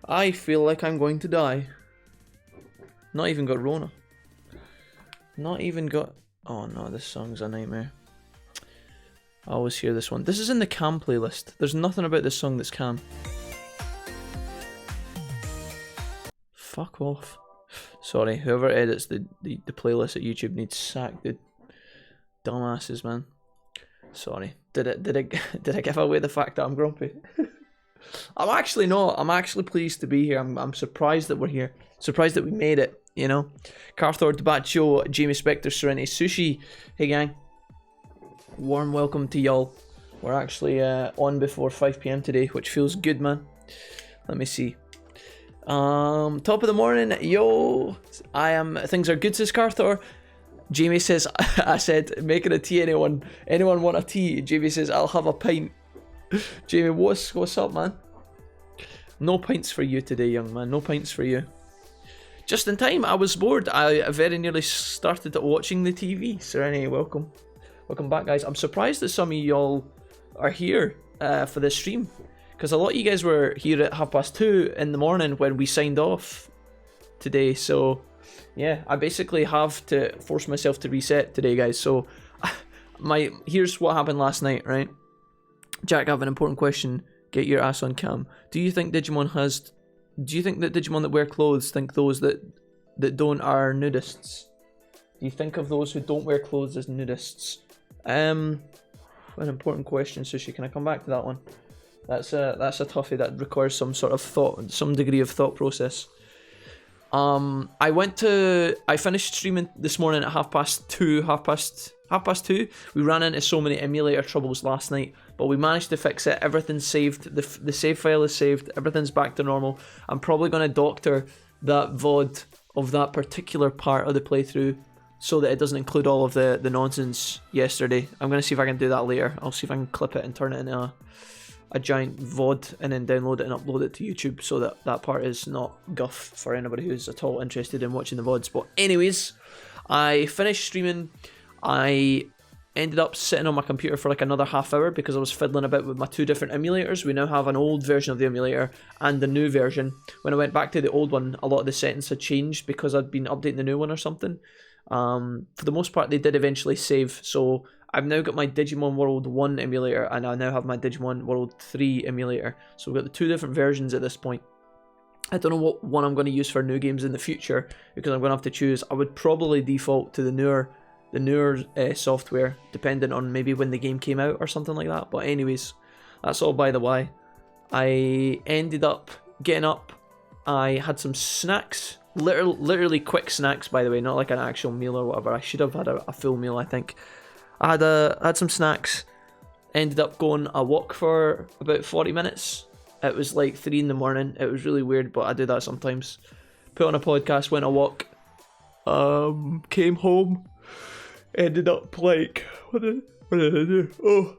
I feel like I'm going to die. Not even got Rona. Not even got... Oh no, this song's a nightmare. I always hear this one. This is in the cam playlist. There's nothing about this song that's cam. Fuck off. Sorry, whoever edits the playlist at YouTube needs sacked, dude. Dumbasses, man. Sorry. Did I give away the fact that I'm grumpy? I'm actually not. I'm actually pleased to be here. I'm surprised that we're here. Surprised that we made it, you know. Carthor, Debacho, Jamie Spectre, Serenity, Sushi. Hey gang. Warm welcome to y'all. We're actually on before 5 PM today, which feels good, man. Let me see. Top of the morning, yo. Things are good, says Carthor. Jamie says, I said, making a tea, anyone want a tea? Jamie says, I'll have a pint. Jamie, what's up, man? No pints for you today, young man. No pints for you. Just in time, I was bored. I very nearly started watching the TV. Serenity, welcome. Welcome back, guys. I'm surprised that some of y'all are here for this stream. Because a lot of you guys were here at 2:30 in the morning when we signed off today. So, yeah, I basically have to force myself to reset today, guys. So, here's what happened last night, right? Jack, I have an important question. Get your ass on cam. Do you think that Digimon that wear clothes think those that don't are nudists? Do you think of those who don't wear clothes as nudists? An important question, Sushi. Can I come back to that one? That's a toughie that requires some sort of thought, some degree of thought process. I finished streaming this morning at 2:30. We ran into so many emulator troubles last night, but we managed to fix it. Everything's saved. The save file is saved. Everything's back to normal. I'm probably going to doctor that VOD of that particular part of the playthrough so that it doesn't include all of the nonsense yesterday. I'm going to see if I can do that later. I'll see if I can clip it and turn it into a giant VOD and then download it and upload it to YouTube so that part is not guff for anybody who's at all interested in watching the VODs. But anyways, I finished streaming. I ended up sitting on my computer for like another half hour because I was fiddling about with my two different emulators. We now have an old version of the emulator and the new version. When I went back to the old one, a lot of the settings had changed because I'd been updating the new one or something. For the most part, they did eventually save, so I've now got my Digimon World 1 emulator and I now have my Digimon World 3 emulator. So we've got the two different versions at this point. I don't know what one I'm going to use for new games in the future because I'm going to have to choose. I would probably default to the newer software, depending on maybe when the game came out or something like that. But anyways, that's all by the way. I ended up getting up. I had some snacks. Literally quick snacks, by the way, not like an actual meal or whatever. I should have had a full meal, I think. I had some snacks, ended up going a walk for about 40 minutes. It was like 3 in the morning. It was really weird, but I do that sometimes. Put on a podcast, went a walk, came home, ended up like, what did I do? Oh,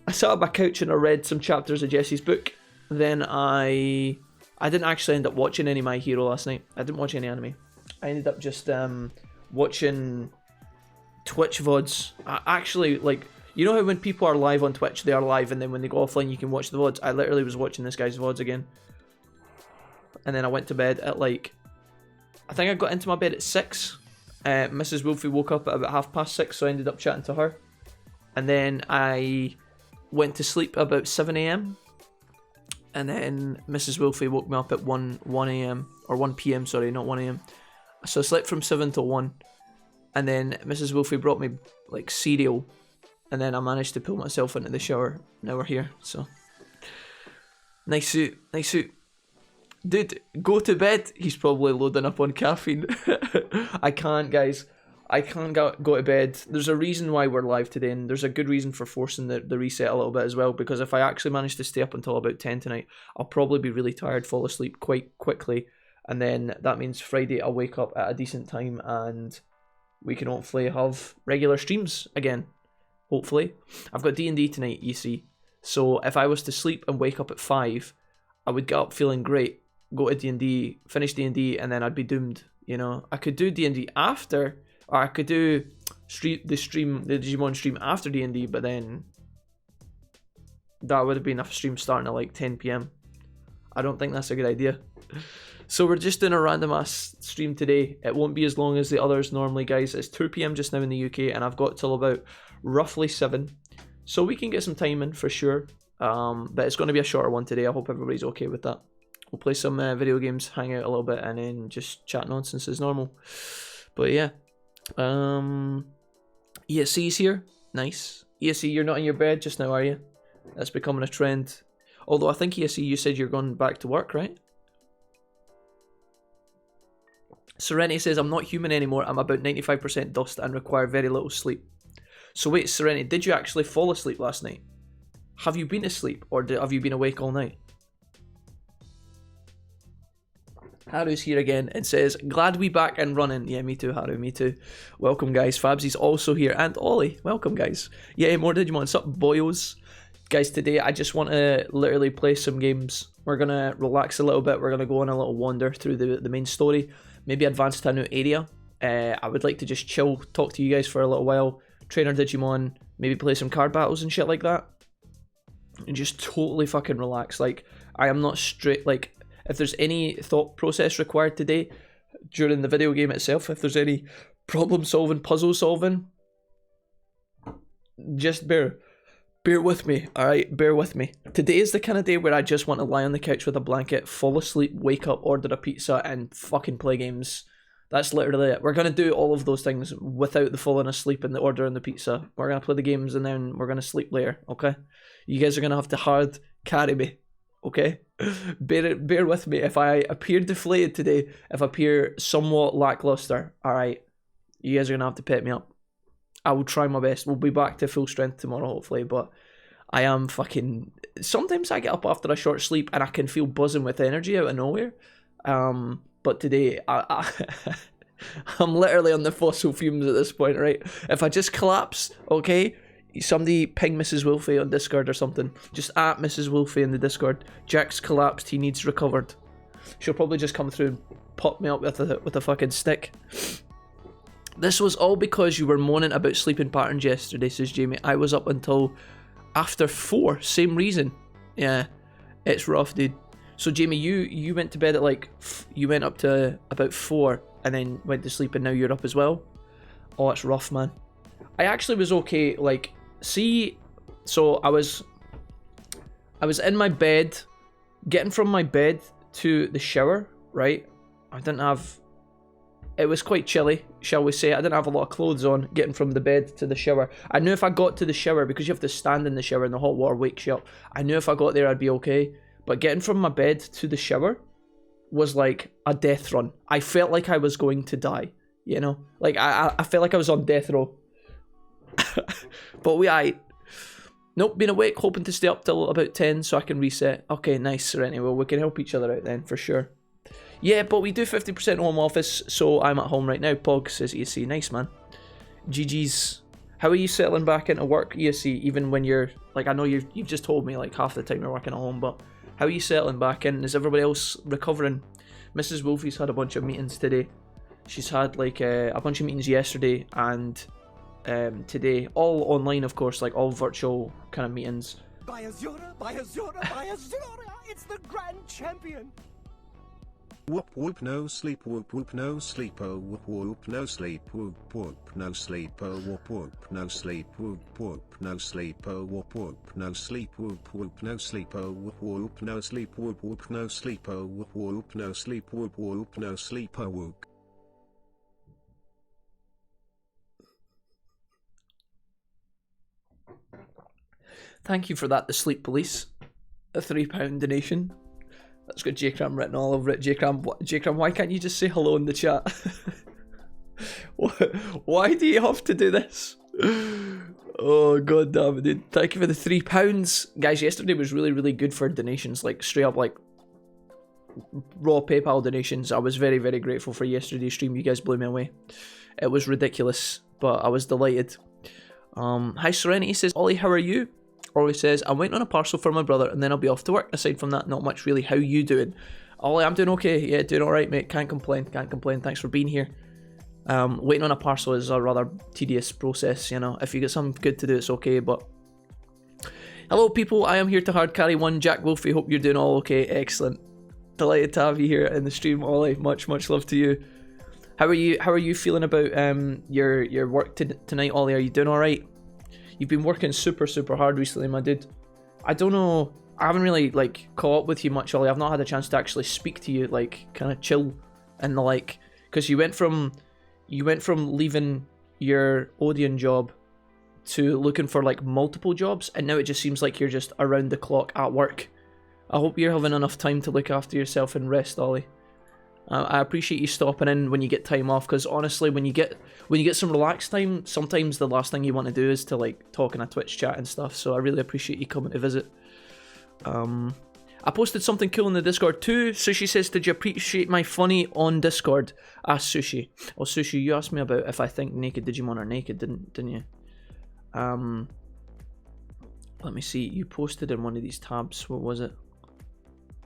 I sat on my couch and I read some chapters of Jesse's book. Then I didn't actually end up watching any My Hero last night. I didn't watch any anime. I ended up just watching Twitch VODs. Actually, like, you know how when people are live on Twitch, they are live, and then when they go offline, you can watch the VODs? I literally was watching this guy's VODs again. And then I went to bed at like, I think I got into my bed at 6. Mrs. Wolfie woke up at about 6:30, so I ended up chatting to her. And then I went to sleep about 7 AM. And then Mrs. Wolfie woke me up at 1 AM, or 1 PM, sorry, not 1 AM. So I slept from 7 till 1. And then Mrs. Wolfie brought me like cereal, and then I managed to pull myself into the shower. Now we're here, so nice suit. Dude, go to bed. He's probably loading up on caffeine. I can't, guys. I can't go to bed. There's a reason why we're live today, and there's a good reason for forcing the reset a little bit as well, because if I actually manage to stay up until about 10 tonight, I'll probably be really tired, fall asleep quite quickly, and then that means Friday I'll wake up at a decent time and we can hopefully have regular streams again. Hopefully. I've got D&D tonight, you see. So if I was to sleep and wake up at 5, I would get up feeling great, go to D&D, finish D&D, and then I'd be doomed, you know. I could do D&D after, or I could do the Digimon stream after D&D, but then that would have been a stream starting at like 10 PM. I don't think that's a good idea. So we're just doing a random ass stream today. It won't be as long as the others normally, guys. It's 2 PM just now in the UK, and I've got till about roughly 7. So we can get some time in for sure. But it's going to be a shorter one today. I hope everybody's okay with that. We'll play some video games, hang out a little bit, and then just chat nonsense as normal. But yeah. ESC's here. Nice. ESC, you're not in your bed just now, are you? That's becoming a trend. Although I think ESC, you said you're going back to work, right? Serenity says, I'm not human anymore. I'm about 95% dust and require very little sleep. So wait, Serenity, did you actually fall asleep last night? Have you been asleep, or have you been awake all night? Haru's here again and says, glad we back and running. Yeah, me too, Haru, me too. Welcome, guys. Fabsy's also here, and Ollie. Welcome, guys. Yeah, more Digimon. What's up, boyos? Guys, today I just want to literally play some games. We're going to relax a little bit. We're going to go on a little wander through the main story. Maybe advance to a new area. I would like to just chill, talk to you guys for a little while, train our Digimon, maybe play some card battles and shit like that. And just totally fucking relax. Like, I am not straight, like, if there's any thought process required today during the video game itself, if there's any problem solving, puzzle solving, just bear with me, alright? Bear with me. Today is the kind of day where I just want to lie on the couch with a blanket, fall asleep, wake up, order a pizza, and fucking play games. That's literally it. We're going to do all of those things without the falling asleep and the ordering the pizza. We're going to play the games and then we're going to sleep later, okay? You guys are going to have to hard carry me, okay? Bear with me. If I appear deflated today, if I appear somewhat lackluster, alright, you guys are going to have to pet me up. I will try my best. We'll be back to full strength tomorrow, hopefully, but I am fucking... Sometimes I get up after a short sleep and I can feel buzzing with energy out of nowhere. But today, I'm literally on the fossil fumes at this point, right? If I just collapse, okay, somebody ping Mrs. Wolfie on Discord or something. Just at Mrs. Wolfie in the Discord. Jack's collapsed, he needs recovered. She'll probably just come through and pop me up with a fucking stick. This was all because you were moaning about sleeping patterns yesterday, says Jamie. I was up until after 4. Same reason. Yeah, it's rough, dude. So Jamie, you went to bed at like, you went up to about 4 and then went to sleep and now you're up as well? Oh, it's rough, man. I actually was okay, like, see, so I was in my bed, getting from my bed to the shower, right? It was quite chilly, shall we say. I didn't have a lot of clothes on, getting from the bed to the shower. I knew if I got to the shower, because you have to stand in the shower and the hot water wakes you up, I knew if I got there I'd be okay. But getting from my bed to the shower was like a death run. I felt like I was going to die, you know? Like, I felt like I was on death row. But nope, been awake, hoping to stay up till about 10 so I can reset. Okay, nice, Serenity. Well, we can help each other out then, for sure. Yeah, but we do 50% home office, so I'm at home right now. Pog says ESC. Nice, man. GG's. How are you settling back into work, ESC, even when you're... Like, I know you've just told me, like, half the time you're working at home, but how are you settling back in? Is everybody else recovering? Mrs. Wolfie's had a bunch of meetings today. She's had, like, a bunch of meetings yesterday and today. All online, of course, like, all virtual kind of meetings. By Azura, it's the grand champion! Whoop whoop no sleep whoop whoop no sleep oh whoop whoop no sleep whoop whoop no sleep oh whoop whoop no sleep whoop whoop no sleep oh whoop whoop no sleep whoop whoop no sleep oh whoop whoop no sleep whoop whoop no sleep oh whoop whoop no sleep whoop whoop no sleep oh whoop. Thank you for that, the Sleep Police. A £3 donation. That's got J-Cram written all over it. J-Cram, why can't you just say hello in the chat? Why do you have to do this? Oh, god damn it, dude. Thank you for the £3. Guys, yesterday was really, really good for donations. Like, straight up, like, raw PayPal donations. I was very, very grateful for yesterday's stream. You guys blew me away. It was ridiculous, but I was delighted. Hi, Serenity says, Ollie, how are you? Ollie says, I'm waiting on a parcel for my brother and then I'll be off to work. Aside from that, not much really. How you doing? Ollie, I'm doing okay. Yeah, doing alright, mate. Can't complain. Can't complain. Thanks for being here. Waiting on a parcel is a rather tedious process, you know. If you get something good to do, it's okay, but Hello people, I am here to hard carry one. Jack Wolfie, hope you're doing all okay. Excellent. Delighted to have you here in the stream, Ollie. Much love to you. How are you feeling about your work tonight, Ollie? Are you doing alright? You've been working super hard recently, my dude. I don't know, I haven't really like caught up with you much, Ollie. I've not had a chance to actually speak to you, like kind of chill and the like, because you went from leaving your Odeon job to looking for like multiple jobs, and now it just seems like you're just around the clock at work. I hope you're having enough time to look after yourself and rest, Ollie. I appreciate you stopping in when you get time off, because honestly, when you get some relaxed time, sometimes the last thing you want to do is to like talk in a Twitch chat and stuff. So I really appreciate you coming to visit. I posted something cool in the Discord too. Sushi says, did you appreciate my funny on Discord? Asked Sushi. Oh, Sushi, you asked me about if I think naked Digimon are naked, didn't you? Let me see. You posted in one of these tabs. What was it?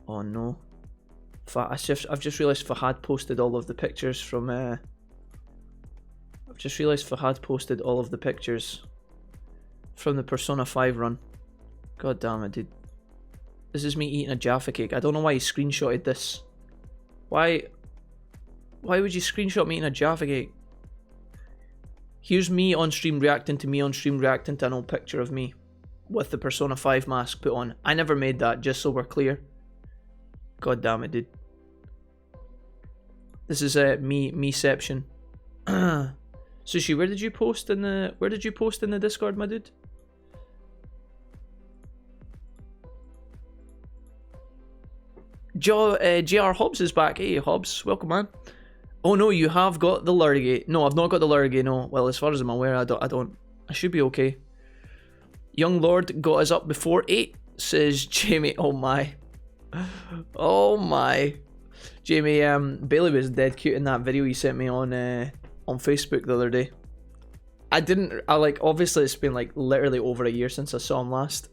Oh no. I've just realised Fahad posted all of the pictures from I've just realised Fahad posted all of the pictures from the Persona 5 run. God damn it, dude. This is me eating a Jaffa cake. I don't know why he screenshotted this. Why would you screenshot me eating a Jaffa cake? Here's me on stream reacting to an old picture of me with the Persona 5 mask put on. I never made that, just so we're clear. God damn it, dude. This is meception. Sushi, where did you post in the Discord, my dude? JR Hobbs is back. Hey Hobbs, welcome man. Oh no, you have got the Lurgate. No, I've not got the Lurgate, no. Well, as far as I'm aware, I don't. I should be okay. Young Lord got us up before 8, says Jamie. Oh my. Oh my. Jamie, Bailey was dead cute in that video you sent me on Facebook the other day. Obviously it's been like literally over a year since I saw him last.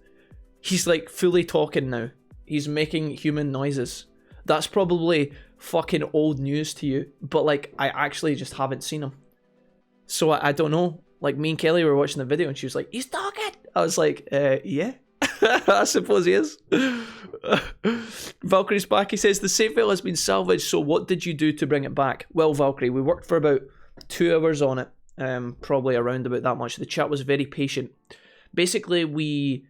He's like fully talking now. He's making human noises. That's probably fucking old news to you, but like I actually just haven't seen him. So I don't know. Like me and Kelly were watching the video and she was like, he's talking. I was like, yeah. I suppose he is. Valkyrie's back. He says the save file has been salvaged, so what did you do to bring it back? Well, Valkyrie, we worked for about 2 hours on it. Probably around about that much. The chat was very patient. Basically, we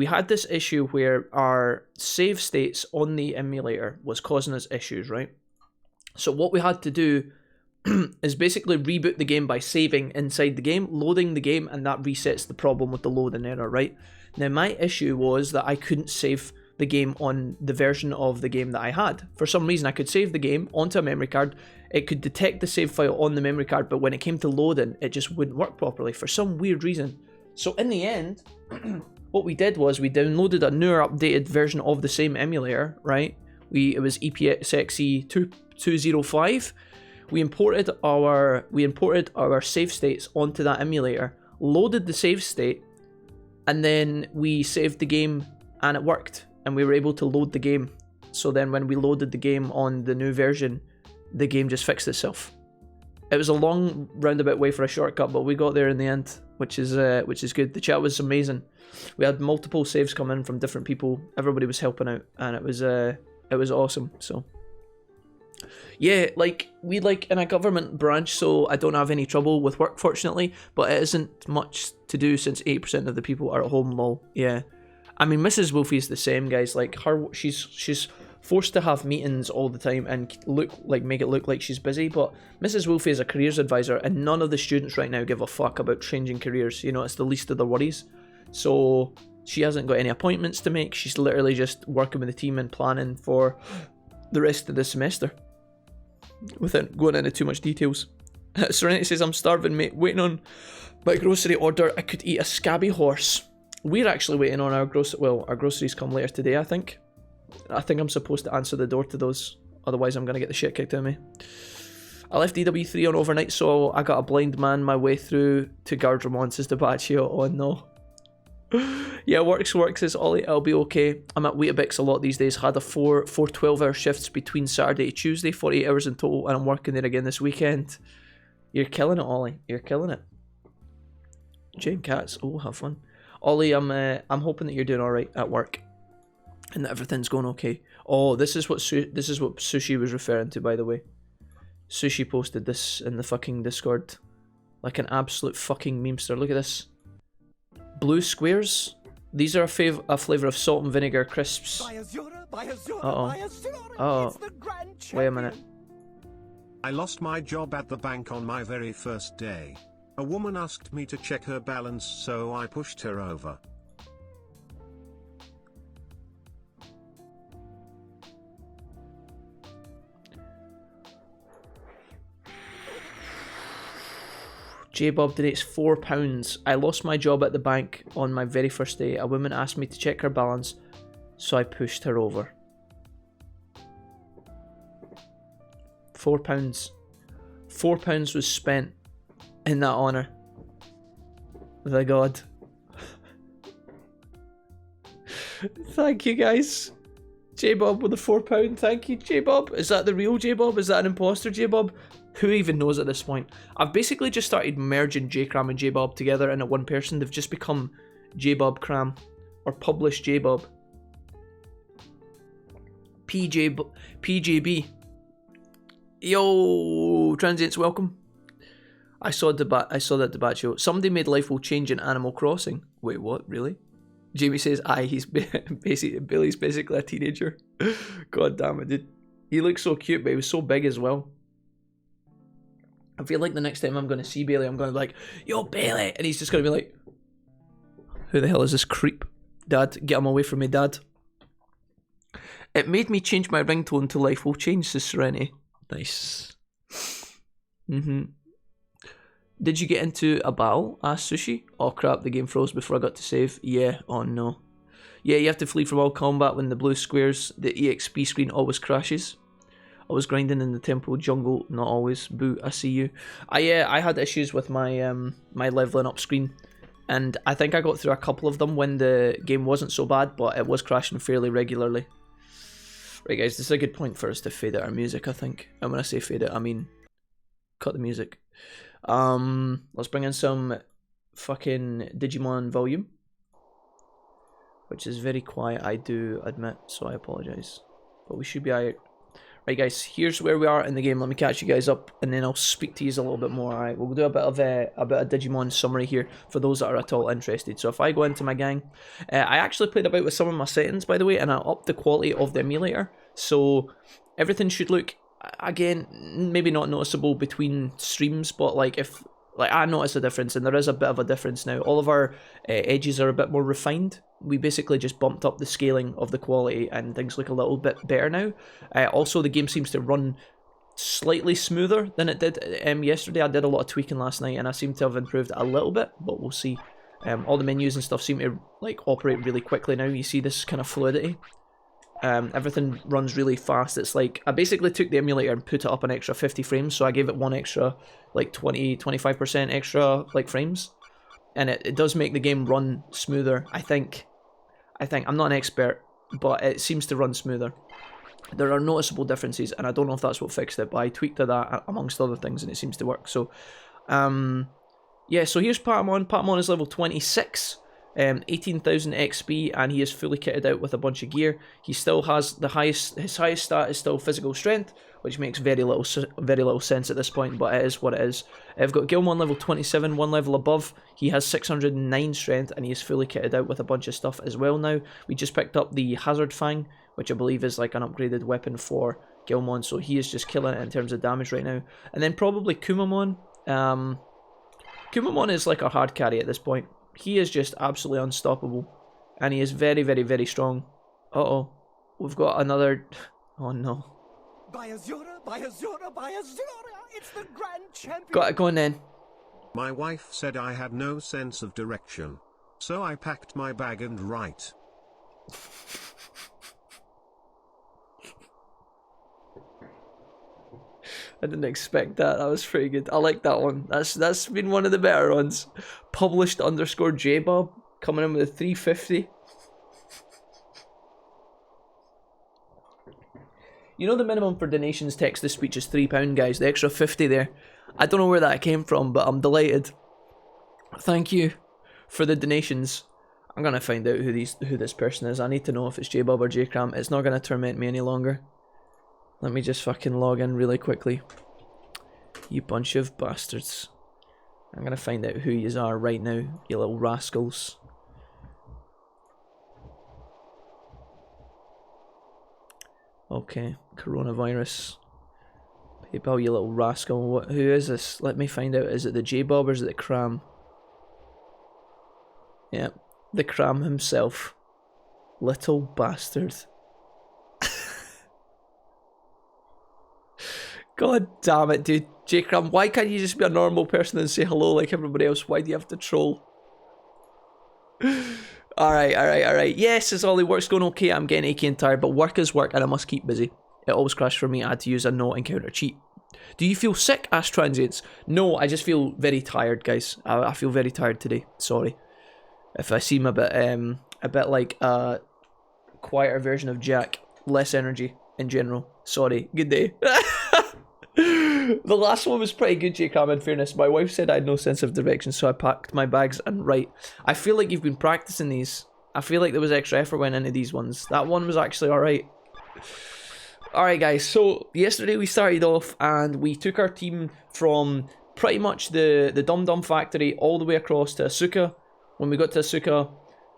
had this issue where our save states on the emulator was causing us issues, right? So what we had to do is basically reboot the game by saving inside the game, loading the game, and that resets the problem with the loading error, right? Now my issue was that I couldn't save the game on the version of the game that I had. For some reason I could save the game onto a memory card, it could detect the save file on the memory card, but when it came to loading, it just wouldn't work properly for some weird reason. So in the end, what we did was we downloaded a newer updated version of the same emulator, right? It was EPXE 205. We imported our save states onto that emulator, loaded the save state, and then we saved the game and it worked, and we were able to load the game. So then when we loaded the game on the new version, the game just fixed itself. It was a long roundabout way for a shortcut, but we got there in the end, which is good. The chat was amazing. We had multiple saves come in from different people. Everybody was helping out, and it was awesome. So yeah, like we in a government branch, so I don't have any trouble with work, fortunately, but it isn't much to do since 80% of the people are at home, lol. Yeah, I mean Mrs. Wolfie is the same, guys. Like she's forced to have meetings all the time and make it look like she's busy, but Mrs. Wolfie is a careers advisor, and none of the students right now give a fuck about changing careers. You know, it's the least of their worries. So she hasn't got any appointments to make. She's literally just working with the team and planning for the rest of the semester without going into too much details. Serenity says, I'm starving, mate, waiting on my grocery order. I could eat a scabby horse. We're actually waiting on our groceries come later today, I think. I'm supposed to answer the door to those, otherwise I'm going to get the shit kicked out of me. I left EW3 on overnight, so I got a blind man my way through to Gardramon, says Debaccio. Oh no. Yeah, works, says Ollie. I'll be okay. I'm at Weetabix a lot these days. Had a four 12-hour shifts between Saturday to Tuesday, 48 hours in total, and I'm working there again this weekend. You're killing it, Ollie. You're killing it. Jane Katz. Oh, have fun. Ollie, I'm hoping that you're doing all right at work, and that everything's going okay. Oh, this is what Sushi was referring to, by the way. Sushi posted this in the fucking Discord, like an absolute fucking memester. Look at this. Blue squares. These are a flavour of salt and vinegar crisps. Uh-oh. Wait a minute. I lost my job at the bank on my very first day. A woman asked me to check her balance, so I pushed her over. J-Bob donates £4. I lost my job at the bank on my very first day. A woman asked me to check her balance, so I pushed her over. £4. £4 was spent in that honour. The God. Thank you, guys. J-Bob with the £4. Thank you, J-Bob. Is that the real J-Bob? Is that an imposter J-Bob? Who even knows at this point? I've basically just started merging J-Cram and J-Bob together into one person. They've just become J-Bob Cram. Or published J-Bob. PJB. Yo, transients, welcome. I saw that debate show. Somebody made life will change in Animal Crossing. Wait, what? Really? Jamie says, aye, Billy's basically a teenager. God damn it, dude. He looks so cute, but he was so big as well. I feel like the next time I'm going to see Bailey, I'm going to be like, yo, Bailey! And he's just going to be like, who the hell is this creep? Dad, get him away from me, Dad. It made me change my ringtone to Life Will Change, says Serenity. Nice. Did you get into a battle? Asked Sushi. Oh crap, the game froze before I got to save. Yeah, oh no. Yeah, you have to flee from all combat when the blue squares, the EXP screen always crashes. I was grinding in the temple jungle, not always. Boo, I see you. I had issues with my my leveling up screen, and I think I got through a couple of them when the game wasn't so bad, but it was crashing fairly regularly. Right guys, this is a good point for us to fade out our music, I think. And when I say fade out, I mean cut the music. Let's bring in some fucking Digimon volume, which is very quiet, I do admit, so I apologise. But we should be alright. Right guys, here's where we are in the game. Let me catch you guys up and then I'll speak to you a little bit more. Alright, we'll do a bit of Digimon summary here for those that are at all interested. So if I go into my gang, I actually played about with some of my settings, by the way, and I upped the quality of the emulator. So everything should look, again, maybe not noticeable between streams, but like if I notice a difference, and there is a bit of a difference now. All of our edges are a bit more refined. We basically just bumped up the scaling of the quality and things look a little bit better now. Also, the game seems to run slightly smoother than it did yesterday. I did a lot of tweaking last night and I seem to have improved a little bit, but we'll see. All the menus and stuff seem to like operate really quickly now. You see this kind of fluidity. Everything runs really fast. It's like I basically took the emulator and put it up an extra 50 frames, so I gave it one extra, like 20-25% extra like frames, and it does make the game run smoother. I think I'm not an expert, but it seems to run smoother. There are noticeable differences, and I don't know if that's what fixed it, but I tweaked to that amongst other things, and it seems to work. So, yeah. So here's Patamon. Patamon is level 26. 18,000 XP, and he is fully kitted out with a bunch of gear. He still has his highest stat is still physical strength, which makes very little sense at this point, but it is what it is. I've got Gilmon level 27, one level above. He has 609 strength, and he is fully kitted out with a bunch of stuff as well now. We just picked up the Hazard Fang, which I believe is like an upgraded weapon for Gilmon, so he is just killing it in terms of damage right now. And then probably Kumamon. Kumamon is like a hard carry at this point. He is just absolutely unstoppable, and he is very, very, very strong. Uh-oh. We've got another... Oh, no. It's the grand champion. Got it going then. My wife said I had no sense of direction, so I packed my bag and right. I didn't expect that. That was pretty good. I like that one. That's been one of the better ones. Published _ J-Bob coming in with a 350. You know the minimum for donations text-to-speech is £3, guys. The extra 50 there. I don't know where that came from, but I'm delighted. Thank you for the donations. I'm gonna find out who this person is. I need to know if it's J-Bob or J-Cram. It's not gonna torment me any longer. Let me just fucking log in really quickly. You bunch of bastards. I'm gonna find out who yous are right now, you little rascals. Okay, coronavirus. PayPal, you little rascal. Who is this? Let me find out. Is it the J-Bob or is it the Cram? Yeah, the Cram himself. Little bastard. God damn it, dude. J-Cram, why can't you just be a normal person and say hello like everybody else? Why do you have to troll? Alright. Yes, it's Ollie. Work's going okay. I'm getting achy and tired, but work is work and I must keep busy. It always crashed for me. I had to use a no encounter cheat. Do you feel sick? Ask transients. No, I just feel very tired, guys. I feel very tired today. Sorry. If I seem a bit like a quieter version of Jack. Less energy in general. Sorry. Good day. The last one was pretty good, J-Cram, in fairness. My wife said I had no sense of direction, so I packed my bags and right. I feel like you've been practicing these. I feel like there was extra effort went into these ones. That one was actually alright. Alright guys, so yesterday we started off and we took our team from pretty much the Dum Dum factory all the way across to Asuka. When we got to Asuka,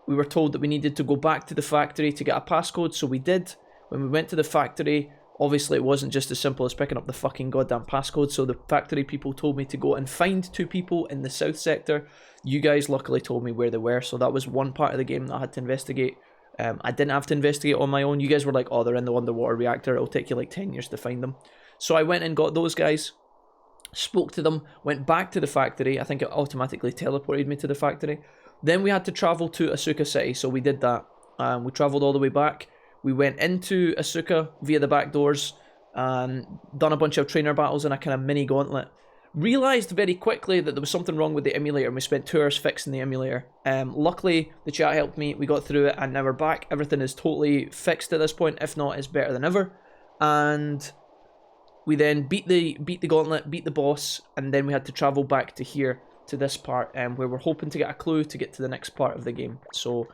we were told that we needed to go back to the factory to get a passcode, so we did. When we went to the factory, obviously it wasn't just as simple as picking up the fucking goddamn passcode, so the factory people told me to go and find 2 people in the south sector. You guys luckily told me where they were, so that was one part of the game that I had to investigate. I didn't have to investigate on my own. You guys were like, oh, they're in the underwater reactor, it'll take you like 10 years to find them. So I went and got those guys, spoke to them, went back to the factory. I think it automatically teleported me to the factory. Then we had to travel to Asuka City, so we did that. We travelled all the way back. We went into Asuka via the back doors, done a bunch of trainer battles in a kind of mini gauntlet. Realised very quickly that there was something wrong with the emulator, and we spent 2 hours fixing the emulator. Luckily, the chat helped me, we got through it, and now we're back. Everything is totally fixed at this point, if not, it's better than ever. And we then beat the gauntlet, beat the boss, and then we had to travel back to here, to this part, where we're hoping to get a clue to get to the next part of the game. So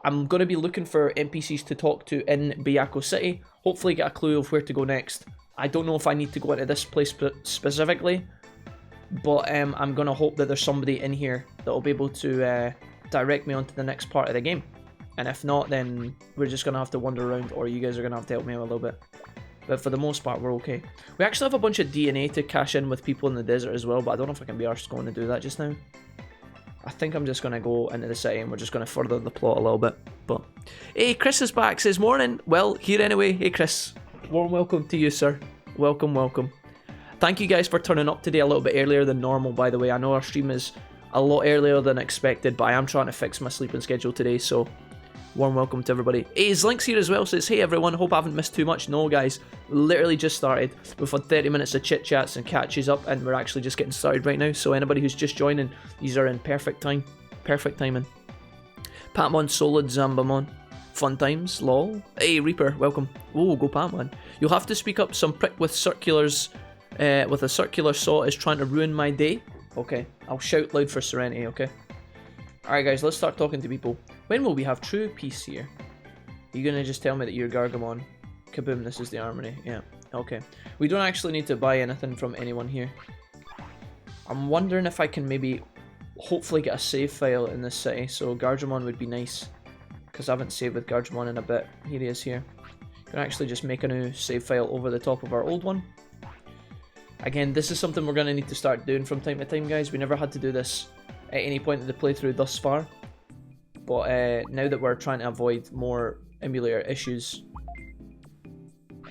I'm going to be looking for NPCs to talk to in Byakuya City, hopefully get a clue of where to go next. I don't know if I need to go into this place specifically, but I'm going to hope that there's somebody in here that will be able to direct me onto the next part of the game. And if not, then we're just going to have to wander around, or you guys are going to have to help me out a little bit. But for the most part, we're okay. We actually have a bunch of DNA to cash in with people in the desert as well, but I don't know if I can be arsed going to do that just now. I think I'm just going to go into the city and we're just going to further the plot a little bit. But hey, Chris is back, says morning. Well, here anyway. Hey Chris, warm welcome to you, sir. Welcome, welcome. Thank you guys for turning up today a little bit earlier than normal, by the way. I know our stream is a lot earlier than expected, but I am trying to fix my sleeping schedule today, so warm welcome to everybody. Hey, Link's here as well, says, hey everyone, hope I haven't missed too much. No guys, we literally just started. We've had 30 minutes of chit chats and catches up, and we're actually just getting started right now. So anybody who's just joining, these are in perfect time. Perfect timing. Patmon, Solid, Zambamon. Fun times, lol. Hey Reaper, welcome. Oh, go Patmon. You'll have to speak up, some prick with circulars, with a circular saw is trying to ruin my day. Okay, I'll shout loud for Serenity, okay? Alright guys, let's start talking to people. When will we have true peace here? Are you gonna just tell me that you're Gargamon? Kaboom, this is the armory. Yeah, okay. We don't actually need to buy anything from anyone here. I'm wondering if I can maybe hopefully get a save file in this city, so Gargamon would be nice. Because I haven't saved with Gargamon in a bit. Here he is here. You can actually just make a new save file over the top of our old one. Again, this is something we're gonna need to start doing from time to time, guys. We never had to do this at any point in the playthrough thus far. But now that we're trying to avoid more emulator issues,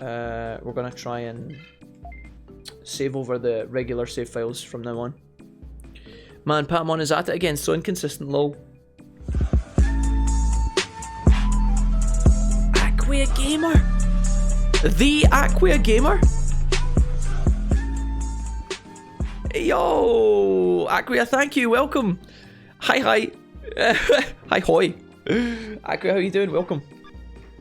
we're going to try and save over the regular save files from now on. Man, Patmon is at it again, so inconsistent, lol. Aquia Gamer! The Aquia Gamer? Yo! Aquia, thank you, welcome! Hi. Hi hoy. Aqua, how you doing? Welcome.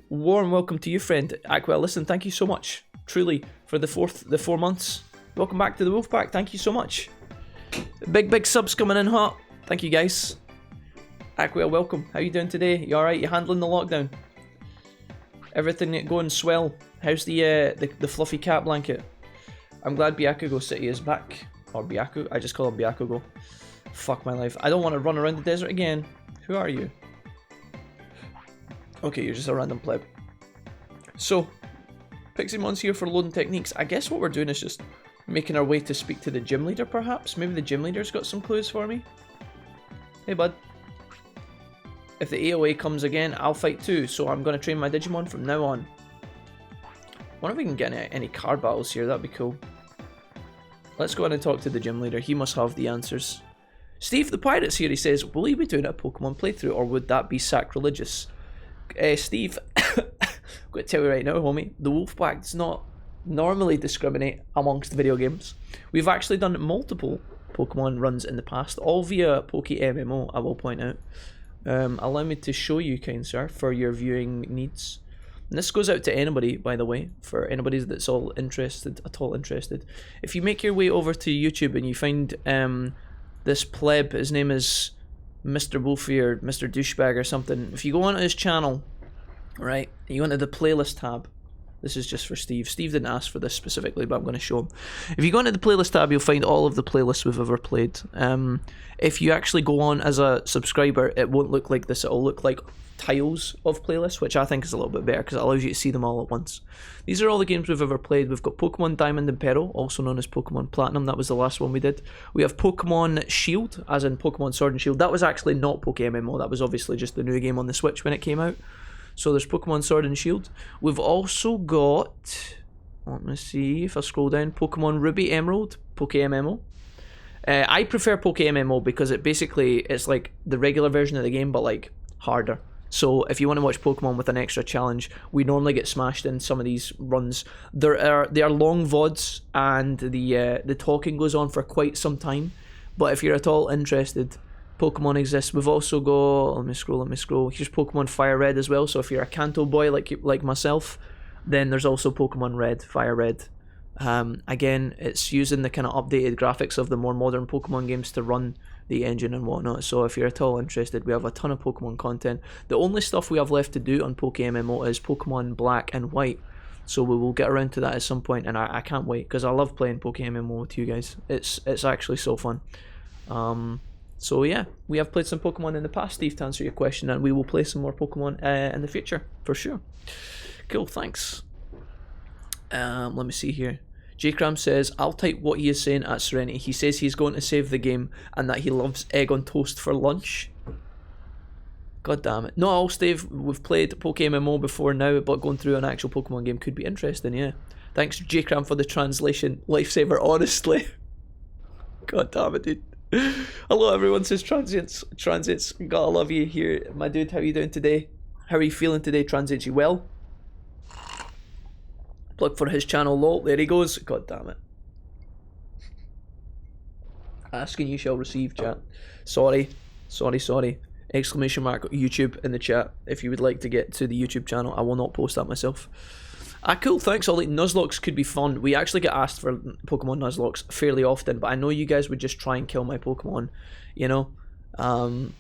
Warm welcome to you, friend. Aqua, listen, thank you so much. Truly, for the 4 months. Welcome back to the Wolfpack. Thank you so much. Big subs coming in hot. Thank you, guys. Aquia, welcome. How you doing today? You alright? You handling the lockdown? Everything going swell? How's the fluffy cat blanket? I'm glad Byakugo City is back. Or Byaku, I just call him Byakugo. Fuck my life. I don't want to run around the desert again. Who are you? Okay, you're just a random pleb. So, Piximon's here for loading techniques. I guess what we're doing is just making our way to speak to the gym leader, perhaps? Maybe the gym leader's got some clues for me? Hey, bud. If the AOA comes again, I'll fight too, so I'm going to train my Digimon from now on. Wonder if we can get any card battles here, that'd be cool. Let's go in and talk to the gym leader, he must have the answers. Steve the Pirate's here, he says, will you be doing a Pokemon playthrough, or would that be sacrilegious? Steve, I'm going to tell you right now, homie, the Wolfpack does not normally discriminate amongst video games. We've actually done multiple Pokemon runs in the past, all via Poke MMO, I will point out. Allow me to show you, kind sir, for your viewing needs. And this goes out to anybody, by the way, for anybody that's at all interested. If you make your way over to YouTube and you find this pleb, his name is Mr. Wolfie or Mr. Douchebag or something. If you go onto his channel, right, you go into the playlist tab. This is just for Steve. Steve didn't ask for this specifically, but I'm going to show him. If you go into the playlist tab, you'll find all of the playlists we've ever played. If you actually go on as a subscriber, it won't look like this. It'll look like tiles of playlists, which I think is a little bit better because it allows you to see them all at once. These are all the games we've ever played. We've got Pokemon Diamond and Pearl, also known as Pokemon Platinum. That was the last one we did. We have Pokemon Shield, as in Pokemon Sword and Shield. That was actually not Poke MMO. That was obviously just the new game on the Switch when it came out. So there's Pokemon Sword and Shield. We've also got, let me see if I scroll down, Pokemon Ruby Emerald, Poke MMO. I prefer Poke MMO because it's like the regular version of the game, but like harder. So if you want to watch Pokemon with an extra challenge, we normally get smashed in some of these runs. They are long VODs and the talking goes on for quite some time. But if you're at all interested, Pokemon exists. We've also got, let me scroll. Here's Pokemon Fire Red as well. So if you're a Kanto boy like myself, then there's also Pokemon Red, Fire Red. Again, it's using the kind of updated graphics of the more modern Pokemon games to run the engine and whatnot. So if you're at all interested, we have a ton of Pokemon content. The only stuff we have left to do on Poke MMO is Pokemon Black and White. So we will get around to that at some point, and I can't wait because I love playing Poke MMO with you guys. It's actually so fun. So yeah, we have played some Pokemon in the past, Steve, to answer your question, and we will play some more Pokemon in the future, for sure. Cool, thanks. Let me see here. J-Cram says, I'll type what he is saying at Serenity. He says he's going to save the game and that he loves egg on toast for lunch. God damn it. Not all, Steve. We've played Poke MMO before now, but going through an actual Pokemon game could be interesting, yeah. Thanks, J-Cram, for the translation. Lifesaver, honestly. God damn it, dude. Hello, everyone, says Transients. Transients, gotta love you here. My dude, how are you doing today? How are you feeling today, Transients? You well? Plug for his channel, lol. There he goes. God damn it. Asking you shall receive, chat. Sorry. Exclamation mark YouTube in the chat if you would like to get to the YouTube channel. I will not post that myself. Cool, thanks Ollie. Nuzlocke could be fun. We actually get asked for Pokemon Nuzlocke fairly often, but I know you guys would just try and kill my Pokemon, you know. A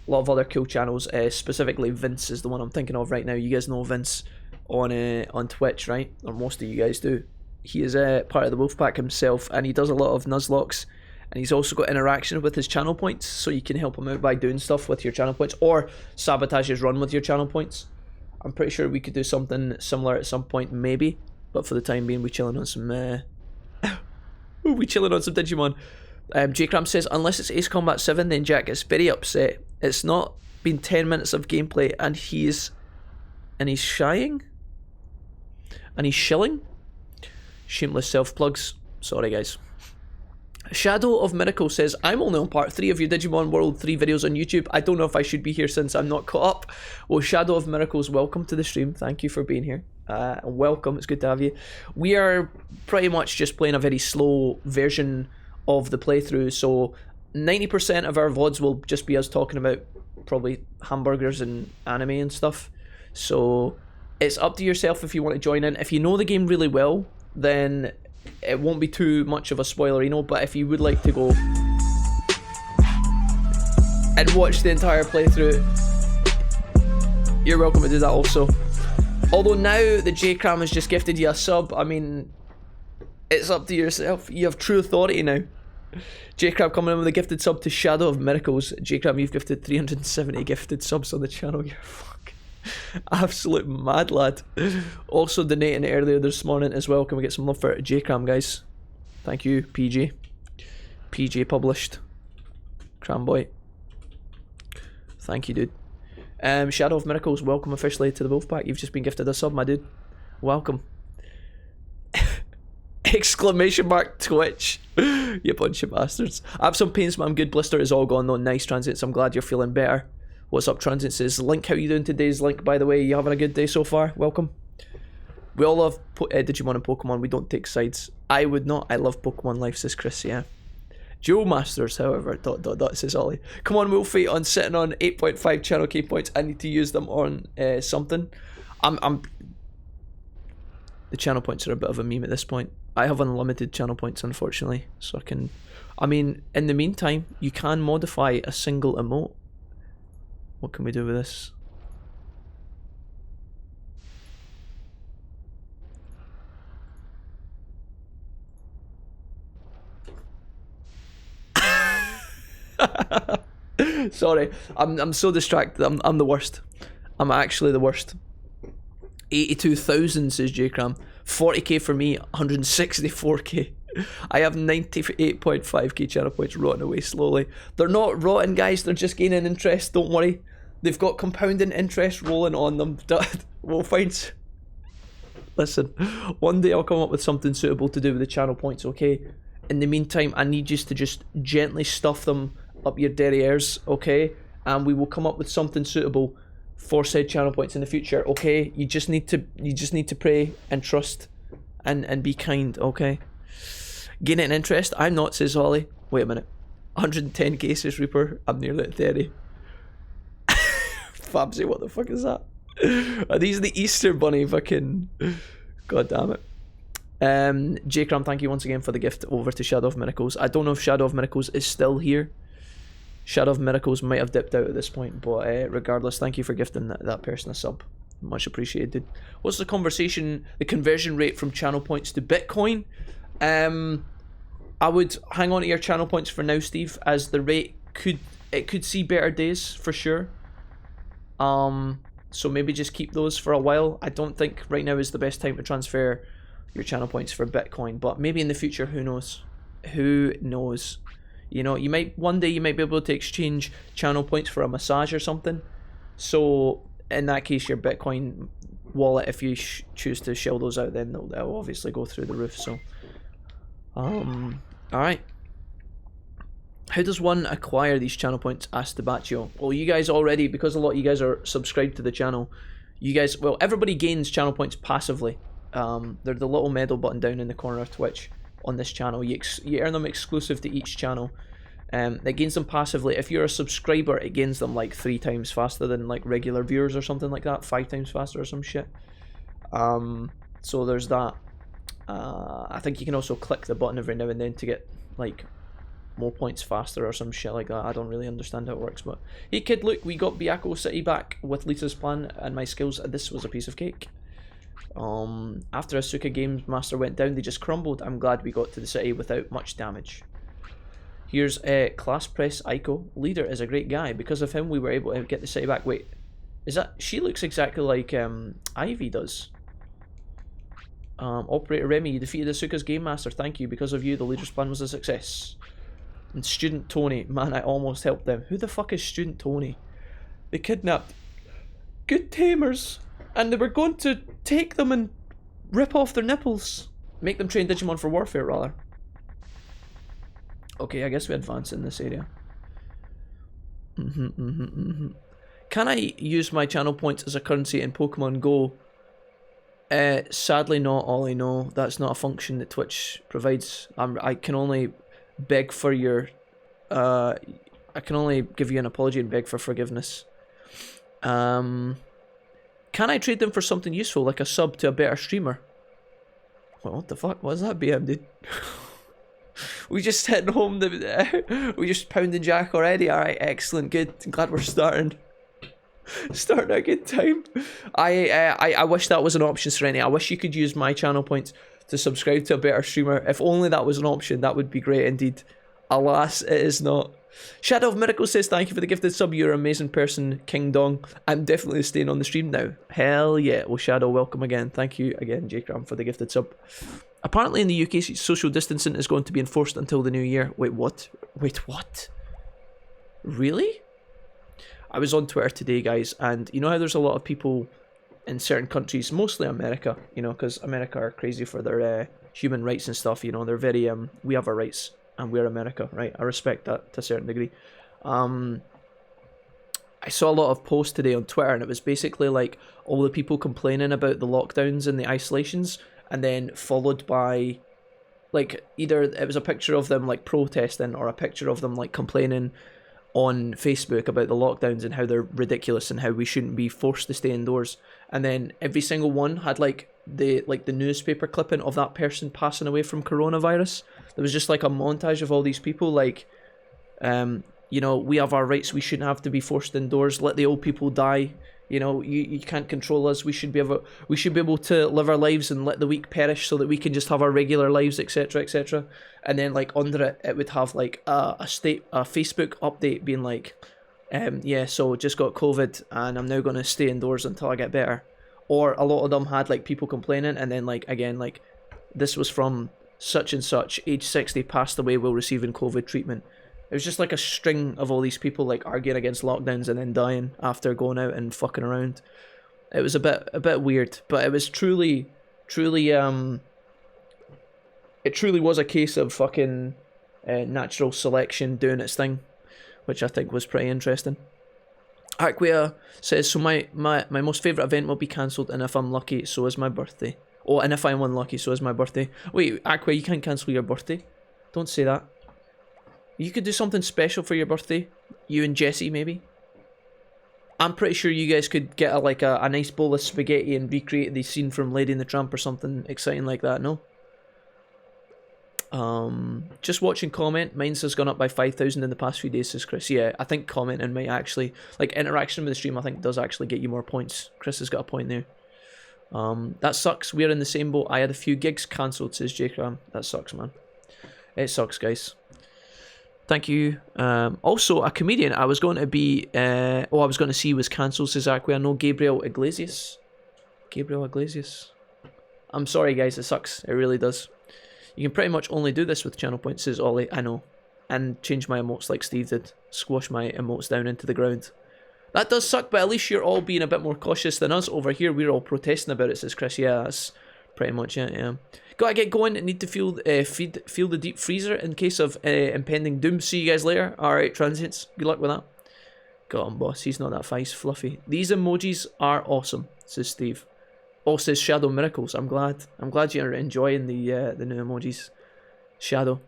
lot of other cool channels, specifically Vince is the one I'm thinking of right now. You guys know Vince on Twitch, right? Or most of you guys do. He is part of the Wolfpack himself, and he does a lot of Nuzlocke, and he's also got interaction with his channel points, so you can help him out by doing stuff with your channel points, or sabotage his run with your channel points. I'm pretty sure we could do something similar at some point, maybe, but for the time being, we're chilling on some Digimon. J-Cram says, unless it's Ace Combat 7, then Jack gets very upset. It's not been 10 minutes of gameplay, and he's shying? And he's shilling? Shameless self-plugs. Sorry, guys. Shadow of Miracle says, I'm only on part 3 of your Digimon World 3 videos on YouTube. I don't know if I should be here since I'm not caught up. Well, Shadow of Miracles, welcome to the stream. Thank you for being here. Welcome, it's good to have you. We are pretty much just playing a very slow version of the playthrough, so 90% of our VODs will just be us talking about probably hamburgers and anime and stuff. So it's up to yourself if you want to join in. If you know the game really well, then it won't be too much of a spoiler, you know, but if you would like to go and watch the entire playthrough, You're welcome to do that also. Although now the J-Cram has just gifted you a sub, I mean, it's up to yourself. You have true authority now. J-Cram coming in with a gifted sub to Shadow of Miracles. J-Cram, you've gifted 370 gifted subs on the channel. You're fucking absolute mad lad. Also donating earlier this morning as well. Can we get some love for J-Cram, guys? Thank you, PJ. PJ published. Cramboy. Thank you, dude. Shadow of Miracles, welcome officially to the Wolfpack. You've just been gifted a sub, my dude. Welcome. Exclamation mark Twitch. You bunch of bastards. I have some pains, but I'm good. Blister is all gone though. Nice, Transits. I'm glad you're feeling better. What's up, Transits? Is Link, how you doing today's Link, by the way? You having a good day so far? Welcome. We all love Digimon and Pokemon. We don't take sides. I would not. I love Pokemon Life, says Chris, yeah. Dual Masters, however, ... says Ollie. Come on, Wolfie, on sitting on 8.5 channel key points. I need to use them on something. The channel points are a bit of a meme at this point. I have unlimited channel points, unfortunately, so I can... I mean, in the meantime, you can modify a single emote. What can we do with this? Sorry, I'm so distracted. I'm the worst. I'm actually the worst. 82,000 says J-Cram. 40k for me, 164k. I have 98.5k channel points rotting away slowly. They're not rotting, guys, they're just gaining interest, don't worry. They've got compounding interest rolling on them. We'll find... Listen, one day I'll come up with something suitable to do with the channel points, okay? In the meantime, I need you to just gently stuff them up your derrieres, okay? And we will come up with something suitable for said channel points in the future, okay? You just need to pray and trust and be kind, okay? Gaining an interest? I'm not, says Holly. Wait a minute. 110k says Reaper. I'm nearly at 30. Fabsy, what the fuck is that? Are these the Easter Bunny fucking... God damn it. J-Cram, thank you once again for the gift over to Shadow of Miracles. I don't know if Shadow of Miracles is still here. Shadow of Miracles might have dipped out at this point, but regardless, thank you for gifting that person a sub. Much appreciated. What's the conversion rate from channel points to Bitcoin? I would hang on to your channel points for now, Steve, as the rate could see better days for sure. So maybe just keep those for a while. I don't think right now is the best time to transfer your channel points for Bitcoin, but maybe in the future, who knows? Who knows? You know, one day you might be able to exchange channel points for a massage or something. So in that case, your Bitcoin wallet, if you choose to shell those out, then they'll obviously go through the roof. So, all right. How does one acquire these channel points? Asked Debaccio. Well, you guys already, because a lot of you guys are subscribed to the channel, you guys, well, everybody gains channel points passively. They're the little medal button down in the corner of Twitch on this channel. You earn them exclusive to each channel. It gains them passively. If you're a subscriber, it gains them like 3 times faster than like regular viewers or something like that. 5 times faster or some shit. So there's that. I think you can also click the button every now and then to get like more points faster or some shit like that. I don't really understand how it works, but hey kid, look, we got Byakko City back with Lisa's plan and my skills. This was a piece of cake. After Asuka Games Master went down, they just crumbled. I'm glad we got to the city without much damage. Here's Class Press Aiko. Leader is a great guy. Because of him, we were able to get the city back. Wait, is that... She looks exactly like Ivy does. Operator Remy, you defeated Asuka's Game Master. Thank you. Because of you, the leader's plan was a success. And Student Tony. Man, I almost helped them. Who the fuck is Student Tony? They kidnapped good tamers. And they were going to take them and rip off their nipples. Make them train Digimon for warfare, rather. Okay, I guess we advance in this area. Can I use my channel points as a currency in Pokemon Go? Sadly not, Ollie, no. That's not a function that Twitch provides. I can only beg for your... I can only give you an apology and beg for forgiveness. Can I trade them for something useful, like a sub to a better streamer? Well, what the fuck? What's that, BM, dude? We just hitting home we just pounding Jack already. Alright, excellent, good. Glad we're starting. Starting a good time. I wish that was an option, Serenity. I wish you could use my channel points to subscribe to a better streamer. If only that was an option, that would be great indeed. Alas, it is not. Shadow of Miracle says, thank you for the gifted sub. You're an amazing person, King Dong. I'm definitely staying on the stream now. Hell yeah. Well, Shadow, welcome again. Thank you again, J-Cram, for the gifted sub. Apparently in the UK, social distancing is going to be enforced until the new year. Wait, what? Wait, what? Really? I was on Twitter today, guys, and you know how there's a lot of people in certain countries, mostly America, you know, because America are crazy for their human rights and stuff, you know, they're very, we have our rights, and we're America, right? I respect that to a certain degree. I saw a lot of posts today on Twitter, and it was basically like all the people complaining about the lockdowns and the isolations, and then followed by, like, either it was a picture of them, like, protesting, or a picture of them, like, complaining on Facebook about the lockdowns and how they're ridiculous and how we shouldn't be forced to stay indoors. And then every single one had like the newspaper clipping of that person passing away from coronavirus. There was just like a montage of all these people like, you know, we have our rights, we shouldn't have to be forced indoors, let the old people die. You know, you can't control us. We should be able to live our lives and let the weak perish so that we can just have our regular lives, etc., etc. And then like under it, it would have like a Facebook update being like, yeah, so just got COVID and I'm now going to stay indoors until I get better. Or a lot of them had like people complaining, and then like again like this was from such and such, age 60, passed away while receiving COVID treatment. It was just like a string of all these people like arguing against lockdowns and then dying after going out and fucking around. It was a bit weird, but it was truly it truly was a case of fucking natural selection doing its thing, which I think was pretty interesting. Aquia says, so my most favourite event will be cancelled, and if I'm lucky, so is my birthday. Oh, and if I'm unlucky, so is my birthday. Wait, Aquia, you can't cancel your birthday. Don't say that. You could do something special for your birthday. You and Jesse, maybe. I'm pretty sure you guys could get a nice bowl of spaghetti and recreate the scene from Lady and the Tramp or something exciting like that, no? Just watching comment. Mine's has gone up by 5,000 in the past few days, says Chris. Yeah, I think commenting might actually, like, interaction with the stream, I think does actually get you more points. Chris has got a point there. That sucks. We're in the same boat. I had a few gigs cancelled, says J-Cram. That sucks, man. It sucks, guys. Thank you. Also, a comedian I was going to be, I was going to see was cancelled, says Aquia. No, Gabriel Iglesias. Gabriel Iglesias. I'm sorry, guys. It sucks. It really does. You can pretty much only do this with channel points, says Ollie. I know. And change my emotes like Steve did. Squash my emotes down into the ground. That does suck, but at least you're all being a bit more cautious than us. Over here, we're all protesting about it, says Chris. Yeah, that's pretty much it, yeah. Gotta get going. Need to feel the deep freezer in case of impending doom. See you guys later. Alright, transients. Good luck with that. Got him, boss. He's not that fluffy. These emojis are awesome, says Steve. Oh, says Shadow Miracles. I'm glad you're enjoying the new emojis. Shadow.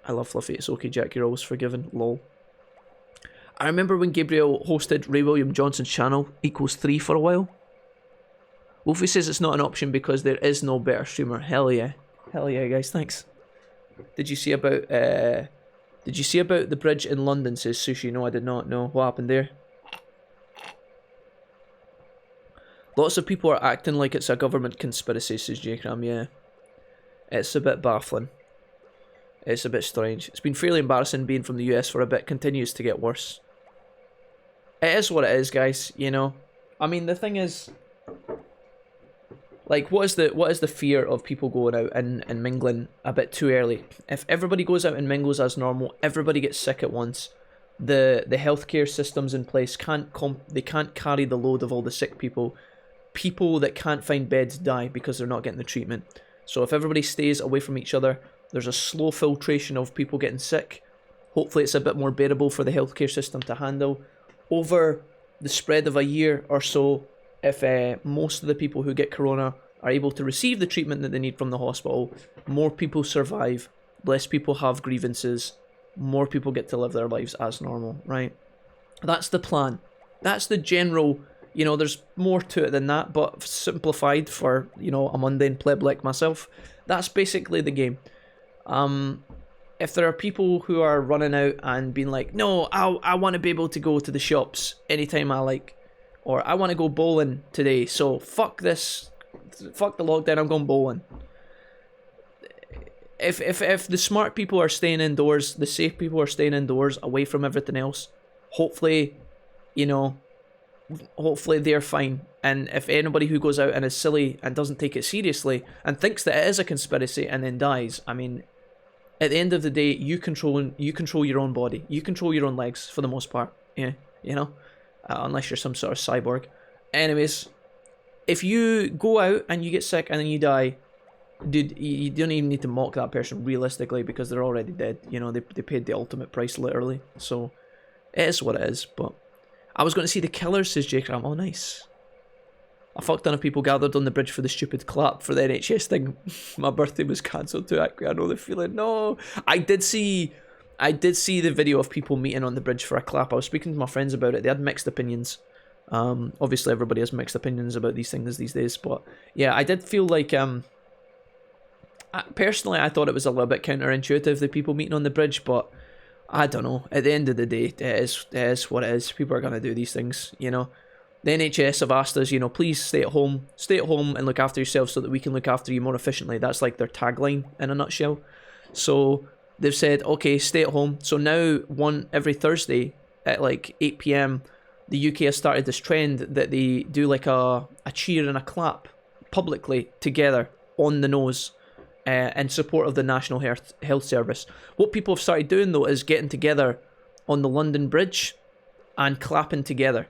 I love Fluffy. It's okay, Jack. You're always forgiven. Lol. I remember when Gabriel hosted Ray William Johnson's channel equals 3 for a while. Wolfie says it's not an option because there is no better streamer. Hell yeah. Hell yeah, guys. Thanks. Did you see about the bridge in London, says Sushi? No, I did not know. What happened there? Lots of people are acting like it's a government conspiracy, says J-Cram. Yeah. It's a bit baffling. It's a bit strange. It's been fairly embarrassing being from the US for a bit. Continues to get worse. It is what it is, guys, you know. I mean, the thing is, like, what is the fear of people going out and mingling a bit too early? If everybody goes out and mingles as normal, everybody gets sick at once. The healthcare systems in place can't carry the load of all the sick people. People that can't find beds die because they're not getting the treatment. So if everybody stays away from each other, there's a slow filtration of people getting sick. Hopefully it's a bit more bearable for the healthcare system to handle. Over the spread of a year or so, if most of the people who get corona are able to receive the treatment that they need from the hospital, more people survive, less people have grievances, more people get to live their lives as normal, right? That's the plan. That's the general, you know, there's more to it than that, but simplified for, you know, a mundane pleb like myself, that's basically the game. if there are people who are running out and being like, no, I want to be able to go to the shops anytime I like, or I want to go bowling today, so fuck this, fuck the lockdown, I'm going bowling. If the smart people are staying indoors, the safe people are staying indoors, away from everything else, hopefully, you know, hopefully they're fine. And if anybody who goes out and is silly and doesn't take it seriously and thinks that it is a conspiracy and then dies, I mean, at the end of the day, you control your own body, you control your own legs for the most part. Yeah, you know, unless you're some sort of cyborg. Anyways, if you go out and you get sick and then you die, dude, you don't even need to mock that person realistically, because they're already dead. You know, they paid the ultimate price literally. So it is what it is. But I was going to see the Killers, says Jake Ram. Oh, nice. A fuck ton of people gathered on the bridge for the stupid clap for the NHS thing. My birthday was cancelled too. I know the feeling. No, I did see the video of people meeting on the bridge for a clap. I was speaking to my friends about it. They had mixed opinions. Obviously everybody has mixed opinions about these things these days. But yeah, I did feel like personally, I thought it was a little bit counterintuitive, the people meeting on the bridge, but I don't know. At the end of the day, it is what it is. People are going to do these things, you know. The NHS have asked us, you know, please stay at home and look after yourself so that we can look after you more efficiently. That's like their tagline in a nutshell. So they've said, okay, stay at home. So now every Thursday at like 8 PM, the UK has started this trend that they do like a cheer and a clap publicly together on the nose in support of the National Health Service. What people have started doing though is getting together on the London Bridge and clapping together.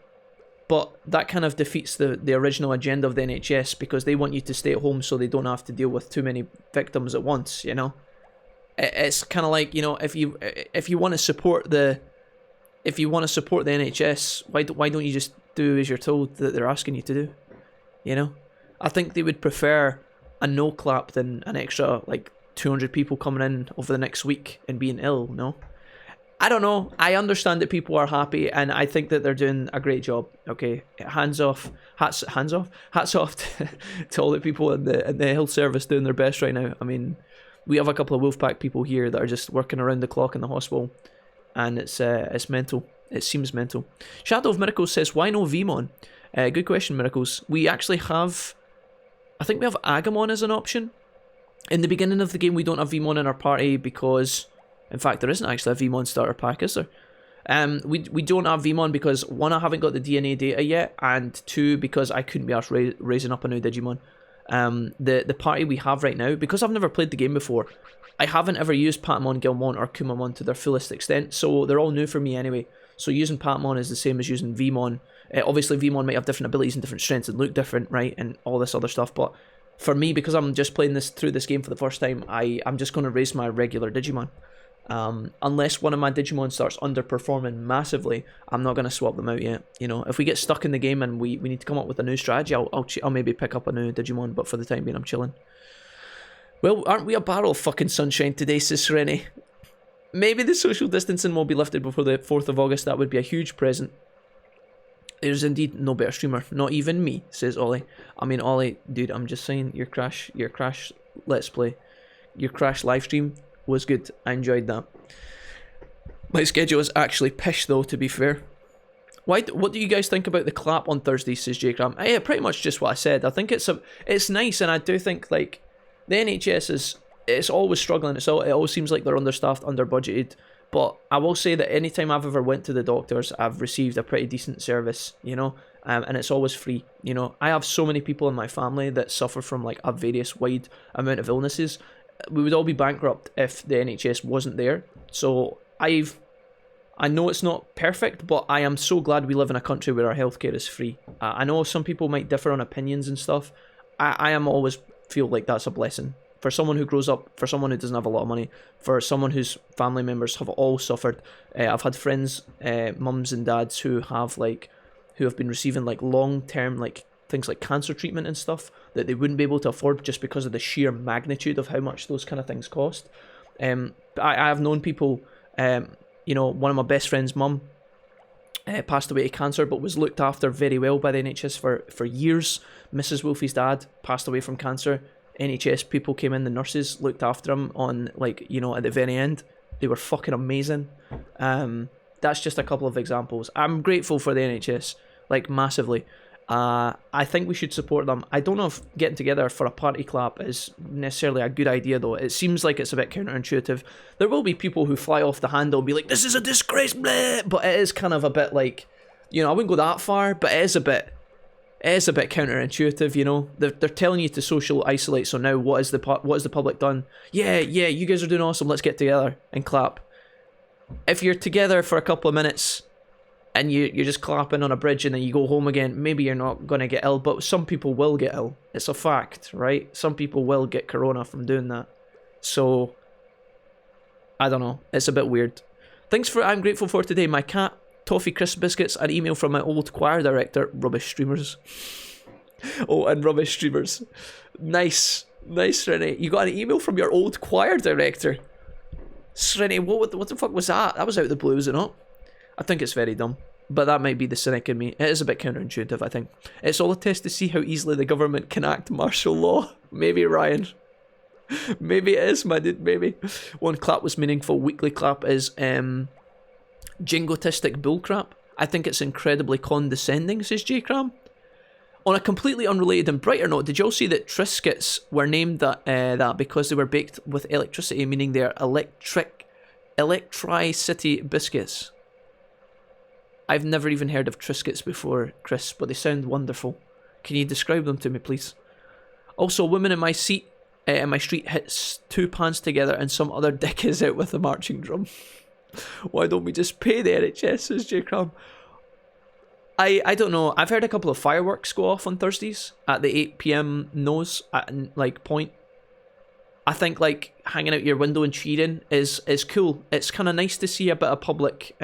But that kind of defeats the original agenda of the NHS, because they want you to stay at home so they don't have to deal with too many victims at once, you know? It's kind of like, you know, if you want to support the NHS, why don't you just do as you're told that they're asking you to do? You know? I think they would prefer a no clap than an extra like 200 people coming in over the next week and being ill, no? I don't know. I understand that people are happy, and I think that they're doing a great job. Okay, hats off to all the people in the health service doing their best right now. I mean, we have a couple of Wolfpack people here that are just working around the clock in the hospital, and it's mental. It seems mental. Shadow of Miracles says, why no Vmon? Good question, Miracles. We actually have, I think we have Agamon as an option. In the beginning of the game, we don't have Vmon in our party because, in fact, there isn't actually a Vmon starter pack, is there? We don't have Vmon because, one, I haven't got the DNA data yet, and two, because I couldn't be asked raising up a new Digimon. The party we have right now, because I've never played the game before, I haven't ever used Patamon, Gilmon, or Kumamon to their fullest extent, so they're all new for me anyway. So using Patamon is the same as using Vmon. Obviously, Vmon might have different abilities and different strengths and look different, right, and all this other stuff, but for me, because I'm just playing through this game for the first time, I'm just going to raise my regular Digimon. Unless one of my Digimon starts underperforming massively, I'm not going to swap them out yet. You know, if we get stuck in the game and we need to come up with a new strategy, I'll maybe pick up a new Digimon, but for the time being, I'm chilling. Well, aren't we a barrel of fucking sunshine today, says Sereni? Maybe the social distancing will be lifted before the 4th of August. That would be a huge present. There's indeed no better streamer, not even me, says Ollie. I mean, Ollie, dude, I'm just saying, your Crash Let's Play, your Crash livestream was good. I enjoyed that. My schedule is actually pish though, to be fair. What do you guys think about the clap on Thursday, says Jake Ram? Yeah, pretty much just what I said. I think it's nice, and I do think like the NHS it's always struggling. It always seems like they're understaffed, under-budgeted. But I will say that anytime I've ever went to the doctors, I've received a pretty decent service, you know, and it's always free. You know, I have so many people in my family that suffer from like a various wide amount of illnesses. We would all be bankrupt if the NHS wasn't there. So I know it's not perfect, but I am so glad we live in a country where our healthcare is free. I know some people might differ on opinions and stuff. I am always feel like that's a blessing. For someone who grows up, for someone who doesn't have a lot of money, for someone whose family members have all suffered. I've had friends, mums and dads who have been receiving like long-term like things like cancer treatment and stuff that they wouldn't be able to afford just because of the sheer magnitude of how much those kind of things cost. I have known people, you know, one of my best friend's mum passed away to cancer but was looked after very well by the NHS for years. Mrs. Wolfie's dad passed away from cancer. NHS people came in, the nurses looked after him on, like, you know, at the very end, They were fucking amazing. That's just a couple of examples. I'm grateful for the NHS, like massively. I think we should support them. I don't know if getting together for a party clap is necessarily a good idea, though. It seems like it's a bit counterintuitive. There will be people who fly off the handle and be like, this is a disgrace, bleh! But it is kind of a bit like, you know, I wouldn't go that far, but it is a bit counterintuitive, you know. They're telling you to social isolate, so now what has the public done? Yeah, you guys are doing awesome, let's get together and clap. If you're together for a couple of minutes and you're just clapping on a bridge and then you go home again, maybe you're not going to get ill, but some people will get ill. It's a fact, right? Some people will get corona from doing that. So, I don't know. It's a bit weird. I'm grateful for today. My cat, toffee crisp biscuits, an email from my old choir director, rubbish streamers. Oh, and rubbish streamers. Nice, Renee. You got an email from your old choir director. Renee, what the fuck was that? That was out of the blue, is it not? I think it's very dumb, but that might be the cynic in me. It is a bit counterintuitive, I think. It's all a test to see how easily the government can act martial law. Maybe, Ryan. Maybe it is, my dude, maybe. One clap was meaningful. Weekly clap is jingotistic bullcrap. I think it's incredibly condescending, says J-Cram. On a completely unrelated and brighter note, did you all see that Triscuits were named that because they were baked with electricity, meaning they're electricity biscuits? I've never even heard of Triscuits before, Chris, but they sound wonderful. Can you describe them to me, please? Also, a woman in my street hits two pans together and some other dick is out with a marching drum. Why don't we just pay the NHS, says J. Cram. I don't know. I've heard a couple of fireworks go off on Thursdays at the 8 PM nose point. I think like hanging out your window and cheering is cool. It's kind of nice to see a bit of public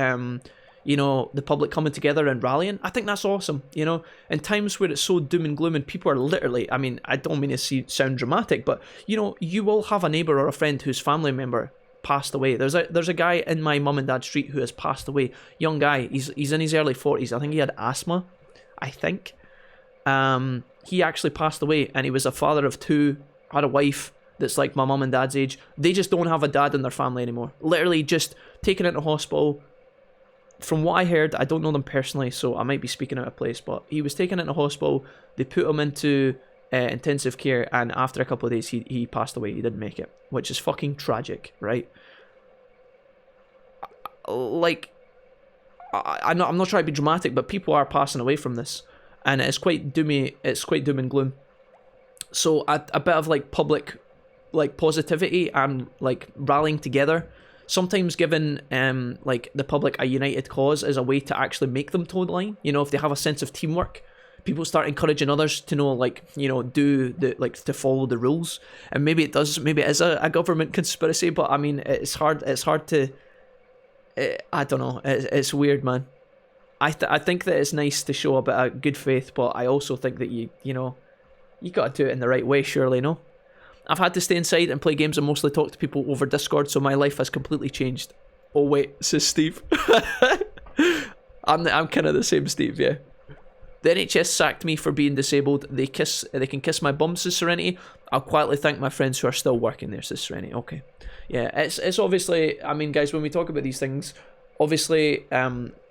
you know, the public coming together and rallying. I think that's awesome, you know. In times where it's so doom and gloom and people are literally, I mean, I don't mean to sound dramatic, but, you know, you will have a neighbour or a friend whose family member passed away. There's a guy in my mum and dad's street who has passed away. Young guy, he's in his early 40s. I think he had asthma, I think. He actually passed away and he was a father of two, had a wife that's like my mum and dad's age. They just don't have a dad in their family anymore. Literally just taken into hospital. From what I heard, I don't know them personally, so I might be speaking out of place, but he was taken into hospital, they put him into intensive care, and after a couple of days, he passed away. He didn't make it, which is fucking tragic, right? Like, I'm not trying to be dramatic, but people are passing away from this, and it's quite doomy, it's quite doom and gloom. So a bit of like public like positivity and like rallying together, sometimes giving like the public a united cause is a way to actually make them toe the line. You know, if they have a sense of teamwork, people start encouraging others to know, like, you know, to follow the rules. And maybe it is a government conspiracy, but I mean, it's hard to, I don't know, it's weird, man. I think that it's nice to show a bit of good faith, but I also think that you know, you gotta do it in the right way, surely, no? I've had to stay inside and play games and mostly talk to people over Discord, so my life has completely changed. Oh wait, says Steve. I'm kind of the same Steve, yeah. The NHS sacked me for being disabled. They can kiss my bum, says Serenity. I'll quietly thank my friends who are still working there, says Serenity. Okay. Yeah, it's obviously, I mean, guys, when we talk about these things, obviously,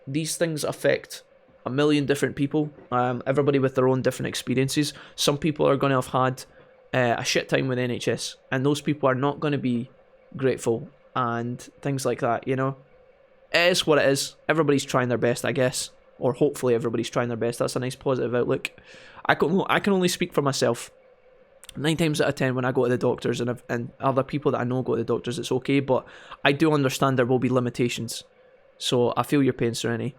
these things affect a million different people. Everybody with their own different experiences. Some people are going to have had a shit time with NHS, and those people are not going to be grateful and things like that, you know. It is what it is. Everybody's trying their best, I guess, or hopefully everybody's trying their best. That's a nice positive outlook. I can only speak for myself. 9 times out of 10 when I go to the doctors and other people that I know go to the doctors, it's okay, but I do understand there will be limitations, so I feel your pain, Serenity.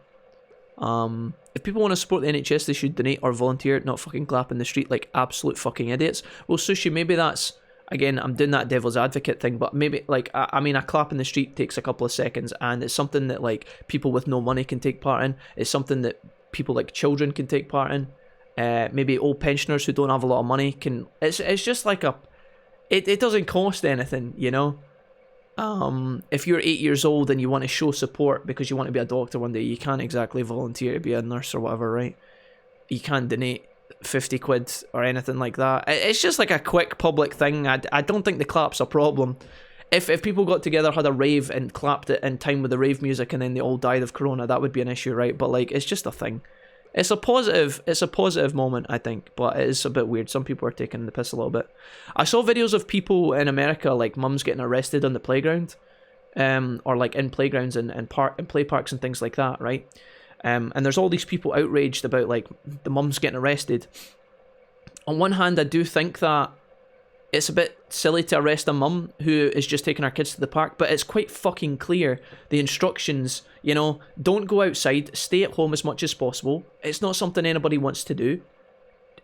If people want to support the NHS, they should donate or volunteer, not fucking clap in the street like absolute fucking idiots. Well, Sushi, maybe that's, again, I'm doing that devil's advocate thing, but maybe, like, I mean, a clap in the street takes a couple of seconds, and it's something that, like, people with no money can take part in. It's something that people, like, children can take part in. Maybe old pensioners who don't have a lot of money can, it's just like it doesn't cost anything, you know? If you're 8 years old and you want to show support because you want to be a doctor one day, you can't exactly volunteer to be a nurse or whatever, right? You can't donate 50 quid or anything like that. It's just like a quick public thing. I don't think the clap's a problem. If people got together, had a rave, and clapped it in time with the rave music, and then they all died of corona, that would be an issue, right? But like, it's just a thing. It's a positive moment, I think, but it is a bit weird. Some people are taking the piss a little bit. I saw videos of people in America, like mums getting arrested on the playground, or like in playgrounds and play parks and things like that, right? And there's all these people outraged about like the mums getting arrested. On one hand, I do think that it's a bit silly to arrest a mum who is just taking her kids to the park, but it's quite fucking clear, the instructions, you know, don't go outside, stay at home as much as possible. It's not something anybody wants to do.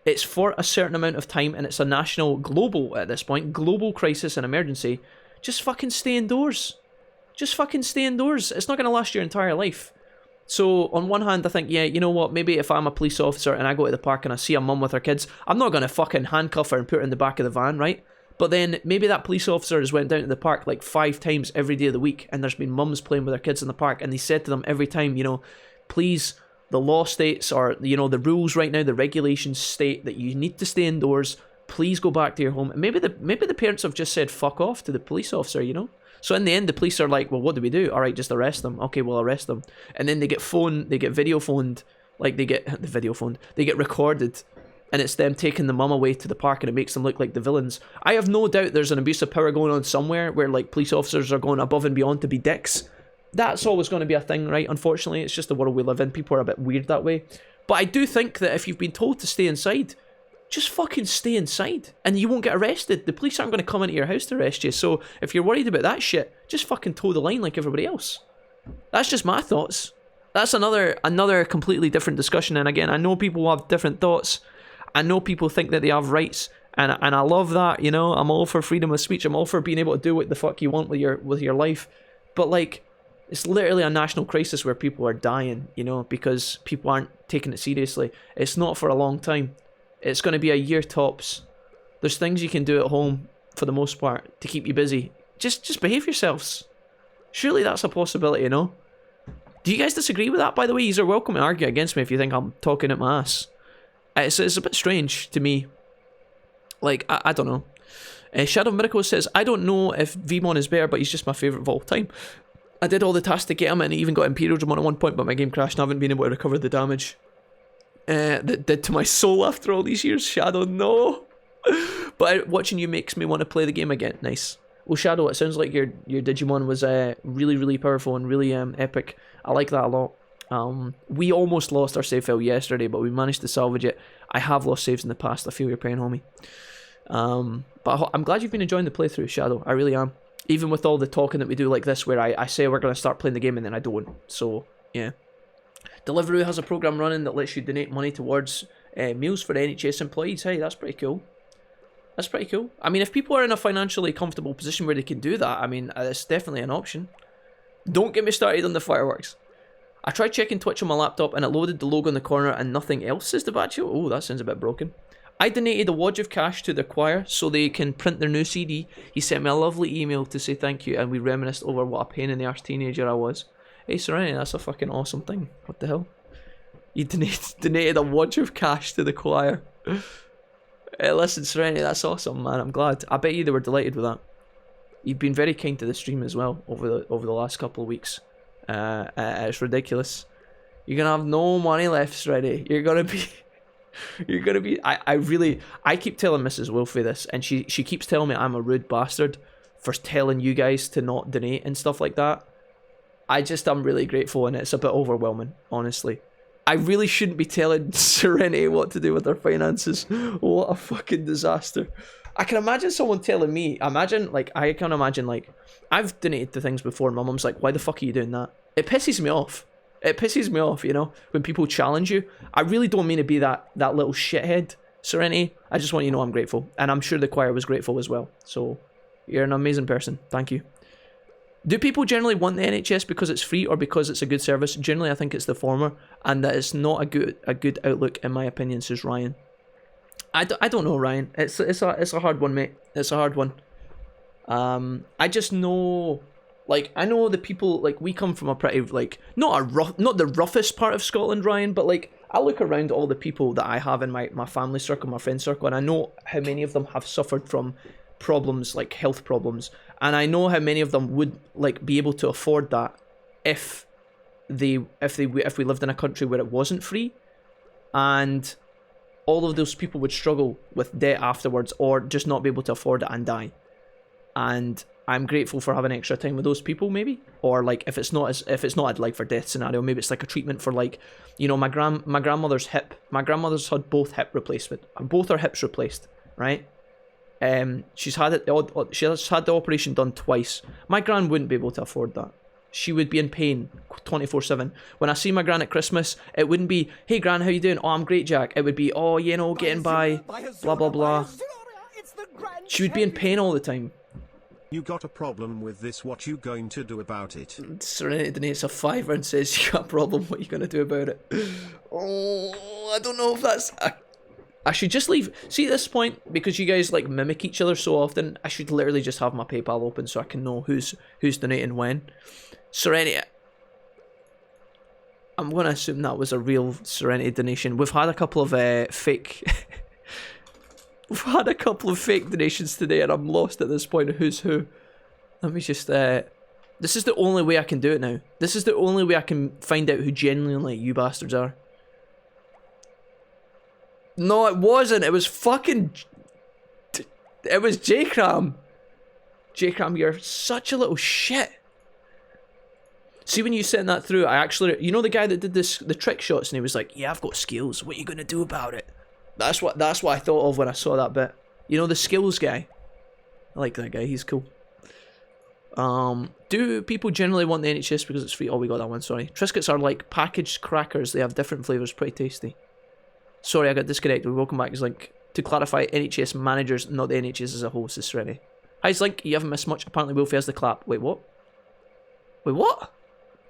It's for a certain amount of time, and it's a national, global, at this point, global crisis and emergency. Just fucking stay indoors. Just fucking stay indoors. It's not going to last your entire life. So, on one hand, I think, yeah, you know what, maybe if I'm a police officer and I go to the park and I see a mum with her kids, I'm not going to fucking handcuff her and put her in the back of the van, right? But then, maybe that police officer has went down to the park like 5 times every day of the week, and there's been mums playing with their kids in the park, and they said to them every time, you know, please, the law states, or, you know, the rules right now, the regulations state that you need to stay indoors, please go back to your home. And maybe the parents have just said fuck off to the police officer, you know? So in the end, the police are like, well, what do we do? All right, just arrest them. Okay, we'll arrest them. And then they get video phoned, like they get recorded, and it's them taking the mum away to the park, and it makes them look like the villains. I have no doubt there's an abuse of power going on somewhere where like police officers are going above and beyond to be dicks. That's always going to be a thing, right? Unfortunately, it's just the world we live in. People are a bit weird that way. But I do think that if you've been told to stay inside, just fucking stay inside, and you won't get arrested. The police aren't going to come into your house to arrest you. So if you're worried about that shit, just fucking toe the line like everybody else. That's just my thoughts. That's another completely different discussion. And again, I know people have different thoughts. I know people think that they have rights, and I love that. You know, I'm all for freedom of speech. I'm all for being able to do what the fuck you want with your life. But like, it's literally a national crisis where people are dying. You know, because people aren't taking it seriously. It's not for a long time. It's going to be a year tops. There's things you can do at home, for the most part, to keep you busy. Just behave yourselves. Surely that's a possibility, you know? Do you guys disagree with that, by the way? You're welcome to argue against me if you think I'm talking at my ass. It's a bit strange to me. Like, I don't know. Shadow of Miracle says, I don't know if Vmon is better, but he's just my favourite of all time. I did all the tasks to get him, and he even got Imperial Dramon at one point, but my game crashed and I haven't been able to recover the damage that did to my soul after all these years. Shadow, no. But watching you makes me want to play the game again. Nice. Well, Shadow, it sounds like your Digimon was really, really powerful and really epic. I like that a lot. We almost lost our save file yesterday, but we managed to salvage it. I have lost saves in the past. I feel your pain, homie. But I'm glad you've been enjoying the playthrough, Shadow. I really am. Even with all the talking that we do like this, where I say we're going to start playing the game and then I don't. So, yeah. Deliveroo has a program running that lets you donate money towards meals for NHS employees. Hey, that's pretty cool. That's pretty cool. I mean, if people are in a financially comfortable position where they can do that, I mean, it's definitely an option. Don't get me started on the fireworks. I tried checking Twitch on my laptop and it loaded the logo in the corner and nothing else, says DeBaccio. Oh, that sounds a bit broken. I donated a wad of cash to the choir so they can print their new CD. He sent me a lovely email to say thank you, and we reminisced over what a pain in the arse teenager I was. Hey, Serenity, that's a fucking awesome thing. What the hell? You donated a wad of cash to the choir. Hey, listen, Serenity, that's awesome, man. I'm glad. I bet you they were delighted with that. You've been very kind to the stream as well over the last couple of weeks. It's ridiculous. You're gonna have no money left, Serenity. You're gonna be. I keep telling Mrs. Wolfie this, and she keeps telling me I'm a rude bastard for telling you guys to not donate and stuff like that. I'm really grateful, and it's a bit overwhelming, honestly. I really shouldn't be telling Serenity what to do with her finances. What a fucking disaster. I can imagine someone telling me, I can imagine, I've donated to things before, and my mum's like, why the fuck are you doing that? It pisses me off. It pisses me off, you know, when people challenge you. I really don't mean to be that little shithead, Serenity. I just want you to know I'm grateful, and I'm sure the choir was grateful as well. So, you're an amazing person. Thank you. Do people generally want the NHS because it's free or because it's a good service? Generally, I think it's the former, and that it's not a good outlook, in my opinion, says Ryan. I don't know, Ryan. It's a hard one, mate. It's a hard one. I just know, I know the people, we come from a pretty, not the roughest part of Scotland, Ryan, but, I look around all the people that I have in my family circle, my friend circle, and I know how many of them have suffered from problems, health problems, And I know how many of them would like be able to afford that if we lived in a country where it wasn't free, and all of those people would struggle with debt afterwards, or just not be able to afford it and die. And I'm grateful for having extra time with those people, maybe, or like if it's not a life or death scenario, maybe it's like a treatment for, like, you know, my grandmother's hip. My grandmother's had both hip replacement, both her hips replaced, right? She's had the operation done twice. My gran wouldn't be able to afford that. She would be in pain 24/7. When I see my gran at Christmas, it wouldn't be, "Hey gran, how you doing?" "Oh, I'm great, Jack." It would be, "Oh, you know, getting by, blah blah blah." She would be in pain all the time. You got a problem with this, what you going to do about it? Serenity donates a $5 and says, "You got a problem, what are you going to do about it?" Oh, I don't know if that's... I should just leave... See, at this point, because you guys like mimic each other so often, I should literally just have my PayPal open so I can know who's donating when. Serenity... I'm going to assume that was a real Serenity donation. We've had a couple of fake... We've had a couple of fake donations today, and I'm lost at this point of who's who. Let me just... This is the only way I can do it now. This is the only way I can find out who genuinely you bastards are. No, it wasn't. It was fucking... It was J-Cram. J-Cram, you're such a little shit. See, when you sent that through, I actually... You know the guy that did the trick shots, and he was like, "Yeah, I've got skills. What are you going to do about it?" That's what I thought of when I saw that bit. You know, the skills guy. I like that guy. He's cool. Do people generally want the NHS because it's free? Oh, we got that one, sorry. Triscuits are like packaged crackers. They have different flavours. Pretty tasty. Sorry, I got disconnected. Welcome back. It's like, to clarify, NHS managers, not the NHS as a whole. This is ready. Hi, Slink. You haven't missed much. Apparently, Wolfie has the clap. Wait, what? Wait, what?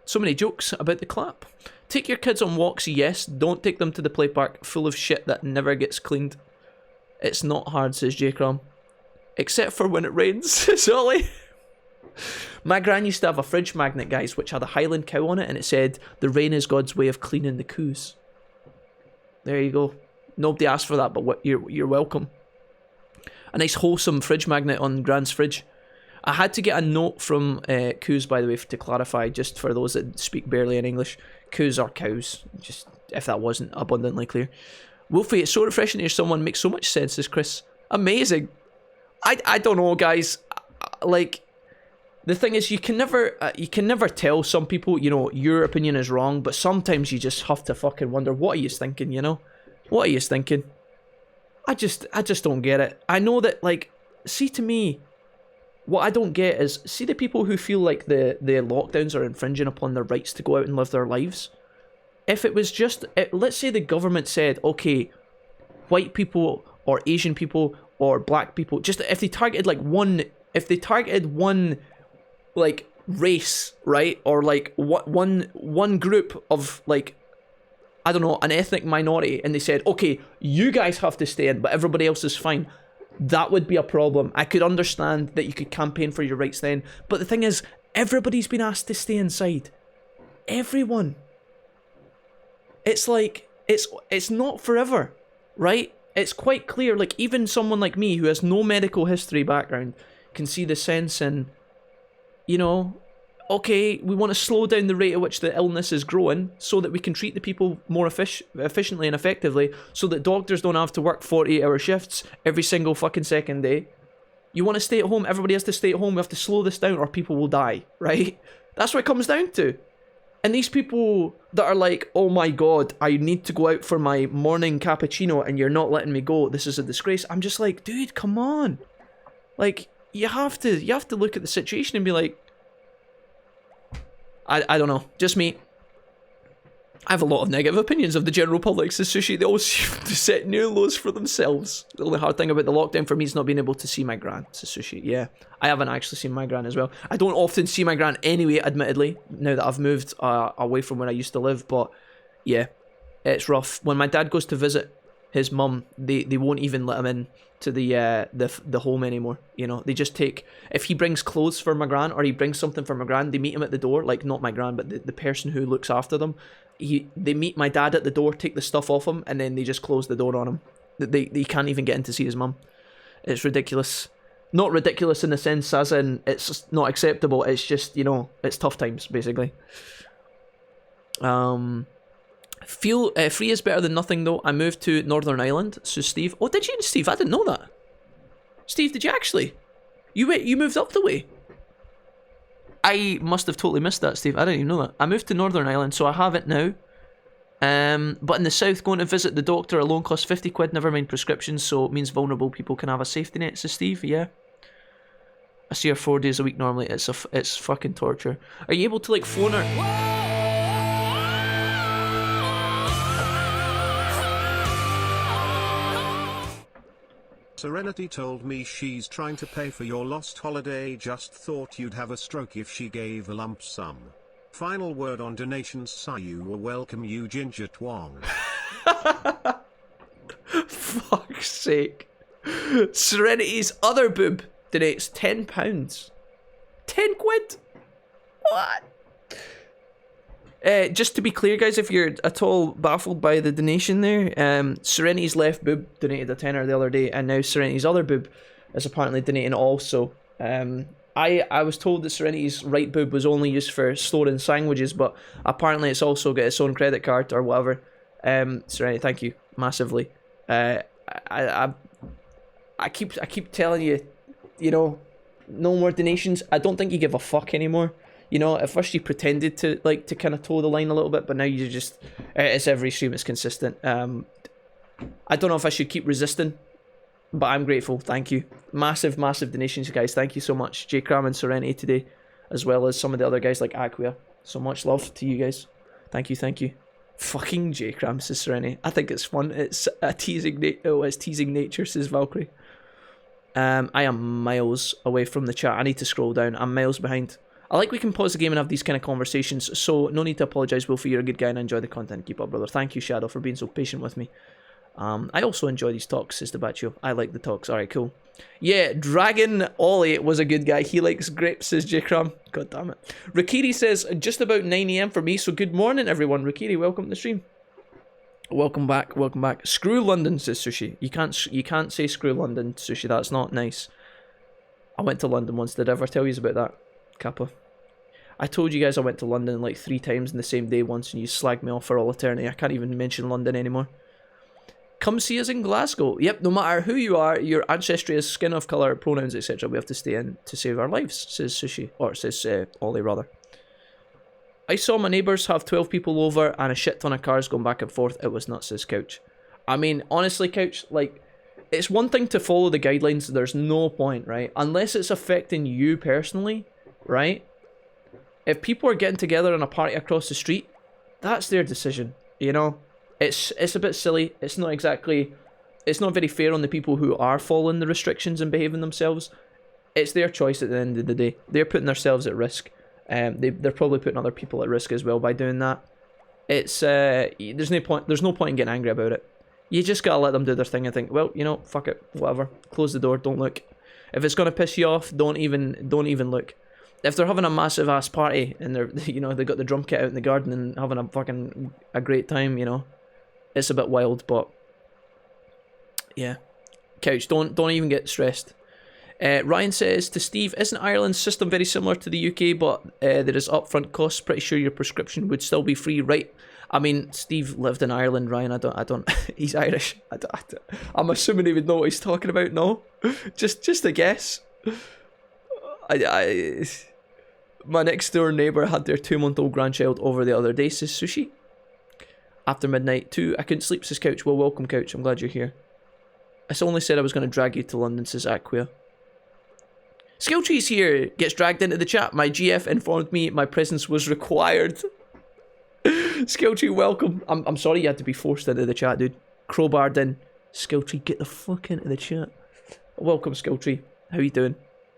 So many jokes about the clap. Take your kids on walks, yes. Don't take them to the play park full of shit that never gets cleaned. It's not hard, says J-Cram. Except for when it rains, Solly. My gran used to have a fridge magnet, guys, which had a Highland cow on it, and it said, "The rain is God's way of cleaning the coos." There you go. Nobody asked for that, but you're welcome. A nice wholesome fridge magnet on Gran's fridge. I had to get a note from coos, by the way, to clarify, just for those that speak barely in English. Coos are cows, just if that wasn't abundantly clear. Wolfie, it's so refreshing to hear someone make so much sense, says Chris. Amazing. I don't know, guys. Like, the thing is, you can never tell some people, you know, your opinion is wrong, but sometimes you just have to fucking wonder, what are you thinking, you know? What are you thinking? I just don't get it. I know that, like, see, to me, what I don't get is, see the people who feel like the lockdowns are infringing upon their rights to go out and live their lives? If it was just, let's say the government said, okay, white people or Asian people or black people, just if they targeted like one, like race, right? Or like one group of, like, I don't know, an ethnic minority, and they said, okay, you guys have to stay in, but everybody else is fine. That would be a problem. I could understand that you could campaign for your rights then. But the thing is, everybody's been asked to stay inside. Everyone. It's like, it's not forever, right? It's quite clear, like, even someone like me who has no medical history background can see the sense in, you know, okay, we want to slow down the rate at which the illness is growing so that we can treat the people more efficiently and effectively, so that doctors don't have to work 48-hour shifts every single fucking second day. You want to stay at home, everybody has to stay at home, we have to slow this down or people will die, right? That's what it comes down to. And these people that are like, oh my god, I need to go out for my morning cappuccino and you're not letting me go, this is a disgrace. I'm just like, dude, come on. Like, you have to look at the situation and be like, I don't know, just me. I have a lot of negative opinions of the general public, says Sushi. They all seem to set new lows for themselves. The only hard thing about the lockdown for me is not being able to see my gran, says Sushi. Yeah, I haven't actually seen my gran as well. I don't often see my gran anyway, admittedly, now that I've moved away from where I used to live, but yeah, it's rough. When my dad goes to visit his mum, they won't even let him in to the home anymore. You know, they just take, if he brings clothes for my gran or he brings something for my gran, they meet him at the door, like not my gran but the person who looks after them. They meet my dad at the door, take the stuff off him, and then they just close the door on him. They can't even get in to see his mum. It's ridiculous. Not ridiculous in the sense as in it's not acceptable, it's just, you know, it's tough times, basically. Free is better than nothing, though. I moved to Northern Ireland, so Steve... Oh, did you, Steve? I didn't know that. Steve, did you actually? You moved up the way. I must have totally missed that, Steve. I didn't even know that. I moved to Northern Ireland, so I have it now. But in the south, going to visit the doctor alone costs 50 quid, never mind prescriptions, so it means vulnerable people can have a safety net, says Steve, yeah. I see her 4 days a week normally, it's fucking torture. Are you able to, like, phone her? Serenity told me she's trying to pay for your lost holiday, just thought you'd have a stroke if she gave a lump sum. Final word on donations, Sayu will welcome you, Ginger Twong. Fuck's sake. Serenity's other boob donates £10. 10 quid? What? Just to be clear, guys, if you're at all baffled by the donation there, Serenity's left boob donated a tenner the other day, and now Serenity's other boob is apparently donating also. I was told that Serenity's right boob was only used for storing sandwiches, but apparently it's also got its own credit card or whatever. Serenity, thank you massively. I keep telling you, you know, no more donations. I don't think you give a fuck anymore. You know, at first you pretended to kind of toe the line a little bit, but now you just it's every stream, it's consistent. I don't know if I should keep resisting, but I'm grateful. Thank you, massive donations, guys. Thank you so much, J Cram and Serenity today, as well as some of the other guys like Aquia. So much love to you guys. Thank you. Fucking J Cram, says Serenity. I think it's fun. It's a teasing. It's teasing nature, says Valkyrie. I am miles away from the chat. I need to scroll down. I'm miles behind. I like we can pause the game and have these kind of conversations, so no need to apologise, Wolfie, you're a good guy and I enjoy the content. Keep up, brother. Thank you, Shadow, for being so patient with me. I also enjoy these talks, says the Bacho. I like the talks. Alright, cool. Yeah, Dragon Ollie was a good guy. He likes grapes, says J-Cram. God damn it. Rakiri says, just about 9 AM for me, so good morning, everyone. Rakiri, welcome to the stream. Welcome back. Screw London, says Sushi. You can't say screw London, Sushi. That's not nice. I went to London once. Did I ever tell you about that? Kappa. I told you guys I went to London like 3 times in the same day once and you slagged me off for all eternity. I can't even mention London anymore. Come see us in Glasgow. Yep, no matter who you are, your ancestry is skin of colour, pronouns, etc. We have to stay in to save our lives, says Sushi. Or says Ollie, rather. I saw my neighbours have 12 people over and a shit ton of cars going back and forth. It was nuts, says Couch. I mean, honestly, Couch, like, it's one thing to follow the guidelines. There's no point, right? Unless it's affecting you personally, right? If people are getting together in a party across the street, that's their decision, you know? It's a bit silly. It's not very fair on the people who are following the restrictions and behaving themselves. It's their choice at the end of the day. They're putting themselves at risk. They're probably putting other people at risk as well by doing that. It's there's no point in getting angry about it. You just gotta let them do their thing and think, well, you know, fuck it, whatever. Close the door, don't look. If it's gonna piss you off, don't even look. If they're having a massive ass party and they're, you know, they got the drum kit out in the garden and having a great time, you know, it's a bit wild, but yeah. Couch, don't even get stressed. Ryan says to Steve, isn't Ireland's system very similar to the UK, but there is upfront costs? Pretty sure your prescription would still be free, right? I mean, Steve lived in Ireland, Ryan. I don't. He's Irish. I'm assuming he would know what he's talking about. No, just a guess. My next door neighbour had their 2-month-old grandchild over the other day, says Sushi. After midnight too. I couldn't sleep, says Couch. Well, welcome, Couch. I'm glad you're here. I only said I was going to drag you to London, says Aquia. Skilltree's here. Gets dragged into the chat. My GF informed me my presence was required. Skilltree, welcome. I'm sorry you had to be forced into the chat, dude. Crowbarred in. Skilltree, get the fuck into the chat. Welcome, Skilltree. How you doing?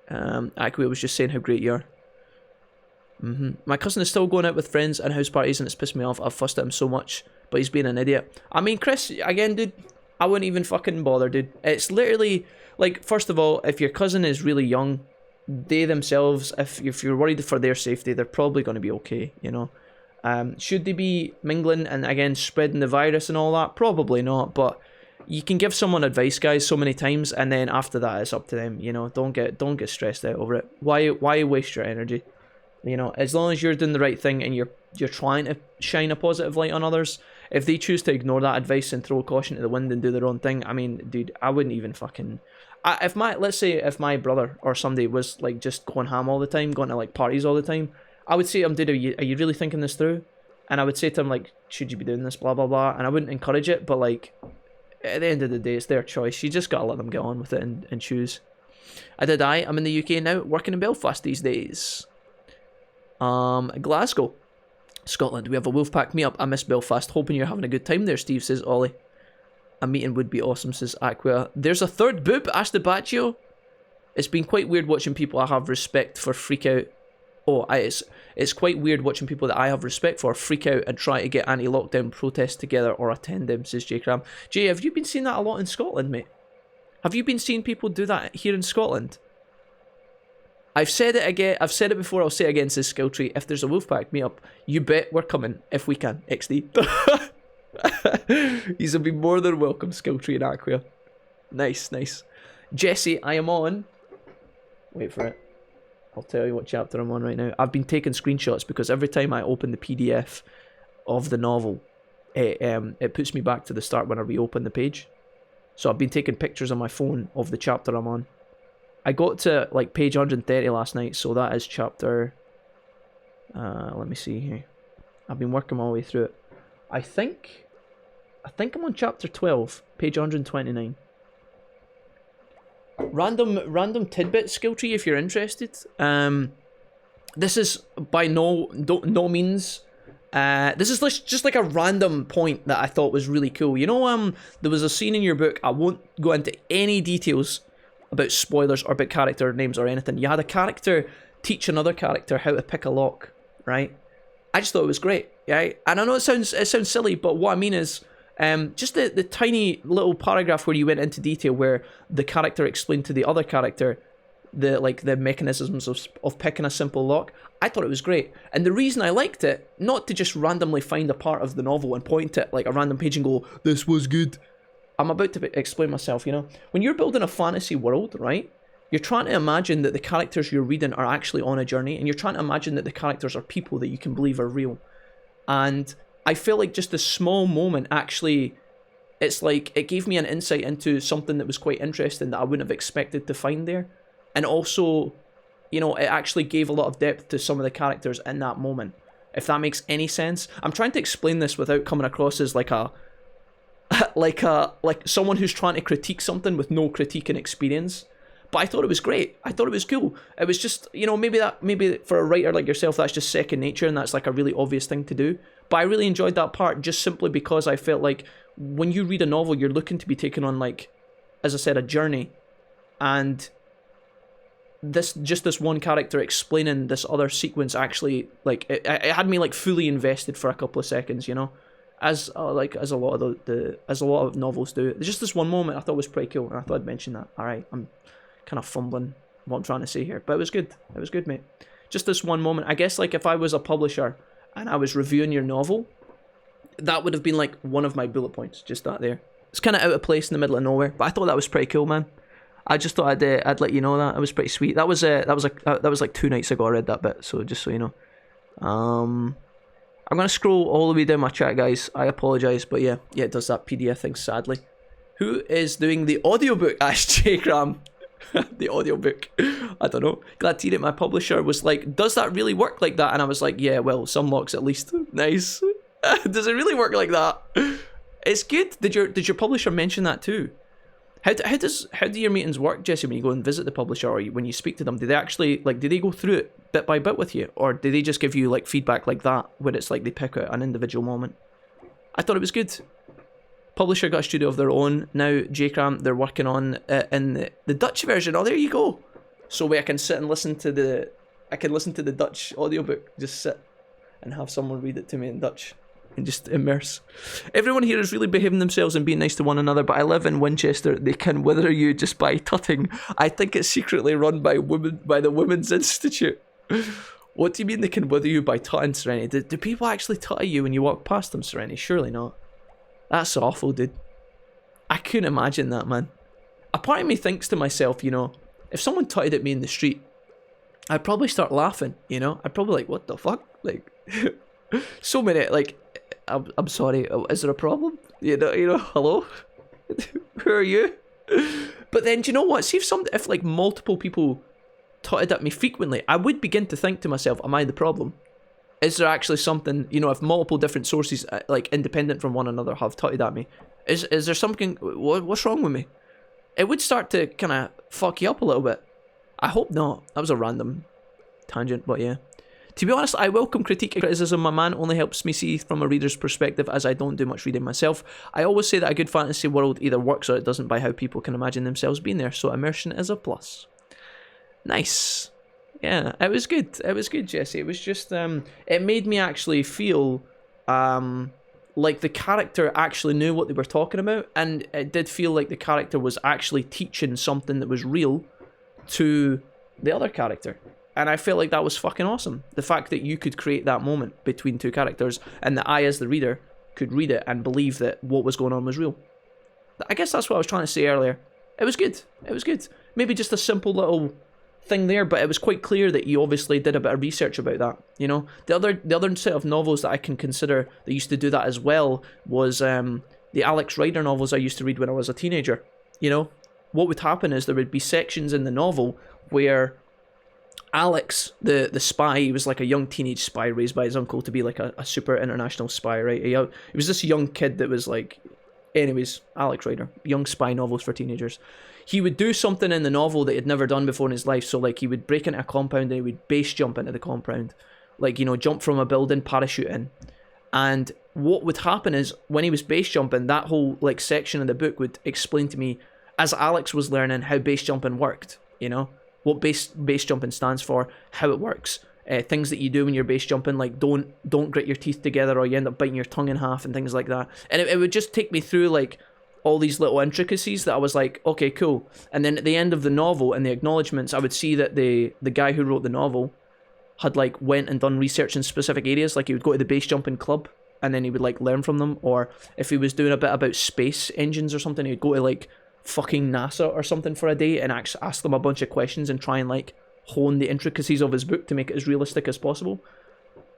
Aquia was just saying how great you are. My cousin is still going out with friends and house parties and it's pissed me off. I've fussed at him so much, but he's being an idiot. I mean, Chris, again, dude, I wouldn't even fucking bother, dude. It's literally, like, first of all, if your cousin is really young, they themselves, if you're worried for their safety, they're probably going to be okay, you know. Should they be mingling and, again, spreading the virus and all that? Probably not, but you can give someone advice, guys, so many times, and then after that, it's up to them. You know, don't get stressed out over it. Why waste your energy? You know, as long as you're doing the right thing and you're trying to shine a positive light on others, if they choose to ignore that advice and throw caution to the wind and do their own thing, I mean, dude, I wouldn't even fucking. Let's say if my brother or somebody was like just going ham all the time, going to like parties all the time, I would say to him, dude, are you really thinking this through? And I would say to him, like, should you be doing this, blah blah blah, and I wouldn't encourage it, but like, at the end of the day, it's their choice. You just gotta let them get on with it and choose. I'm in the UK now, working in Belfast these days. Glasgow, Scotland. We have a Wolfpack meetup. I miss Belfast. Hoping you're having a good time there, Steve, says Ollie. A meeting would be awesome, says Aqua. There's a third boob, asked the Baccio. It's been quite weird watching people I have respect for freak out. It's quite weird watching people that I have respect for freak out and try to get anti-lockdown protests together or attend them, says J Cram. Jay, have you been seeing that a lot in Scotland, mate? Have you been seeing people do that here in Scotland? I've said it again. I've said it before. I'll say it again. Says Skilltree. If there's a Wolfpack meetup, you bet we're coming if we can. XD. He's been more than welcome. Skilltree and Aquia. Nice. Jesse, I am on. Wait for it. I'll tell you what chapter I'm on right now. I've been taking screenshots because every time I open the PDF of the novel, it puts me back to the start when I reopen the page. So I've been taking pictures on my phone of the chapter I'm on. I got to like page 130 last night, so that is chapter. Let me see here. I've been working my way through it. I think I'm on chapter 12, page 129. Random tidbit, Skilltree, if you're interested. This is by no means. This is just like a random point that I thought was really cool. You know, there was a scene in your book. I won't go into any details about spoilers or about character names or anything. You had a character teach another character how to pick a lock, right? I just thought it was great, right? And I know it sounds silly, but what I mean is, just the tiny little paragraph where you went into detail where the character explained to the other character the mechanisms of picking a simple lock. I thought it was great. And the reason I liked it, not to just randomly find a part of the novel and point at like a random page and go, this was good. I'm about to explain myself, you know. When you're building a fantasy world, right, you're trying to imagine that the characters you're reading are actually on a journey, and you're trying to imagine that the characters are people that you can believe are real. And I feel like just this small moment actually, it's like it gave me an insight into something that was quite interesting that I wouldn't have expected to find there. And also, you know, it actually gave a lot of depth to some of the characters in that moment, if that makes any sense. I'm trying to explain this without coming across as like someone who's trying to critique something with no critiquing experience. But I thought it was great. I thought it was cool. It was just, you know, maybe for a writer like yourself, that's just second nature and that's like a really obvious thing to do. But I really enjoyed that part just simply because I felt like when you read a novel, you're looking to be taken on, like, as I said, a journey. And this one character explaining this other sequence actually, like, it had me like fully invested for a couple of seconds, you know, as a lot of novels do. Just this one moment I thought was pretty cool, and I thought I'd mention that. All right, I'm kind of fumbling what I'm trying to say here, but it was good. It was good, mate. Just this one moment. I guess like if I was a publisher and I was reviewing your novel, that would have been like one of my bullet points. Just that there. It's kind of out of place in the middle of nowhere, but I thought that was pretty cool, man. I just thought I'd let you know that. It was pretty sweet. That was like 2 nights ago I read that bit, so just so you know. I'm gonna scroll all the way down my chat, guys. I apologise, but yeah, it does that PDF thing, sadly. Who is doing the audiobook? Asked J Cram. The audiobook. I don't know. Glad to hear it. My publisher was like, does that really work like that? And I was like, yeah, well, some locks at least. Nice. Does it really work like that? It's good. Did your publisher mention that too? How do your meetings work, Jesse, when you go and visit the publisher or when you speak to them? Do they actually, like, do they go through it bit by bit with you? Or do they just give you, like, feedback like that, where it's like they pick out an individual moment? I thought it was good. Publisher got a studio of their own. Now, JCram, they're working on in the Dutch version. Oh, there you go. So I can sit and listen to the Dutch audiobook. Just sit and have someone read it to me in Dutch. And just immerse. Everyone here is really behaving themselves and being nice to one another, but I live in Winchester. They can wither you just by tutting. I think it's secretly run by the Women's Institute. What do you mean they can wither you by tutting, Serenity? Do people actually tut you when you walk past them, Serenity? Surely not. That's awful, dude. I couldn't imagine that, man. A part of me thinks to myself, you know, if someone tutted at me in the street, I'd probably start laughing, you know? I'd probably like, what the fuck? Like, so many, like, I'm sorry, is there a problem? You know, hello? Who are you? But then, do you know what? See if like multiple people tutted at me frequently, I would begin to think to myself, am I the problem? Is there actually something, you know, if multiple different sources, like independent from one another, have tutted at me, is there something, what's wrong with me? It would start to kind of fuck you up a little bit. I hope not. That was a random tangent, but yeah. To be honest, I welcome critique and criticism. My man only helps me see from a reader's perspective, as I don't do much reading myself. I always say that a good fantasy world either works or it doesn't by how people can imagine themselves being there, so immersion is a plus. Nice. Yeah, it was good. It was good, Jesse. It was just, it made me actually feel like the character actually knew what they were talking about, and it did feel like the character was actually teaching something that was real to the other character. And I felt like that was fucking awesome. The fact that you could create that moment between two characters and that I, as the reader, could read it and believe that what was going on was real. I guess that's what I was trying to say earlier. It was good. It was good. Maybe just a simple little thing there, but it was quite clear that you obviously did a bit of research about that, you know? The other set of novels that I can consider that used to do that as well was the Alex Rider novels I used to read when I was a teenager, you know? What would happen is there would be sections in the novel where Alex, the spy, he was like a young teenage spy raised by his uncle to be like a super international spy, right? He was this young kid that was like... Anyways, Alex Rider, young spy novels for teenagers. He would do something in the novel that he'd never done before in his life. So like he would break into a compound and he would base jump into the compound. Like, you know, jump from a building, parachute in. And what would happen is when he was base jumping, that whole like section of the book would explain to me, as Alex was learning, how base jumping worked, you know? What base jumping stands for, how it works, things that you do when you're base jumping, like don't grit your teeth together or you end up biting your tongue in half and things like that. And it would just take me through like all these little intricacies that I was like, okay, cool. And then at the end of the novel and the acknowledgements, I would see that the guy who wrote the novel had like went and done research in specific areas. Like he would go to the base jumping club and then he would like learn from them. Or if he was doing a bit about space engines or something, he'd go to like fucking NASA or something for a day and ask them a bunch of questions and try and like hone the intricacies of his book to make it as realistic as possible.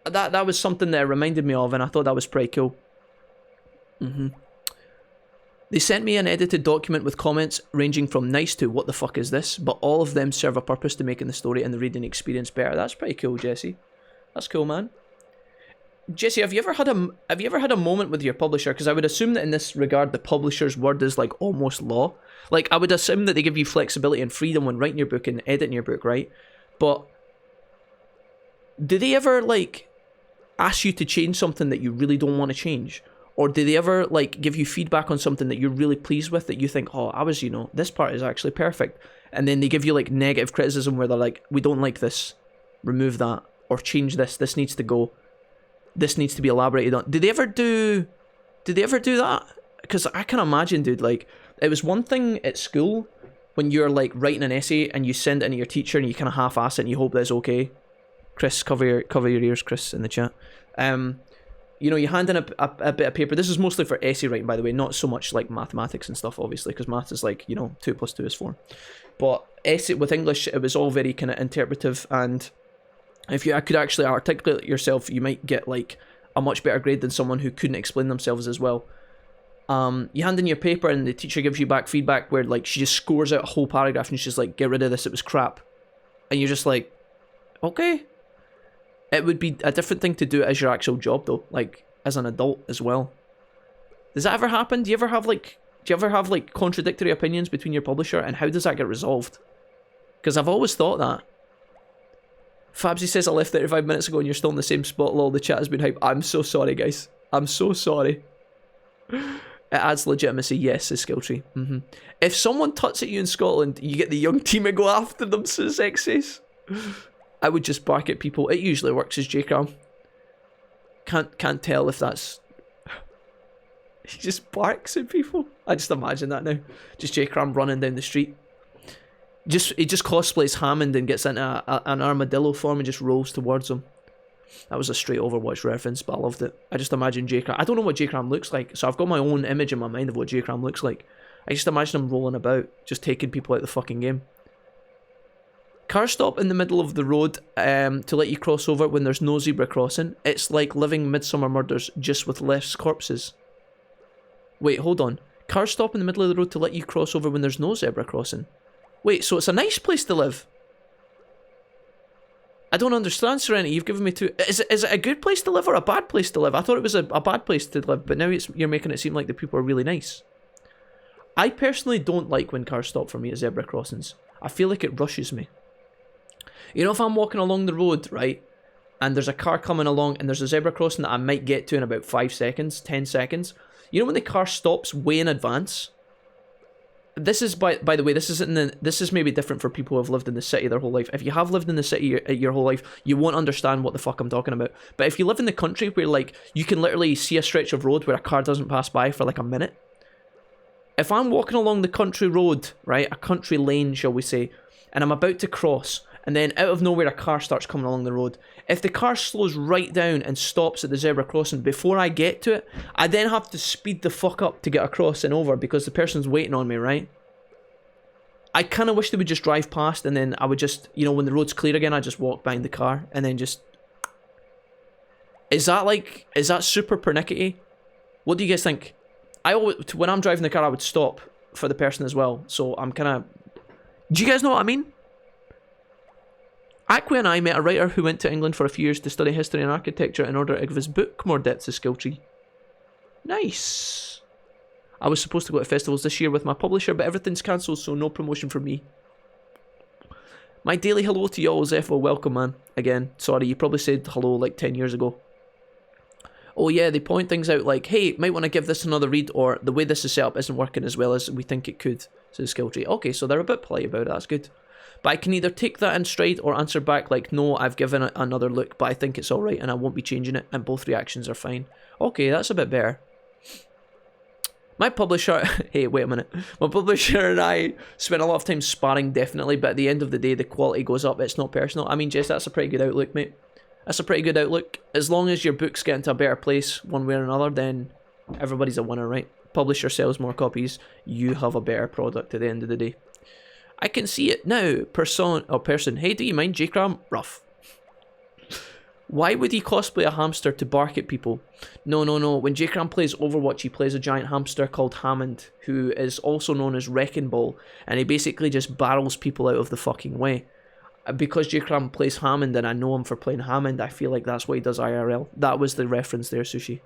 That was something that it reminded me of, and I thought that was pretty cool. They sent me an edited document with comments ranging from nice to what the fuck is this, but all of them serve a purpose to making the story and the reading experience better. That's pretty cool, Jesse. That's cool, man. Jesse, have you ever had a moment with your publisher? Because I would assume that in this regard, the publisher's word is like almost law. Like I would assume that they give you flexibility and freedom when writing your book and editing your book, right? But do they ever like ask you to change something that you really don't want to change? Or do they ever like give you feedback on something that you're really pleased with, that you think, oh, this part is actually perfect, and then they give you like negative criticism where they're like, we don't like this, remove that, or change this needs to go. This needs to be elaborated on. Did they ever do that? Because I can imagine, dude, like, it was one thing at school when you're, like, writing an essay and you send it to your teacher and you kind of half-ass it and you hope that it's okay. Chris, cover your ears, Chris, in the chat. You know, you hand in a bit of paper. This is mostly for essay writing, by the way, not so much, like, mathematics and stuff, obviously, because maths is, like, you know, 2 + 2 is 4. But essay with English, it was all very kind of interpretive, and if you could actually articulate yourself, you might get like a much better grade than someone who couldn't explain themselves as well. You hand in your paper and the teacher gives you back feedback where like she just scores out a whole paragraph and she's like, get rid of this, it was crap. And you're just like, okay. It would be a different thing to do as your actual job though, like as an adult as well. Does that ever happen? Do you ever have like contradictory opinions between your publisher, and how does that get resolved? Because I've always thought that. Fabsy says I left 35 minutes ago and you're still in the same spot. Lol, the chat has been hype. I'm so sorry, guys. I'm so sorry. It adds legitimacy. Yes, says Skilltree. If someone tuts at you in Scotland, you get the young team and go after them, says X's. I would just bark at people. It usually works, as J-Cram. Can't tell if that's... He just barks at people. I just imagine that now. Just J-Cram running down the street. He just cosplays Hammond and gets into an armadillo form and just rolls towards him. That was a straight Overwatch reference, but I loved it. I just imagine J-Cram. I don't know what J-Cram looks like, so I've got my own image in my mind of what J-Cram looks like. I just imagine him rolling about, just taking people out of the fucking game. Car stop in the middle of the road to let you cross over when there's no zebra crossing. It's like living Midsummer Murders, just with less corpses. Wait, hold on. Car stop in the middle of the road to let you cross over when there's no zebra crossing. Wait, so it's a nice place to live? I don't understand, Serenity. You've given me two... Is it a good place to live or a bad place to live? I thought it was a bad place to live, but now you're making it seem like the people are really nice. I personally don't like when cars stop for me at zebra crossings. I feel like it rushes me. You know, if I'm walking along the road, right, and there's a car coming along and there's a zebra crossing that I might get to in about 5 seconds, 10 seconds, you know when the car stops way in advance? This is, by the way, this is maybe different for people who have lived in the city their whole life. If you have lived in the city your whole life, you won't understand what the fuck I'm talking about. But if you live in the country where, like, you can literally see a stretch of road where a car doesn't pass by for, like, a minute. If I'm walking along the country road, right, a country lane, shall we say, and I'm about to cross, and then out of nowhere a car starts coming along the road. If the car slows right down and stops at the zebra crossing before I get to it, I then have to speed the fuck up to get across and over because the person's waiting on me, right? I kind of wish they would just drive past and then I would just, you know, when the road's clear again, I just walk behind the car and then just... Is that super pernickety? What do you guys think? When I'm driving the car, I would stop for the person as well. So I'm kind of... Do you guys know what I mean? Aqua and I met a writer who went to England for a few years to study history and architecture in order to give his book more depth to skill tree. Nice. I was supposed to go to festivals this year with my publisher, but everything's cancelled, so no promotion for me. My daily hello to y'all, Zepho. Welcome, man. Again, sorry, you probably said hello like 10 years ago. Oh yeah, they point things out like, hey, might want to give this another read, or the way this is set up isn't working as well as we think it could. So the skill tree. Okay, so they're a bit polite about it, that's good. But I can either take that in stride or answer back like, no, I've given it another look, but I think it's alright and I won't be changing it, and both reactions are fine. Okay, that's a bit better. My publisher... Hey, wait a minute. My publisher and I spent a lot of time sparring, definitely, but at the end of the day, the quality goes up. It's not personal. I mean, Jess, that's a pretty good outlook, mate. That's a pretty good outlook. As long as your book's getting to a better place, one way or another, then everybody's a winner, right? Publisher sells more copies, you have a better product at the end of the day. I can see it now. Person. Hey, do you mind J-Cram? Rough. Why would he cosplay a hamster to bark at people? No. When J-Cram plays Overwatch, he plays a giant hamster called Hammond, who is also known as Wrecking Ball, and he basically just barrels people out of the fucking way. Because J-Cram plays Hammond, and I know him for playing Hammond, I feel like that's why he does IRL. That was the reference there, Sushi.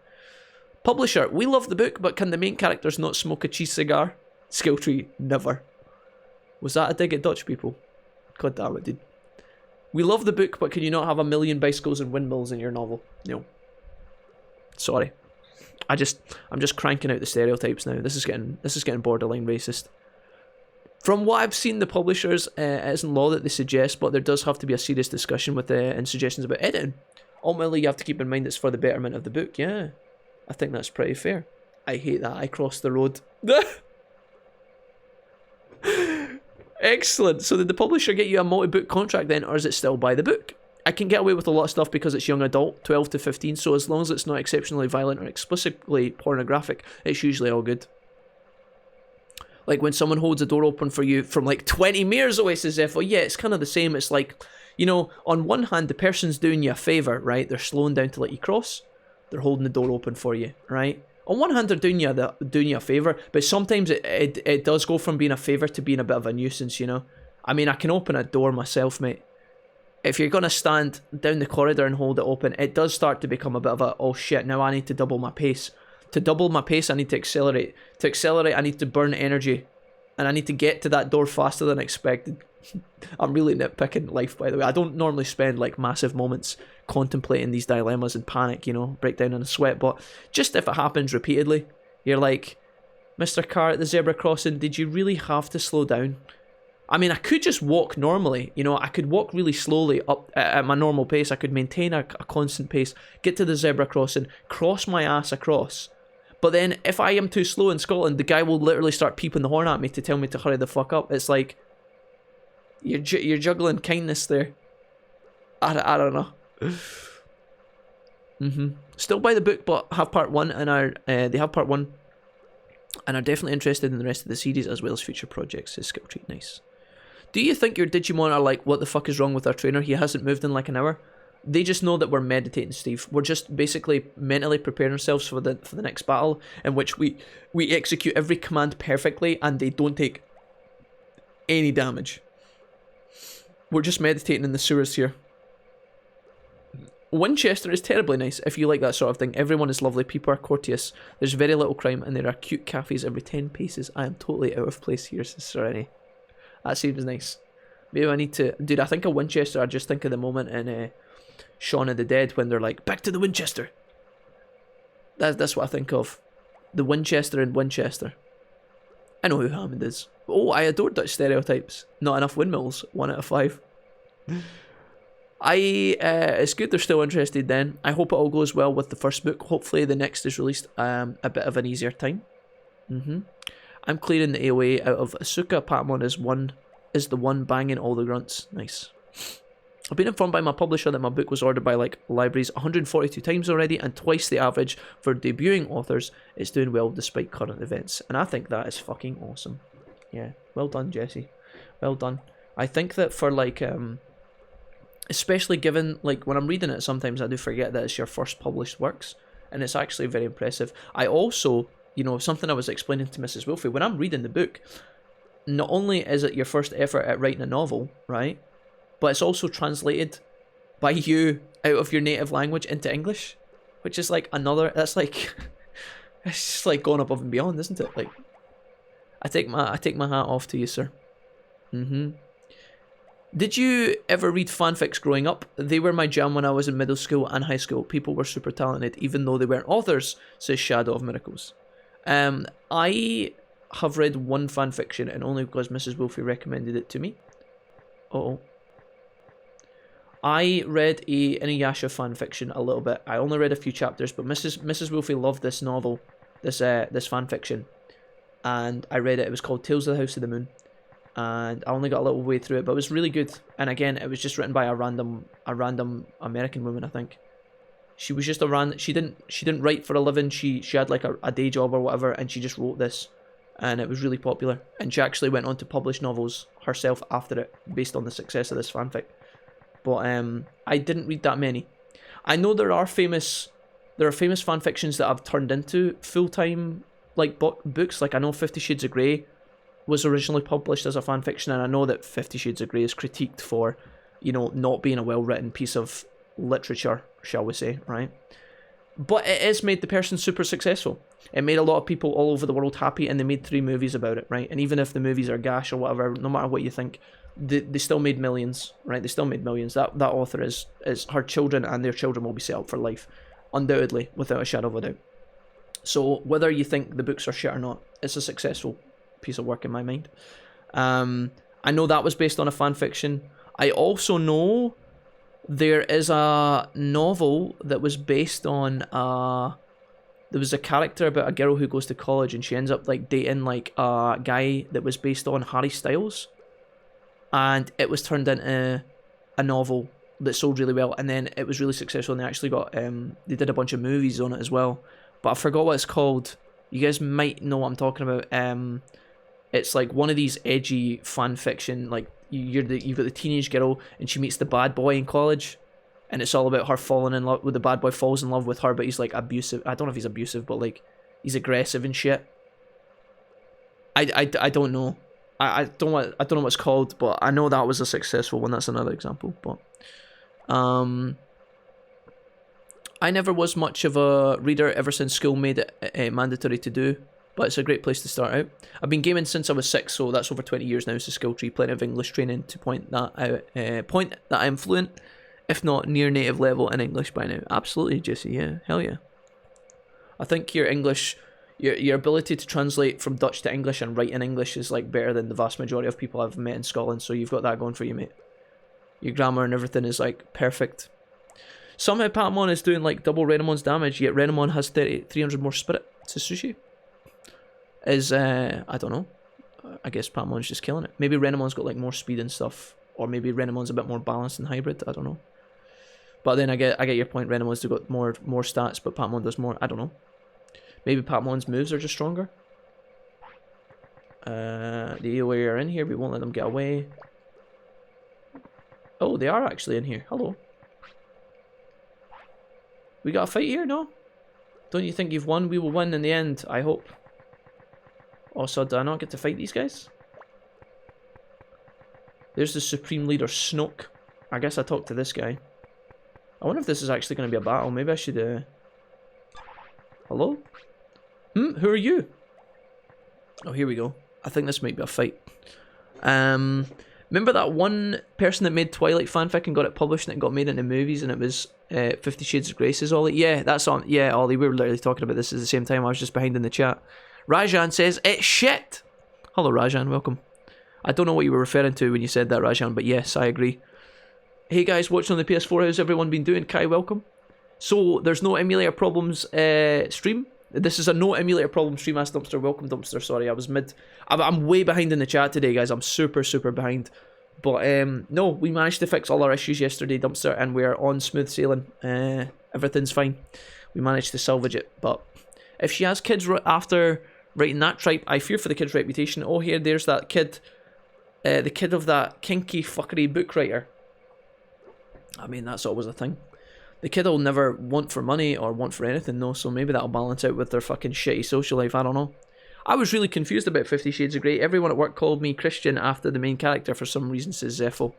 Publisher. We love the book, but can the main characters not smoke a cheese cigar? Skill tree. Never. Was that a dig at Dutch people? God damn it, dude. We love the book, but can you not have 1,000,000 bicycles and windmills in your novel? No. Sorry. I'm just cranking out the stereotypes now. This is getting borderline racist. From what I've seen, the publishers, it isn't law that they suggest, but there does have to be a serious discussion with and suggestions about editing. Ultimately, you have to keep in mind it's for the betterment of the book. Yeah, I think that's pretty fair. I hate that I crossed the road. Excellent. So did the publisher get you a multi-book contract then, or is it still by the book? I can get away with a lot of stuff because it's young adult, 12 to 15, so as long as it's not exceptionally violent or explicitly pornographic, it's usually all good. Like when someone holds a door open for you from like 20 meters away, says F, well, yeah, it's kind of the same. It's like, you know, on one hand, the person's doing you a favour, right? They're slowing down to let you cross. They're holding the door open for you, right? On one hand, they're doing you a favour, but sometimes it does go from being a favour to being a bit of a nuisance, you know? I mean, I can open a door myself, mate. If you're going to stand down the corridor and hold it open, it does start to become a bit of a, oh shit, now I need to double my pace. To double my pace, I need to accelerate. To accelerate, I need to burn energy. And I need to get to that door faster than expected. I'm really nitpicking life, by the way. I don't normally spend like massive moments contemplating these dilemmas and panic, you know, break down in a sweat. But just if it happens repeatedly, you're like, Mr. Car at the zebra crossing, did you really have to slow down? I mean, I could just walk normally, you know, I could walk really slowly up at my normal pace. I could maintain a constant pace, get to the zebra crossing, cross my ass across. But then if I am too slow in Scotland, the guy will literally start peeping the horn at me to tell me to hurry the fuck up. It's like, you're juggling kindness there. I don't know. Still buy the book, but have part 1 and they have part 1 and are definitely interested in the rest of the series as well as future projects. Says Skill Tree. Nice. Do you think your Digimon are like, what the fuck is wrong with our trainer? He hasn't moved in like an hour. They just know that we're meditating, Steve. We're just basically mentally preparing ourselves for the next battle, in which we execute every command perfectly and they don't take any damage. We're just meditating in the sewers here. Winchester is terribly nice if you like that sort of thing. Everyone is lovely, people are courteous, there's very little crime, and there are cute cafes every 10 paces. I am totally out of place here, says Serenity. That seems nice. Maybe I need to... Dude, I think of Winchester, I just think of the moment in Shaun of the Dead when they're like, back to the Winchester. That's what I think of. The Winchester in Winchester. I know who Hammond is. Oh, I adore Dutch stereotypes. Not enough windmills. 1 out of 5. It's good they're still interested then. I hope it all goes well with the first book. Hopefully the next is released a bit of an easier time. I'm clearing the AoE out of Asuka. Patamon is the one banging all the grunts. Nice. I've been informed by my publisher that my book was ordered by like libraries 142 times already and twice the average for debuting authors. It's doing well despite current events. And I think that is fucking awesome. Yeah, well done, Jesse. Well done. I think that for like... especially given, like, when I'm reading it, sometimes I do forget that it's your first published works, and it's actually very impressive. I also, you know, something I was explaining to Mrs. Wilfie, when I'm reading the book, not only is it your first effort at writing a novel, right, but it's also translated by you out of your native language into English, which is like another, that's like, it's just like going above and beyond, isn't it? Like, I take my hat off to you, sir. Did you ever read fanfics growing up? They were my jam when I was in middle school and high school. People were super talented, even though they weren't authors, says Shadow of Miracles. I have read one fanfiction, and only because Mrs. Wilfie recommended it to me. I read a Inuyasha fanfiction a little bit. I only read a few chapters, but Mrs. Wilfie loved this novel, this fanfiction, and I read it. It was called Tales of the House of the Moon. And I only got a little way through it, but it was really good. And again, it was just written by a random American woman, I think. She was just she didn't write for a living. She had like a day job or whatever, and she just wrote this, and it was really popular. And she actually went on to publish novels herself after it, based on the success of this fanfic. But I didn't read that many. I know there are famous fanfictions that have turned into full-time like books. Like I know 50 Shades of Grey was originally published as a fanfiction, and I know that 50 Shades of Grey is critiqued for, you know, not being a well-written piece of literature, shall we say, right? But it has made the person super successful. It made a lot of people all over the world happy, and they made 3 movies about it, right? And even if the movies are gash or whatever, no matter what you think, they still made millions, right? They still made millions. That author is her children, and their children will be set up for life, undoubtedly, without a shadow of a doubt. So whether you think the books are shit or not, it's a successful piece of work in my mind. I know that was based on a fan fiction. I also know there is a novel that was based on there was a character about a girl who goes to college and she ends up like dating like a guy that was based on Harry Styles, and it was turned into a novel that sold really well, and then it was really successful, and they actually got they did a bunch of movies on it as well, but I forgot what it's called. You guys might know what I'm talking about. It's like one of these edgy fan fiction, like you've got the teenage girl and she meets the bad boy in college, and it's all about her falling in love with the bad boy, falls in love with her, but he's like abusive. I don't know if he's abusive, but like he's aggressive and shit. I don't know. I don't know what it's called, but I know that was a successful one. That's another example. But I never was much of a reader ever since school made it mandatory to do, but it's a great place to start out. I've been gaming since I was 6, so that's over 20 years now. It's a skill tree, plenty of English training to point that out. Point that I'm fluent, if not near native level in English by now. Absolutely, Jesse. Yeah, hell yeah. I think your English, your ability to translate from Dutch to English and write in English is like better than the vast majority of people I've met in Scotland. So you've got that going for you, mate. Your grammar and everything is like perfect. Somehow Patamon is doing like double Renamon's damage, yet Renamon has 300 more spirit to Sushi. I don't know. I guess Patamon's just killing it. Maybe Renamon's got like more speed and stuff, or maybe Renamon's a bit more balanced and hybrid. I don't know. But then I get your point. Renamons have got more stats, but Patmon does more. I don't know. Maybe Patmon's moves are just stronger. The AoE are in here. We won't let them get away. Oh, they are actually in here. Hello. We got a fight here, no? Don't you think you've won? We will win in the end, I hope. Also, do I not get to fight these guys? There's the Supreme Leader, Snoke. I guess I talked to this guy. I wonder if this is actually going to be a battle. Maybe I should, Hello? Who are you? Oh, here we go. I think this might be a fight. Remember that one person that made Twilight fanfic and got it published and it got made into movies and it was 50 Shades of Grey's Ollie? Yeah, that's on. Yeah, Ollie, we were literally talking about this at the same time. I was just behind in the chat. Rajan says, it's shit! Hello, Rajan, welcome. I don't know what you were referring to when you said that, Rajan, but yes, I agree. Hey guys, watching on the PS4, how's everyone been doing? Kai, welcome. So, there's no emulator problems stream. This is a no emulator problem stream. Ask Dumpster. Welcome, Dumpster. Sorry, I was I'm way behind in the chat today, guys. I'm super behind. But no, we managed to fix all our issues yesterday, Dumpster, and we're on smooth sailing. Everything's fine. We managed to salvage it. But if she has kids after writing that tripe, I fear for the kid's reputation. Oh, here, there's that kid. The kid of that kinky fuckery book writer. I mean, that's always a thing. The kid will never want for money or want for anything, though, so maybe that'll balance out with their fucking shitty social life, I don't know. I was really confused about 50 Shades of Grey. Everyone at work called me Christian after the main character for some reason, says Zepho.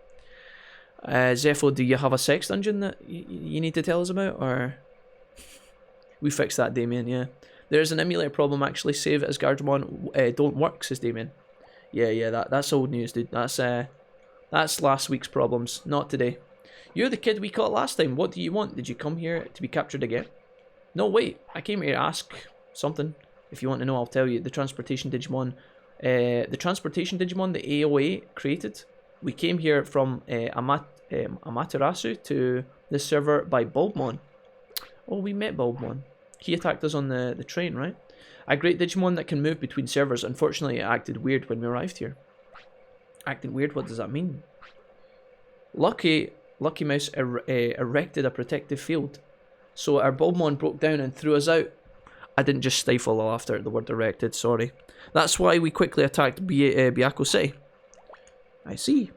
Zepho, do you have a sex dungeon that you need to tell us about, or...? We fixed that, Damien, yeah. There's an emulator problem, actually. Save as Guardian don't work, says Damien. Yeah, that's old news, dude. That's last week's problems, not today. You're the kid we caught last time. What do you want? Did you come here to be captured again? No, wait. I came here to ask something. If you want to know, I'll tell you. The transportation Digimon. The AOA created. We came here from Amaterasu to this server by Bulbmon. Oh, we met Bulbmon. He attacked us on the train, right? A great Digimon that can move between servers. Unfortunately, it acted weird when we arrived here. Acted weird? What does that mean? Lucky Mouse erected a protective field. So our Bulbmon broke down and threw us out. I didn't just stifle the laughter at the word erected, sorry. That's why we quickly attacked Byakko City. I see.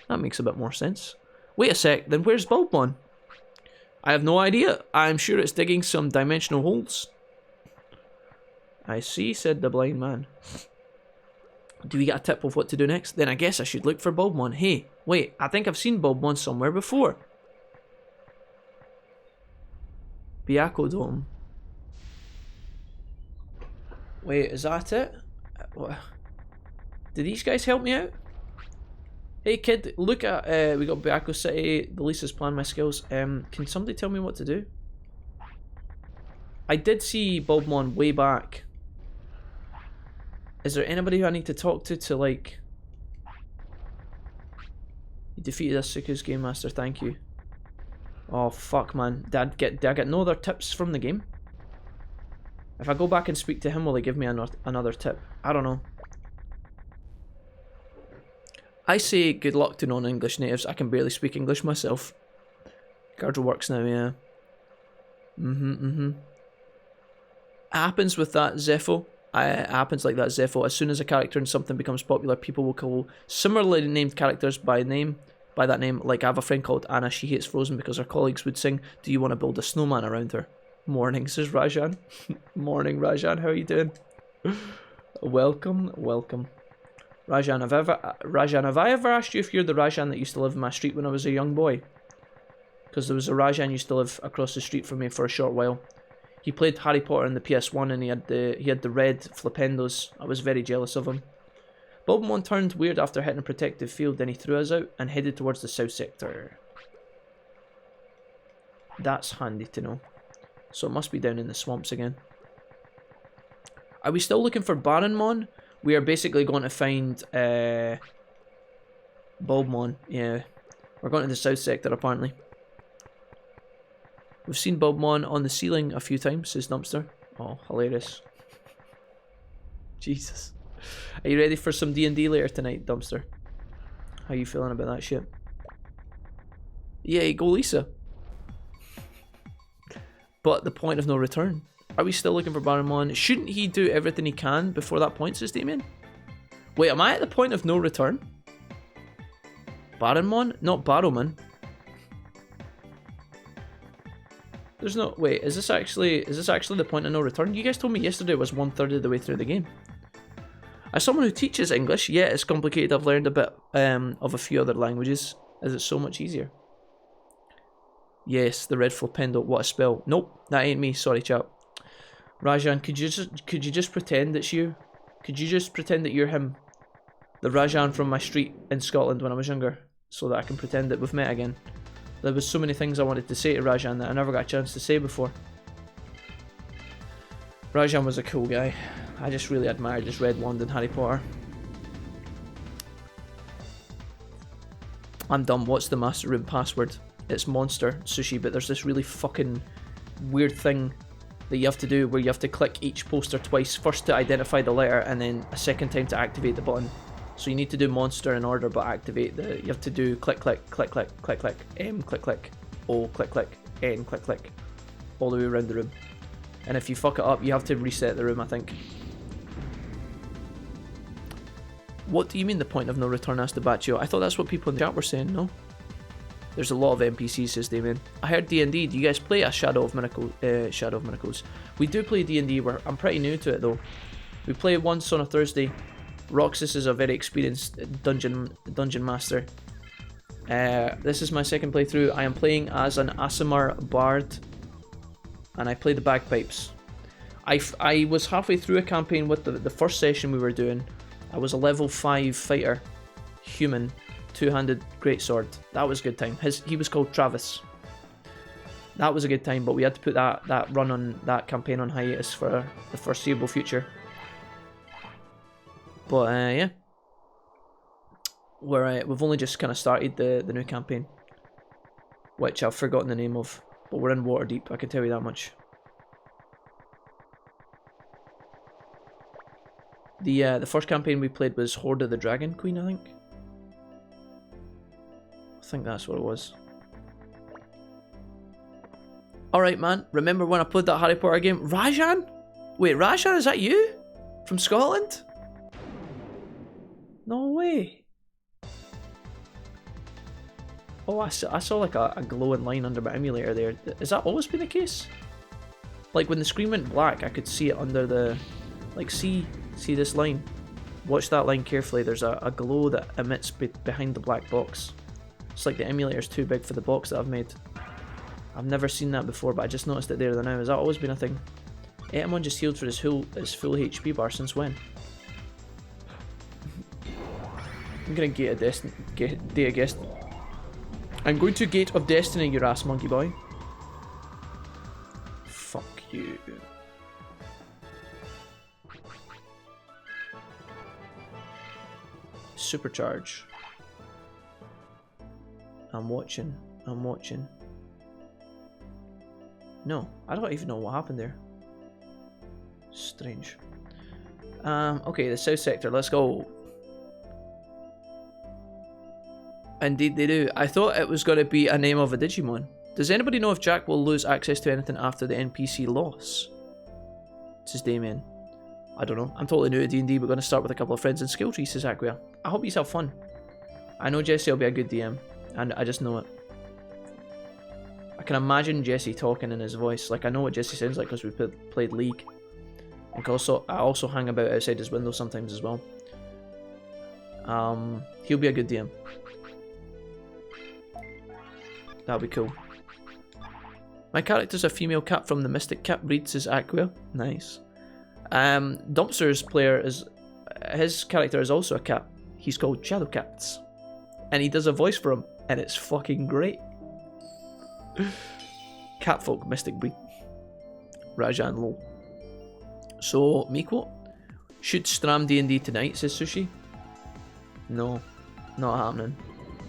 That makes a bit more sense. Wait a sec, then where's Bulbmon? I have no idea. I'm sure it's digging some dimensional holes. I see, said the blind man. Do we get a tip of what to do next? Then I guess I should look for Bulbmon. Hey, wait, I think I've seen Bulbmon somewhere before. Byakko Dome. Wait, is that it? What? Did these guys help me out? Hey kid, look at, we got Byakko City, the least has planned my skills. Can somebody tell me what to do? I did see Bulbmon way back. Is there anybody who I need to talk to like... You defeated a Suku's Game Master, thank you. Oh fuck man, did I get no other tips from the game? If I go back and speak to him, will he give me another tip? I don't know. I say good luck to non-English natives. I can barely speak English myself. Guardian works now, yeah. It happens with that Zepho. It happens like that, Zepho. As soon as a character in something becomes popular, people will call similarly named characters by that name. Like I have a friend called Anna. She hates Frozen because her colleagues would sing, "Do you want to build a snowman around her?" Morning, says Rajan. Morning, Rajan. How are you doing? Welcome. Rajan, have I ever asked you if you're the Rajan that used to live in my street when I was a young boy? Because there was a Rajan used to live across the street from me for a short while. He played Harry Potter in the PS1 and he had the red flipendos. I was very jealous of him. Bulbmon turned weird after hitting a protective field, then he threw us out and headed towards the south sector. That's handy to know. So it must be down in the swamps again. Are we still looking for Baronmon? We are basically going to find Bulbmon. Yeah, we're going to the south sector apparently. We've seen Bulbmon on the ceiling a few times, says Dumpster. Oh, hilarious. Jesus. Are you ready for some D&D later tonight, Dumpster? How you feeling about that shit? Yeah, go Lisa. But the point of no return. Are we still looking for Baronmon? Shouldn't he do everything he can before that point, says Damien? Wait, am I at the point of no return? Baronmon? Not Barrowman. There's no... Wait, is this actually the point of no return? You guys told me yesterday it was 1/3 of the way through the game. As someone who teaches English, yeah, it's complicated. I've learned a bit of a few other languages, as it's so much easier. Yes, the red flipendo. What a spell. Nope, that ain't me. Sorry, chap. Rajan, could you just pretend it's you? Could you just pretend that you're him? The Rajan from my street in Scotland when I was younger, so that I can pretend that we've met again. There was so many things I wanted to say to Rajan that I never got a chance to say before. Rajan was a cool guy. I just really admired his red wand in Harry Potter. I'm dumb. What's the master room password? It's monster sushi, but there's this really fucking weird thing that you have to do where you have to click each poster twice. First to identify the letter and then a second time to activate the button. So you need to do monster in order but activate the... You have to do click click, click click, click click, M click click, O click click, N click click. All the way around the room. And if you fuck it up, you have to reset the room, I think. What do you mean the point of no return, asked Baccio? I thought that's what people in the chat were saying, no? There's a lot of NPCs, says Damien. I heard D&D. Do you guys play a Shadow of Miracles? We do play D&D. I'm pretty new to it, though. We play once on a Thursday. Roxas is a very experienced dungeon master. This is my second playthrough. I am playing as an Aasimar Bard. And I play the bagpipes. I was halfway through a campaign with the first session we were doing. I was a level 5 fighter. Human. Two-handed greatsword. That was a good time. He was called Travis. That was a good time, but we had to put that run on that campaign on hiatus for the foreseeable future. But yeah, we've only just kind of started the new campaign, which I've forgotten the name of, but we're in Waterdeep. I can tell you that much. The first campaign we played was Horde of the Dragon Queen, I think. I think that's what it was. Alright, man. Remember when I played that Harry Potter game? Rajan? Wait, Rajan, is that you? From Scotland? No way. Oh, I saw like a glowing line under my emulator there. Has that always been the case? Like when the screen went black, I could see it under the... Like, see this line? Watch that line carefully. There's a glow that emits behind the black box. It's like the emulator's too big for the box that I've made. I've never seen that before, but I just noticed it there now. Has that always been a thing? Etamon just healed for his full HP bar. Since when? I'm gonna gate a destiny. I'm going to Gate of Destiny, your ass monkey boy. Fuck you. Supercharge. I'm watching. No, I don't even know what happened there. Strange. Okay, the south sector, let's go. Indeed they do. I thought it was going to be a name of a Digimon. Does anybody know if Jack will lose access to anything after the NPC loss? Says Damien. I don't know. I'm totally new to D&D. We're going to start with a couple of friends in Skill Tree, says Aquia. I hope you have fun. I know Jesse will be a good DM. And I just know it. I can imagine Jesse talking in his voice. Like, I know what Jesse sounds like because we played League. And I also hang about outside his window sometimes as well. He'll be a good DM. That'll be cool. My character's a female cat from the Mystic Cat breed, says Aquia. Nice. Dumpster's player his character is also a cat. He's called Shadowcats. And he does a voice for him. And it's fucking great. Catfolk, Mystic breed. Rajan lol. So, Miko? Should stram D&D tonight, says Sushi. No, not happening.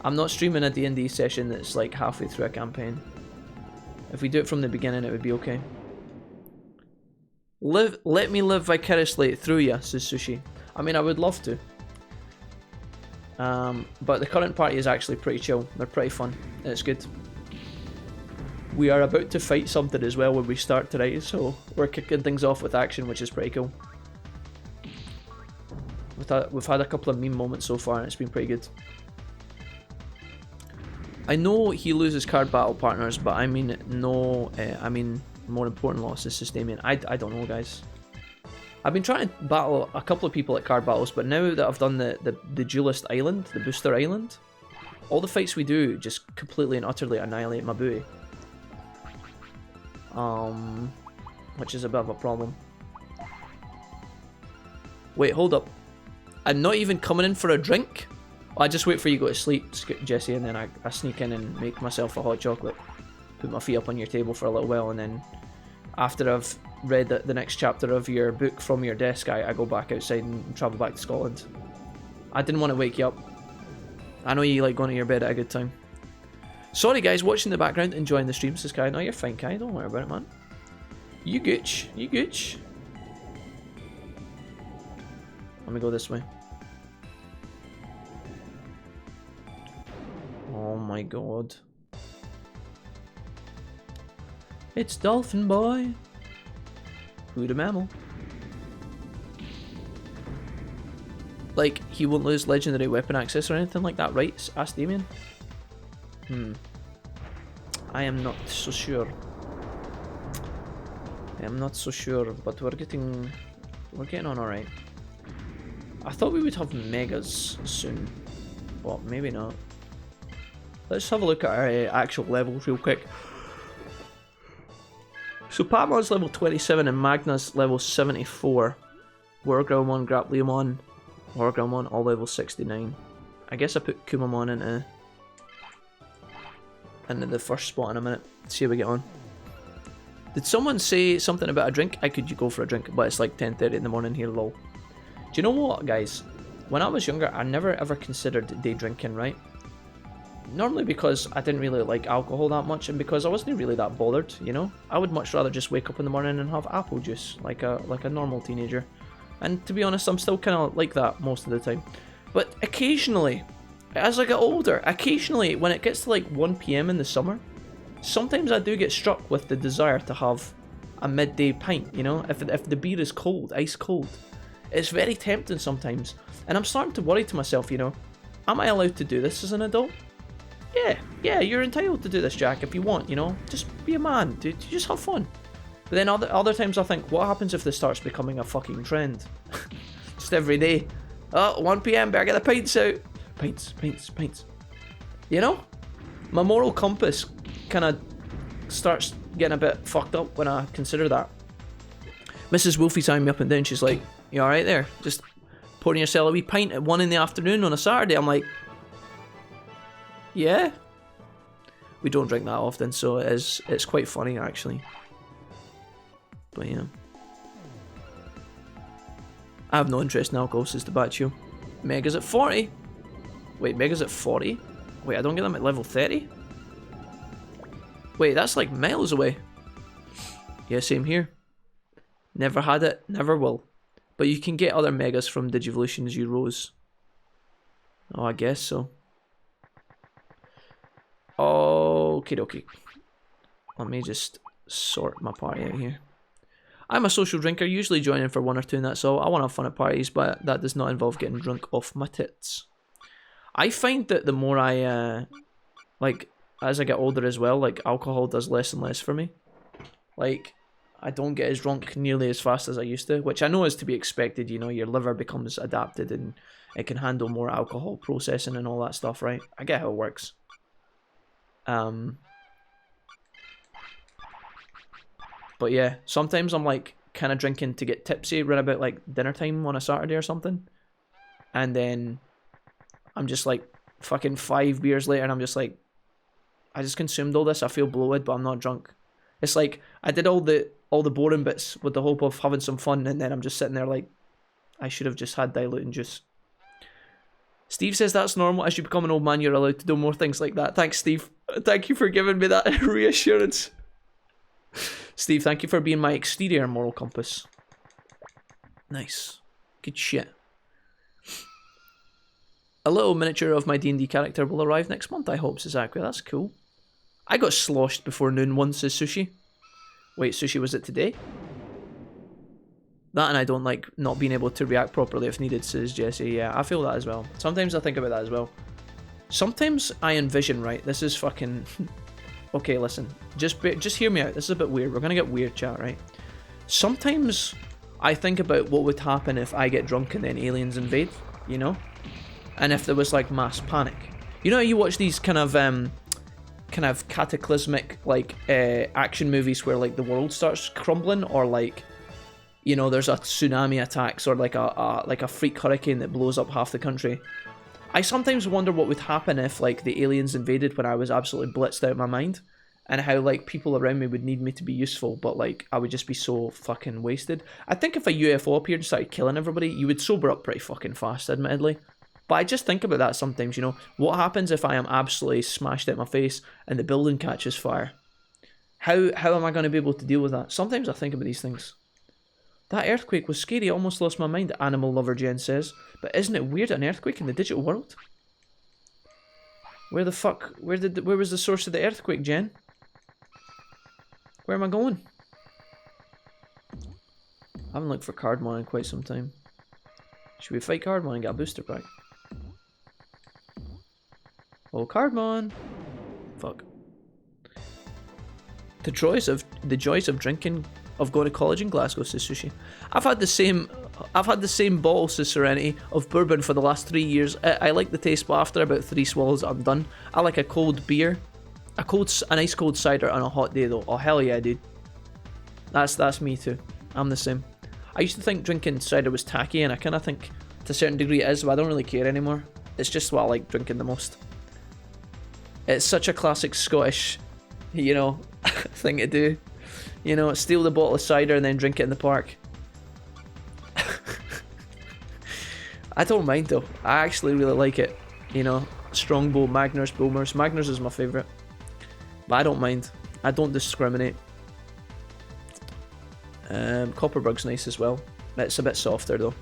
I'm not streaming a D&D session that's like halfway through a campaign. If we do it from the beginning, it would be okay. Let me live vicariously through you, says Sushi. I mean, I would love to. But the current party is actually pretty chill. They're pretty fun. And it's good. we are about to fight something as well when we start tonight, so we're kicking things off with action, which is pretty cool. We've had a couple of meme moments so far, and it's been pretty good. I know he loses card battle partners, but I mean I mean more important loss is Systemian. I don't know, guys. I've been trying to battle a couple of people at card battles, but now that I've done the duelist island, the booster island, all the fights we do just completely and utterly annihilate my booty. Which is a bit of a problem. Wait, hold up. I'm not even coming in for a drink? I just wait for you to go to sleep, Jesse, and then I sneak in and make myself a hot chocolate. Put my feet up on your table for a little while, and then after I've read the next chapter of your book from your desk, I go back outside and travel back to Scotland. I didn't want to wake you up. I know you like going to your bed at a good time. Sorry guys, watching the background, enjoying the stream, says Kai. No, you're fine, Kai, don't worry about it, man. You gooch, you gooch. Let me go this way. Oh my god. It's Dolphin Boy. Who the mammal? Like, he won't lose legendary weapon access or anything like that, right? Ask Damien. I am not so sure. I am not so sure, but we're getting on alright. I thought we would have megas soon, but maybe not. Let's have a look at our actual levels real quick. So Patmon's level 27 and Magna's level 74. Wargreymon, Grapleomon, Wargreymon all level 69. I guess I put Kumamon into the first spot in a minute. Let's see how we get on. Did someone say something about a drink? I could go for a drink, but it's like 10:30 in the morning here, lol. Do you know what, guys? When I was younger, I never ever considered day drinking, right? Normally because I didn't really like alcohol that much, and because I wasn't really that bothered, you know? I would much rather just wake up in the morning and have apple juice, like a normal teenager. And to be honest, I'm still kind of like that most of the time. But occasionally, as I get older, occasionally when it gets to like 1 PM in the summer, sometimes I do get struck with the desire to have a midday pint, you know? If the beer is cold, ice cold. It's very tempting sometimes. And I'm starting to worry to myself, you know, am I allowed to do this as an adult? Yeah, you're entitled to do this, Jack, if you want, you know? Just be a man, dude, just have fun. But then other times I think, what happens if this starts becoming a fucking trend? Just every day. Oh, 1 PM, better get the pints out. Pints. You know? My moral compass kind of starts getting a bit fucked up when I consider that. Mrs. Wolfie's eyeing me up and down, she's like, you alright there? Just pouring yourself a wee pint at 1 in the afternoon on a Saturday. I'm like, yeah. We don't drink that often, so it's quite funny actually. But yeah. I have no interest in alcohol, says Tabaccio. Mega's at 40. Wait, Mega's at 40? Wait, I don't get them at level 30? Wait, that's like miles away. Yeah, same here. Never had it, never will. But you can get other Megas from Digivolution's Euros. Oh, I guess so. Okie dokie. Let me just sort my party out here. I'm a social drinker, usually joining for 1 or 2 and that's all. I want to have fun at parties, but that does not involve getting drunk off my tits. I find that the more I, like, as I get older as well, like, alcohol does less and less for me. Like, I don't get as drunk nearly as fast as I used to, which I know is to be expected, you know, your liver becomes adapted and it can handle more alcohol processing and all that stuff, right? I get how it works. But yeah, sometimes I'm like kind of drinking to get tipsy right about like dinner time on a Saturday or something. And then I'm just like fucking 5 beers later and I'm just like, I just consumed all this, I feel bloated, but I'm not drunk. It's like I did all the boring bits with the hope of having some fun, and then I'm just sitting there like, I should have just had diluting juice. Steve says that's normal. As you become an old man, you're allowed to do more things like that. Thanks, Steve. Thank you for giving me that reassurance. Steve, thank you for being my exterior moral compass. Nice. Good shit. A little miniature of my D&D character will arrive next month, I hope, says Aqua. That's cool. I got sloshed before noon once, says Sushi. Wait, Sushi, was it today? That and I don't like not being able to react properly if needed, says Jesse. Yeah, I feel that as well. Sometimes I think about that as well. Sometimes I envision, right, this is fucking... Okay, listen, just hear me out. This is a bit weird. We're gonna get weird, chat, right? Sometimes I think about what would happen if I get drunk and then aliens invade, you know? And if there was, like, mass panic. You know how you watch these kind of cataclysmic, like, action movies where, like, the world starts crumbling, or, like... You know, there's a tsunami attacks, or like a freak hurricane that blows up half the country. I sometimes wonder what would happen if, like, the aliens invaded when I was absolutely blitzed out of my mind, and how, like, people around me would need me to be useful, but, like, I would just be so fucking wasted. I think if a UFO appeared and started killing everybody, you would sober up pretty fucking fast, admittedly. But I just think about that sometimes, you know. What happens if I am absolutely smashed out my face and the building catches fire? How am I going to be able to deal with that? Sometimes I think about these things. That earthquake was scary, I almost lost my mind, Animal Lover Jen says. But isn't it weird, an earthquake in the digital world? Where the fuck, where was the source of the earthquake, Jen? Where am I going? I haven't looked for Cardmon in quite some time. Should we fight Cardmon and get a booster pack? Oh, Cardmon! Fuck. The joys of drinking, of going to college in Glasgow, says Sushi. I've had the same bottle, says Serenity, of bourbon for the last 3 years. I like the taste, but after about 3 swallows, I'm done. I like a cold beer, a nice cold cider on a hot day though. Oh hell yeah, dude. That's me too. I'm the same. I used to think drinking cider was tacky, and I kind of think to a certain degree it is, but I don't really care anymore. It's just what I like drinking the most. It's such a classic Scottish, you know, thing to do. You know, steal the bottle of cider and then drink it in the park. I don't mind though. I actually really like it. You know, Strongbow, Magners, Bulmers. Magners is my favourite. But I don't mind. I don't discriminate. Copperbug's nice as well. It's a bit softer though.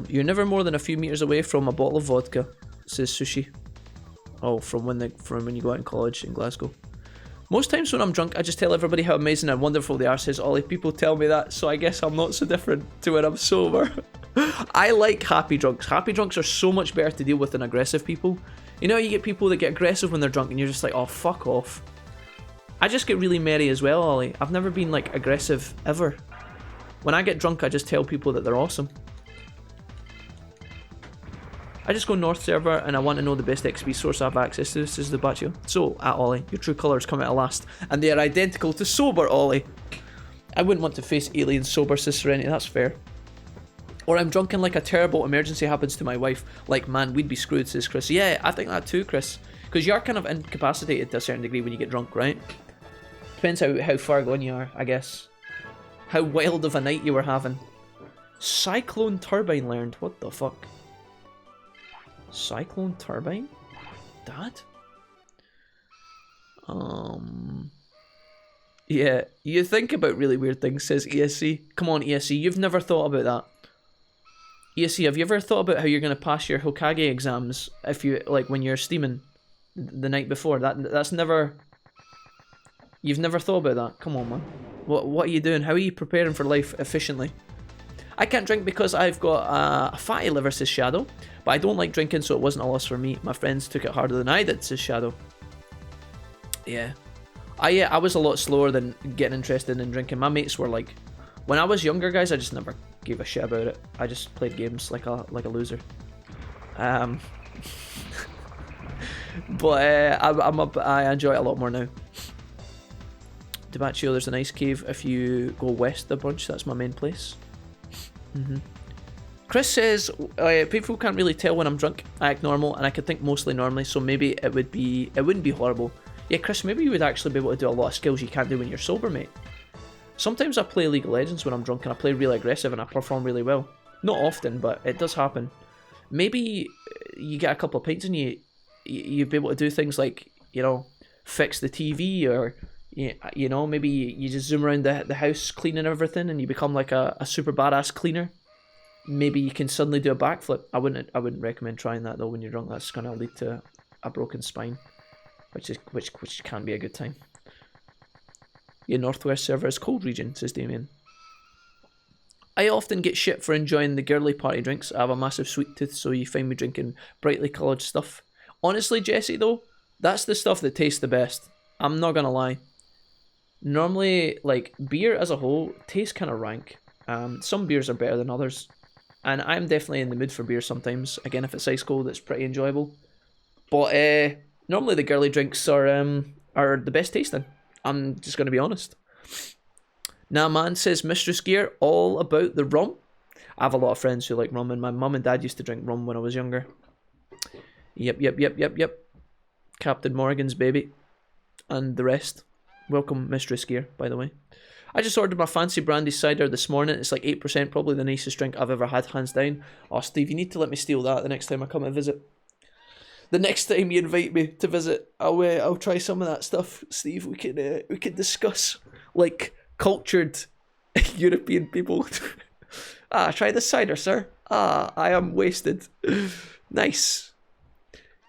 You're never more than a few meters away from a bottle of vodka, says Sushi. Oh, from when you go out in college in Glasgow. Most times when I'm drunk, I just tell everybody how amazing and wonderful they are, says Ollie. People tell me that, so I guess I'm not so different to when I'm sober. I like happy drunks. Happy drunks are so much better to deal with than aggressive people. You know, you get people that get aggressive when they're drunk and you're just like, oh, fuck off. I just get really merry as well, Ollie. I've never been, like, aggressive, ever. When I get drunk, I just tell people that they're awesome. I just go North server and I want to know the best XP source I have access to. This is the Baccio. So, at Ollie, your true colours come out at last. And they are identical to sober Ollie. I wouldn't want to face aliens sober, says Serenity. That's fair. Or I'm drunk and like a terrible emergency happens to my wife. Like, man, we'd be screwed, says Chris. Yeah, I think that too, Chris. Because you're kind of incapacitated to a certain degree when you get drunk, right? Depends how far gone you are, I guess. How wild of a night you were having. Cyclone Turbine learned. What the fuck? Cyclone Turbine? Dad? Yeah, you think about really weird things, says ESC. Come on, ESC, you've never thought about that. ESC, have you ever thought about how you're going to pass your Hokage exams if you, like, when you're steaming the night before? That's never... You've never thought about that? Come on, man. What are you doing? How are you preparing for life efficiently? I can't drink because I've got a fatty liver, says Shadow. But I don't like drinking, so it wasn't a loss for me. My friends took it harder than I did, says Shadow. Yeah. I was a lot slower than getting interested in drinking. My mates were like... When I was younger, guys, I just never gave a shit about it. I just played games like a loser. But I enjoy it a lot more now. Debaccio, there's an ice cave if you go west the bunch. That's my main place. Chris says, people can't really tell when I'm drunk. I act normal and I could think mostly normally, so maybe it wouldn't be horrible. Yeah, Chris, maybe you would actually be able to do a lot of skills you can't do when you're sober, mate. Sometimes I play League of Legends when I'm drunk and I play really aggressive and I perform really well. Not often, but it does happen. Maybe you get a couple of pints and you'd be able to do things like, you know, fix the TV, or you know, maybe you just zoom around the house cleaning everything and you become like a super badass cleaner. Maybe you can suddenly do a backflip. I wouldn't recommend trying that though when you're drunk. That's gonna lead to a broken spine. which can be a good time. Your Northwest server is cold region, says Damien. I often get shit for enjoying the girly party drinks. I have a massive sweet tooth, so you find me drinking brightly coloured stuff. Honestly, Jesse, though, that's the stuff that tastes the best. I'm not gonna lie. Normally, like, beer as a whole tastes kind of rank. Some beers are better than others. And I'm definitely in the mood for beer sometimes. Again, if it's ice cold, it's pretty enjoyable. But normally the girly drinks are the best tasting. I'm just going to be honest. Nah, man, says Mistress Gear, all about the rum. I have a lot of friends who like rum, and my mum and dad used to drink rum when I was younger. Yep. Captain Morgan's, baby. And the rest. Welcome, Mistress Gear, by the way. I just ordered my fancy brandy cider this morning. It's like 8%, probably the nicest drink I've ever had, hands down. Oh, Steve, you need to let me steal that the next time I come and visit. The next time you invite me to visit, I'll try some of that stuff, Steve. We can discuss like cultured European people. Try the cider, sir. I am wasted. Nice.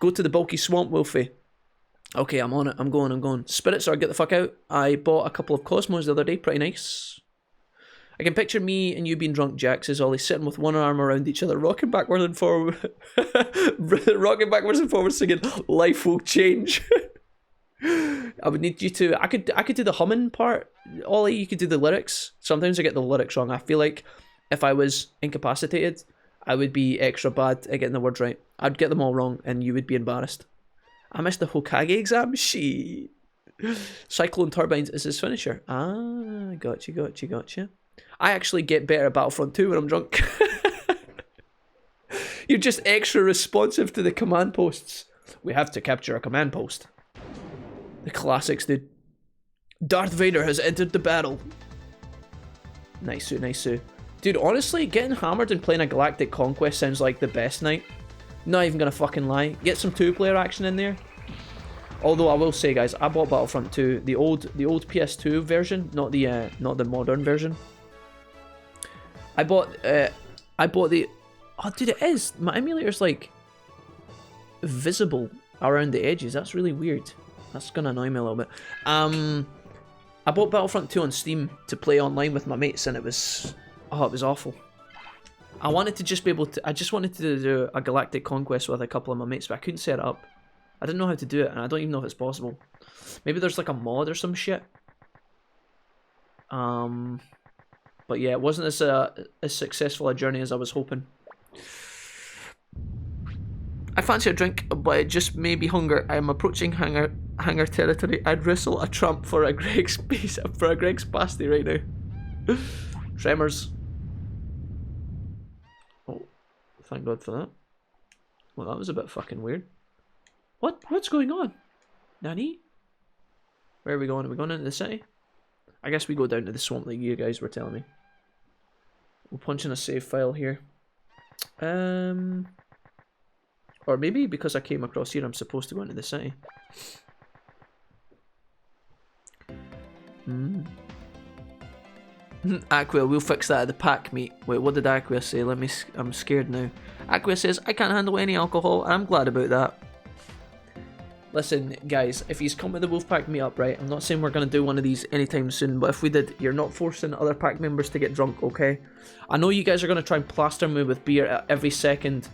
Go to the bulky swamp, Wolfie. Okay, I'm on it. I'm going. Spirits or get the fuck out. I bought a couple of Cosmos the other day. Pretty nice. I can picture me and you being drunk, Jack, says Ollie, sitting with one arm around each other, rocking backwards and forward, singing "Life Will Change." I would need you to. I could do the humming part. Ollie, you could do the lyrics. Sometimes I get the lyrics wrong. I feel like if I was incapacitated, I would be extra bad at getting the words right. I'd get them all wrong, and you would be embarrassed. I missed the Hokage exam. Shit. Cyclone Turbines is his finisher. Gotcha. I actually get better at Battlefront 2 when I'm drunk. You're just extra responsive to the command posts. We have to capture a command post. The classics, dude. Darth Vader has entered the battle. Nice. Dude, honestly, getting hammered and playing a Galactic Conquest sounds like the best night. Not even gonna fucking lie. Get some two-player action in there. Although I will say, guys, I bought Battlefront 2, the old PS2 version, not the modern version. I bought the. Oh, dude, it is. My emulator's like visible around the edges. That's really weird. That's gonna annoy me a little bit. I bought Battlefront 2 on Steam to play online with my mates, and it was awful. I wanted to just be able to. I just wanted to do a Galactic Conquest with a couple of my mates, but I couldn't set it up. I didn't know how to do it, and I don't even know if it's possible. Maybe there's like a mod or some shit. But yeah, it wasn't as successful a journey as I was hoping. I fancy a drink, but it just may be hunger. I am approaching hangar territory. I'd wrestle a tramp for a Greg's pasty right now. Tremors. Oh, thank God for that. Well, that was a bit fucking weird. What's going on? Nani? Where are we going? Are we going into the city? I guess we go down to the swamp like you guys were telling me. We'll punch in a save file here. Or maybe because I came across here, I'm supposed to go into the city. Aqua, we'll fix that at the pack, mate. Wait, what did Aqua say? I'm scared now. Aqua says, I can't handle any alcohol, and I'm glad about that. Listen, guys, if he's come to the Wolfpack meetup, right, I'm not saying we're going to do one of these anytime soon, but if we did, you're not forcing other pack members to get drunk, okay? I know you guys are going to try and plaster me with beer at every second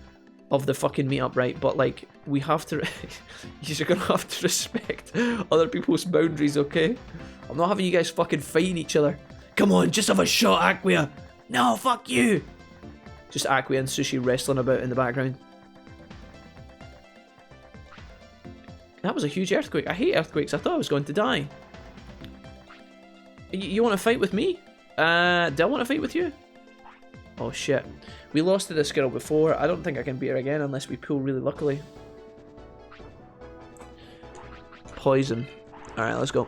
of the fucking meetup, right? But, like, we have to... You're going to have to respect other people's boundaries, okay? I'm not having you guys fucking fighting each other. Come on, just have a shot, Aquia! No, fuck you! Just Aquia and Sushi wrestling about in the background. That was a huge earthquake. I hate earthquakes. I thought I was going to die. You want to fight with me? Do I want to fight with you? Oh shit. We lost to this girl before. I don't think I can beat her again unless we pull really luckily. Poison. Alright, let's go.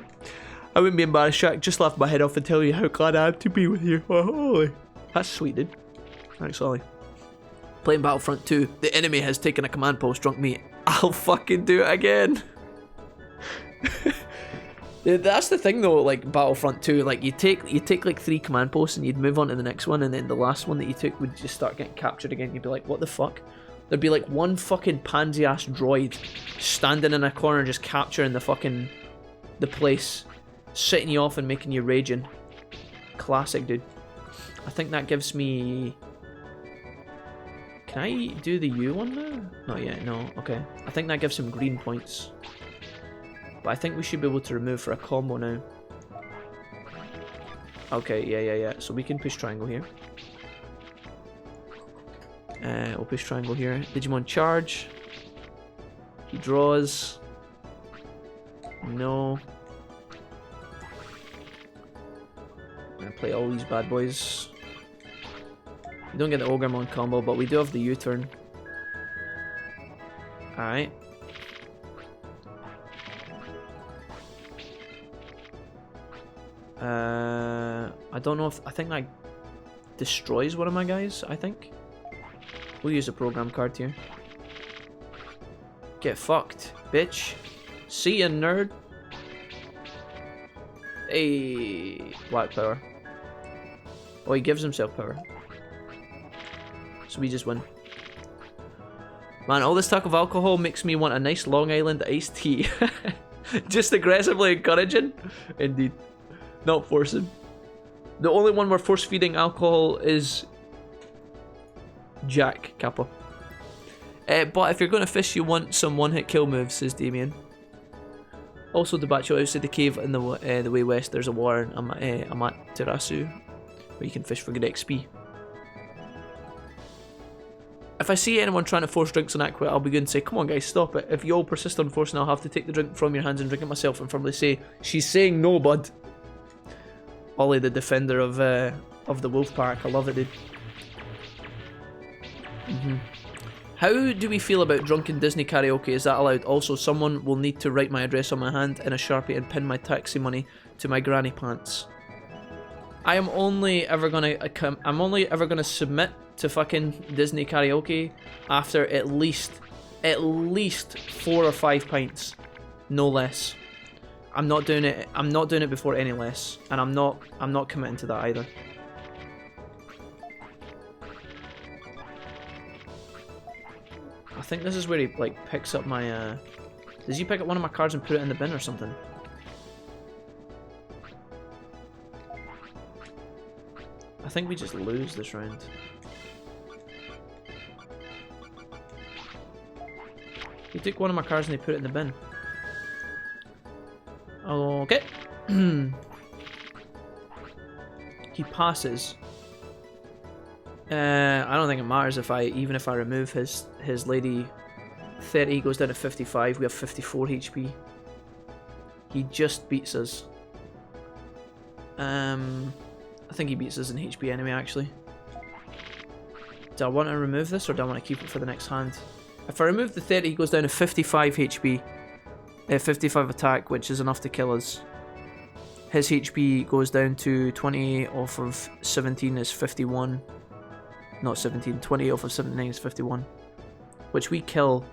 I wouldn't be embarrassed, Shaq. Just laugh my head off and tell you how glad I am to be with you. Oh, that's sweet, dude. Thanks, Ollie. Playing Battlefront 2. The enemy has taken a command post, drunk me. I'll fucking do it again. That's the thing though, like Battlefront 2, like you take like 3 command posts and you'd move on to the next one, and then the last one that you took would just start getting captured again. You'd be like, what the fuck? there'd be like one fucking pansy ass droid standing in a corner just capturing the place, setting you off and making you raging. Classic, dude. I think that gives me... Can I do the U one now? Not yet, no. Okay. I think that gives some green points. But I think we should be able to remove for a combo now. Okay, yeah. So we can push triangle here. We'll push triangle here. Digimon charge. He draws. No. I'm gonna play all these bad boys. We don't get the Ogremon combo, but we do have the U-turn. Alright. I don't know if... I think that destroys one of my guys, I think. We'll use a program card here. Get fucked, bitch. See ya, nerd. Hey, black power. Oh, he gives himself power. So we just win. Man, all this talk of alcohol makes me want a nice Long Island iced tea. Just aggressively encouraging. Indeed. Not forcing. The only one we're force feeding alcohol is Jack Kappa. But if you're going to fish, you want some one-hit kill moves, says Damien. Also, Debacho, outside the cave in the way west, there's a water in Amaterasu where you can fish for good XP. If I see anyone trying to force drinks on Aqua, I'll begin to say, come on guys, stop it. If you all persist on forcing, I'll have to take the drink from your hands and drink it myself and firmly say, she's saying no, bud. Ollie, the defender of the wolf pack. I love it, dude. How do we feel about drunken Disney karaoke? Is that allowed? Also, someone will need to write my address on my hand in a Sharpie and pin my taxi money to my granny pants. I'm only ever gonna submit to fucking Disney karaoke after at least 4 or 5 pints, no less. I'm not doing it before any less, and I'm not committing to that either. I think this is where he like picks up my does he pick up one of my cards and put it in the bin or something? I think we just lose this round. He took one of my cards and he put it in the bin. Okay. He passes. I don't think it matters even if I remove his lady. 30 goes down to 55. We have 54 HP. He just beats us. I think he beats us in HP anyway, actually. Do I want to remove this or do I want to keep it for the next hand? If I remove the 30, he goes down to 55 HP. 55 attack, which is enough to kill us. His HP goes down to 20 off of 17 is 51. Not 17, 20 off of 79 is 51. Which we kill.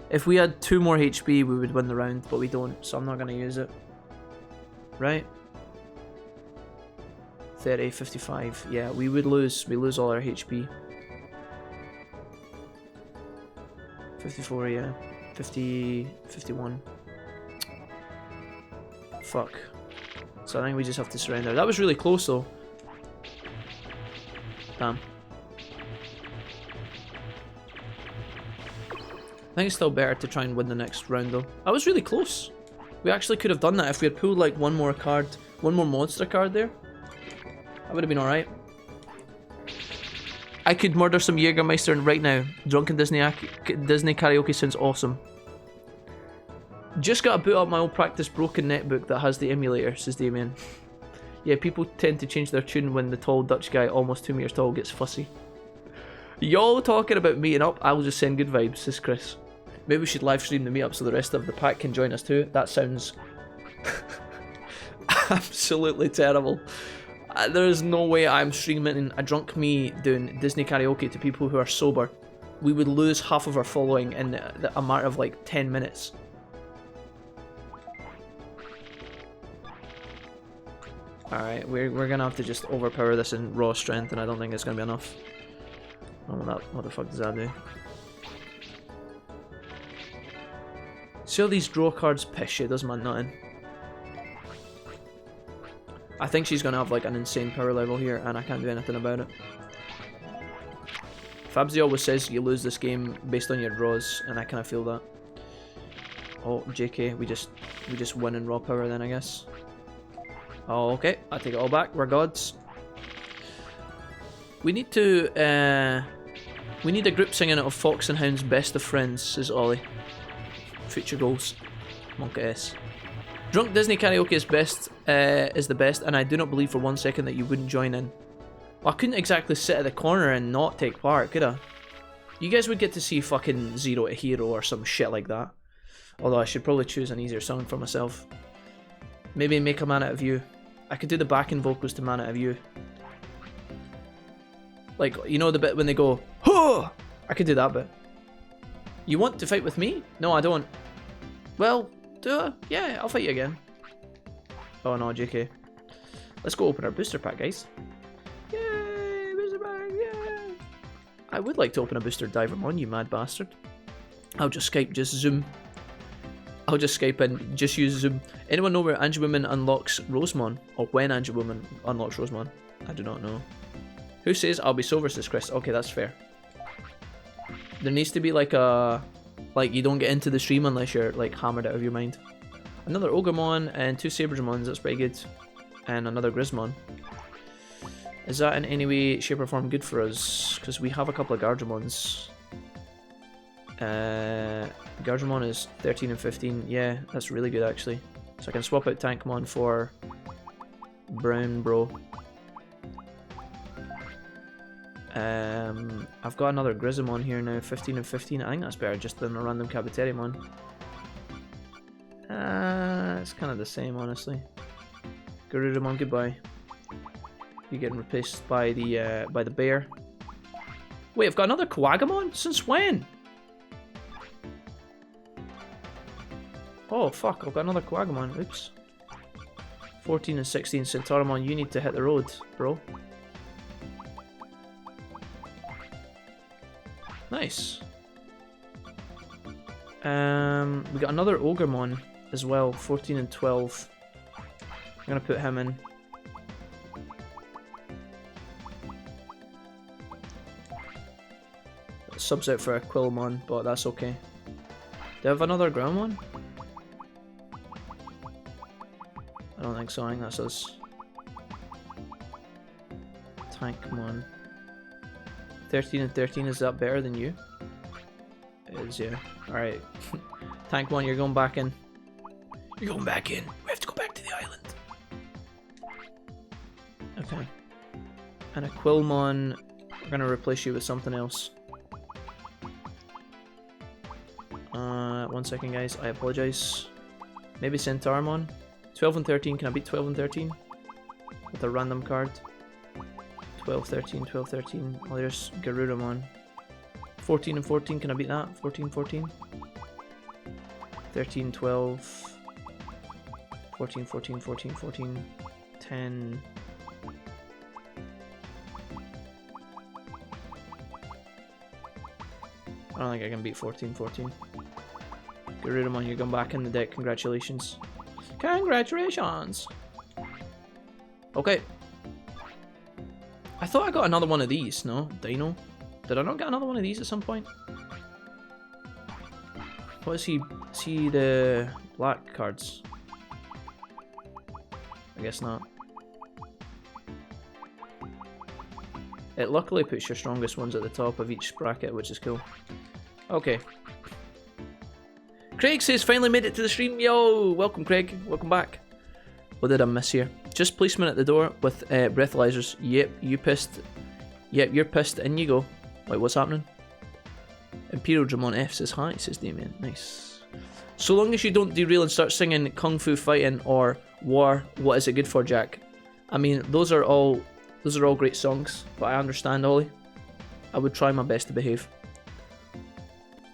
If we had 2 more HP, we would win the round, but we don't, so I'm not going to use it. Right? 30, 55. Yeah, we would lose. We lose all our HP. 54, yeah. 50, 51. Fuck. So I think we just have to surrender. That was really close though. Damn. I think it's still better to try and win the next round though. That was really close. We actually could have done that if we had pulled like one more card, one more monster card there. That would have been alright. I could murder some Jägermeister right now. Drunken Disney karaoke sounds awesome. Just gotta boot up my old practice broken netbook that has the emulator, says Damien. Yeah, people tend to change their tune when the tall Dutch guy, almost 2 meters tall, gets fussy. Y'all talking about meeting up? I'll just send good vibes, says Chris. Maybe we should live stream the meetup so the rest of the pack can join us too. That sounds absolutely terrible. There is no way I'm streaming a drunk me doing Disney karaoke to people who are sober. We would lose half of our following in a matter of like 10 minutes. Alright, we're gonna have to just overpower this in raw strength, and I don't think it's gonna be enough. I'm What the fuck does that do? See all these draw cards? Piss shit, doesn't mean nothing. I think she's gonna have like an insane power level here, and I can't do anything about it. Fabsy always says you lose this game based on your draws, and I kind of feel that. Oh, JK, we just win in raw power then, I guess. Oh, okay, I take it all back. We're gods. We need to, we need a group singing of Fox and Hound's Best of Friends, says Ollie. Future goals. Monk S. Drunk Disney karaoke is the best, and I do not believe for 1 second that you wouldn't join in. Well, I couldn't exactly sit at the corner and not take part, could I? You guys would get to see fucking Zero to Hero or some shit like that. Although I should probably choose an easier song for myself. Maybe Make a Man Out of You. I could do the backing vocals to Man Out of You. Like, you know the bit when they go, huh! I could do that bit. You want to fight with me? No, I don't. Well, do I? Yeah, I'll fight you again. Oh no, JK. Let's go open our booster pack, guys. Yay, booster pack, yay! I would like to open a booster Divermon, you mad bastard. I'll just Skype, just Zoom. I'll just Skype in, just use Zoom. Anyone know where Angelwoman unlocks Rosemon? Or when Angelwoman unlocks Rosemon? I do not know. Who says I'll be sober, says Chris? Okay, that's fair. There needs to be like a... Like, you don't get into the stream unless you're like hammered out of your mind. Another Ogremon and 2 Saberdramons, that's pretty good. And another Grismon. Is that in any way, shape or form good for us? Because we have a couple of Gardramons. Gardramon is 13 and 15. Yeah, that's really good actually. So I can swap out Tankmon for Brown Bro. I've got another Grizzamon here now, 15 and 15. I think that's better just than a random Cabuterimon. It's kind of the same, honestly. Garudamon, goodbye. You're getting replaced by the bear. Wait, I've got another Coagamon? Since when? Oh, fuck, I've got another Coagamon. Oops. 14 and 16, Centauramon, you need to hit the road, bro. Nice. We got another Ogremon as well, 14 and 12. I'm gonna put him in. Subs out for a Quillmon, but that's okay. Do I have another Groundmon? I don't think so, I think that's us. Tankmon. 13 and 13, is that better than you? It is, yeah. Alright. Tankmon, you're going back in. You're going back in. We have to go back to the island. Okay. And a Quillmon, we're going to replace you with something else. 1 second, guys. I apologize. Maybe Centauramon. 12 and 13. Can I beat 12 and 13? With a random card. 12, 13, 12, 13. Oh, there's Garudamon. 14 and 14. Can I beat that? 14, 14. 13, 12. 14, 14, 14, 14. 10. I don't think I can beat 14, 14. Garudamon, you're going back in the deck. Congratulations. Congratulations! Okay. I thought I got another one of these, no? Dino? Did I not get another one of these at some point? What is he? Is he the black cards? I guess not. It luckily puts your strongest ones at the top of each bracket, which is cool. Okay. Craig says, finally made it to the stream. Yo! Welcome, Craig. Welcome back. What did I miss here? Just policeman at the door with breathalyzers. Yep, you pissed. Yep, you're pissed. In you go. Wait, what's happening? Imperial Dramon F says hi, says Damien. Nice. So long as you don't derail and start singing Kung Fu Fighting or War, What Is It Good For, Jack? I mean, those are all great songs, but I understand, Ollie. I would try my best to behave.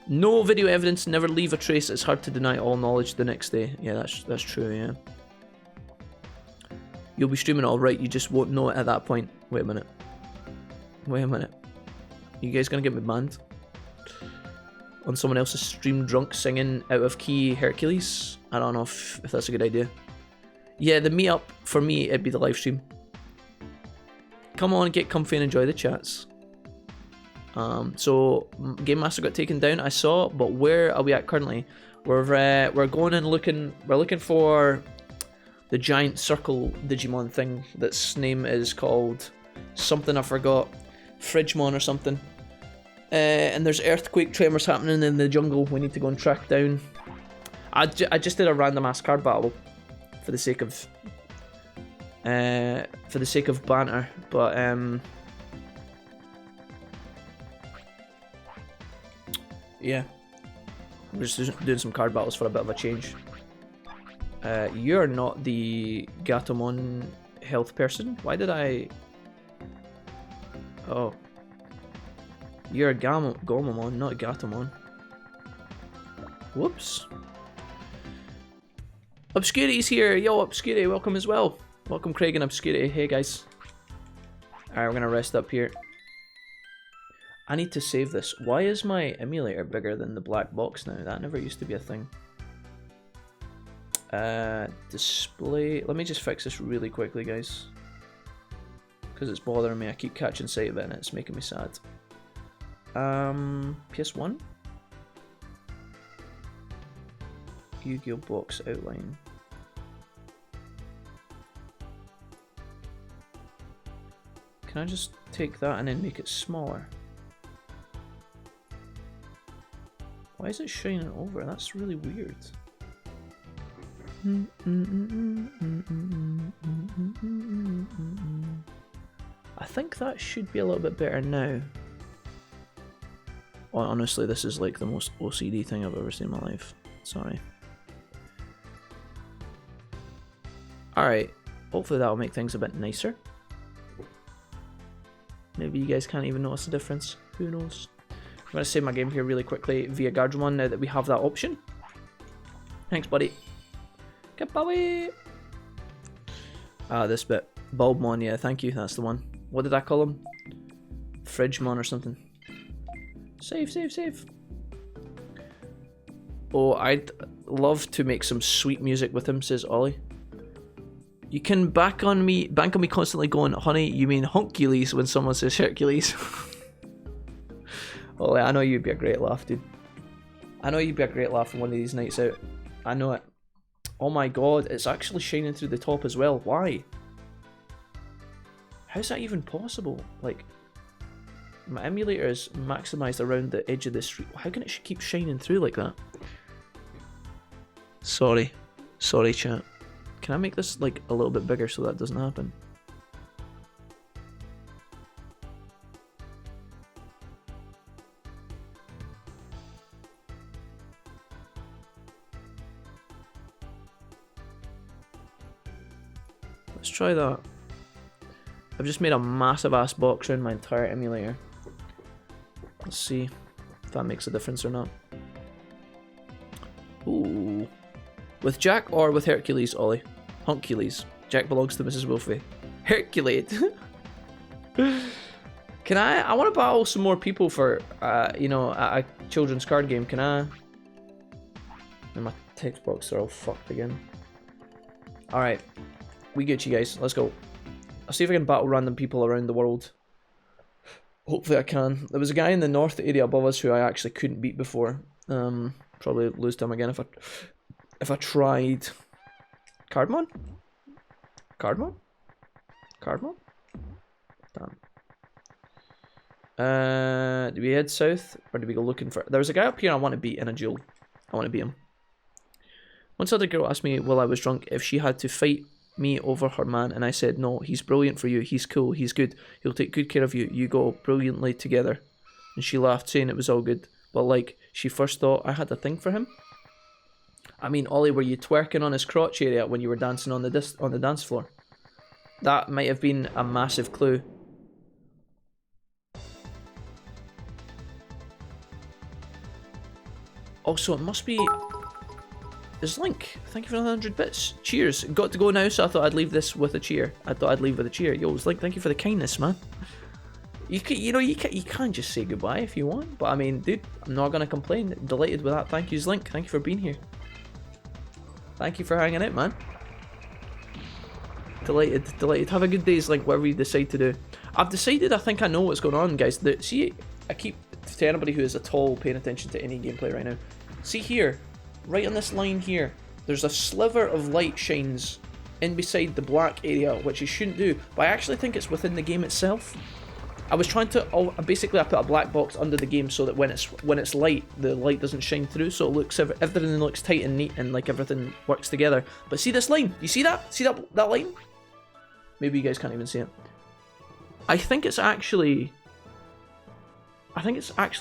No video evidence, never leave a trace. It's hard to deny all knowledge the next day. Yeah, that's true, yeah. You'll be streaming it all right, you just won't know it at that point. Wait a minute. Wait a minute. You guys gonna get me banned? On someone else's stream drunk singing out of key Hercules? I don't know if that's a good idea. Yeah, the meetup, for me, it'd be the live stream. Come on, get comfy and enjoy the chats. So Game Master got taken down, I saw, but where are we at currently? We're going and looking. We're looking for the giant circle Digimon thing. That's name is called something I forgot, Fridgemon or something. And there's earthquake tremors happening in the jungle. We need to go and track down. I just did a random ass card battle for the sake of banter, but yeah, we're just doing some card battles for a bit of a change. You're not the Gatomon health person. Why did I? Oh, you're a Gomamon, not a Gatomon. Whoops. Obscurity's here. Yo, Obscurity, welcome as well. Welcome, Craig and Obscurity. Hey, guys. Alright, we're gonna rest up here. I need to save this. Why is my emulator bigger than the black box now? That never used to be a thing. Display. Let me just fix this really quickly, guys. Because it's bothering me. I keep catching sight of it and it's making me sad. PS1? Yu-Gi-Oh! Box outline. Can I just take that and then make it smaller? Why is it shining over? That's really weird. I think that should be a little bit better now. Honestly, this is like the most OCD thing I've ever seen in my life. Sorry. Alright, hopefully that'll make things a bit nicer. Maybe you guys can't even notice the difference. Who knows? I'm going to save my game here really quickly via Gardramon now that we have that option. Thanks, buddy. Goodbye. Ah, this bit. Bulbmon, yeah, thank you, that's the one. What did I call him? Fridgemon or something. Save, save, save. Oh, I'd love to make some sweet music with him, says Ollie. You can bank on me constantly going, honey, you mean Huncules when someone says Hercules. Ollie, I know you'd be a great laugh, dude. I know you'd be a great laugh on one of these nights out. I know it. Oh my god, it's actually shining through the top as well. Why? How's that even possible? Like, my emulator is maximized around the edge of the street. How can it keep shining through like that? Sorry. Sorry, chat. Can I make this like a little bit bigger so that doesn't happen? Let's try that. I've just made a massive ass box around my entire emulator. Let's see if that makes a difference or not. Ooh. With Jack or with Hercules, Ollie? Huncules. Jack belongs to Mrs. Wolfie. Herculate. Can I want to battle some more people for, you know, a children's card game. Can I? And my text box are all fucked again. Alright. We get you guys. Let's go. I'll see if I can battle random people around the world. Hopefully I can. There was a guy in the north area above us who I actually couldn't beat before. Probably lose to him again if I tried. Cardmon? Cardmon? Cardmon? Damn. Do we head south or do we go looking for? There was a guy up here I want to beat in a duel. I want to beat him. Once other girl asked me while I was drunk if she had to fight me over her man, and I said no, he's brilliant for you, he's cool, he's good, he'll take good care of you, you go brilliantly together. And she laughed, saying it was all good, but like she first thought I had a thing for him. I mean, Ollie, were you twerking on his crotch area when you were dancing on the dance floor? That might have been a massive clue. Also, it must be... There's Link. Thank you for the 100 bits. Cheers. Got to go now, so I thought I'd leave this with a cheer. I thought I'd leave with a cheer. Yo, it's Link, thank you for the kindness, man. You can't just say goodbye if you want. But I mean, dude, I'm not gonna complain. Delighted with that. Thank you, Link. Thank you for being here. Thank you for hanging out, man. Delighted. Have a good day, Link, whatever you decide to do. I've decided, I think I know what's going on, guys. See, I keep, to anybody who is at all paying attention to any gameplay right now, see here, right on this line here, there's a sliver of light shines in beside the black area, which you shouldn't do, but I actually think it's within the game itself. I was trying to, basically I put a black box under the game so that when it's light, the light doesn't shine through, so it looks, everything looks tight and neat and like everything works together. But see this line? You see that? See that line? Maybe you guys can't even see it. I think it's actually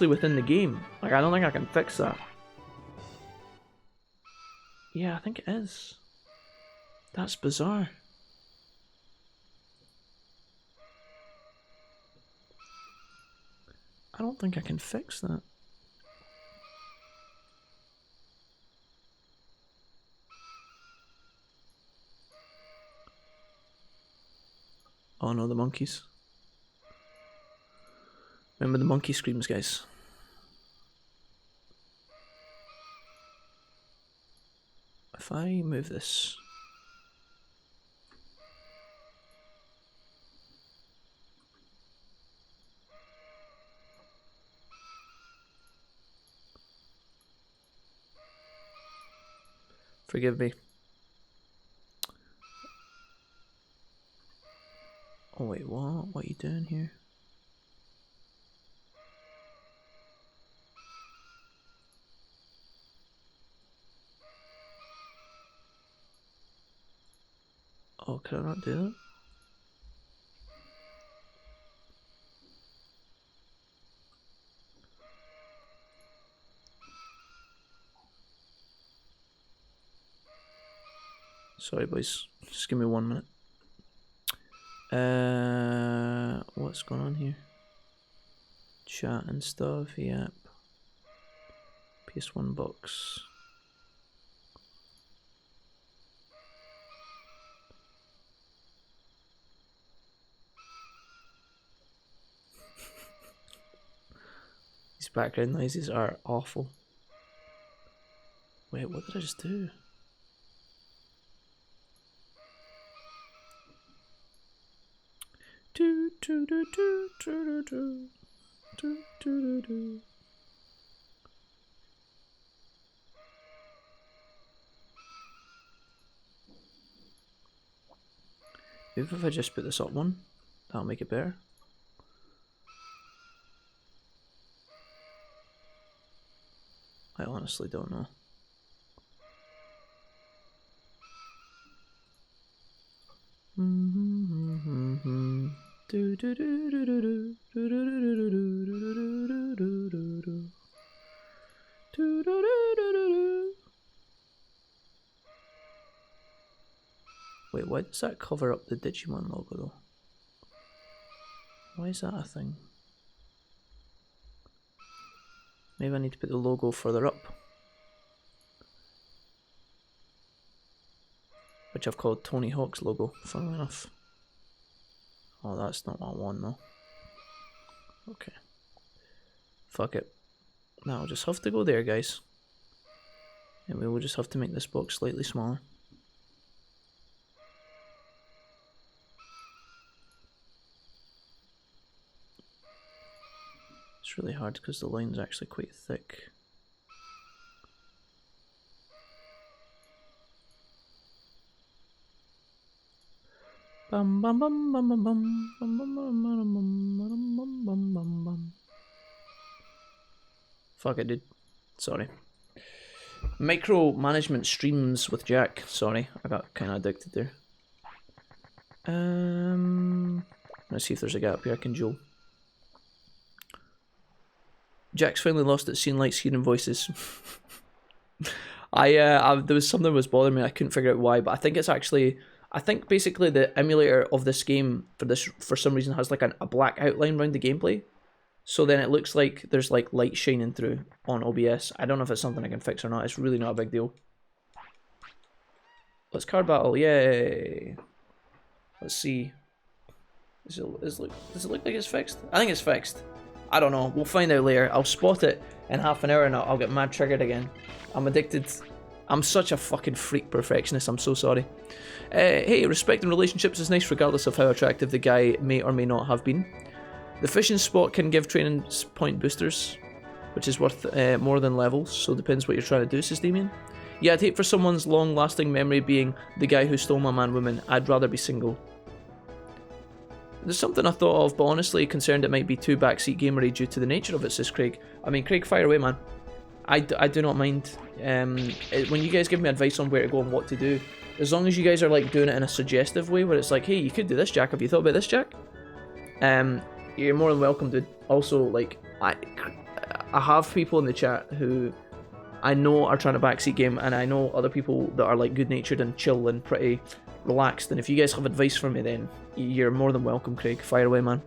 within the game. Like, I don't think I can fix that. Yeah, I think it is. That's bizarre. I don't think I can fix that. Oh no, the monkeys. Remember the monkey screams, guys. If I move this... Forgive me. Oh wait, what? What are you doing here? Oh, can I not do that? Sorry boys, just give me 1 minute. What's going on here? Chat and stuff, yep. PS1 box. These background noises are awful. Wait, what did I just do? Maybe if I just put this up one, that'll make it better. I honestly don't know. Wait, why does that cover up the Digimon logo though? Why is that a thing? Maybe I need to put the logo further up. Which I've called Tony Hawk's logo, funnily enough. Oh, that's not what I want though. Okay. Fuck it. Now I'll just have to go there, guys. And we will just have to make this box slightly smaller. It's really hard because the line's actually quite thick. Bum bum bum bum bum bum bum bum bum bum bum bum bum bum. Fuck it, dude. Sorry. Micromanagement streams with Jack. Sorry, I got kind of addicted there. Let's see if there's a gap here I can duel. Jack's finally lost it, seeing lights, hearing voices. There was something that was bothering me. I couldn't figure out why, but I think it's actually. I think basically the emulator of this game for some reason has like a black outline around the gameplay, so then it looks like there's like light shining through on OBS. I don't know if it's something I can fix or not. It's really not a big deal. Let's card battle, yay! Let's see Does it look like it's fixed? I think it's fixed. I don't know. We'll find out later. I'll spot it in half an hour and I'll get mad triggered again. I'm addicted. I'm such a fucking freak perfectionist. I'm so sorry. Hey, respect in relationships is nice regardless of how attractive the guy may or may not have been. The fishing spot can give training point boosters, which is worth more than levels, so depends what you're trying to do, says Damien. Yeah, I'd hate for someone's long-lasting memory being the guy who stole my man-woman. I'd rather be single. There's something I thought of, but honestly concerned it might be too backseat gamery due to the nature of it, says Craig. I mean, Craig, fire away, man. I do not mind. When you guys give me advice on where to go and what to do, as long as you guys are like doing it in a suggestive way, where it's like, hey, you could do this, Jack. Have you thought about this, Jack? You're more than welcome, dude. Also, like, I have people in the chat who I know are trying to backseat game, and I know other people that are like good-natured and chill and pretty relaxed. And if you guys have advice for me, then you're more than welcome, Craig. Fire away, man.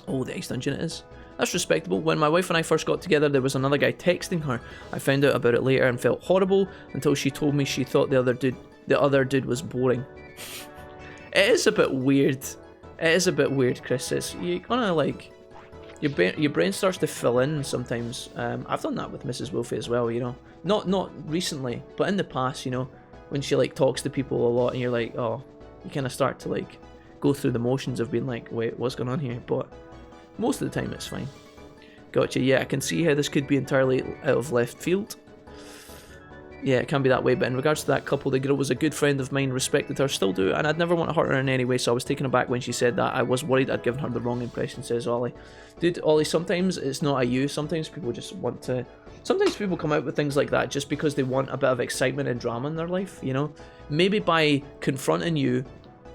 Oh, the ice dungeon it is. That's respectable. When my wife and I first got together, there was another guy texting her. I found out about it later and felt horrible until she told me she thought the other dude was boring. It is a bit weird. It is a bit weird, Chris. It's, you kind of like, your brain starts to fill in sometimes. I've done that with Mrs. Wolfie as well, you know. Not recently, but in the past, you know, when she like talks to people a lot and you're like, oh, you kind of start to like go through the motions of being like, wait, what's going on here? But most of the time it's fine. Gotcha. Yeah, I can see how this could be entirely out of left field. Yeah, it can be that way, but in regards to that couple, the girl was a good friend of mine, respected her, still do, and I'd never want to hurt her in any way, so I was taken aback when she said that. I was worried I'd given her the wrong impression, says Ollie. Dude, Ollie, sometimes it's not a you, sometimes people just want to... Sometimes people come out with things like that just because they want a bit of excitement and drama in their life, you know? Maybe by confronting you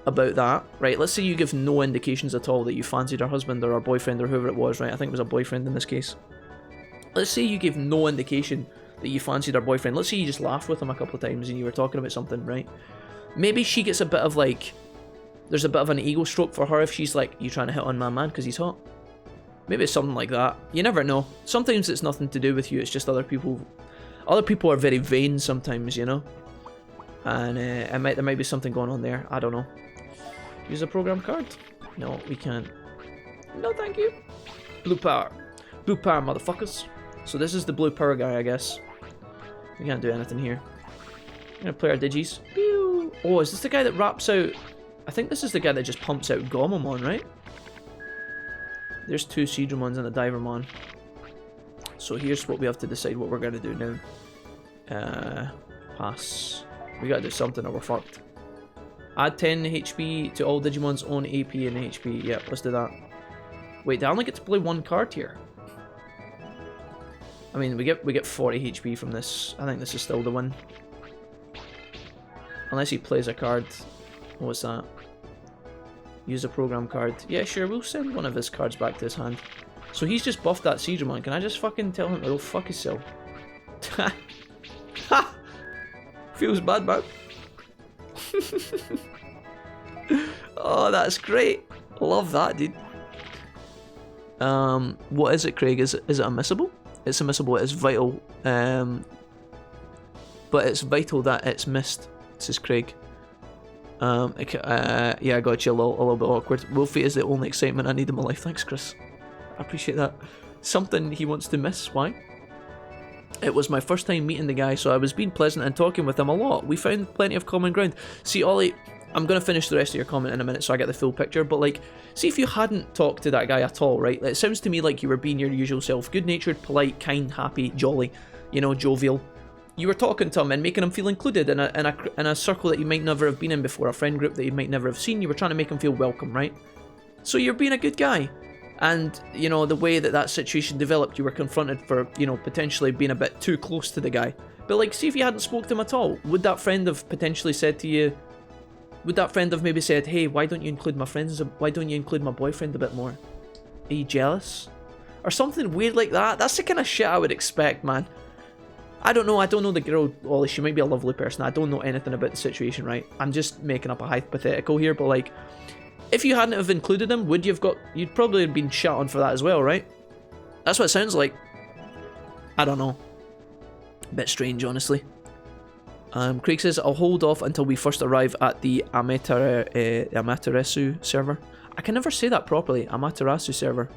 about that, right? Let's say you give no indications at all that you fancied her husband or her boyfriend or whoever it was, right? I think it was a boyfriend in this case. Let's say you gave no indication that you fancied her boyfriend. Let's say you just laughed with him a couple of times and you were talking about something, right? Maybe she gets a bit of like, there's a bit of an ego stroke for her if she's like, you trying to hit on my man because he's hot? Maybe it's something like that. You never know. Sometimes it's nothing to do with you, it's just other people. Other people are very vain sometimes, you know? And there might be something going on there. I don't know. Use a program card? No, we can't. No, thank you. Blue power. Blue power, motherfuckers. So this is the blue power guy, I guess. We can't do anything here. I'm gonna play our digis. Pew! Oh, is this the guy that raps out... I think this is the guy that just pumps out Gomamon, right? There's two Seedramons and a Divermon. So here's what we have to decide what we're gonna do now. Pass. We gotta do something or we're fucked. Add 10 HP to all Digimon's own AP and HP. Yep, let's do that. Wait, do I only get to play one card here? I mean, we get 40 HP from this. I think this is still the win. Unless he plays a card. What's that? Use a program card. Yeah, sure, we'll send one of his cards back to his hand. So he's just buffed that Seedramon. Can I just fucking tell him to go fuck himself? Ha! Feels bad, man. Oh, that's great. Love that, dude. What is it, Craig? Is it unmissable? It's unmissable. It's vital. But it's vital that it's missed, says Craig. Yeah, I got you a little bit awkward. Wolfie is the only excitement I need in my life. Thanks, Chris. I appreciate that. Something he wants to miss. Why? It was my first time meeting the guy, so I was being pleasant and talking with him a lot. We found plenty of common ground. See, Ollie, I'm going to finish the rest of your comment in a minute so I get the full picture, but like, see if you hadn't talked to that guy at all, right? It sounds to me like you were being your usual self. Good-natured, polite, kind, happy, jolly, you know, jovial. You were talking to him and making him feel included in a circle that you might never have been in before, a friend group that you might never have seen. You were trying to make him feel welcome, right? So you're being a good guy. And, you know, the way that situation developed, you were confronted for, you know, potentially being a bit too close to the guy. But, like, see if you hadn't spoke to him at all. Would that friend have potentially said to you... Would that friend have maybe said, hey, why don't you include my friends? Why don't you include my boyfriend a bit more? Are you jealous? Or something weird like that? That's the kind of shit I would expect, man. I don't know the girl, Ollie. She might be a lovely person. I don't know anything about the situation, right? I'm just making up a hypothetical here, but, like... If you hadn't have included him, you'd probably have been shot on for that as well, right? That's what it sounds like. I don't know. A bit strange, honestly. Craig says, I'll hold off until we first arrive at the Amaterasu server. I can never say that properly. Amaterasu server.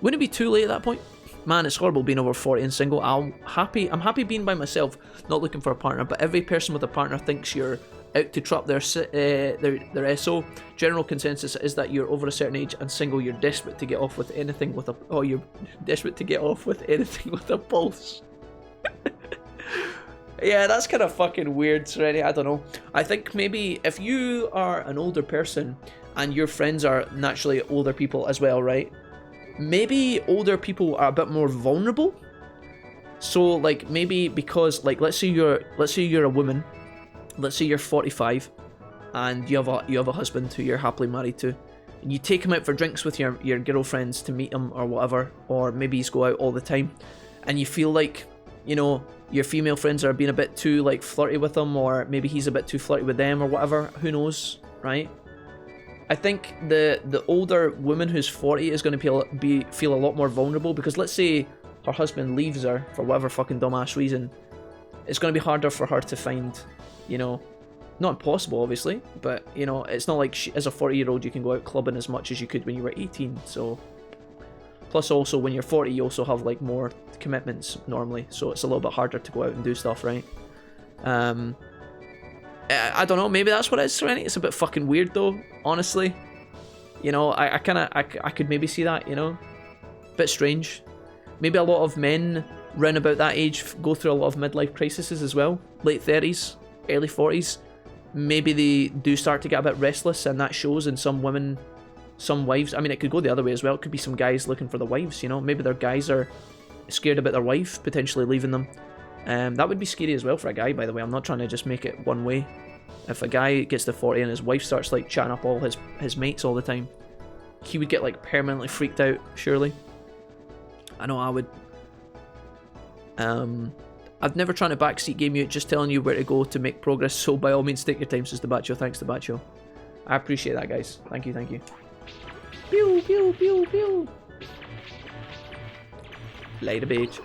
Wouldn't it be too late at that point? Man, it's horrible being over 40 and single. I'm happy being by myself, not looking for a partner. But every person with a partner thinks you're out to trap their SO. General consensus is that you're over a certain age and single. You're desperate to get off with anything with a. Oh, you're desperate to get off with anything with a pulse. Yeah, that's kind of fucking weird, Serenity. I don't know. I think maybe if you are an older person and your friends are naturally older people as well, right? Maybe older people are a bit more vulnerable. So like maybe because like let's say you're a woman, let's say you're 45 and you have a husband who you're happily married to, and you take him out for drinks with your girlfriends to meet him or whatever, or maybe he's go out all the time, and you feel like, you know, your female friends are being a bit too like flirty with him, or maybe he's a bit too flirty with them or whatever, who knows, right? I think the older woman who's 40 is going to feel a lot more vulnerable, because let's say her husband leaves her for whatever fucking dumbass reason, it's going to be harder for her to find, you know, not impossible obviously, but you know, it's not like as a 40-year-old you can go out clubbing as much as you could when you were 18. So plus also when you're 40 you also have like more commitments normally, so it's a little bit harder to go out and do stuff, right? I don't know, maybe that's what it is, Serenity. It's a bit fucking weird though, honestly. You know, I could maybe see that, you know? Bit strange. Maybe a lot of men round about that age go through a lot of midlife crises as well. Late 30s, early 40s. Maybe they do start to get a bit restless, and that shows in some women, some wives. I mean, it could go the other way as well. It could be some guys looking for the wives, you know? Maybe their guys are scared about their wife potentially leaving them. That would be scary as well for a guy, by the way. I'm not trying to just make it one way. If a guy gets to 40 and his wife starts like chatting up all his mates all the time, he would get like permanently freaked out, surely. I know I would. I've never tried to backseat game you, just telling you where to go to make progress, so by all means take your time, says Debacho. Thanks, Debacho. I appreciate that, guys. Thank you, thank you. Pew, pew, pew, pew. Later, bitch.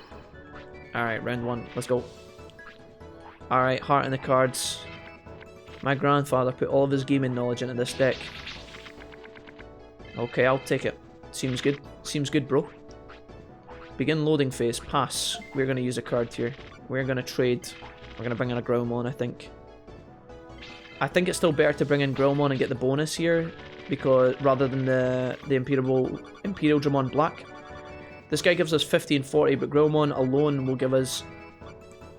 Alright, round one. Let's go. Alright, heart in the cards. My grandfather put all of his gaming knowledge into this deck. Okay, I'll take it. Seems good. Seems good, bro. Begin loading phase. Pass. We're going to use a card here. We're going to trade. We're going to bring in a Growlmon, I think. I think it's still better to bring in Growlmon and get the bonus here, because rather than the Imperial Dramon Black. This guy gives us 50 and 40, but Growlmon alone will give us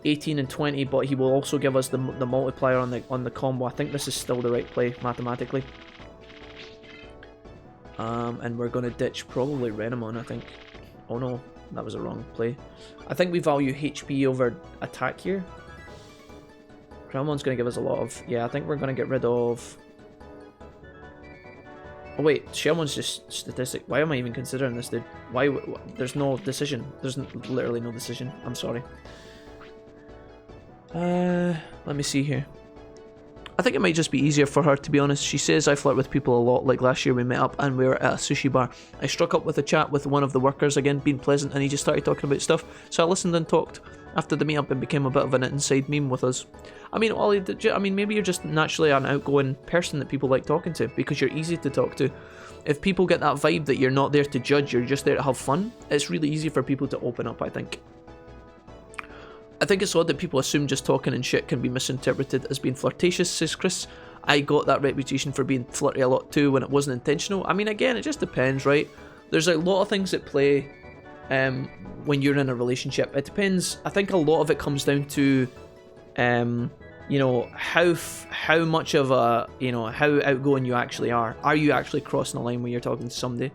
18 and 20, but he will also give us the multiplier on the combo. I think this is still the right play mathematically. And we're going to ditch probably Renamon, I think. Oh no, that was a wrong play. I think we value HP over attack here. Growlmon's going to give us a lot of... Yeah, I think we're going to get rid of... Oh wait, Shellmon's just statistic. Why am I even considering this, dude? Why? There's no decision. There's literally no decision. I'm sorry. Let me see here. I think it might just be easier for her, to be honest. She says I flirt with people a lot. Like last year we met up and we were at a sushi bar. I struck up with a chat with one of the workers, again being pleasant, and he just started talking about stuff. So I listened and talked after the meetup and became a bit of an inside meme with us. I mean, Ollie, maybe you're just naturally an outgoing person that people like talking to because you're easy to talk to. If people get that vibe that you're not there to judge, you're just there to have fun, it's really easy for people to open up, I think. I think it's odd that people assume just talking and shit can be misinterpreted as being flirtatious, says Chris. I got that reputation for being flirty a lot too when it wasn't intentional. I mean, again, it just depends, right? There's a lot of things at play when you're in a relationship. It depends. I think a lot of it comes down to, you know, how much of a, you know, how outgoing you actually are. Are you actually crossing a line when you're talking to somebody?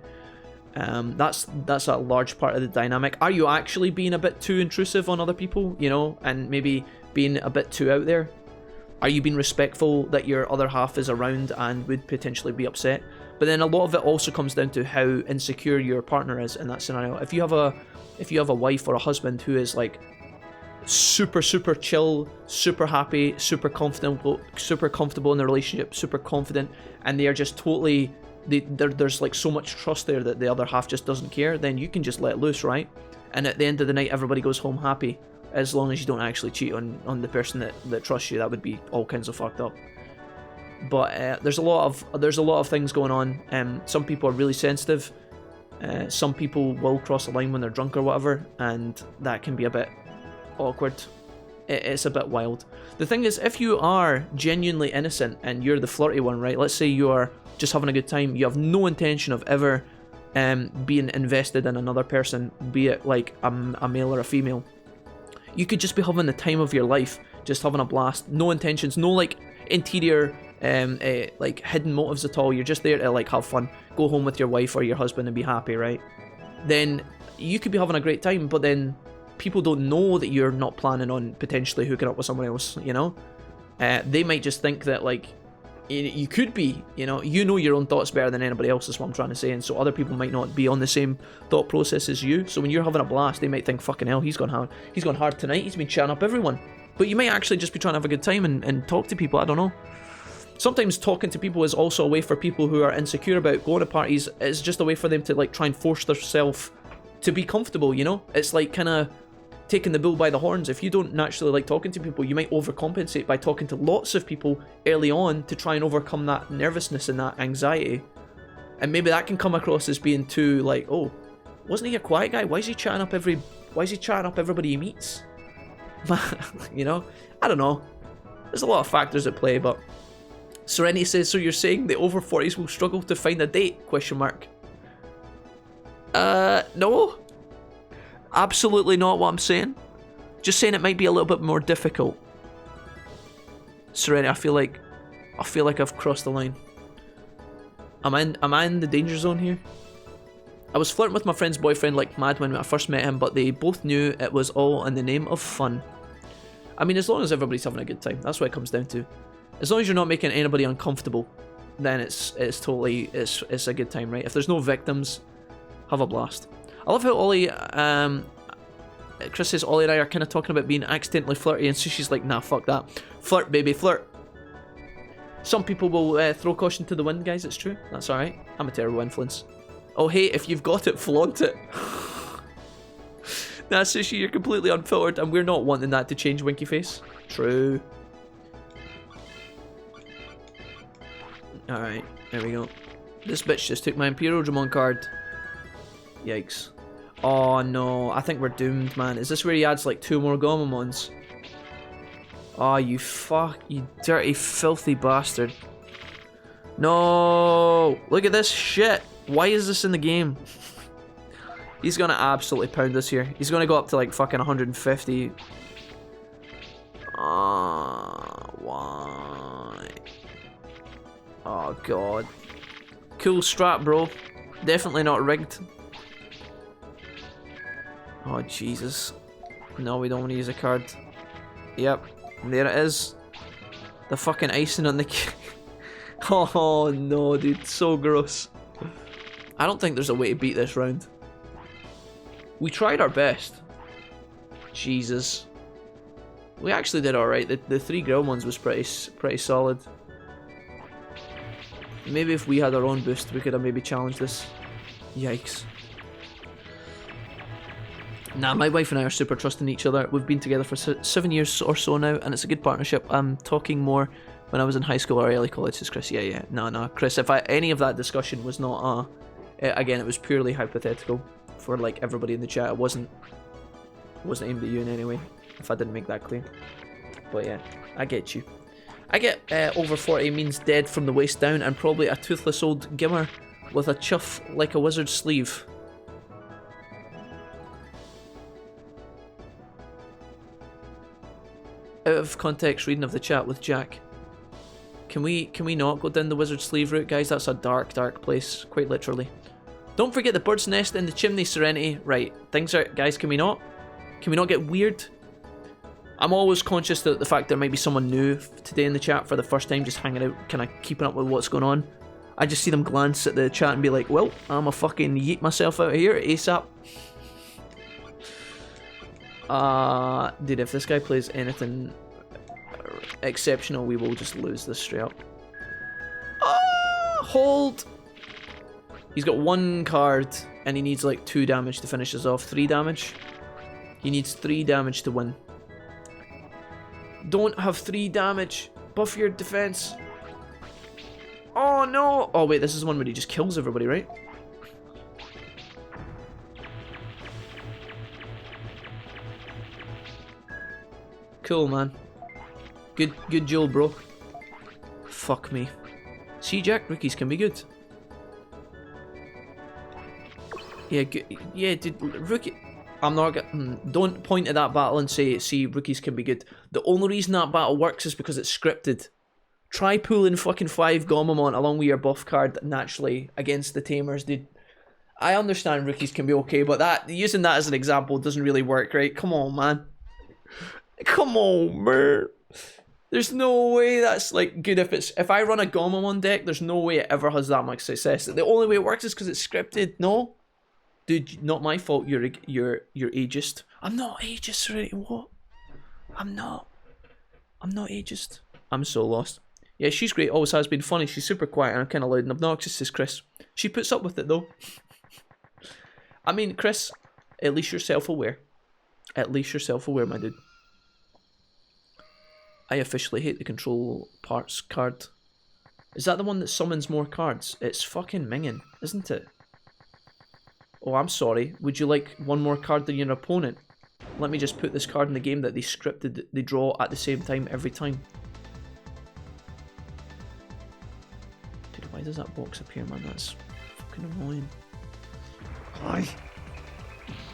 That's a large part of the dynamic. Are you actually being a bit too intrusive on other people, you know, and maybe being a bit too out there? Are you being respectful that your other half is around and would potentially be upset? But then a lot of it also comes down to how insecure your partner is in that scenario. If you have a wife or a husband who is like super chill, super happy, super comfortable in the relationship, super confident, and they are just totally there's like so much trust there that the other half just doesn't care, then you can just let loose, right? And at the end of the night everybody goes home happy, as long as you don't actually cheat on the person that trusts you. That would be all kinds of fucked up. But there's a lot of things going on. Some people are really sensitive. Some people will cross the line when they're drunk or whatever, and that can be a bit awkward. It's a bit wild. The thing is, if you are genuinely innocent and you're the flirty one, right? Let's say you are just having a good time. You have no intention of ever being invested in another person, be it like a male or a female. You could just be having the time of your life, just having a blast. No intentions, no like interior like hidden motives at all. You're just there to like have fun, go home with your wife or your husband and be happy, right? Then you could be having a great time, but then people don't know that you're not planning on potentially hooking up with someone else, you know? They might just think that like you could be, you know your own thoughts better than anybody else, is what I'm trying to say, and so other people might not be on the same thought process as you. So when you're having a blast, they might think, fucking hell, he's gone hard tonight, he's been chatting up everyone. But you might actually just be trying to have a good time and talk to people, I don't know. Sometimes talking to people is also a way for people who are insecure about going to parties. It's just a way for them to like try and force themselves to be comfortable, you know? It's like kind of taking the bull by the horns. If you don't naturally like talking to people, you might overcompensate by talking to lots of people early on to try and overcome that nervousness and that anxiety. And maybe that can come across as being too like, oh, wasn't he a quiet guy? Why is he chatting up everybody he meets? You know? I don't know. There's a lot of factors at play, but Serenity says, so you're saying the over 40s will struggle to find a date? Question mark. No. Absolutely not what I'm saying. Just saying it might be a little bit more difficult. Serenity, I feel like I've crossed the line. Am I in the danger zone here? I was flirting with my friend's boyfriend like mad when I first met him, but they both knew it was all in the name of fun. I mean, as long as everybody's having a good time, that's what it comes down to. As long as you're not making anybody uncomfortable, then it's totally a good time, right? If there's no victims, have a blast. I love how Ollie, Chris says Ollie and I are kind of talking about being accidentally flirty, and so she's like, nah, fuck that. Flirt, baby, flirt. Some people will throw caution to the wind, guys, it's true. That's alright. I'm a terrible influence. Oh, hey, if you've got it, flaunt it. Nah, Sushi, you're completely unfiltered, and we're not wanting that to change, Winky Face. True. Alright, there we go. This bitch just took my Imperial Digimon card. Yikes. Oh no, I think we're doomed, man. Is this where he adds like 2 more Gomamons? Oh, you dirty, filthy bastard. No! Look at this shit! Why is this in the game? He's gonna absolutely pound us here. He's gonna go up to like fucking 150. Why? Oh god. Cool strat, bro. Definitely not rigged. Oh Jesus. No, we don't want to use a card. Yep. There it is. The fucking icing on the cake. Oh no, dude. So gross. I don't think there's a way to beat this round. We tried our best. Jesus. We actually did alright. The 3 ground ones was pretty solid. Maybe if we had our own boost, we could have maybe challenged this. Yikes. Nah, my wife and I are super trusting each other. We've been together for 7 years or so now, and it's a good partnership. I'm talking more when I was in high school or early college, says Chris. Yeah. No, Chris, if any of that discussion was not again, it was purely hypothetical for like everybody in the chat. It wasn't aimed at you in any way, if I didn't make that clear. But yeah, I get you. I get over 40 means dead from the waist down, and probably a toothless old gimmer with a chuff like a wizard's sleeve. Out of context reading of the chat with Jack. Can we not go down the wizard's sleeve route, guys? That's a dark, dark place, quite literally. Don't forget the bird's nest in the chimney, Serenity. Right, things are... Guys, can we not? Can we not get weird? I'm always conscious that the fact there might be someone new today in the chat for the first time, just hanging out, kind of keeping up with what's going on. I just see them glance at the chat and be like, well, I'm a fucking yeet myself out of here ASAP. Dude, if this guy plays anything exceptional, we will just lose this straight up. Hold! He's got 1 card, and he needs like 2 damage to finish us off. 3 damage? He needs 3 damage to win. Don't have 3 damage. Buff your defense. Oh no! Oh wait, this is the one where he just kills everybody, right? Cool, man. Good Joel, bro. Fuck me. See, Jack, rookies can be good. Yeah, yeah, dude, rookie. I'm not gonna. Don't point at that battle and say, see, rookies can be good. The only reason that battle works is because it's scripted. Try pulling fucking 5 Gomamon along with your buff card naturally against the Tamers, dude. I understand rookies can be okay, but that using that as an example doesn't really work, right? Come on, man. Come on, man. There's no way that's like good if I run a Gomamon deck, there's no way it ever has that much success. The only way it works is because it's scripted. No? Dude, not my fault you're ageist. I'm not ageist, right? What? I'm not ageist. I'm so lost. Yeah, she's great, always has been funny. She's super quiet and kind of loud and obnoxious, says Chris. She puts up with it though. I mean, Chris, at least you're self-aware. At least you're self-aware, my dude. I officially hate the control parts card. Is that the one that summons more cards? It's fucking minging, isn't it? Oh, I'm sorry. Would you like one more card than your opponent? Let me just put this card in the game that they scripted, they draw at the same time every time. Dude, why does that box appear, man? That's fucking annoying. Why?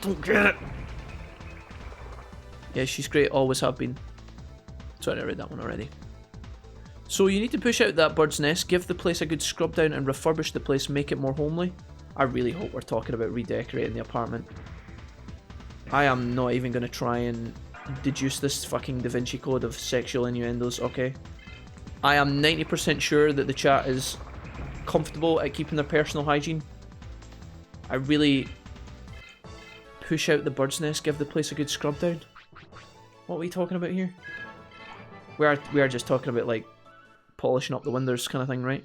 Don't get it! Yeah, she's great, always have been. Sorry, I read that one already. So you need to push out that bird's nest, give the place a good scrub down and refurbish the place, make it more homely. I really hope we're talking about redecorating the apartment. I am not even going to try and deduce this fucking Da Vinci Code of sexual innuendos, okay? I am 90% sure that the chat is comfortable at keeping their personal hygiene. I really... Push out the bird's nest, give the place a good scrub down. What are we talking about here? We are just talking about, like, polishing up the windows kind of thing, right?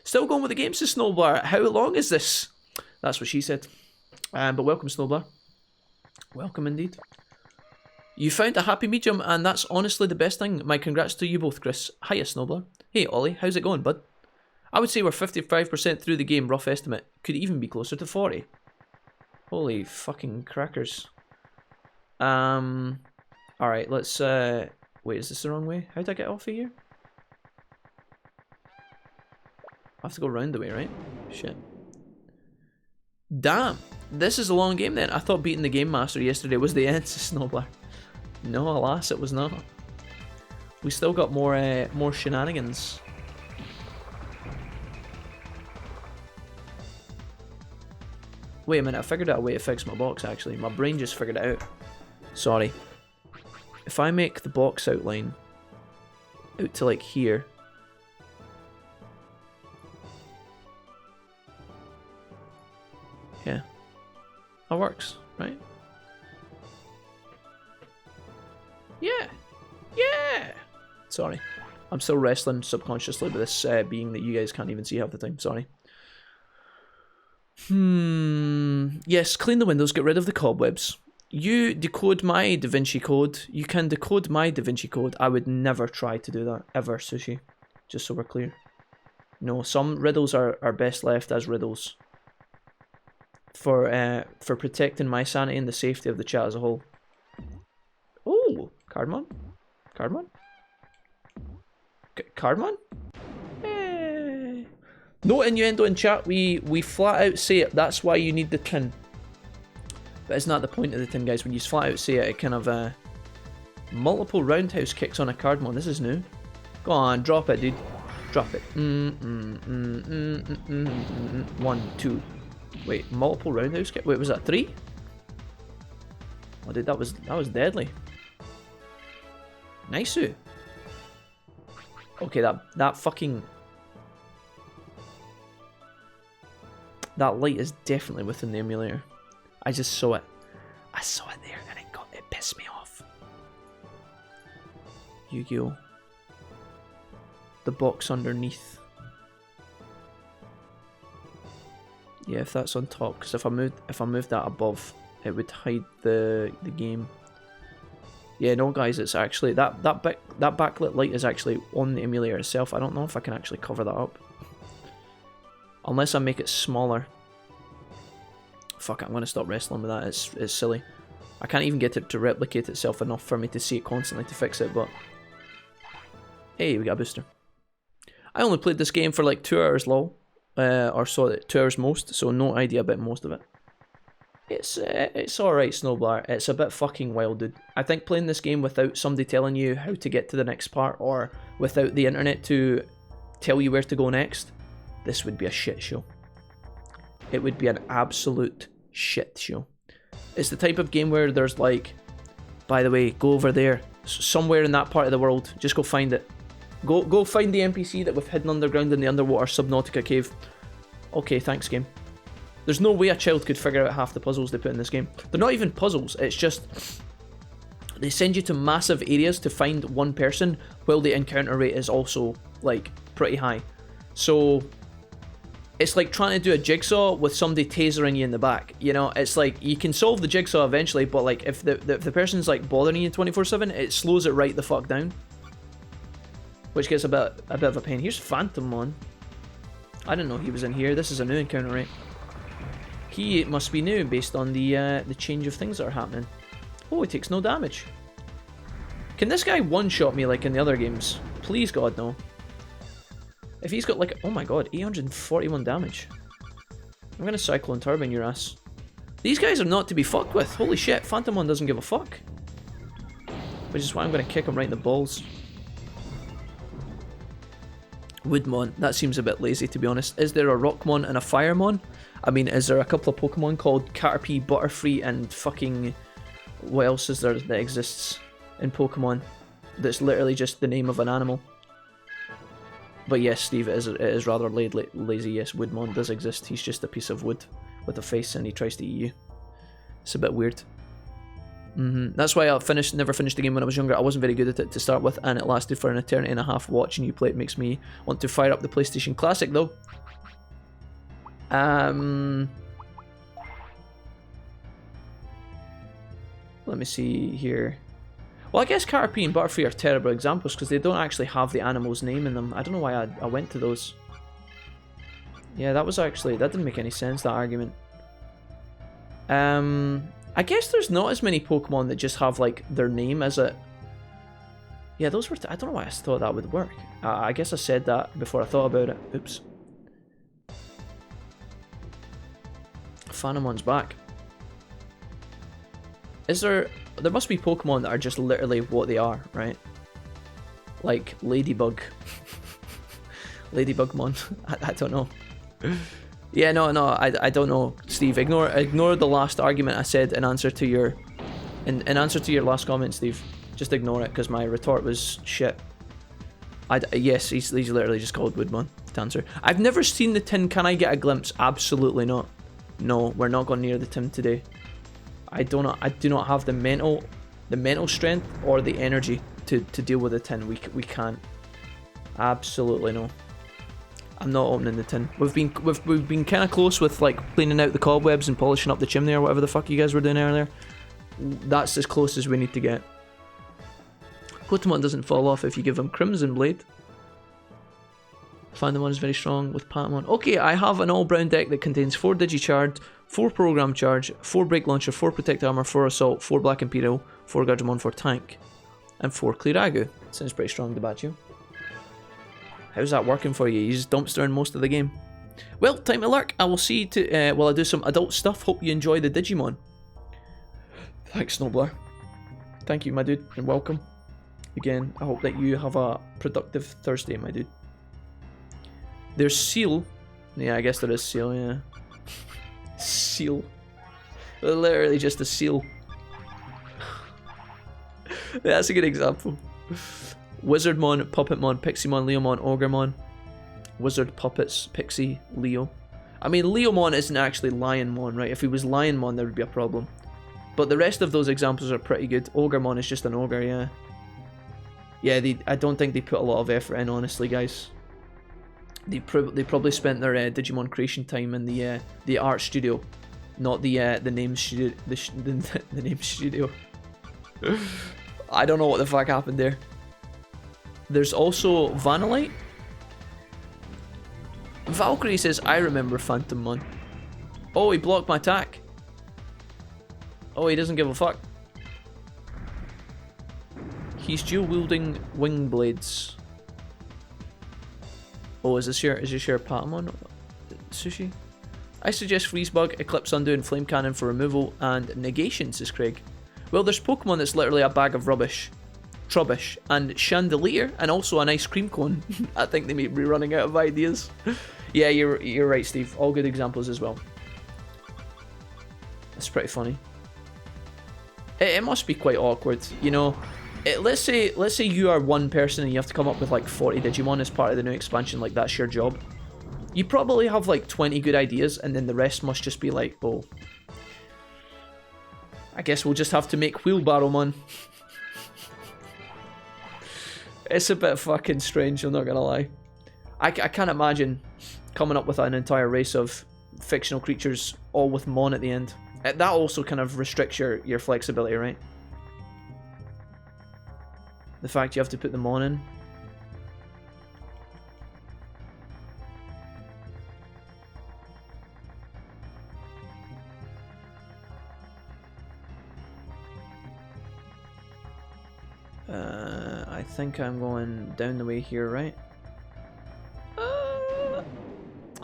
Still going with the game, says Snowblower. How long is this? That's what she said. But welcome, Snowblower. Welcome indeed. You found a happy medium, and that's honestly the best thing. My congrats to you both, Chris. Hiya, Snowblower. Hey, Ollie. How's it going, bud? I would say we're 55% through the game, rough estimate. Could even be closer to 40. Holy fucking crackers. Alright, let's, wait, is this the wrong way? How did I get off of here? I have to go round the way, right? Shit. Damn! This is a long game then. I thought beating the Game Master yesterday was the end, says Snowblower. No, alas, it was not. We still got more shenanigans. Wait a minute, I figured out a way to fix my box actually. My brain just figured it out. Sorry. If I make the box outline out to like here. Yeah. That works, right? Yeah. Yeah! Sorry. I'm still wrestling subconsciously with this being that you guys can't even see half the time. Sorry. Yes, clean the windows, get rid of the cobwebs. You decode my Da Vinci Code. You can decode my Da Vinci Code. I would never try to do that, ever, Sushi. Just so we're clear. No, some riddles are best left as riddles. For protecting my sanity and the safety of the chat as a whole. Oh, Cardmon? Cardmon? Cardmon? Hey. No innuendo in chat, we flat out say it. That's why you need the tin. But isn't that the point of the tin, guys? When you flat out say it, it kind of multiple roundhouse kicks on a Cardmon. This is new. Go on, drop it, dude. Drop it. 1, 2. Wait, multiple roundhouse kick. Wait, was that 3? Oh, dude, that was deadly. Nice. Okay, that fucking. That light is definitely within the emulator. I just saw it. I saw it there and it pissed me off. Yu-Gi-Oh! The box underneath. Yeah, if that's on top, because if I moved that above, it would hide the game. Yeah, no guys, it's actually, that backlit light is actually on the emulator itself. I don't know if I can actually cover that up. Unless I make it smaller. Fuck it, I'm gonna stop wrestling with that, it's silly. I can't even get it to replicate itself enough for me to see it constantly to fix it, but... Hey, we got a booster. I only played this game for like 2 hours lol. Or so, 2 hours most, so no idea about most of it. It's alright, Snowblar. It's a bit fucking wild, dude. I think playing this game without somebody telling you how to get to the next part, or without the internet to tell you where to go next, this would be a shit show. It would be an absolute shit show. It's the type of game where there's like, by the way, go over there, somewhere in that part of the world, just go find it. Go find the NPC that we've hidden underground in the underwater Subnautica cave. Okay, thanks game. There's no way a child could figure out half the puzzles they put in this game. They're not even puzzles, it's just... They send you to massive areas to find one person, while the encounter rate is also, like, pretty high. So... It's like trying to do a jigsaw with somebody tasering you in the back, you know? It's like, you can solve the jigsaw eventually, but like, if the person's like bothering you 24/7, it slows it right the fuck down. Which gets a bit of a pain. Here's Phantommon. I didn't know he was in here. This is a new encounter rate. He must be new based on the change of things that are happening. Oh, he takes no damage. Can this guy one-shot me like in the other games? Please God, no. If he's got like, oh my god, 841 damage. I'm gonna Cyclone Turbine your ass. These guys are not to be fucked with. Holy shit, Phantommon doesn't give a fuck. Which is why I'm gonna kick him right in the balls. Woodmon, that seems a bit lazy to be honest. Is there a Rockmon and a Firemon? I mean, is there a couple of Pokemon called Caterpie, Butterfree, and fucking... What else is there that exists in Pokemon? That's literally just the name of an animal. But yes, Steve, it is rather lazy. Yes, Woodmon does exist. He's just a piece of wood with a face and he tries to eat you. It's a bit weird. That's why I never finished the game when I was younger. I wasn't very good at it to start with, and it lasted for an eternity and a half. Watching you play it makes me want to fire up the PlayStation Classic, though. Let me see here. Well, I guess Caterpie and Butterfree are terrible examples because they don't actually have the animal's name in them. I don't know why I went to those. Yeah, that didn't make any sense, that argument. I guess there's not as many Pokemon that just have, like, their name as it. Yeah, those were... I don't know why I thought that would work. I guess I said that before I thought about it. Oops. Phantommon's back. Is there... There must be Pokemon that are just literally what they are, right? Like, Ladybug. Ladybugmon. I don't know. Yeah, no, I don't know, Steve. Ignore the last argument I said in answer to your... In answer to your last comment, Steve. Just ignore it, because my retort was shit. Yes, he's literally just called Woodmon to answer. I've never seen the tin. Can I get a glimpse? Absolutely not. No, we're not going near the tin today. I do not have the mental strength or the energy to deal with the tin. We can't. Absolutely no. I'm not opening the tin. We've been kind of close with like cleaning out the cobwebs and polishing up the chimney or whatever the fuck you guys were doing earlier. That's as close as we need to get. Pokemon doesn't fall off if you give him Crimson Blade. Phantommon is very strong with Patamon. Okay, I have an all-brown deck that contains 4 Digichard, 4 Program Charge, 4 Break Launcher, 4 Protect Armor, 4 Assault, 4 Black Imperial, 4 Gardamon, 4 Tank, and 4 Clearagu. Sounds pretty strong, Debachu. How's that working for you? You just dumpster in most of the game. Well, time to lurk. I will see you to, while I do some adult stuff. Hope you enjoy the Digimon. Thanks, Snowblar. Thank you, my dude, and welcome. Again, I hope that you have a productive Thursday, my dude. There's Seal. Yeah, I guess there is Seal, yeah. Seal. Literally just a seal. That's a good example. Wizardmon, Puppetmon, Pixiemon, Leomon, Ogremon. Wizard, Puppets, Pixie, Leo. I mean, Leomon isn't actually Lionmon, right? If he was Lionmon, there would be a problem. But the rest of those examples are pretty good. Ogremon is just an ogre, yeah. Yeah, I don't think they put a lot of effort in, honestly, guys. They probably spent their Digimon creation time in the art studio, not the name studio. The name studio. I don't know what the fuck happened there. There's also Vanillite. Valkyrie says, I remember Phantommon. Oh, he blocked my attack. Oh, he doesn't give a fuck. He's dual wielding wing blades. Oh, is this your Patamon? Sushi? I suggest Freeze Bug, Eclipse Undo, and Flame Cannon for removal, and negation, says Craig. Well, there's Pokemon that's literally a bag of rubbish. Trubbish. And Chandelier, and also an ice cream cone. I think they may be running out of ideas. Yeah, you're right, Steve. All good examples as well. That's pretty funny. It must be quite awkward, you know. Let's say you are one person and you have to come up with like 40 Digimon as part of the new expansion, like that's your job. You probably have like 20 good ideas and then the rest must just be like, oh, I guess we'll just have to make Wheelbarrowmon. It's a bit fucking strange, I'm not gonna lie. I can't imagine coming up with an entire race of fictional creatures all with Mon at the end. That also kind of restricts your flexibility, right? The fact you have to put them on in. I think I'm going down the way here, right? I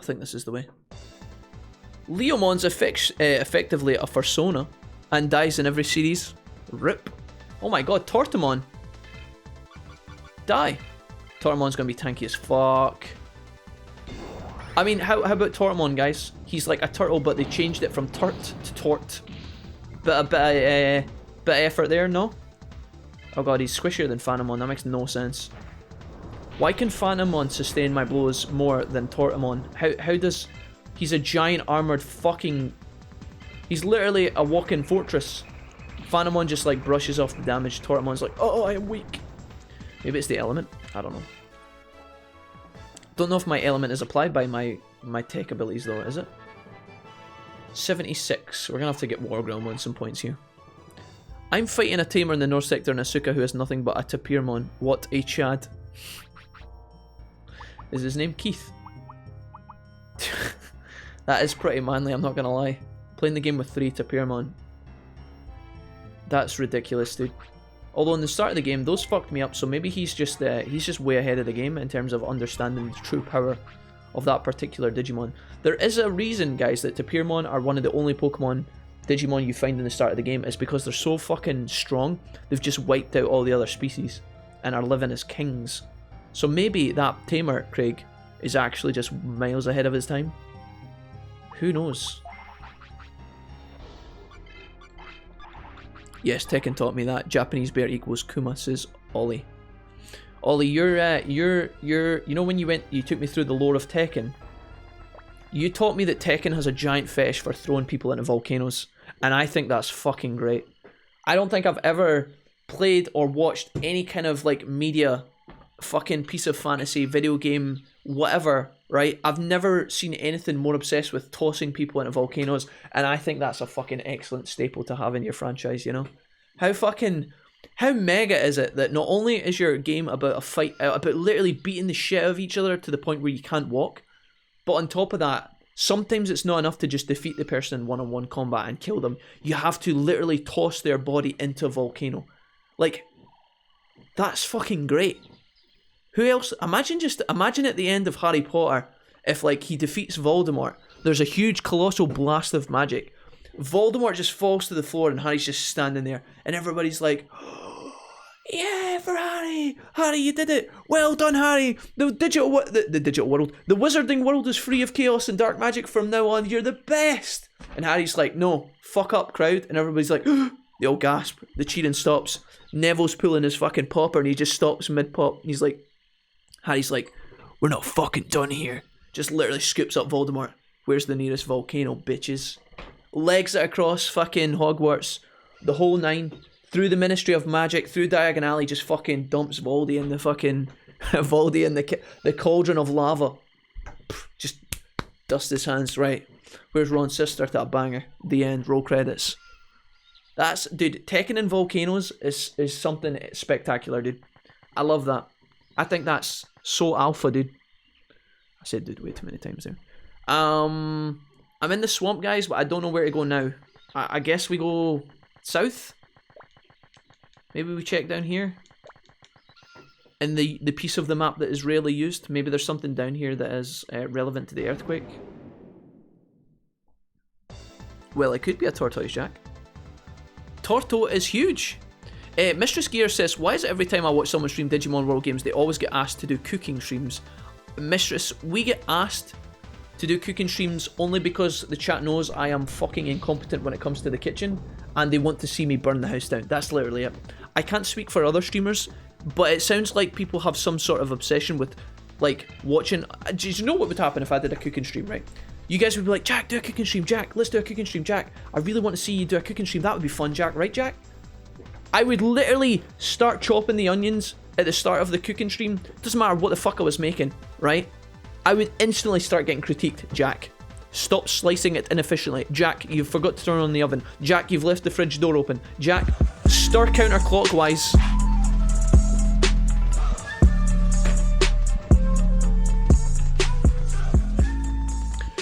think this is the way. Leomon's effectively a persona and dies in every series. RIP. Oh my god, Tortamon. Die. Tortamon's gonna be tanky as fuck. I mean, how about Tortamon, guys? He's like a turtle, but they changed it from turt to tort. Bit of effort there, no? Oh god, he's squishier than Phantomon. That makes no sense. Why can Phantomon sustain my blows more than Tortamon? How does... He's a giant armored fucking... He's literally a walking fortress. Phantomon just like brushes off the damage. Tortamon's like, oh, I am weak. Maybe it's the element. I don't know. Don't know if my element is applied by my tech abilities though, is it? 76. We're gonna have to get Warground on some points here. I'm fighting a tamer in the North Sector in Asuka who has nothing but a Tapirmon. What a Chad. Is his name Keith? That is pretty manly, I'm not gonna lie. Playing the game with 3 Tapirmon. That's ridiculous, dude. Although in the start of the game, those fucked me up, so maybe he's just way ahead of the game in terms of understanding the true power of that particular Digimon. There is a reason, guys, that Tapirmon are one of the only Pokemon Digimon you find in the start of the game. Is because they're so fucking strong, they've just wiped out all the other species and are living as kings. So maybe that tamer, Craig, is actually just miles ahead of his time. Who knows? Yes, Tekken taught me that. Japanese bear equals Kuma, says Ollie. Ollie, you know when you took me through the lore of Tekken? You taught me that Tekken has a giant fetish for throwing people into volcanoes. And I think that's fucking great. I don't think I've ever played or watched any kind of like media fucking piece of fantasy, video game, whatever, right? I've never seen anything more obsessed with tossing people into volcanoes, and I think that's a fucking excellent staple to have in your franchise, you know? How mega is it that not only is your game about a fight, about literally beating the shit out of each other to the point where you can't walk, but on top of that, sometimes it's not enough to just defeat the person in one-on-one combat and kill them. You have to literally toss their body into a volcano. Like, that's fucking great. Who else? Imagine at the end of Harry Potter, if like he defeats Voldemort, there's a huge colossal blast of magic. Voldemort just falls to the floor and Harry's just standing there, and everybody's like, oh, yeah, for Harry! Harry, you did it! Well done, Harry! The digital world, the wizarding world is free of chaos and dark magic from now on. You're the best! And Harry's like, no, fuck up, crowd. And everybody's like, they all gasp. The cheating stops. Neville's pulling his fucking popper and he just stops mid-pop. And he's like, Harry's like, we're not fucking done here. Just literally scoops up Voldemort. Where's the nearest volcano, bitches? Legs it across fucking Hogwarts. The whole 9. Through the Ministry of Magic, through Diagon Alley, just fucking dumps Voldy in the fucking... Voldy in the cauldron of lava. Just dust his hands, right. Where's Ron's sister? That banger. The end. Roll credits. That's, dude, Tekken and volcanoes is something spectacular, dude. I love that. I think that's so alpha, dude. I said dude way too many times there. I'm in the swamp, guys, but I don't know where to go now. I guess we go south? Maybe we check down here? In the piece of the map that is rarely used. Maybe there's something down here that is relevant to the earthquake. Well, it could be a tortoise, Jack. Torto is huge. Mistress Gear says, why is it every time I watch someone stream Digimon World games, they always get asked to do cooking streams? Mistress, we get asked to do cooking streams only because the chat knows I am fucking incompetent when it comes to the kitchen, and they want to see me burn the house down. That's literally it. I can't speak for other streamers, but it sounds like people have some sort of obsession with, like, watching... Do you know what would happen if I did a cooking stream, right? You guys would be like, Jack, do a cooking stream, Jack, let's do a cooking stream, Jack. I really want to see you do a cooking stream, that would be fun, Jack, right, Jack? I would literally start chopping the onions at the start of the cooking stream. Doesn't matter what the fuck I was making, right? I would instantly start getting critiqued. Jack, stop slicing it inefficiently. Jack, you forgot to turn on the oven. Jack, you've left the fridge door open. Jack, stir counterclockwise.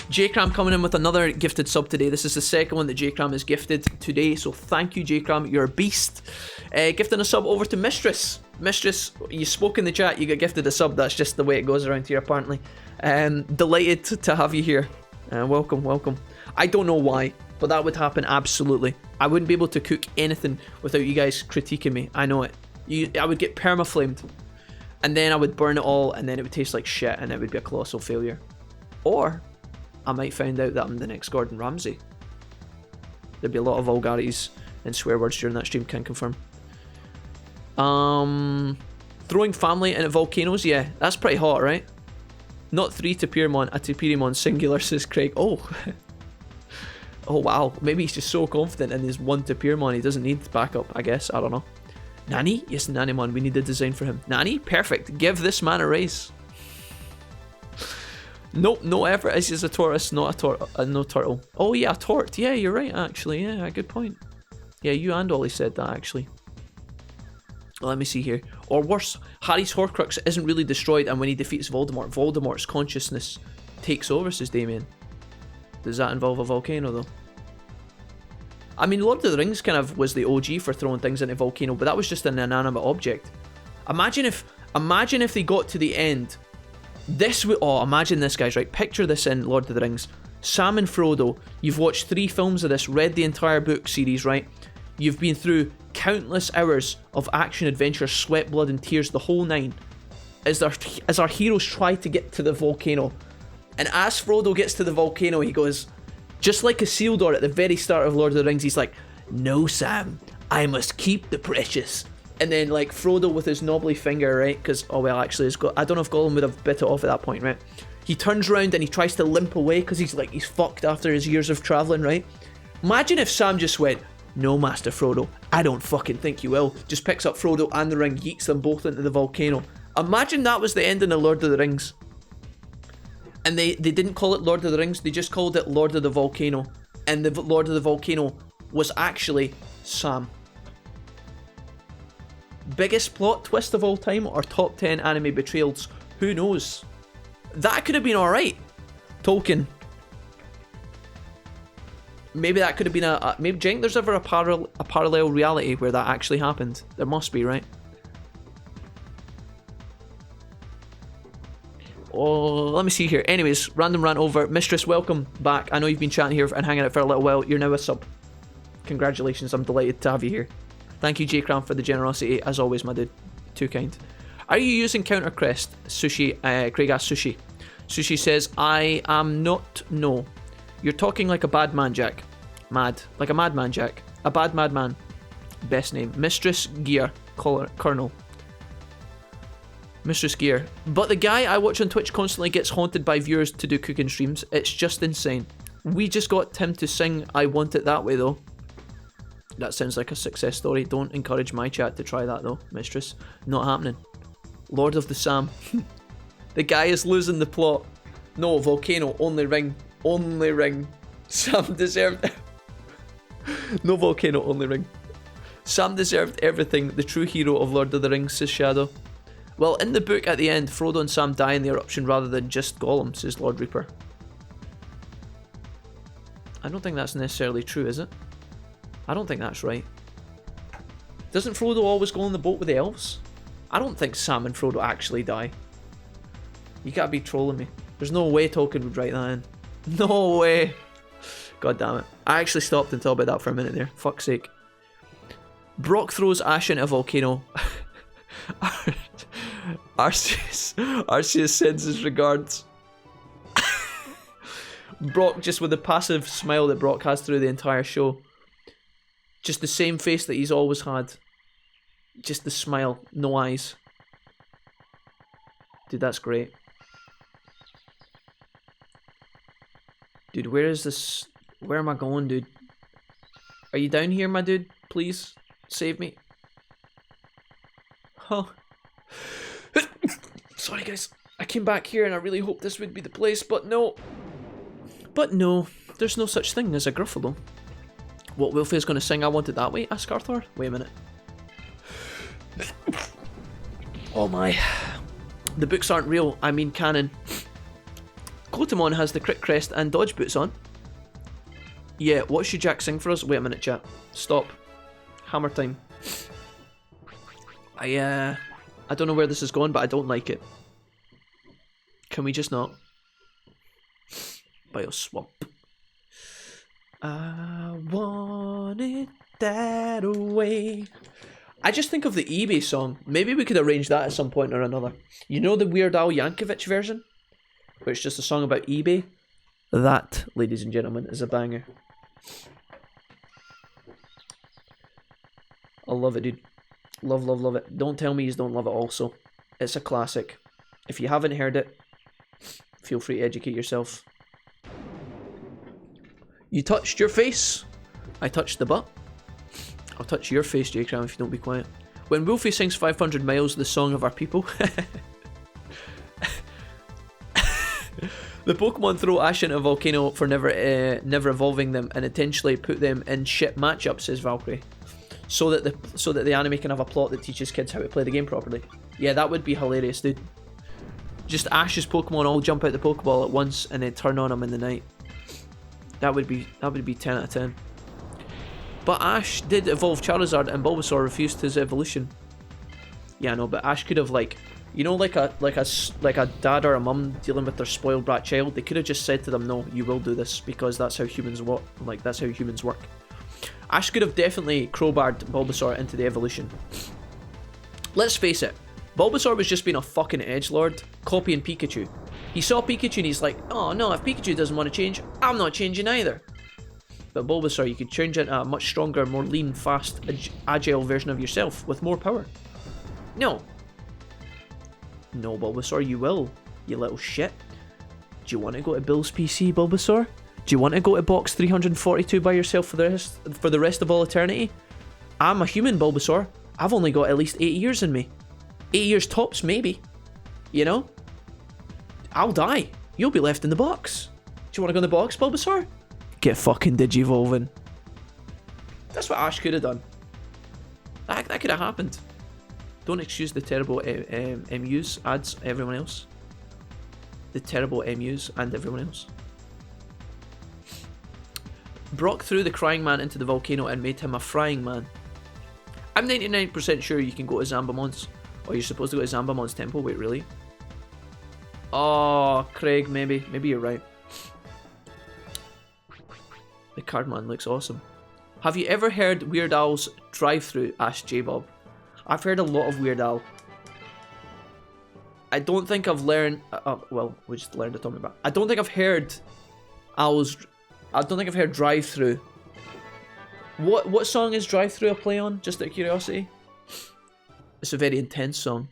J-Cram coming in with another gifted sub today. This is the second one that J-Cram has gifted today, so thank you, J-Cram, you're a beast. Gifting a sub over to Mistress. Mistress, you spoke in the chat, you got gifted a sub, that's just the way it goes around here apparently. Delighted to have you here. Welcome, welcome. I don't know why, but that would happen absolutely. I wouldn't be able to cook anything without you guys critiquing me, I know it. I would get perma-flamed, and then I would burn it all, and then it would taste like shit, and it would be a colossal failure. Or I might find out that I'm the next Gordon Ramsay. There'd be a lot of vulgarities and swear words during that stream, can confirm. Throwing family into volcanoes, yeah, that's pretty hot, right? Not 3 Tapirmon, a Tapirmon singular, says Craig. Oh. Oh wow, maybe he's just so confident in his 1 Tapirmon he doesn't need backup, I guess, I don't know. Nani? Yes, Nanimon, we need a design for him. Nani? Perfect, give this man a raise. Nope, no effort. This is a tortoise, not a no turtle. Oh yeah, a tort. Yeah, you're right, actually. Yeah, good point. Yeah, you and Ollie said that, actually. Let me see here. Or worse, Harry's Horcrux isn't really destroyed, and when he defeats Voldemort, Voldemort's consciousness takes over, says Damien. Does that involve a volcano, though? I mean, Lord of the Rings kind of was the OG for throwing things into a volcano, but that was just an inanimate object. Imagine if they got to the end... This would... Oh, imagine this, guys, right? Picture this in Lord of the Rings. Sam and Frodo, you've watched 3 films of this, read the entire book series, right? You've been through countless hours of action, adventure, sweat, blood, and tears, the whole 9. As our heroes try to get to the volcano. And as Frodo gets to the volcano, he goes... Just like Isildur at the very start of Lord of the Rings, he's like, no, Sam, I must keep the precious. And then, like, Frodo with his knobbly finger, right? Because, oh, well, actually, I don't know if Gollum would have bit it off at that point, right? He turns around and he tries to limp away because he's fucked after his years of travelling, right? Imagine if Sam just went, no, Master Frodo, I don't fucking think you will. Just picks up Frodo and the ring, yeets them both into the volcano. Imagine that was the ending of Lord of the Rings. And they didn't call it Lord of the Rings, they just called it Lord of the Volcano. And the Lord of the Volcano was actually Sam. Biggest plot twist of all time, or top 10 anime betrayals? Who knows? That could have been alright. Tolkien. Maybe that could have been maybe, do you think there's ever a parallel reality where that actually happened? There must be, right? Oh, let me see here. Anyways, random rant over. Mistress, welcome back. I know you've been chatting here and hanging out for a little while. You're now a sub. Congratulations, I'm delighted to have you here. Thank you, J-Cram, for the generosity, as always, my dude. Too kind. Are you using Counter Crest? Sushi, Craig asks Sushi. Sushi says, I am not, no. You're talking like a bad man, Jack. Mad. Like a madman, Jack. A bad madman. Best name. Mistress Gear. Colonel. Mistress Gear. But the guy I watch on Twitch constantly gets haunted by viewers to do cooking streams. It's just insane. We just got him to sing I Want It That Way, though. That sounds like a success story. Don't encourage my chat to try that, though, Mistress. Not happening. Lord of the Sam. The guy is losing the plot. No, volcano. Only ring. Only ring. Sam deserved it. No volcano, only ring. Sam deserved everything, the true hero of Lord of the Rings, says Shadow. Well, in the book at the end, Frodo and Sam die in the eruption rather than just Gollum, says Lord Reaper. I don't think that's necessarily true, is it? I don't think that's right. Doesn't Frodo always go on the boat with the elves? I don't think Sam and Frodo actually die. You gotta be trolling me. There's no way Tolkien would write that in. No way. God damn it. I actually stopped and thought about that for a minute there. Fuck's sake. Brock throws Ash into a volcano. Arceus sends his regards. Brock just with the passive smile that Brock has through the entire show. Just the same face that he's always had. Just the smile, no eyes. Dude, that's great. Dude, where is this? Where am I going, dude? Are you down here, my dude? Please, save me. Oh. Sorry, guys. I came back here and I really hoped this would be the place, but no. But no, there's no such thing as a Gruffalo. What Wolfie's gonna sing I Want It That Way? Asked Arthur. Wait a minute. Oh my. The books aren't real, I mean canon. Kotamon has the crit crest and dodge boots on. Yeah, what should Jack sing for us? Wait a minute, chat. Stop. Hammer time. I don't know where this is going, but I don't like it. Can we just not? Bioswamp. I want it that way. I just think of the eBay song. Maybe we could arrange that at some point or another. You know the Weird Al Yankovic version? Where it's just a song about eBay? That, ladies and gentlemen, is a banger. I love it, dude. Love, love, love it. Don't tell me you don't love it also. It's a classic. If you haven't heard it, feel free to educate yourself. You touched your face. I touched the butt. I'll touch your face, J-Cram, if you don't be quiet. When Wolfie sings 500 Miles, the song of our people. The Pokemon throw Ash into a volcano for never evolving them and intentionally put them in shit matchups, says Valkyrie. So that the anime can have a plot that teaches kids how to play the game properly. Yeah, that would be hilarious, dude. Just Ash's Pokemon all jump out the Pokeball at once and then turn on him in the night. That would be 10 out of 10. But Ash did evolve Charizard and Bulbasaur refused his evolution. Yeah, I know, but Ash could have like a dad or a mum dealing with their spoiled brat child. They could have just said to them, "No, you will do this because that's how humans work." Like that's how humans work. Ash could have definitely crowbarred Bulbasaur into the evolution. Let's face it, Bulbasaur was just being a fucking edgelord, copying Pikachu. He saw Pikachu and he's like, "Oh no, if Pikachu doesn't want to change, I'm not changing either." But Bulbasaur, you could change into a much stronger, more lean, fast, agile version of yourself with more power. No. No, Bulbasaur, you will, you little shit. Do you want to go to Bill's PC, Bulbasaur? Do you want to go to box 342 by yourself for the rest of all eternity? I'm a human, Bulbasaur. I've only got at least 8 years in me. 8 years tops, maybe. You know? I'll die. You'll be left in the box. Do you want to go in the box, Bulbasaur? Get fucking Digivolving. That's what Ash could have done. That could have happened. Don't excuse the terrible MUs, ads, everyone else. The terrible MUs and everyone else. Brock threw the crying man into the volcano and made him a frying man. I'm 99% sure you can go to Zambamon's. Or you're supposed to go to Zambamon's temple. Wait, really? Oh, Craig, maybe. Maybe you're right. The card man looks awesome. Have you ever heard Weird Al's drive-thru? Asked J-Bob. I've heard a lot of Weird Al. I don't think I've learned... well, we just learned to talk about. I don't think I've heard Al's... I don't think I've heard Drive-Thru. What song is Drive-Thru a play on? Just out of curiosity. It's a very intense song.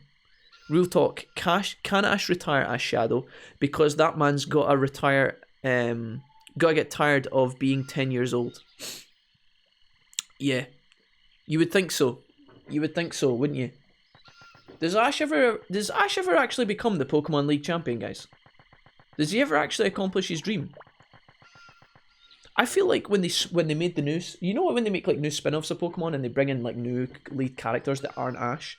Real talk. Can Ash retire as Shadow? Because that man's got to retire... Gotta get tired of being 10 years old. Yeah. You would think so. You would think so, wouldn't you? Does Ash ever actually become the Pokemon League champion, guys? Does he ever actually accomplish his dream? I feel like when they made the new, you know, when they make like new spin-offs of Pokemon and they bring in like new lead characters that aren't Ash,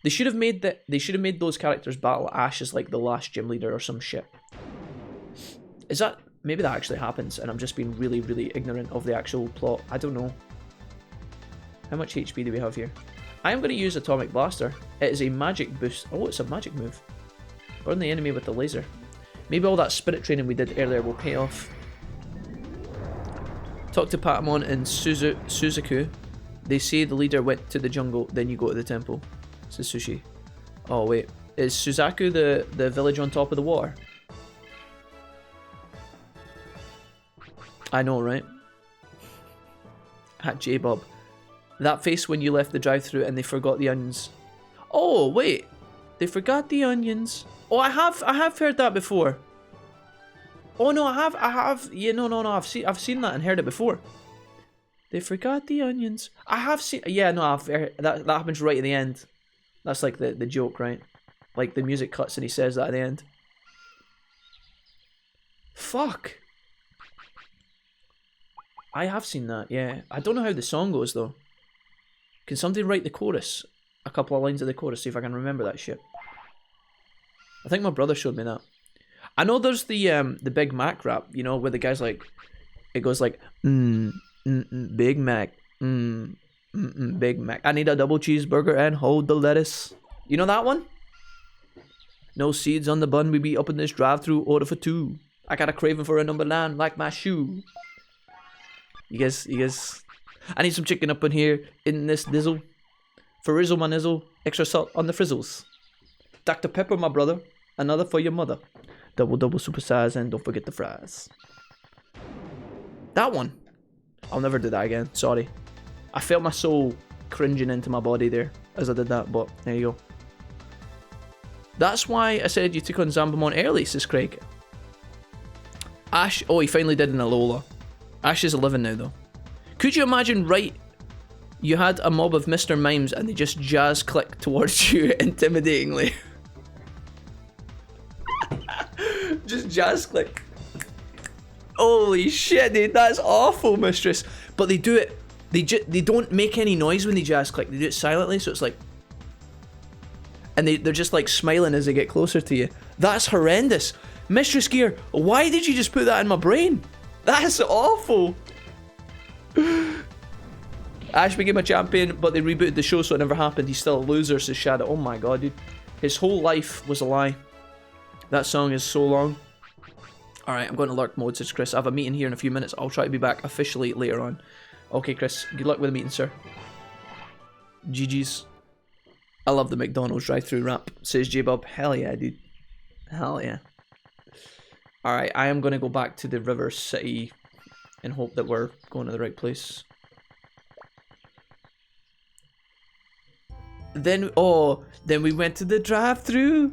they should have made those characters battle Ash as like the last gym leader or some shit. Is that, maybe that actually happens and I'm just being really, really ignorant of the actual plot. I don't know. How much HP do we have here? I am going to use Atomic Blaster. It is a magic boost. Oh, it's a magic move. Burn the enemy with the laser. Maybe all that spirit training we did earlier will pay off. Talk to Patamon and Suzaku. They say the leader went to the jungle, then you go to the temple. Says Sushi. Oh wait, is Suzaku the village on top of the water? I know, right? At J-Bob. That face when you left the drive-thru and they forgot the onions. Oh wait, they forgot the onions. Oh, I have heard that before. Oh no, I have. Yeah, no. I've seen that and heard it before. They forgot the onions. I have seen. Yeah, no, I've heard, that happens right at the end. That's like the joke, right? Like the music cuts and he says that at the end. Fuck. I have seen that. Yeah, I don't know how the song goes though. Can somebody write the chorus? A couple of lines of the chorus, see if I can remember that shit. I think my brother showed me that. I know there's the Big Mac rap, you know, where the guy's like, it goes like, Big Mac, Big Mac. I need a double cheeseburger and hold the lettuce. You know that one? No seeds on the bun, we be up in this drive-thru, order for 2. I got a craving for a number 9, like my shoe. You guys. I need some chicken up in here, in this dizzle. For rizzle my nizzle, extra salt on the frizzles. Dr. Pepper, my brother, another for your mother. Double super size and don't forget the fries. That one. I'll never do that again, sorry. I felt my soul cringing into my body there as I did that, but there you go. That's why I said you took on Zambamon early, says Craig. Ash, oh, he finally did an Alola. Ash is 11 now though. Could you imagine, right, you had a mob of Mr. Mimes and they just jazz click towards you intimidatingly? Just jazz click. Holy shit, dude, that's awful, mistress. But they do it, they don't make any noise when they jazz click, they do it silently, so it's like, and they're just like smiling as they get closer to you. That's horrendous. Mistress Gear, why did you just put that in my brain? That's awful. Ash became a champion, but they rebooted the show, so it never happened. He's still a loser, says Shadow. Oh my god, dude. His whole life was a lie. That song is so long. Alright, I'm going to lurk mode, says Chris. I have a meeting here in a few minutes. I'll try to be back officially later on. Okay, Chris. Good luck with the meeting, sir. GG's. I love the McDonald's drive-thru rap, says J-Bob. Hell yeah, dude. Hell yeah. Alright, I am going to go back to the River City and hope that we're going to the right place. Then we went to the drive-thru.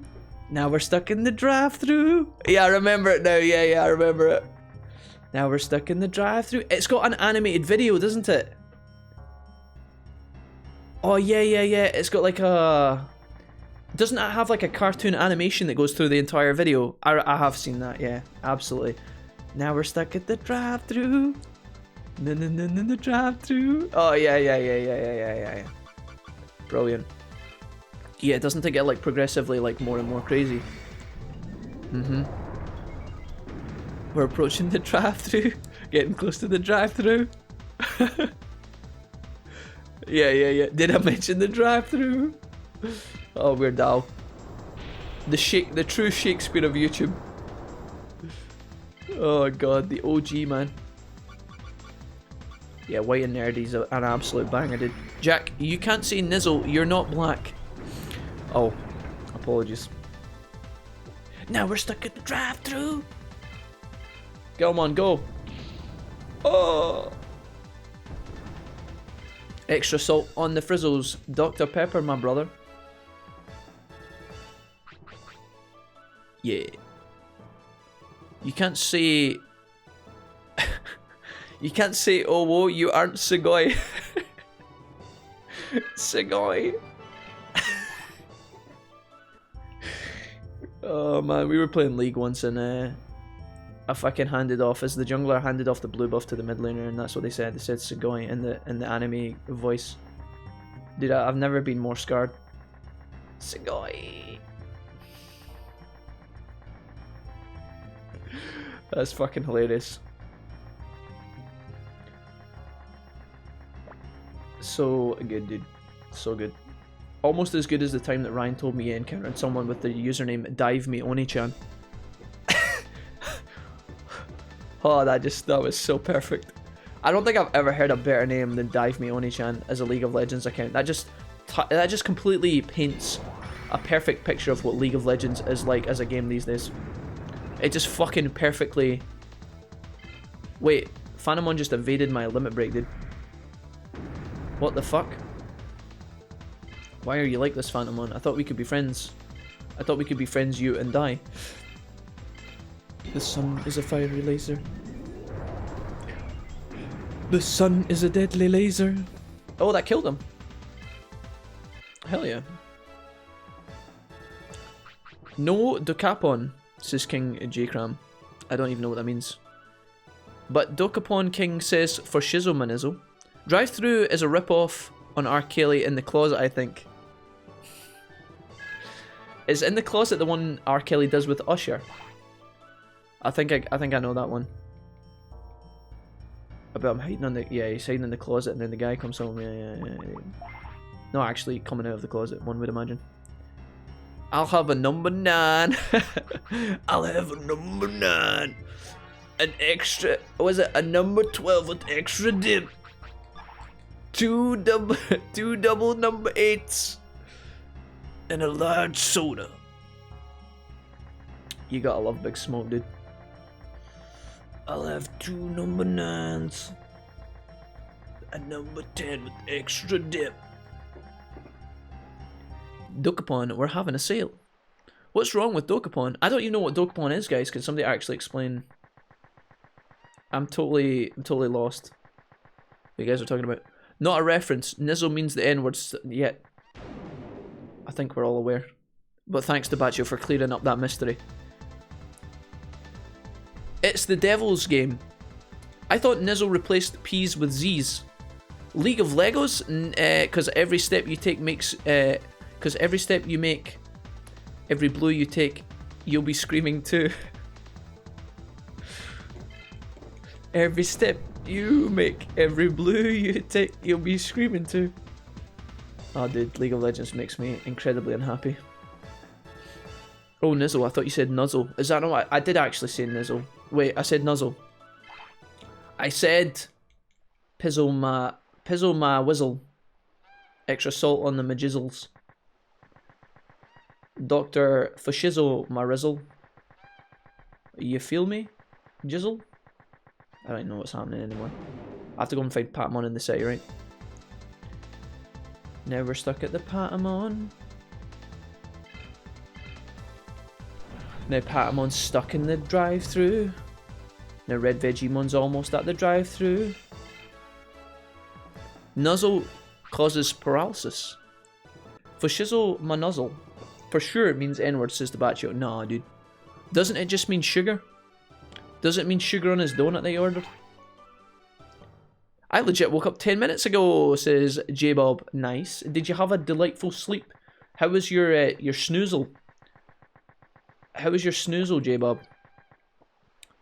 Now we're stuck in the drive-thru. Yeah, I remember it now. Yeah, I remember it. Now we're stuck in the drive-thru. It's got an animated video, doesn't it? Oh, yeah. It's got like a... Doesn't it have like a cartoon animation that goes through the entire video? I have seen that, yeah. Absolutely. Now we're stuck at the drive-thru. The drive-thru. Oh, yeah. Brilliant. Yeah, doesn't it get like progressively like more and more crazy? We're approaching the drive-thru. Getting close to the drive-thru. Yeah. Did I mention the drive-thru? Oh, Weird Al. The true Shakespeare of YouTube. Oh god, the OG, man. Yeah, White and Nerdy's an absolute banger, dude. Jack, you can't say Nizzle, you're not black. Oh, apologies. Now we're stuck at the drive-thru. Come on, go. Oh. Extra salt on the frizzles. Dr. Pepper, my brother. Yeah. You can't say... you can't say, oh, whoa, you aren't Segoy. Segoy. Oh, man, we were playing League once and I fucking handed off, as the jungler handed off the blue buff to the mid laner, and that's what they said. They said Sugoi in the anime voice. Dude, I've never been more scarred. Sugoi. That's fucking hilarious. So good, dude. So good. Almost as good as the time that Ryan told me he encountered someone with the username Dive Me Oni-chan. Oh, that was so perfect. I don't think I've ever heard a better name than Dive Me Oni-chan as a League of Legends account. That just completely paints a perfect picture of what League of Legends is like as a game these days. It just fucking perfectly... Wait, Phantomon just evaded my limit break, dude. What the fuck? Why are you like this, Phantomon? I thought we could be friends. I thought we could be friends, you and I. The sun is a fiery laser. The sun is a deadly laser. Oh, that killed him. Hell yeah. No Dokapon, says King J-Cram. I don't even know what that means. But Dokapon King says for Shizo Manizo. Drive-thru is a rip-off on R. Kelly in the Closet, I think. Is In the Closet the one R. Kelly does with Usher? I think I know that one. About him hiding on the... Yeah, he's hiding in the closet and then the guy comes home. Yeah. No, actually coming out of the closet, one would imagine. I'll have a number 9. I'll have a number 9. An extra... Was it a number 12 with extra dip? Two double number 8s. And a large soda. You gotta love Big Smoke, dude. I'll have 2 number 9s. A number 10 with extra dip. Dokapon, we're having a sale. What's wrong with Dokapon? I don't even know what Dokapon is, guys. Can somebody actually explain? I'm totally lost. What you guys are talking about? Not a reference. Nizzle means the N-words yet. I think we're all aware. But thanks to Bacho for clearing up that mystery. It's the devil's game. I thought Nizzle replaced P's with Z's. League of Legos? Because every step you take makes... Because every step you make, every blue you take, you'll be screaming too. Every step you make, every blue you take, you'll be screaming too. Oh dude, League of Legends makes me incredibly unhappy. Oh, Nizzle, I thought you said Nuzzle. Is that not... I did actually say Nizzle. Wait, I said Nuzzle. I said Pizzle ma whizzle. Extra salt on the majizzles. Dr. Fashizzle Marizzle. You feel me? Jizzle? I don't know what's happening anymore. I have to go and find Patamon in the city, right? Now we're stuck at the Patamon. Now Patamon's stuck in the drive-thru. Now Red Vegemon's almost at the drive-thru. Nuzzle causes paralysis. Fashizzle ma nuzzle. For sure it means N-word, says the Batcho. Nah, dude. Doesn't it just mean sugar? Does it mean sugar on his donut that he ordered? I legit woke up 10 minutes ago, says J-Bob. Nice. Did you have a delightful sleep? How was your snoozle? How was your snoozle, J-Bob?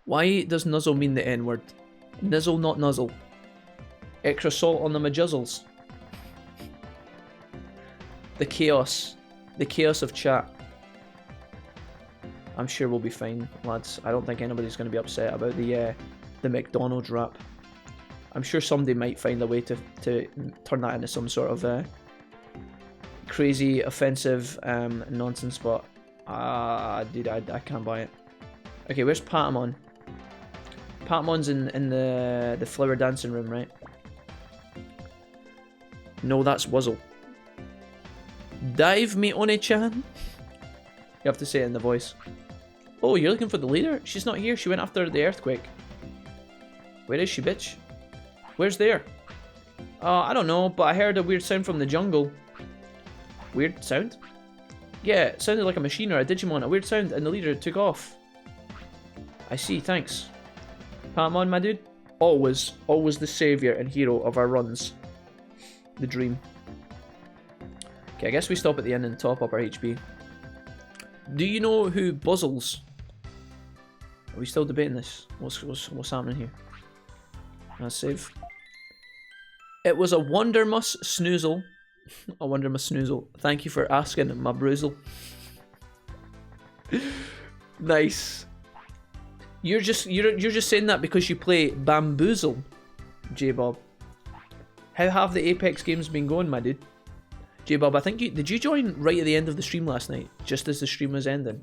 Why does nuzzle mean the N-word? Nizzle, not nuzzle. Extra salt on the majuzzles. The chaos. The chaos of chat. I'm sure we'll be fine, lads. I don't think anybody's going to be upset about the McDonald's rap. I'm sure somebody might find a way to turn that into some sort of crazy, offensive nonsense, but dude, I can't buy it. Okay, where's Patamon? Patamon's in the flower dancing room, right? No, that's Wuzzle. Dive me Oni-chan. You have to say it in the voice. Oh, you're looking for the leader? She's not here. She went after the earthquake. Where is she, bitch? Where's there? I don't know, but I heard a weird sound from the jungle. Weird sound? Yeah, it sounded like a machine or a Digimon. A weird sound, and the leader took off. I see, thanks. Patamon, my dude. Always the saviour and hero of our runs. The dream. Okay, I guess we stop at the end and top up our HP. Do you know who Buzzles? Are we still debating this? What's happening here? Let's save. It was a Wondermus Snoozle. A Wondermus Snoozle. Thank you for asking, my bruisel. Nice. You're just saying that because you play Bamboozle, J-Bob. How have the Apex games been going, my dude? J-Bob, I think did you join right at the end of the stream last night, just as the stream was ending?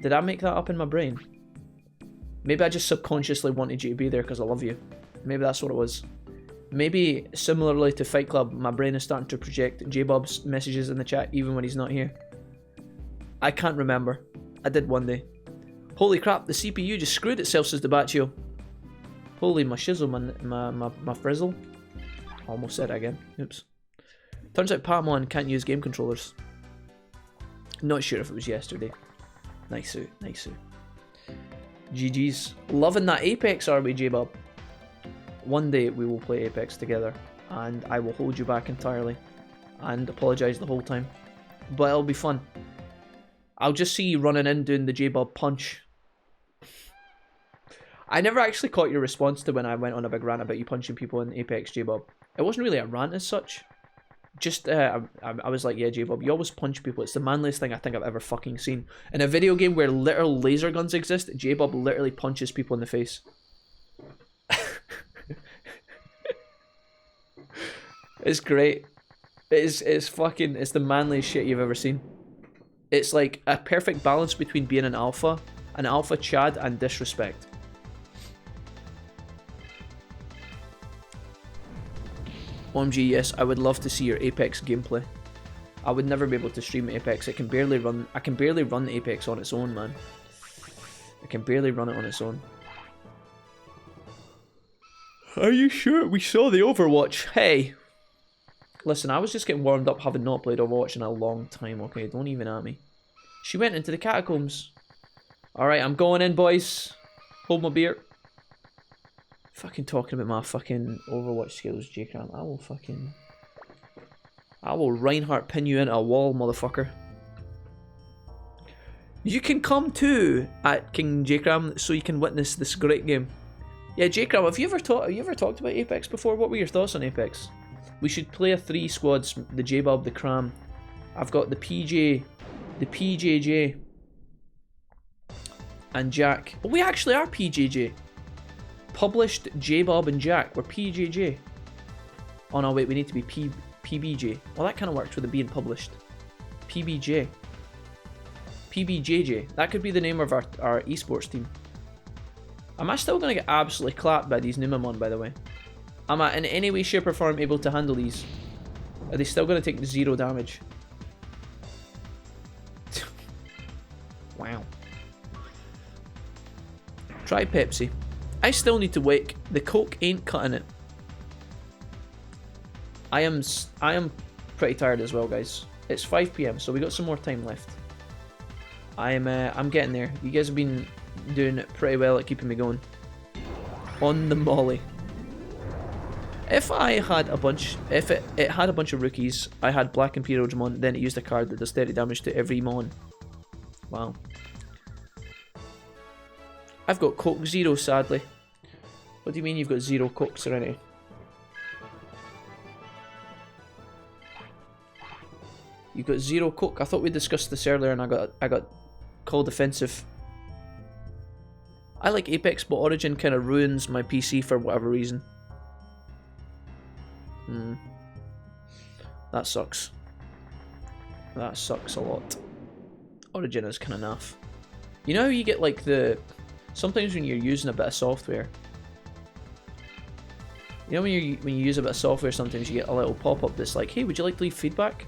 Did I make that up in my brain? Maybe I just subconsciously wanted you to be there because I love you. Maybe that's what it was. Maybe similarly to Fight Club, my brain is starting to project J-Bob's messages in the chat even when he's not here. I can't remember. I did one day. Holy crap, the CPU just screwed itself, says Debaccio. Holy my shizzle, my frizzle. Almost said it again. Oops. Turns out Patamon can't use game controllers. Not sure if it was yesterday. Nice. GG's. Loving that Apex, are we, J-Bob? One day we will play Apex together, and I will hold you back entirely, and apologise the whole time. But it'll be fun. I'll just see you running in doing the J-Bob punch. I never actually caught your response to when I went on a big rant about you punching people in Apex, J-Bob. It wasn't really a rant as such. Just, I was like, yeah, J-Bob, you always punch people. It's the manliest thing I think I've ever fucking seen. In a video game where literal laser guns exist, J-Bob literally punches people in the face. It's great. It's the manliest shit you've ever seen. It's like a perfect balance between being an alpha Chad, and disrespect. OMG, yes, I would love to see your Apex gameplay. I would never be able to stream Apex. I can barely run Apex on its own, man. I can barely run it on its own. Are you sure? We saw the Overwatch. Hey! Listen, I was just getting warmed up having not played Overwatch in a long time, okay? Don't even at me. She went into the catacombs. Alright, I'm going in, boys. Hold my beer. Fucking talking about my fucking Overwatch skills, J-Cram. I will Reinhardt pin you into a wall, motherfucker. You can come too at King J-Cram so you can witness this great game. Yeah, J-Cram, have you ever talked about Apex before? What were your thoughts on Apex? We should play a 3 squads, the J-Bob, the Cram. I've got the PJ, the PJJ, and Jack. Oh, we actually are PJJ. Published J-Bob and Jack. We're PJJ. Oh no, wait, we need to be PBJ. Well, that kind of works with it being published. PBJ. PBJJ. That could be the name of our esports team. Am I still going to get absolutely clapped by these Numamon, by the way? Am I in any way, shape or form able to handle these? Are they still going to take 0 damage? Wow. Try Pepsi. I still need to wake. The Coke ain't cutting it. I am pretty tired as well, guys. It's 5 PM, so we got some more time left. I'm getting there. You guys have been doing pretty well at keeping me going. On the molly. If it had a bunch of rookies, I had Black Imperial Digimon, then it used a card that does 30 damage to every mon. Wow. I've got Coke 0, sadly. What do you mean you've got 0 Coke Serenity? You've got 0 Coke. I thought we discussed this earlier and I got called offensive. I like Apex, but Origin kind of ruins my PC for whatever reason. That sucks. That sucks a lot. Origin is kind of naff. You know how you get like sometimes when you're using a bit of software. You know when you use a bit of software, sometimes you get a little pop-up that's like, hey, would you like to leave feedback?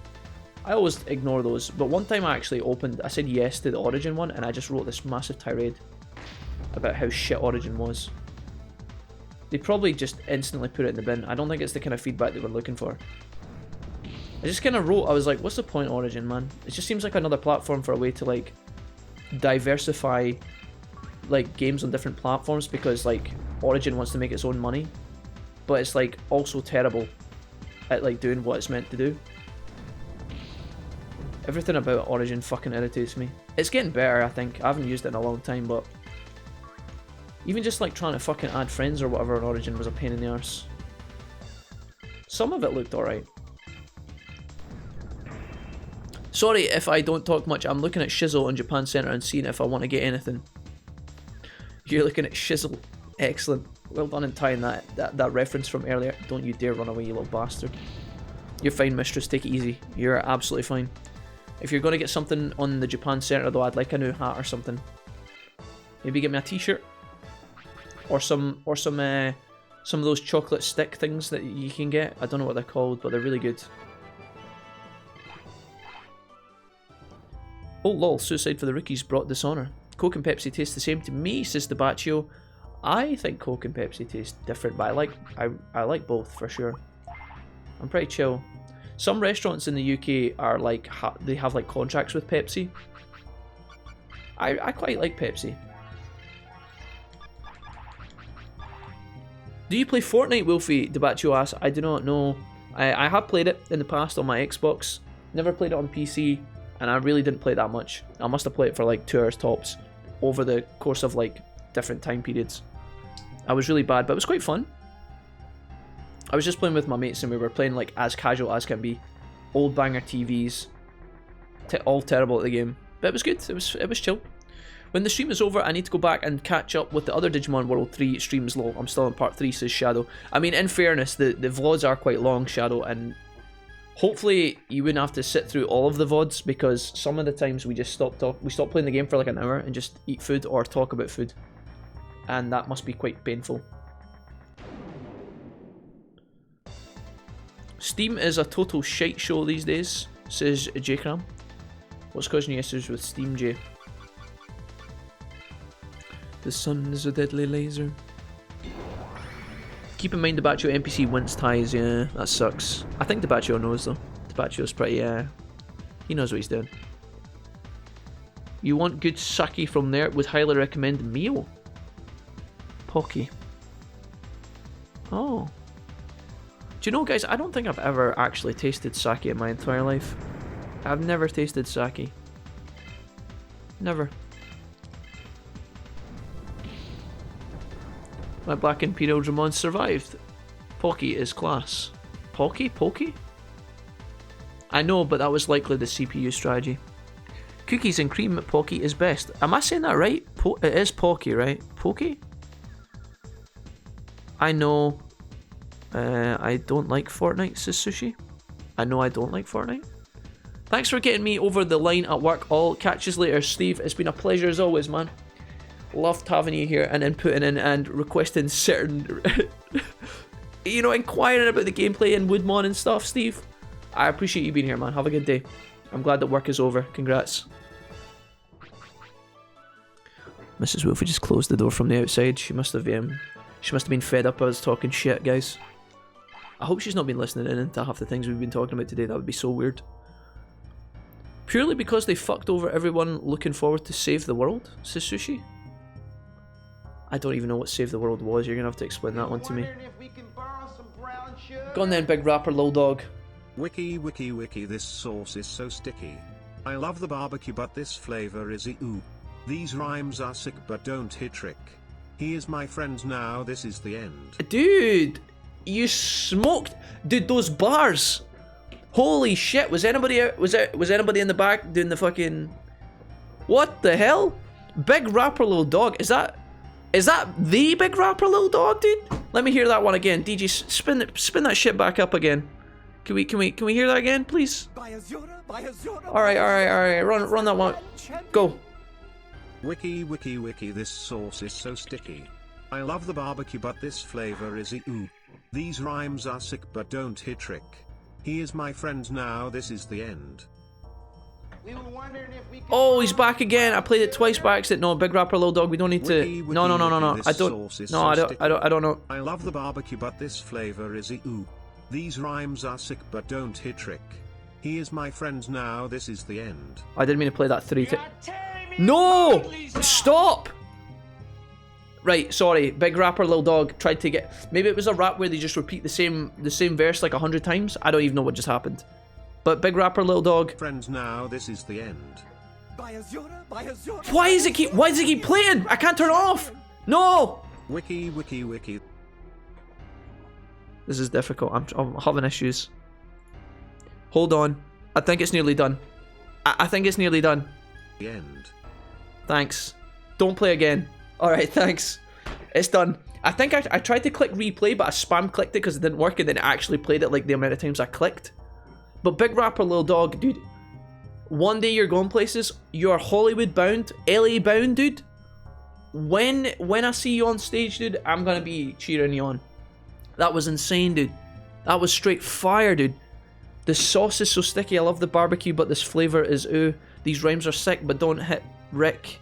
I always ignore those, but one time I actually I said yes to the Origin one, and I just wrote this massive tirade about how shit Origin was. They probably just instantly put it in the bin. I don't think it's the kind of feedback they were looking for. I just kind of wrote, I was like, what's the point, Origin, man? It just seems like another platform for a way to, like, diversify like games on different platforms because like Origin wants to make its own money, but it's like also terrible at like doing what it's meant to do. Everything about Origin fucking irritates me. It's getting better, I think. I haven't used it in a long time, but even just like trying to fucking add friends or whatever on Origin was a pain in the arse. Some of it looked alright. Sorry if I don't talk much. I'm looking at Shizzle on Japan Center and seeing if I want to get anything. You're looking at Shizzle. Excellent. Well done in tying that reference from earlier. Don't you dare run away, you little bastard. You're fine, mistress. Take it easy. You're absolutely fine. If you're going to get something on the Japan Center though, I'd like a new hat or something. Maybe get me a t-shirt. Or some of those chocolate stick things that you can get. I don't know what they're called, but they're really good. Oh lol, suicide for the rookies brought dishonor. Coke and Pepsi taste the same to me, says Debaccio. I think Coke and Pepsi taste different, but I like both for sure. I'm pretty chill. Some restaurants in the UK are like, they have like contracts with Pepsi. I quite like Pepsi. Do you play Fortnite, Wolfie? Debaccio asks. I do not know. I have played it in the past on my Xbox. Never played it on PC. And I really didn't play that much. I must have played it for like 2 hours tops over the course of like different time periods. I was really bad, but it was quite fun. I was just playing with my mates and we were playing like as casual as can be. Old banger TVs. All terrible at the game. But it was good. It was chill. When the stream is over, I need to go back and catch up with the other Digimon World 3 streams. Lol, I'm still on part 3, says Shadow. I mean, in fairness, the VODs are quite long, Shadow, and hopefully you wouldn't have to sit through all of the VODs, because some of the times we just stop playing the game for like an hour and just eat food or talk about food. And that must be quite painful. Steam is a total shite show these days, says J-Cram. What's causing you issues with Steam, J? The sun is a deadly laser. Keep in mind Debaccio NPC wins ties, yeah, that sucks. I think Debaccio knows though. Debaccio's pretty, he knows what he's doing. You want good sake from there? Would highly recommend Mio. Pocky. Oh. Do you know, guys, I don't think I've ever actually tasted sake in my entire life. I've never tasted sake. Never. My Black Imperial Dramon survived. Pocky is class. Pocky? Pokey? I know, but that was likely the CPU strategy. Cookies and cream at Pocky is best. Am I saying that right? It is Pocky, right? Pocky? I know. I don't like Fortnite, says Sushi. I know I don't like Fortnite. Thanks for getting me over the line at work. I'll catch you later, Steve. It's been a pleasure as always, man. Loved having you here and inputting in and requesting certain, you know, inquiring about the gameplay and Woodmon and stuff, Steve. I appreciate you being here, man. Have a good day. I'm glad that work is over. Congrats. Mrs. Wolfie just closed the door from the outside. She must have been fed up I was talking shit, guys. I hope she's not been listening in to half the things we've been talking about today. That would be so weird. Purely because they fucked over everyone looking forward to Save the World, says Sushi. I don't even know what Save the World was. You're gonna have to explain that one to me. Go on then, big rapper, lil dog. Wiki, this sauce is so sticky. I love the barbecue, but this flavor is ooh. These rhymes are sick but don't hit trick. He is my friend now, this is the end. Dude, you smoked. Dude, those bars. Holy shit, was anybody anybody in the back doing the fucking... What the hell? Big rapper, lil dog. Is that the big rapper, lil dog, dude? Let me hear that one again. DJ, spin that shit back up again. Can we hear that again, please? Alright. Run that one. Go. Wiki, this sauce is so sticky. I love the barbecue, but this flavor is ooh. These rhymes are sick but don't hit trick. He is my friend now, this is the end. Oh, he's back again. I played it twice by accident. No, big rapper, little dog. We don't need to. No. I don't know. I love the barbecue, but this flavor is ooh. These rhymes are sick, but don't hit trick. He is my friend now. This is the end. I didn't mean to play that 3 times. No! Stop! Right, sorry. Big rapper, little dog tried to get... Maybe it was a rap where they just repeat the same verse like 100 times. I don't even know what just happened. But big rapper, little dog. Friends, now this is the end. By Azura, by Azura. Why does it keep playing? I can't turn it off. No. Wiki, wiki, wiki. This is difficult. I'm having issues. Hold on. I think it's nearly done. I think it's nearly done. The end. Thanks. Don't play again. Alright, thanks. It's done. I think I tried to click replay, but I spam clicked it because it didn't work, and then it actually played it like the amount of times I clicked. But big rapper, little dog, dude. One day you're going places. You're Hollywood bound, LA bound, dude. When I see you on stage, dude, I'm gonna be cheering you on. That was insane, dude. That was straight fire, dude. The sauce is so sticky. I love the barbecue, but this flavor is ooh. These rhymes are sick, but don't hit Rick.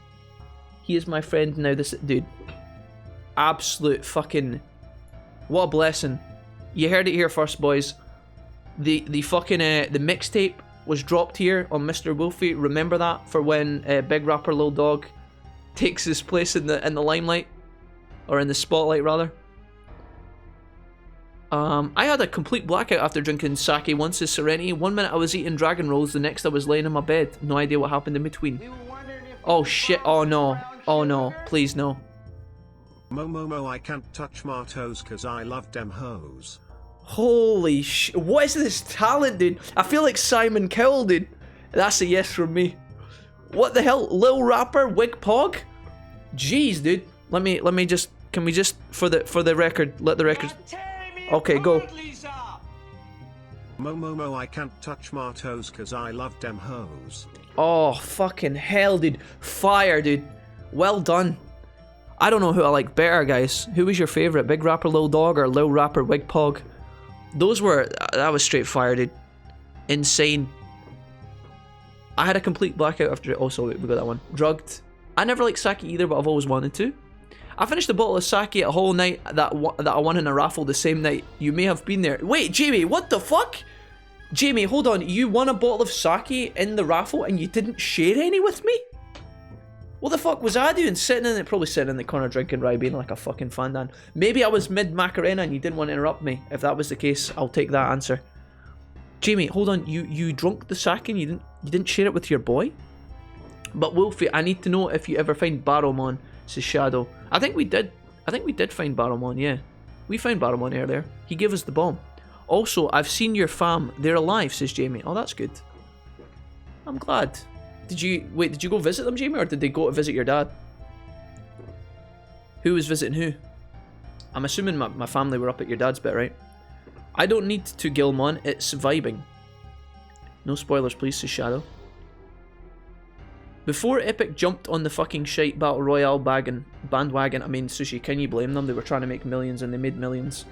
He is my friend now. This dude, absolute fucking, what a blessing. You heard it here first, boys. The fucking the mixtape was dropped here on Mr. Wolfie. Remember that for when Big Rapper Lil Dog takes his place in the limelight, or in the spotlight rather. I had a complete blackout after drinking sake once as Serenity. 1 minute I was eating dragon rolls, the next I was laying in my bed. No idea what happened in between. Oh shit, oh no. Oh no, please no. Momo, I can't touch my toes cause I love dem hoes. Holy shit, what is this talent, dude? I feel like Simon Cowell, dude. That's a yes from me. What the hell, Lil Rapper, Wig Pog? Jeez, dude. Let me just, can we just, for the record, let the record... Okay, go. Momo, I can't touch my toes cause I love dem hoes. Oh, fucking hell, dude. Fire, dude. Well done. I don't know who I like better, guys. Who was your favourite? Big Rapper Lil Dog or Lil Rapper Wig Pog? That was straight fire, dude. Insane. I had a complete blackout after it. Also, we got that one. Drugged. I never liked sake either, but I've always wanted to. I finished a bottle of sake a whole night that I won in a raffle the same night. You may have been there. Wait, Jamie, what the fuck? Jamie, hold on. You won a bottle of sake in the raffle and you didn't share any with me? What the fuck was I doing? Probably sitting in the corner drinking rye, being like a fucking fandan. Maybe I was mid Macarena and you didn't want to interrupt me. If that was the case, I'll take that answer. Jamie, hold on. You drunk the sake and you didn't share it with your boy? But Wolfie, I need to know if you ever find Barrowmon, says Shadow. I think we did find Barrowmon, yeah. We found Barrowmon earlier. He gave us the bomb. Also, I've seen your fam. They're alive, says Jamie. Oh, that's good. I'm glad. Did you go visit them, Jamie, or did they go to visit your dad? Who was visiting who? I'm assuming my family were up at your dad's bit, right? I don't need to Gilmon, it's vibing. No spoilers, please, says Shadow. Before Epic jumped on the fucking shite Battle Royale bandwagon, I mean, Sushi, can you blame them? They were trying to make millions and they made millions.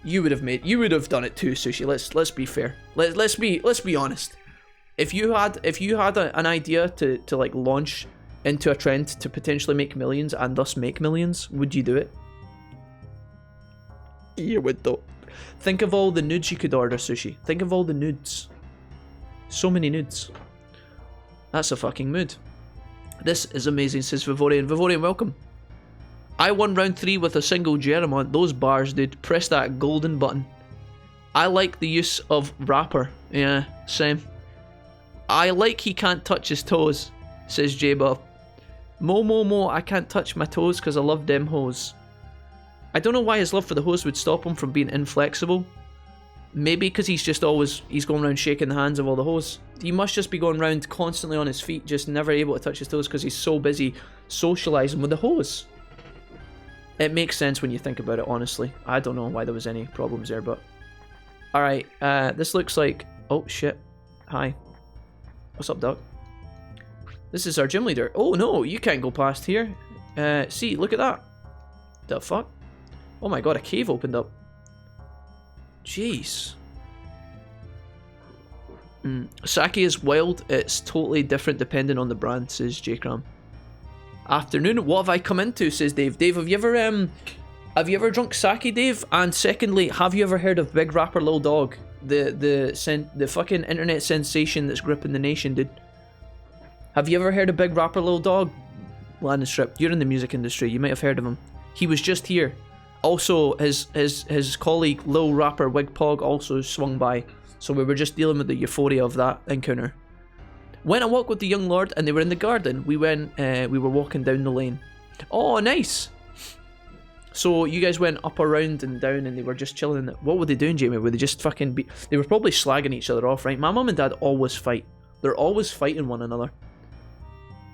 You would have done it too, Sushi. Let's be fair. Let's be honest. If you had an idea to like launch into a trend to potentially make millions and thus make millions, would you do it? You would though. Think of all the nudes you could order, Sushi. Think of all the nudes. So many nudes. That's a fucking mood. This is amazing, says Vivorian. Vivorian, welcome. I won round 3 with a single Jeremon. Those bars, dude. Press that golden button. I like the use of rapper. Yeah, same. I like he can't touch his toes, says J-Bob. Mo, I can't touch my toes because I love them hoes. I don't know why his love for the hoes would stop him from being inflexible. Maybe because he's going around shaking the hands of all the hoes. He must just be going around constantly on his feet, just never able to touch his toes because he's so busy socialising with the hoes. It makes sense when you think about it, honestly. I don't know why there was any problems there, but... Alright, this looks like... Oh, shit. Hi. What's up, Doc? This is our gym leader. Oh, no, you can't go past here. See, look at that. The fuck? Oh my god, a cave opened up. Jeez. Sake is wild. It's totally different depending on the brand, says J-Cram. Afternoon, what have I come into, says Dave. Dave, have you ever drunk sake, Dave? And secondly, have you ever heard of Big Rapper Lil Dog? The fucking internet sensation that's gripping the nation, dude. Have you ever heard of Big Rapper Lil Dog? landing strip. You're in the music industry. You might have heard of him. He was just here. Also, his colleague, Lil Rapper Wigpog, also swung by. So we were just dealing with the euphoria of that encounter. Went a walk with the young lord, and they were in the garden. We were walking down the lane. Oh, nice. So you guys went up, around, and down, and they were just chilling. What were they doing, Jamie? Were they just fucking They were probably slagging each other off, right? My mum and dad always fight. They're always fighting one another.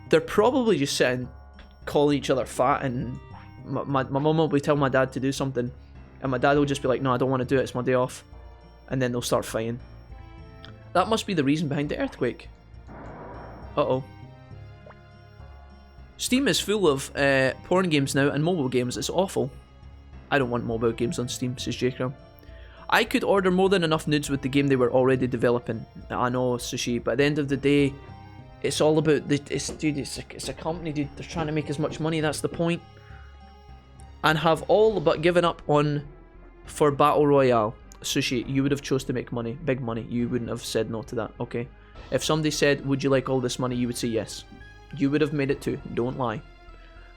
They're probably just sitting, calling each other fat, and my mum will be telling my dad to do something, and my dad will just be like, no, I don't want to do it, it's my day off. And then they'll start fighting. That must be the reason behind the earthquake. Uh-oh. Steam is full of porn games now and mobile games. It's awful. I don't want mobile games on Steam, says J-Cram. I could order more than enough nudes with the game they were already developing. I know, Sushi, but at the end of the day, it's all about it's a company, dude. They're trying to make as much money. That's the point. And have all but given up on for Battle Royale. Sushi, you would have chose to make money, big money. You wouldn't have said no to that, okay? If somebody said, would you like all this money, you would say yes. You would have made it too, don't lie.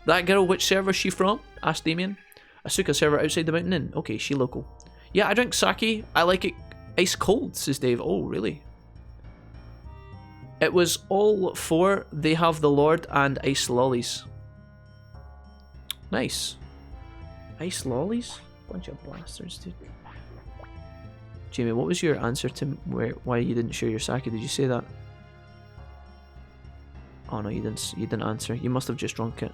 That girl, which server is she from? Asked Damien. Asuka server outside the Mountain Inn. Okay, she local. Yeah, I drink sake. I like it ice cold, says Dave. Oh, really? It was all four. They have the Lord and ice lollies. Nice. Ice lollies? Bunch of bastards, dude. Jamie, what was your answer to why you didn't share your sake? Did you say that? Oh no, you didn't answer. You must have just drunk it.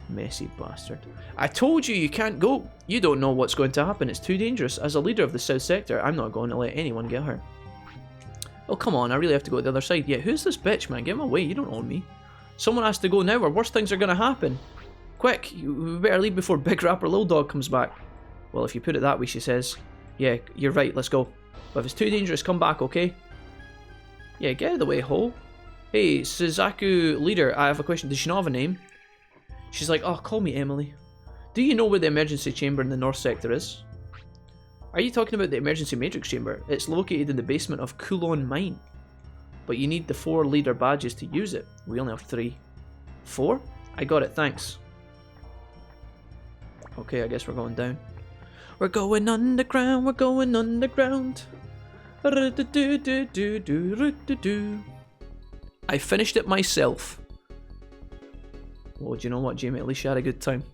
Messy bastard. I told you can't go. You don't know what's going to happen. It's too dangerous. As a leader of the South Sector, I'm not going to let anyone get hurt. Oh, come on. I really have to go to the other side. Yeah, who's this bitch, man? Get him away. You don't own me. Someone has to go now or worse things are going to happen. Quick, we better leave before Big Rapper Lil Dog comes back. Well, if you put it that way, she says. Yeah, you're right. Let's go. But if it's too dangerous, come back, okay? Yeah, get out of the way, ho. Hey, Suzaku leader, I have a question. Does she not have a name? She's like, oh, call me Emily. Do you know where the emergency chamber in the north sector is? Are you talking about the emergency matrix chamber? It's located in the basement of Kulon Mine. But you need the 4 leader badges to use it. We only have 3. 4? I got it, thanks. Okay, I guess we're going down. We're going underground, we're going underground. I finished it myself. Well, do you know what, Jamie? At least you had a good time.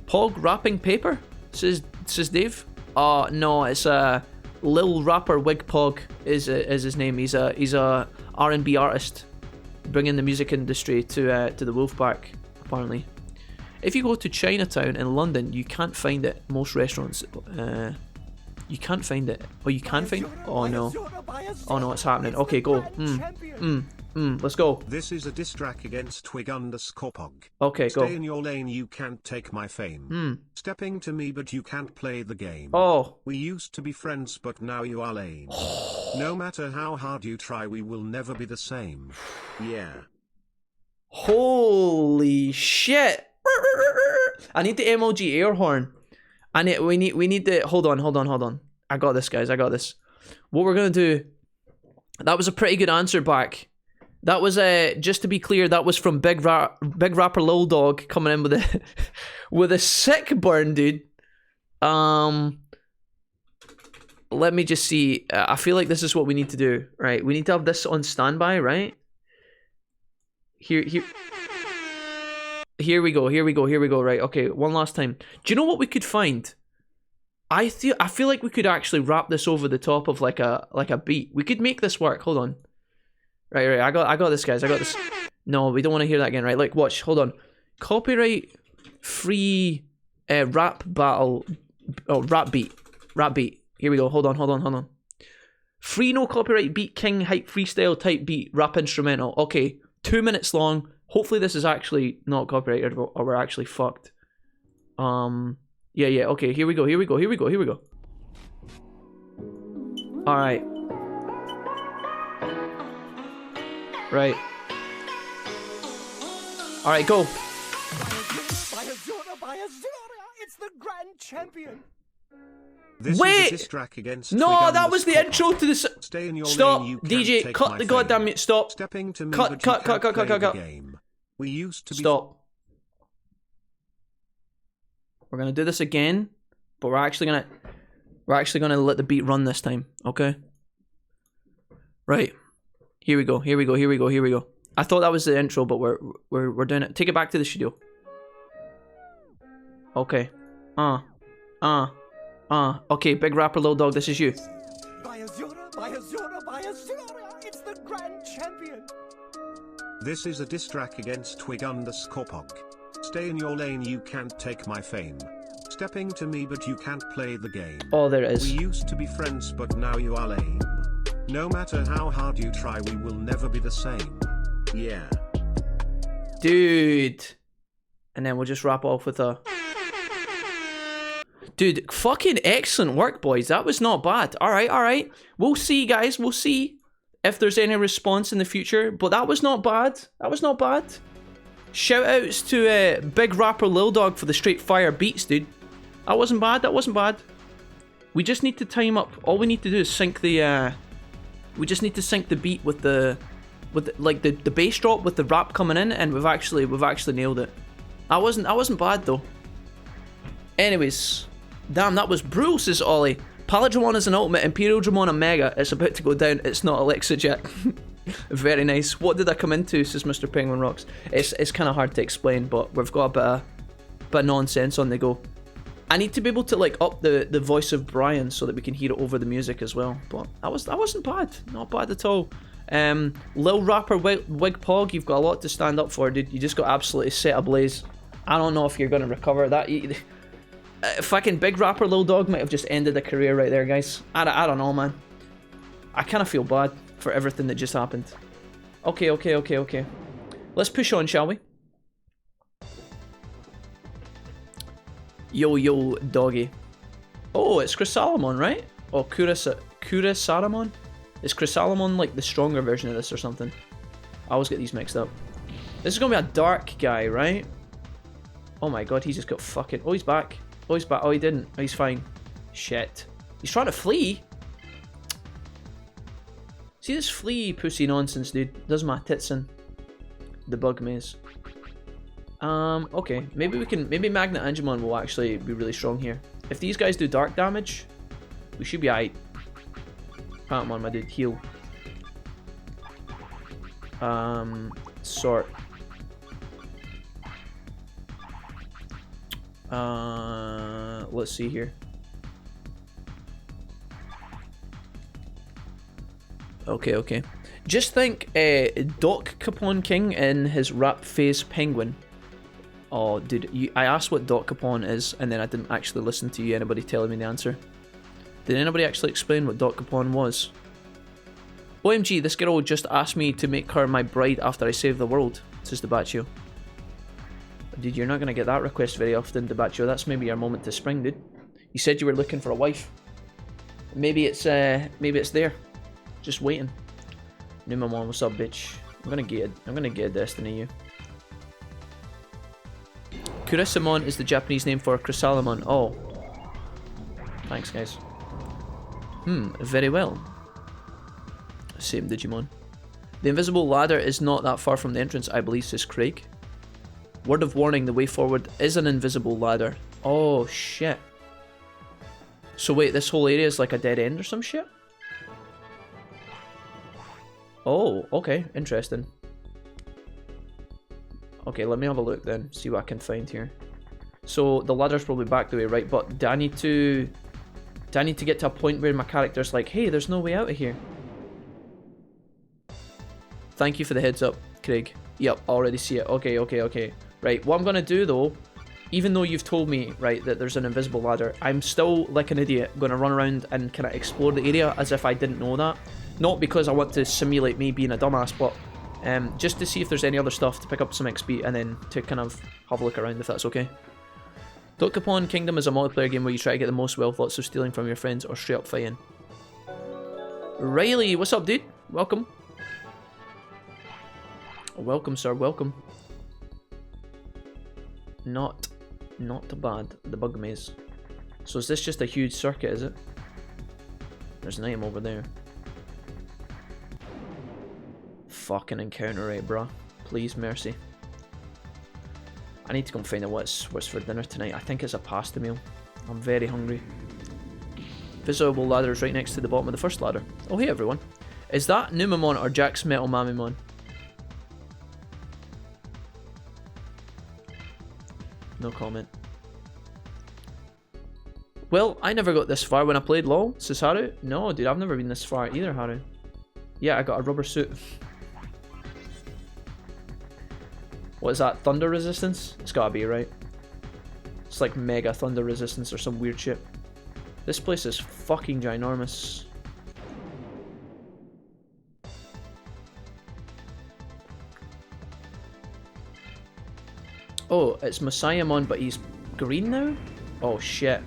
Pog wrapping paper? Says Dave. No, it's Lil Rapper Wigpog is his name. He's a R&B artist, bringing the music industry to the Wolfpack, apparently. If you go to Chinatown in London, you can't find it. Most restaurants, you can't find it. Oh, you can find it? Oh no. Oh no, it's happening. Okay, go. Let's go. This is a diss track against Twig_Pog. Okay, go. Stay in your lane, you can't take my fame. Stepping to me, but you can't play the game. Oh. We used to be friends, but now you are lame. No matter how hard you try, we will never be the same. Yeah. Holy shit. I need the MLG air horn. We need the hold on. I got this, guys. I got this. What we're gonna do. That was a pretty good answer back. That was just to be clear, that was from Big Rapper Lil Dog coming in with a with a sick burn, dude. Let me just see. I feel like this is what we need to do, right? We need to have this on standby, right? Here we go. Right. Okay, one last time. Do you know what we could find? I feel like we could actually wrap this over the top of like a beat. We could make this work. Hold on. Right. I got this, guys. I got this. No, we don't want to hear that again, right? Like, watch. Hold on. Copyright free rap battle. Oh, rap beat. Here we go. Hold on. Free no copyright beat king hype freestyle type beat rap instrumental. Okay, 2 minutes long. Hopefully this is actually not copyrighted or we're actually fucked. Yeah, okay, here we go. Alright. Right. Alright, go. It's the grand champion. This Wait! Is a diss track against No, that was the intro to the... Stay in your Stop, lane, you DJ, can't cut take the my goddamn... fame. Stop. Stepping to me, Cut. but you can't play the game. We used to be. Stop. We're gonna do this again, but we're actually gonna let the beat run this time, okay? Right. Here we go. Here we go. Here we go. Here we go. I thought that was the intro, but we're doing it. Take it back to the studio. Okay. Okay, big rapper, little dog. This is you. It's the grand champion. This is a diss track against Twig_Pog. Stay in your lane, you can't take my fame. Stepping to me, but you can't play the game. Oh, there it is. We used to be friends, but now you are lame. No matter how hard you try, we will never be the same. Yeah. Dude. And then we'll just wrap off with a... Dude, fucking excellent work, boys. That was not bad. Alright, alright. We'll see, guys. We'll see if there's any response in the future. But that was not bad. That was not bad. Shout outs to Big Rapper Lil Dog for the straight fire beats, dude. That wasn't bad. That wasn't bad. We just need to time up. All we need to do is sync the... we just need to sync the beat with the... like the bass drop with the rap coming in, and we've actually nailed it. That wasn't bad though. Anyways, damn, that was brutal, says Ollie. Paladramon is an ultimate, Imperial Dramon a mega. It's about to go down. It's not Alexa Jet. Very nice. What did I come into, says Mr. Penguin Rocks. It's kind of hard to explain, but we've got a bit of nonsense on the go. I need to be able to like up the voice of Brian so that we can hear it over the music as well. But that wasn't bad. Not bad at all. Lil Rapper Wig Pog, you've got a lot to stand up for, dude. You just got absolutely set ablaze. I don't know if you're gonna recover that. Fucking Big Rapper Lil Dog might have just ended a career right there, guys. I don't know, man. I kind of feel bad for everything that just happened. Okay. Let's push on, shall we? Yo, doggy. Oh, it's Chrysalamon, right? Oh, Kurisaramon? Is Chrysalamon like the stronger version of this or something? I always get these mixed up. This is gonna be a dark guy, right? Oh my god, he's just got fucking... Oh, he's back. Oh, he's back. Oh, he didn't. Oh, he's fine. Shit. He's trying to flee? See this flea pussy nonsense, dude. Does my tits in. The bug maze. Okay. Maybe we can... Maybe Magnet Angemon will actually be really strong here. If these guys do dark damage, we should be aight. Come on, my dude. Heal. Sort. Let's see here. Okay. Just think, Doc Capon King in his rap face penguin. Oh, dude, I asked what Doc Capon is, and then I didn't actually listen to anybody telling me the answer. Did anybody actually explain what Doc Capon was? OMG, this girl just asked me to make her my bride after I save the world, says Debaccio. Dude, you're not going to get that request very often, Debaccio. That's maybe your moment to spring, dude. You said you were looking for a wife. Maybe it's there. Just waiting. Numamon, what's up, bitch? I'm gonna get a Destiny you. Kurisamon is the Japanese name for Chrysalamon. Oh. Thanks, guys. Very well. Same Digimon. The invisible ladder is not that far from the entrance, I believe, says Craig. Word of warning, the way forward is an invisible ladder. Oh, shit. So wait, this whole area is like a dead end or some shit? Oh, okay. Interesting. Okay, let me have a look then. See what I can find here. So, the ladder's probably back the way, right? But do I need to get to a point where my character's like, hey, there's no way out of here? Thank you for the heads up, Craig. Yep, already see it. Okay. Right, what I'm gonna do though, even though you've told me, right, that there's an invisible ladder, I'm still, like an idiot, gonna run around and kind of explore the area as if I didn't know that. Not because I want to simulate me being a dumbass, but just to see if there's any other stuff to pick up some XP and then to kind of have a look around, if that's okay. Dokapon Kingdom is a multiplayer game where you try to get the most wealth, lots of stealing from your friends, or straight up fighting. Riley, what's up, dude? Welcome. Welcome, sir, welcome. Not bad, the bug maze. So is this just a huge circuit, is it? There's an item over there. Fucking encounter rate, bruh. Please, mercy. I need to go and find out what's for dinner tonight. I think it's a pasta meal. I'm very hungry. Visible ladder is right next to the bottom of the first ladder. Oh, hey everyone. Is that Numamon or Jack's Metal Mamimon? No comment. Well, I never got this far when I played LoL. Says Haru. No, dude, I've never been this far either, Haru. Yeah, I got a rubber suit. What is that? Thunder resistance? It's gotta be, right? It's like mega thunder resistance or some weird shit. This place is fucking ginormous. Oh, it's Messiahmon, but he's green now? Oh, shit.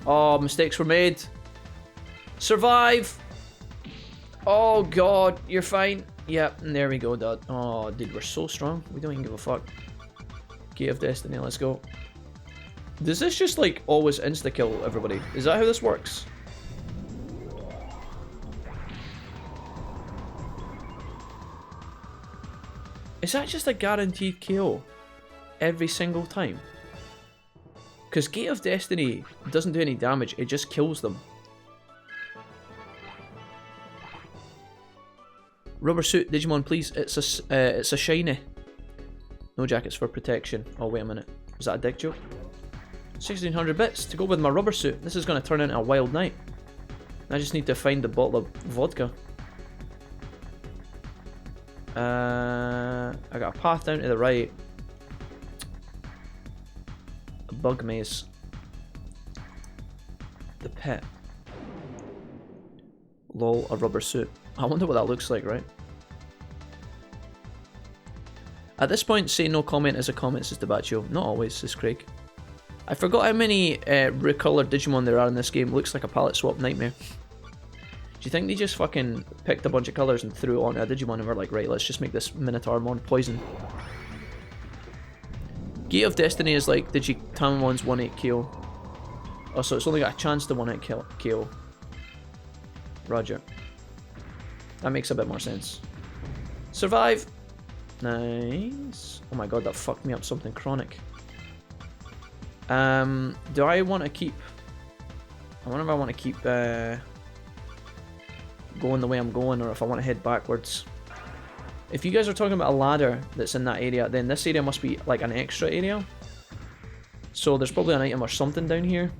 Oh, mistakes were made. Survive! Oh, God, you're fine. Yep, and there we go, Dad. Oh, dude, we're so strong. We don't even give a fuck. Gate of Destiny, let's go. Does this just, like, always insta-kill everybody? Is that how this works? Is that just a guaranteed KO? Every single time? Because Gate of Destiny doesn't do any damage, it just kills them. Rubber suit, Digimon, please. It's a shiny. No jackets for protection. Oh, wait a minute. Was that a dick joke? 1600 bits to go with my rubber suit. This is going to turn into a wild night. I just need to find the bottle of vodka. I got a path down to the right. A bug maze. The pit. Lol, a rubber suit. I wonder what that looks like, right? At this point, say no comment is a comment, says Debaccio. Not always, says Craig. I forgot how many recoloured Digimon there are in this game. Looks like a palette swap nightmare. Do you think they just fucking picked a bunch of colours and threw it onto a Digimon and were like, right, let's just make this Minotaurmon poison? Gate of Destiny is like Digitamon's 1-8 KO. Oh, so it's only got a chance to 1-8 KO. Roger. That makes a bit more sense. Survive! Nice. Oh my god, that fucked me up something chronic. Do I want to keep... I wonder if I want to keep going the way I'm going, or if I want to head backwards. If you guys are talking about a ladder that's in that area, then this area must be like an extra area. So there's probably an item or something down here.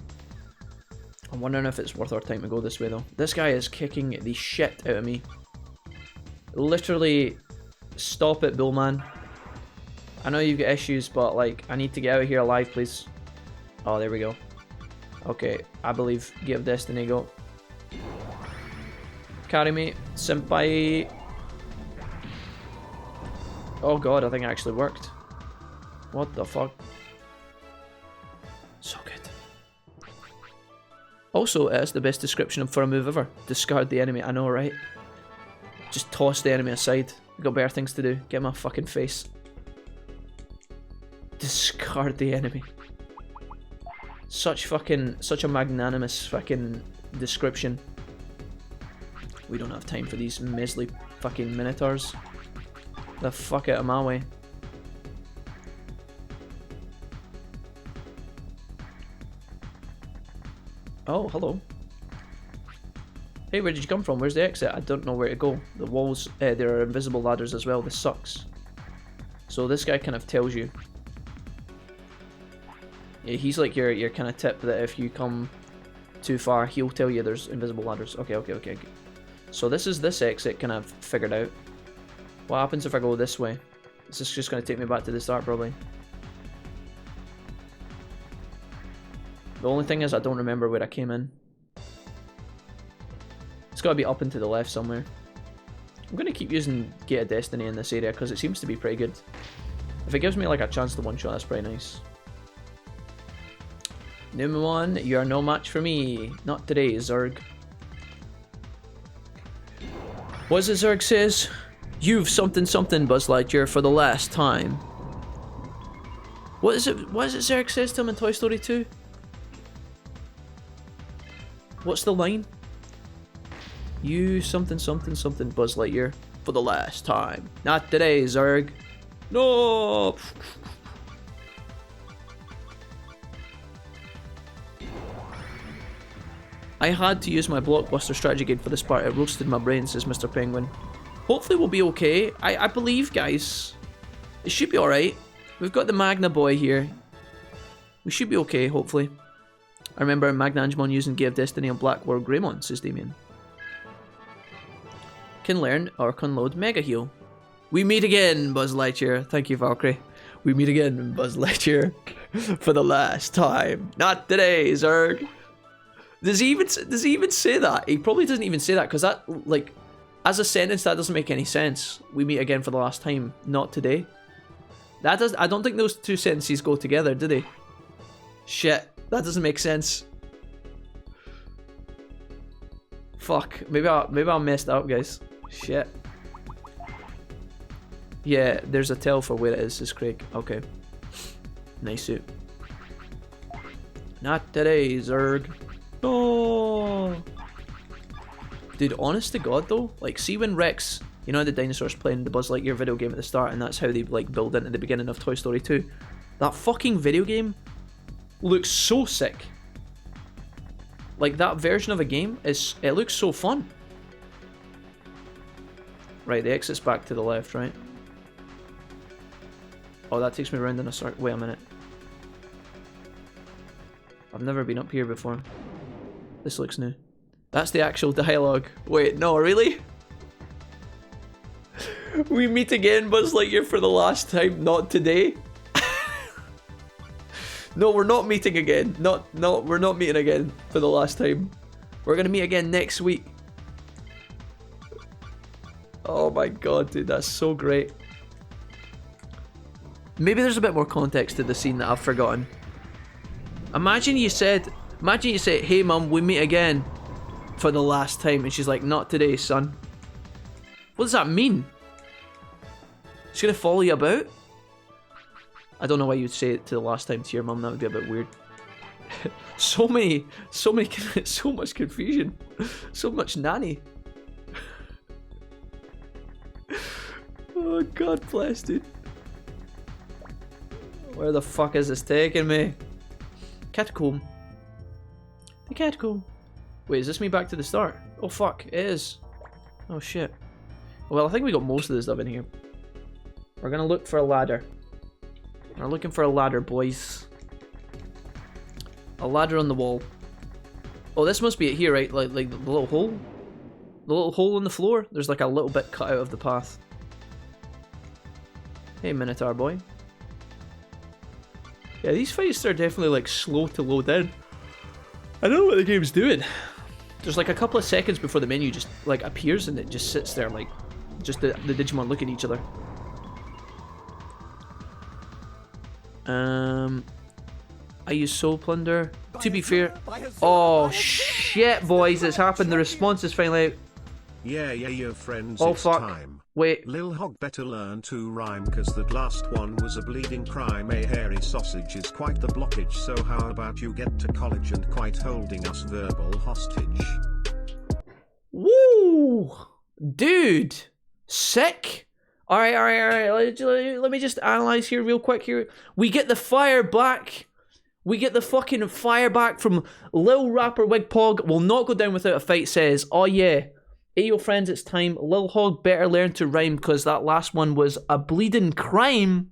I'm wondering if it's worth our time to go this way though. This guy is kicking the shit out of me. Literally, stop it, Bullman. I know you've got issues, but like, I need to get out of here alive, please. Oh, there we go. Okay, I believe. Gate of Destiny, go. Carry me, senpai. Oh god, I think it actually worked. What the fuck? So good. Also, it's the best description for a move ever. Discard the enemy, I know, right? Just toss the enemy aside. We've got better things to do. Get my fucking face. Discard the enemy. Such a magnanimous fucking description. We don't have time for these measly fucking minotaurs. The fuck out of my way. Oh, hello. Hey, where did you come from? Where's the exit? I don't know where to go. The walls, there are invisible ladders as well. This sucks. So this guy kind of tells you. Yeah, he's like your kind of tip that if you come too far, he'll tell you there's invisible ladders. Okay. So this is this exit kind of figured out. What happens if I go this way? Is this just going to take me back to the start, probably? The only thing is I don't remember where I came in. It's got to be up and to the left somewhere. I'm going to keep using Gate of Destiny in this area because it seems to be pretty good. If it gives me like a chance to one-shot, that's pretty nice. Numamon, you are no match for me. Not today, Zerg. What does it Zerg says? You've something Buzz Lightyear for the last time. What is it Zerg says to him in Toy Story 2? What's the line? You something Buzz Lightyear for the last time. Not today, Zerg. No! I had to use my blockbuster strategy guide for this part. It roasted my brain, says Mr. Penguin. Hopefully we'll be okay. I believe, guys. It should be alright. We've got the Magna boy here. We should be okay, hopefully. I remember Magna Angemon using Gate of Destiny on Black World Greymon, says Damien. Can learn or can load Mega Heal. We meet again, Buzz Lightyear. Thank you, Valkyrie. We meet again, Buzz Lightyear. For the last time. Not today, Zerg. Does he even say that? He probably doesn't even say that, because that, like, as a sentence, that doesn't make any sense. We meet again for the last time. Not today. That does. I don't think those two sentences go together, do they? Shit. That doesn't make sense. Fuck. Maybe I messed up, guys. Shit. Yeah, there's a tell for where it is, says Craig. Okay. Nice suit. Not today, Zerg. Oh. Dude, honest to God though, like, see when Rex, you know, the dinosaurs playing the Buzz Lightyear video game at the start, and that's how they like build into the beginning of Toy Story 2. That fucking video game looks so sick. Like, that version of a game it looks so fun. Right, the exit's back to the left, right? Oh, that takes me around in a circle. Wait a minute. I've never been up here before. This looks new. That's the actual dialogue. Wait, no, really? We meet again, Buzz Lightyear, for the last time, not today. No, we're not meeting again. No, we're not meeting again for the last time. We're gonna meet again next week. Oh my god, dude, that's so great. Maybe there's a bit more context to the scene that I've forgotten. Imagine you said, hey mum, we meet again for the last time, and she's like, not today, son. What does that mean? She's gonna follow you about? I don't know why you'd say it to the last time to your mum. That would be a bit weird. so much confusion. So much nanny. Oh, God bless, dude. Where the fuck is this taking me? Catacomb. The catacomb. Wait, is this me back to the start? Oh, fuck. It is. Oh, shit. Well, I think we got most of the stuff in here. We're gonna look for a ladder. We're looking for a ladder, boys. A ladder on the wall. Oh, this must be it here, right? Like the little hole? The little hole in the floor? There's like a little bit cut out of the path. Hey, Minotaur boy. Yeah, these fights are definitely like slow to load in. I don't know what the game's doing. There's like a couple of seconds before the menu just like appears and it just sits there like just the Digimon look at each other. I use Soul Plunder. To be fair, oh shit, boys, it's happened. The response is finally out. Yeah, friends, oh, it's fuck. time. Wait. Lil Hog better learn to rhyme, cause that last one was a bleeding crime. A hairy sausage is quite the blockage, so how about you get to college and quite holding us verbal hostage? Woo! Dude! Sick! Alright. Let me just analyze here real quick here. We get the fire back. We get the fucking fire back from Lil Rapper Wigpog. Will not go down without a fight, says. Oh yeah. Hey yo friends, it's time. Lil Hog better learn to rhyme, because that last one was a bleeding crime.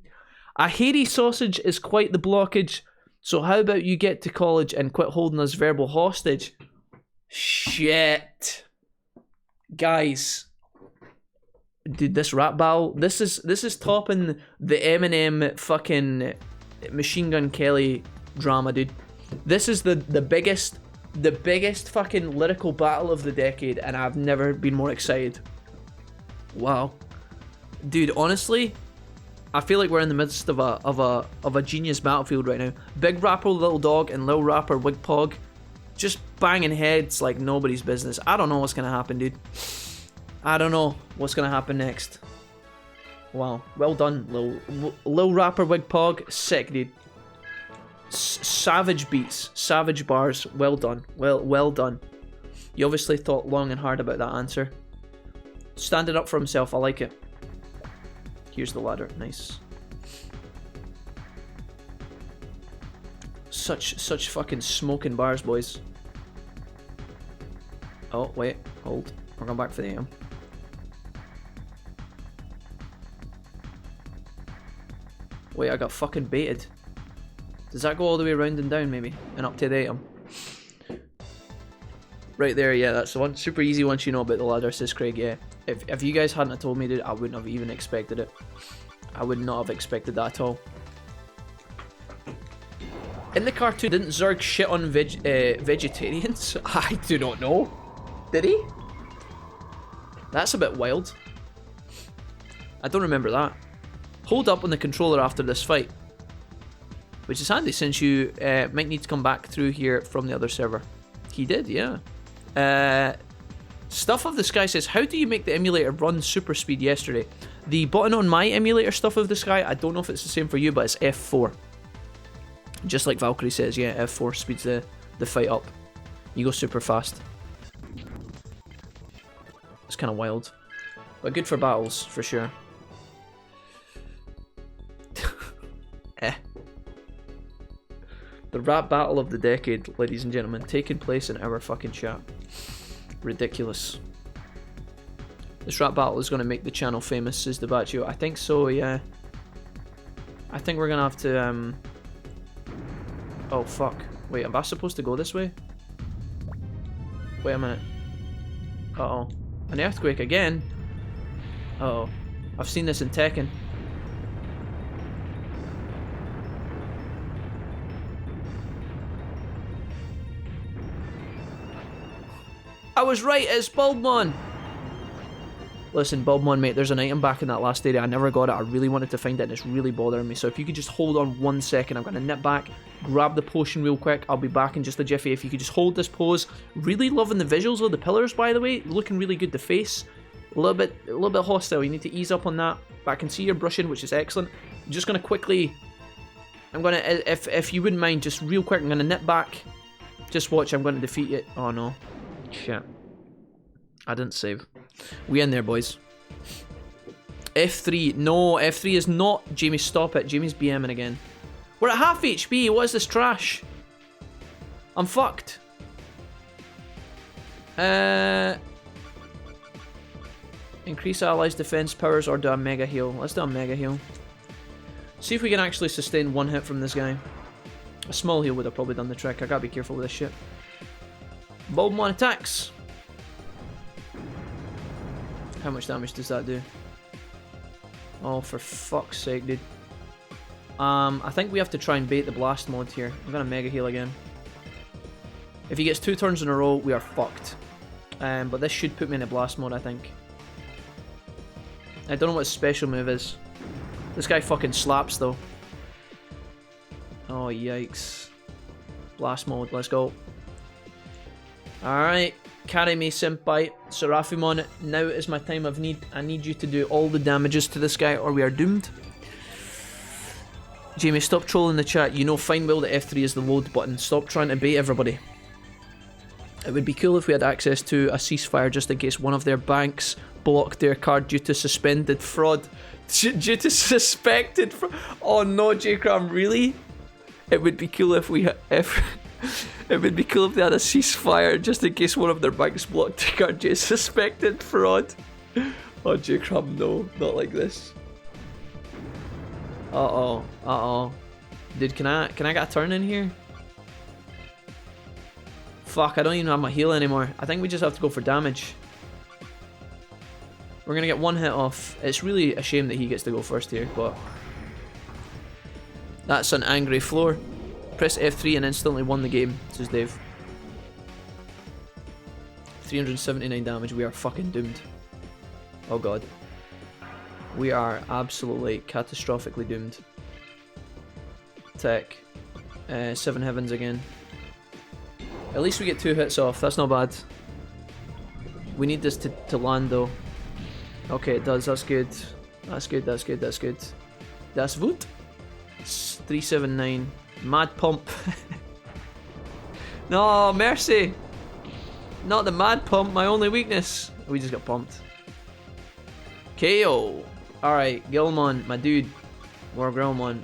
A hairy sausage is quite the blockage. So how about you get to college and quit holding us verbal hostage? Shit. Guys. Dude, this rap battle, this is topping the Eminem fucking Machine Gun Kelly drama, dude. This is the biggest fucking lyrical battle of the decade, and I've never been more excited. Wow. Dude, honestly, I feel like we're in the midst of a genius battlefield right now. Big Rapper Little Dog and Lil Rapper Wigpog just banging heads like nobody's business. I don't know what's gonna happen, dude. I don't know what's gonna happen next. Wow, well done, Lil Rapper Wigpog. Sick, dude. Savage beats, savage bars. Well done. Well done. You obviously thought long and hard about that answer. Standing up for himself. I like it. Here's the ladder. Nice. Such fucking smoking bars, boys. Oh, wait, hold. We're going back for the AM. Wait, I got fucking baited. Does that go all the way around and down, maybe? And up to the AM? Right there, yeah, that's the one. Super easy once you know about the ladder, says Craig, yeah. If you guys hadn't told me, dude, I wouldn't have even expected it. I would not have expected that at all. In the cartoon, didn't Zurg shit on vegetarians? I do not know. Did he? That's a bit wild. I don't remember that. Hold up on the controller after this fight. Which is handy since you might need to come back through here from the other server. He did, yeah. Stuff of the Sky says, how do you make the emulator run super speed yesterday? The button on my emulator, Stuff of the Sky, I don't know if it's the same for you, but it's F4. Just like Valkyrie says, yeah, F4 speeds the fight up. You go super fast. It's kind of wild. But good for battles, for sure. The rap battle of the decade, ladies and gentlemen, taking place in our fucking chat. Ridiculous. This rap battle is going to make the channel famous, says Debaccio. I think so, yeah. I think we're going to have to, Oh, fuck. Wait, am I supposed to go this way? Wait a minute. Uh-oh. An earthquake again? Uh-oh. I've seen this in Tekken. I was right, it's Bulbmon! Listen, Bulbmon, mate, there's an item back in that last area. I never got it. I really wanted to find it and it's really bothering me. So if you could just hold on 1 second, I'm going to nip back, grab the potion real quick. I'll be back in just a jiffy. If you could just hold this pose. Really loving the visuals of the pillars, by the way. Looking really good. The face, a little bit hostile. You need to ease up on that. But I can see your brushing, which is excellent. I'm just going to quickly... I'm going to... If you wouldn't mind, just real quick, I'm going to nip back. Just watch, I'm going to defeat it. Oh, no. Shit. I didn't save. We in there, boys. F3. No, F3 is not... Jamie, stop it. Jamie's BMing again. We're at half HP. What is this trash? I'm fucked. Increase allies' defense powers or do a mega heal. Let's do a mega heal. See if we can actually sustain one hit from this guy. A small heal would have probably done the trick. I gotta be careful with this shit. Bulbmon attacks. How much damage does that do? Oh, for fuck's sake, dude. I think we have to try and bait the blast mode here. I'm gonna mega heal again. If he gets 2 turns in a row, we are fucked. But this should put me in a blast mode, I think. I don't know what his special move is. This guy fucking slaps, though. Oh, yikes. Blast mode, let's go. Alright. Carry me, senpai. Seraphimon, now is my time of need. I need you to do all the damages to this guy or we are doomed. Jamie, stop trolling the chat. You know fine well that F3 is the load button. Stop trying to bait everybody. It would be cool if we had access to a ceasefire just in case one of their banks blocked their card due to suspended fraud. Due to suspected fraud. Oh no, J-Cram, really? It would be cool if we it would be cool if they had a ceasefire just in case one of their banks blocked the card due to suspected fraud. Oh, J-Cram, no, not like this. Uh-oh, uh-oh. Dude, can I get a turn in here? Fuck, I don't even have my heal anymore. I think we just have to go for damage. We're gonna get 1 hit off. It's really a shame that he gets to go first here, but... That's an angry floor. Press F3 and instantly won the game, says Dave. 379 damage, we are fucking doomed. Oh god. We are absolutely catastrophically doomed. Tech. 7 heavens again. At least we get 2 hits off, that's not bad. We need this to land though. Okay, it does, that's good. That's good, that's good, that's good. Das Wut. 379. Mad pump. No, mercy. Not the mad pump, my only weakness. We just got pumped. KO. Alright, Gilmon, my dude. War Grillmon.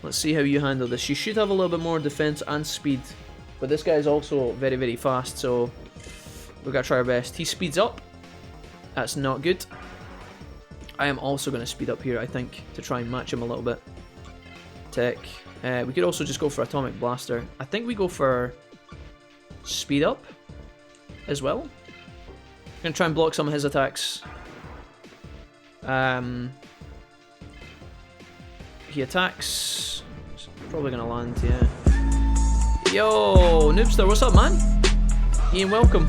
Let's see how you handle this. You should have a little bit more defense and speed. But this guy is also very, very fast, so... We're going to try our best. He speeds up. That's not good. I am also going to speed up here, I think, to try and match him a little bit. Tech. We could also just go for Atomic Blaster. I think we go for speed up as well. Gonna try and block some of his attacks. He attacks. It's probably gonna land, yeah. Yo, Noobster, what's up, man? Ian, welcome.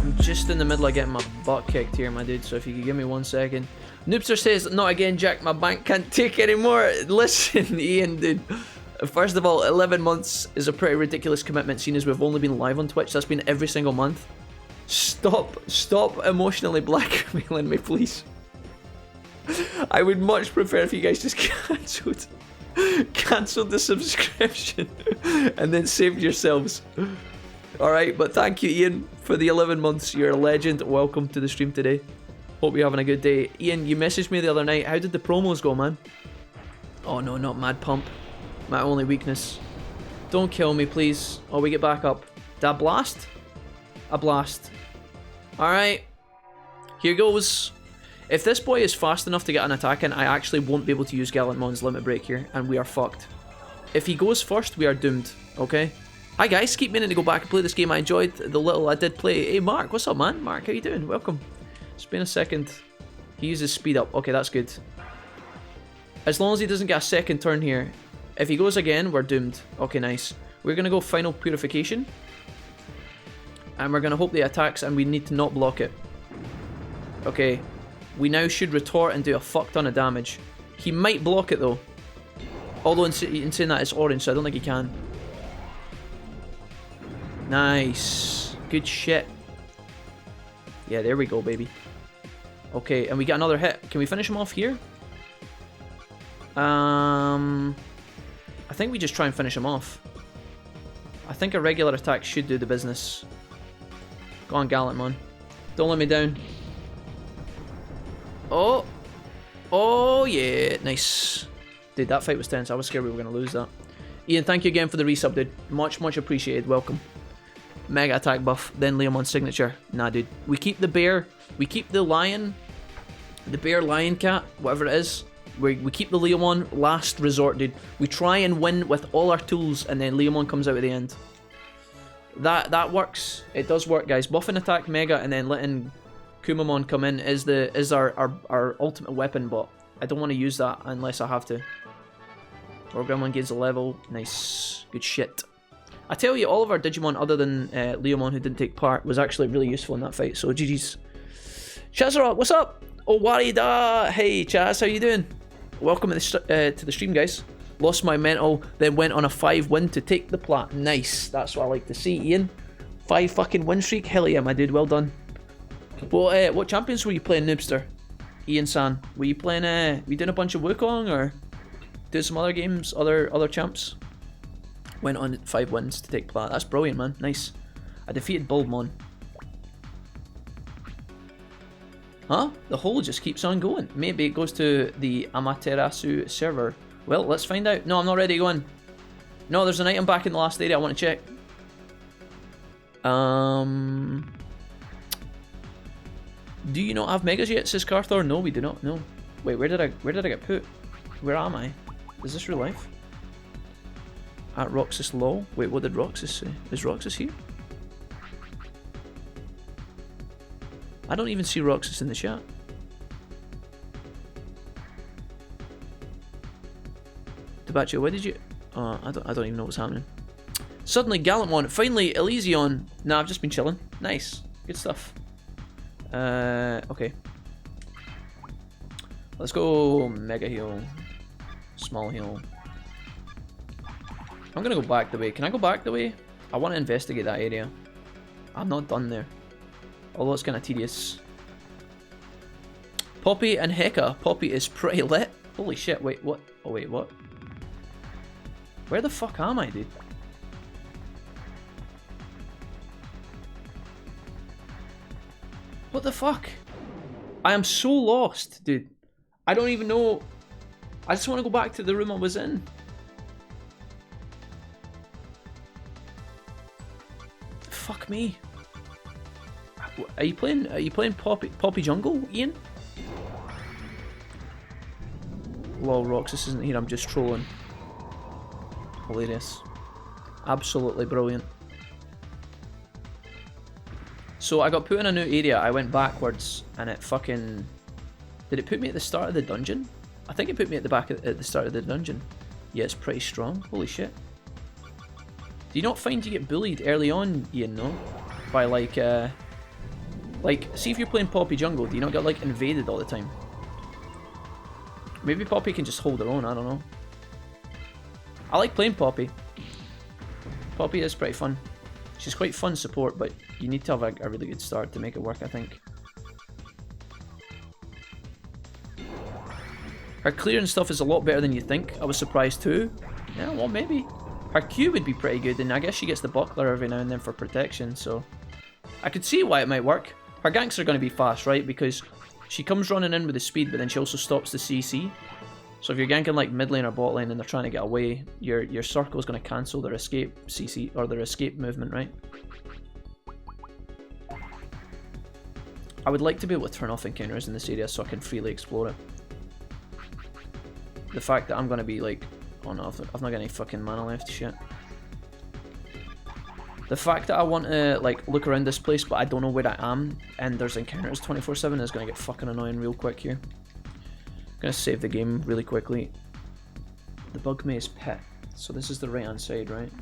I'm just in the middle of getting my butt kicked here, my dude, so if you could give me 1 second. Noobster says, not again, Jack, my bank can't take anymore. Listen, Ian, dude. First of all, 11 months is a pretty ridiculous commitment, seeing as we've only been live on Twitch. That's been every single month. Stop emotionally blackmailing me, please. I would much prefer if you guys just cancelled the subscription and then saved yourselves. Alright, but thank you, Ian, for the 11 months. You're a legend. Welcome to the stream today. Hope you're having a good day. Ian, you messaged me the other night. How did the promos go, man? Oh no, not Mad Pump. My only weakness. Don't kill me, please. Oh, we get back up. Did I blast? A blast. Alright. Here goes. If this boy is fast enough to get an attack in, I actually won't be able to use Gallantmon's Limit Break here, and we are fucked. If he goes first, we are doomed, okay? Hi guys, keep meaning to go back and play this game. I enjoyed the little I did play. Hey Mark, what's up, man? Mark, how you doing? Welcome. It's been a second. He uses speed up. Okay, that's good. As long as he doesn't get a second turn here. If he goes again, we're doomed. Okay, nice. We're going to go Final Purification. And we're going to hope the attacks, and we need to not block it. Okay. We now should retort and do a fuck ton of damage. He might block it, though. Although in saying that, it's orange, so I don't think he can. Nice. Good shit. Yeah, there we go, baby. Okay, and we get another hit. Can we finish him off here? I think we just try and finish him off. I think a regular attack should do the business. Go on, Gallantmon. Don't let me down. Oh. Oh, yeah. Nice. Dude, that fight was tense. I was scared we were going to lose that. Ian, thank you again for the resub, dude. Much, much appreciated. Welcome. Mega attack buff, then Leomon's signature. Nah, dude. We keep the bear. We keep the lion. The bear, lion, cat, whatever it is. We keep the Leomon last resort, dude. We try and win with all our tools, and then Leomon comes out at the end. That works. It does work, guys. Buffing attack Mega and then letting Kumamon come in is our ultimate weapon, but I don't want to use that unless I have to. Orgrimmon gains a level. Nice. Good shit. I tell you, all of our Digimon other than Leomon, who didn't take part, was actually really useful in that fight, so GG's. Chazarot, what's up? Oh, Warida! Hey, Chaz, how you doing? Welcome to the stream, guys. Lost my mental, then went on a 5-win to take the plat. Nice. That's what I like to see, Ian. 5 fucking win streak. Hell yeah, my dude. Well done. Well, what champions were you playing, Noobster? Ian San. Were you playing, were you doing a bunch of Wukong or doing some other games, other champs? Went on 5 wins to take plat. That's brilliant, man. Nice. I defeated Bulbmon. Huh? The hole just keeps on going. Maybe it goes to the Amaterasu server. Well, let's find out. No, I'm not ready to go in. No, there's an item back in the last area I want to check. Do you not have megas yet, says Carthor? No, we do not. No. Wait, where did I get put? Where am I? Is this real life? At Roxas Law? Wait, what did Roxas say? Is Roxas here? I don't even see Roxas in the chat. Tabacho, where did you... Oh, I don't even know what's happening. Suddenly, Gallantmon. Finally, Elysion. Nah, I've just been chilling. Nice. Good stuff. Okay. Let's go Mega Heal. Small Heal. I'm gonna go back the way. Can I go back the way? I want to investigate that area. I'm not done there. Although it's kind of tedious. Poppy and Heka. Poppy is pretty lit. Holy shit, wait, what? Oh wait, what? Where the fuck am I, dude? What the fuck? I am so lost, dude. I don't even know. I just want to go back to the room I was in. fuck me. Are you playing Poppy Jungle, Ian? Lol, Roxas isn't here, I'm just trolling. Hilarious. Absolutely brilliant. So I got put in a new area, I went backwards, and it fucking... Did it put me at the start of the dungeon? I think it put me at the start of the dungeon. Yeah, it's pretty strong. Holy shit. Do you not find you get bullied early on, Ian, no? By like, see if you're playing Poppy Jungle, do you not get like invaded all the time? Maybe Poppy can just hold her own, I don't know. I like playing Poppy. Poppy is pretty fun. She's quite fun support, but you need to have a really good start to make it work, I think. Her clearing stuff is a lot better than you think. I was surprised too. Yeah, well maybe. Her Q would be pretty good, and I guess she gets the buckler every now and then for protection, so... I could see why it might work. Her ganks are going to be fast, right? Because she comes running in with the speed, but then she also stops the CC. So if you're ganking like mid lane or bot lane and they're trying to get away, your circle is going to cancel their escape CC, or their escape movement, right? I would like to be able to turn off encounters in this area so I can freely explore it. The fact that I'm going to be like... Oh no, I've not got any fucking mana left, shit. The fact that I want to like look around this place but I don't know where I am and there's encounters 24/7 is going to get fucking annoying real quick here. I'm going to save the game really quickly. The Bug Maze Pit. So this is the right hand side, right?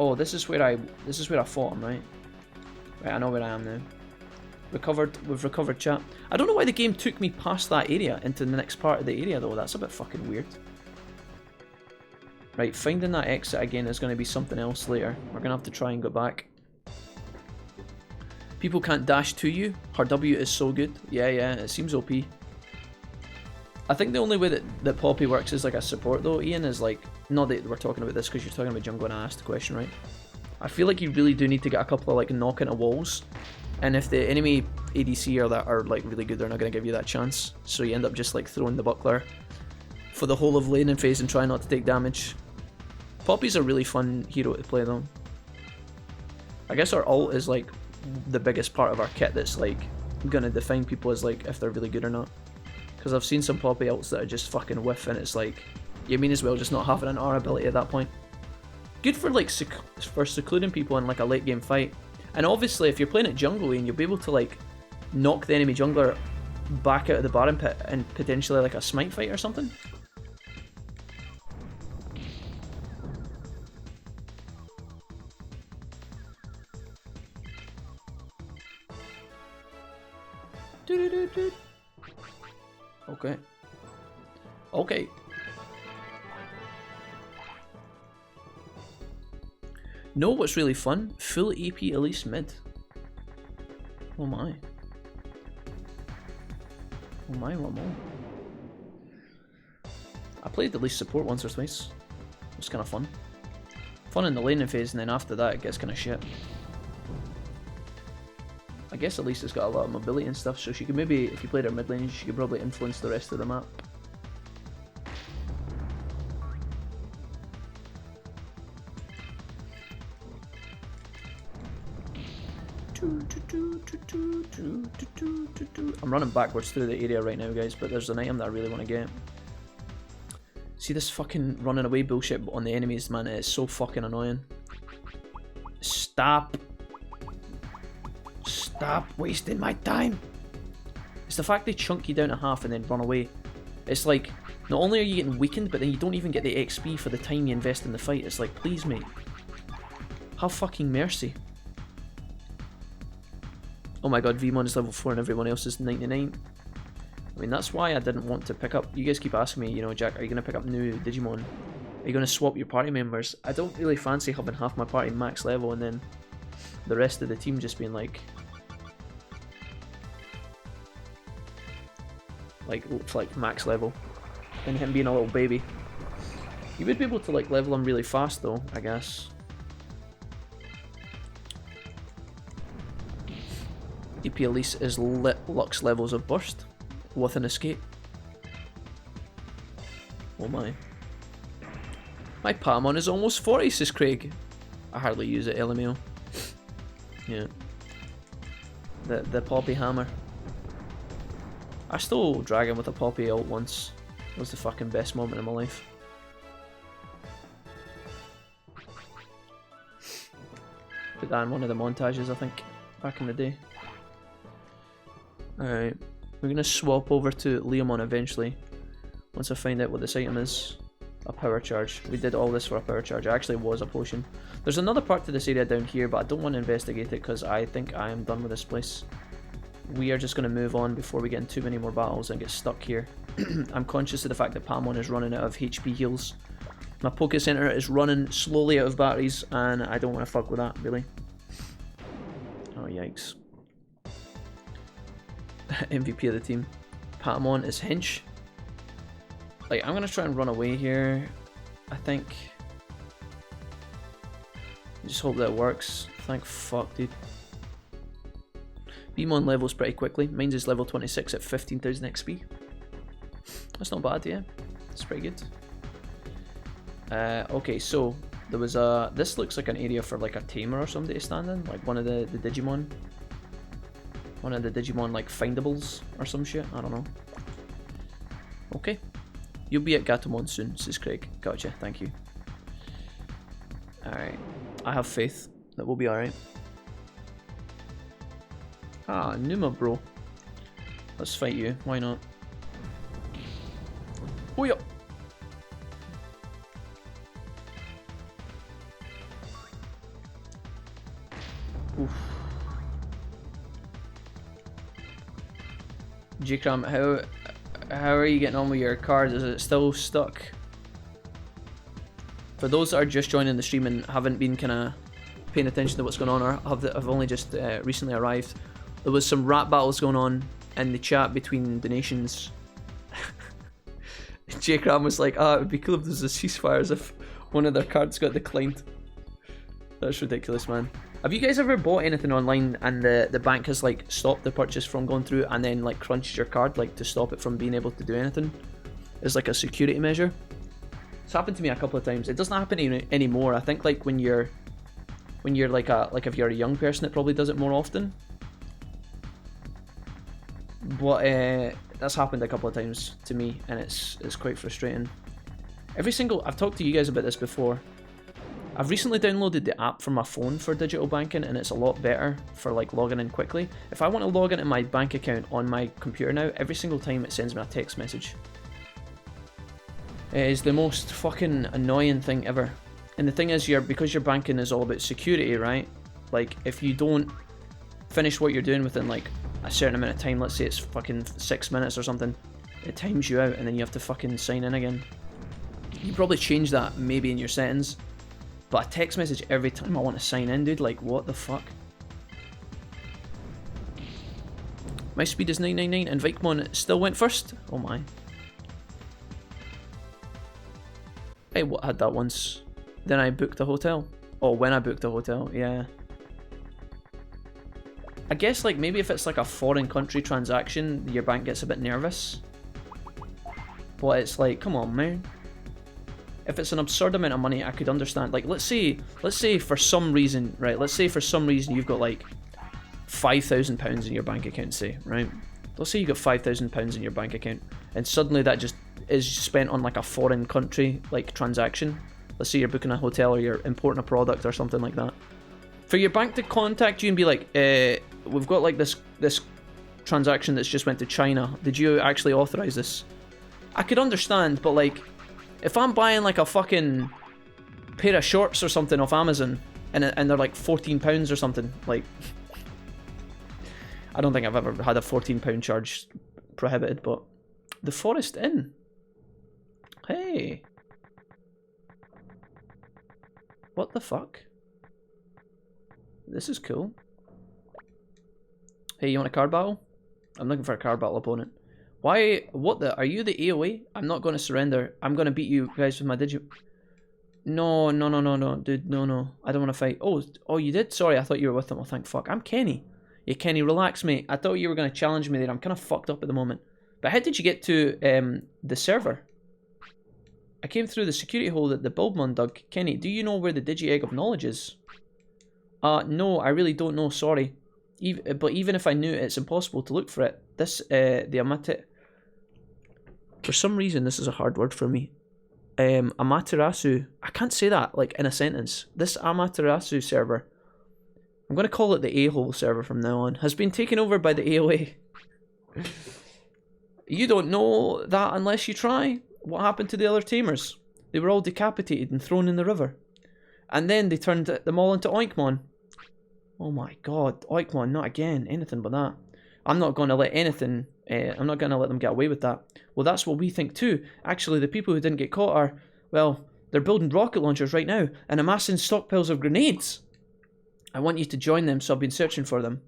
Oh, this is where I fought him, right? Right, I know where I am now. We've recovered, chat. I don't know why the game took me past that area into the next part of the area though. That's a bit fucking weird. Right, finding that exit again is going to be something else later. We're going to have to try and go back. People can't dash to you. Her W is so good. Yeah, it seems OP. I think the only way that Poppy works as like a support though, Ian, is like... Not that we're talking about this because you're talking about jungle and I asked the question, right? I feel like you really do need to get a couple of like knock into walls. And if the enemy ADC are like really good, they're not going to give you that chance. So you end up just like throwing the buckler for the whole of laning phase and trying not to take damage. Poppy's a really fun hero to play though. I guess our ult is like the biggest part of our kit that's like gonna define people as like if they're really good or not. Because I've seen some Poppy ults that are just fucking whiff and it's like you mean as well just not having an R ability at that point. Good for like for secluding people in like a late game fight. And obviously if you're playing at jungle lane you'll be able to like knock the enemy jungler back out of the Baron pit and potentially like a smite fight or something. Okay. Okay. Know what's really fun? Full AP Elise mid. Oh my. Oh my, what more? I played Elise support once or twice. It was kind of fun. Fun in the laning phase, and then after that it gets kind of shit. I guess Elise has got a lot of mobility and stuff, so she could maybe, if you played her mid lane, she could probably influence the rest of the map. I'm running backwards through the area right now, guys, but there's an item that I really want to get. See this fucking running away bullshit on the enemies, man, it is so fucking annoying. Stop. Stop wasting my time. It's the fact they chunk you down to half and then run away. It's like, not only are you getting weakened, but then you don't even get the XP for the time you invest in the fight. It's like, please mate. Have fucking mercy. Oh my god, Vmon is level 4 and everyone else is 99. I mean, that's why I didn't want to pick up... You guys keep asking me, you know, Jack, are you going to pick up new Digimon? Are you going to swap your party members? I don't really fancy having half my party max level and then the rest of the team just being like max level, and him being a little baby. You would be able to like level him really fast though, I guess. EP Elise is Lux levels of burst with an escape. Oh my. My Patamon is almost 40, says Craig. I hardly use it, LMAO. Yeah. The Poppy Hammer. I stole Dragon with a Poppy ult once. It was the fucking best moment of my life. Put that in one of the montages, I think, back in the day. Alright, we're gonna swap over to Leomon eventually, once I find out what this item is. A power charge. We did all this for a power charge. It actually was a potion. There's another part to this area down here, but I don't want to investigate it because I think I am done with this place. We are just going to move on before we get in too many more battles and get stuck here. I'm conscious of the fact that Paimon is running out of HP heals. My Poké Center is running slowly out of batteries, and I don't want to fuck with that, really. Oh, yikes. MVP of the team. Paimon is hench. Like, I'm gonna try and run away here, I think. Just hope that works. Thank fuck, dude. Beamon levels pretty quickly. Mine's is level 26 at 15,000 XP. That's not bad, yeah. That's pretty good. Okay, so there was a... This looks like an area for like a tamer or somebody to stand in. Like one of the Digimon. One of the Digimon like findables or some shit. I don't know. Okay. You'll be at Gatomon soon, says Craig. Gotcha, thank you. Alright. I have faith that we'll be alright. Ah, Numa bro. Let's fight you, why not? Oh yeah. Oof. J-Cram, how are you getting on with your card? Is it still stuck? For those that are just joining the stream and haven't been kind of paying attention to what's going on, or have only just recently arrived, there was some rap battles going on in the chat between the nations. J-Cram was like, it would be cool if there was a ceasefire as if one of their cards got declined. That's ridiculous, man. Have you guys ever bought anything online and the bank has like stopped the purchase from going through and then like crunched your card like to stop it from being able to do anything? It's like a security measure. It's happened to me a couple of times. It doesn't happen anymore. I think like when you're like if you're a young person, it probably does it more often. But that's happened a couple of times to me, and it's quite frustrating. I've talked to you guys about this before. I've recently downloaded the app for my phone for digital banking, and it's a lot better for like logging in quickly. If I want to log into my bank account on my computer now, every single time it sends me a text message. It is the most fucking annoying thing ever. And the thing is, because your banking is all about security, right? Like, if you don't finish what you're doing within like a certain amount of time, let's say it's fucking 6 minutes or something, it times you out and then you have to fucking sign in again. You probably change that maybe in your settings. But a text message every time I want to sign in, dude, like, what the fuck? My speed is 999 and Vikemon still went first? Oh my. I had that once. Then I booked a hotel. Oh, when I booked a hotel, yeah. I guess, like, maybe if it's like a foreign country transaction, your bank gets a bit nervous. But it's like, come on, man. If it's an absurd amount of money, I could understand. Like, let's say for some reason, right? Let's say for some reason you've got like £5,000 in your bank account, say, right? Let's say you got £5,000 in your bank account, and suddenly that just is spent on like a foreign country like transaction. Let's say you're booking a hotel or you're importing a product or something like that. For your bank to contact you and be like, we've got like this transaction that's just went to China. Did you actually authorize this? I could understand, but like, if I'm buying like a fucking pair of shorts or something off Amazon and they're like £14 or something, like, I don't think I've ever had a £14 charge prohibited, but the Forest Inn. Hey. What the fuck? This is cool. Hey, you want a card battle? I'm looking for a card battle opponent. Why? What the? Are you the AoE? I'm not going to surrender. I'm going to beat you guys with my Digimon. No, dude, no. I don't want to fight. Oh, you did? Sorry, I thought you were with them. Oh, thank fuck. I'm Kenny. Yeah, Kenny, relax, mate. I thought you were going to challenge me there. I'm kind of fucked up at the moment. But how did you get to the server? I came through the security hole that the Bulbmon dug. Kenny, do you know where the Digi Egg of Knowledge is? No, I really don't know, sorry. But even if I knew, it's impossible to look for it. This, the Amaterasu... For some reason, this is a hard word for me. Amaterasu... I can't say that, like, in a sentence. This Amaterasu server, I'm going to call it the A-hole server from now on, has been taken over by the AOA. You don't know that unless you try. What happened to the other tamers? They were all decapitated and thrown in the river. And then they turned them all into Oinkmon. Oh my god, Oinkmon, not again. Anything but that. I'm not going to let anything... I'm not going to let them get away with that. Well, that's what we think too. Actually, the people who didn't get caught are... Well, they're building rocket launchers right now and amassing stockpiles of grenades. I want you to join them, so I've been searching for them.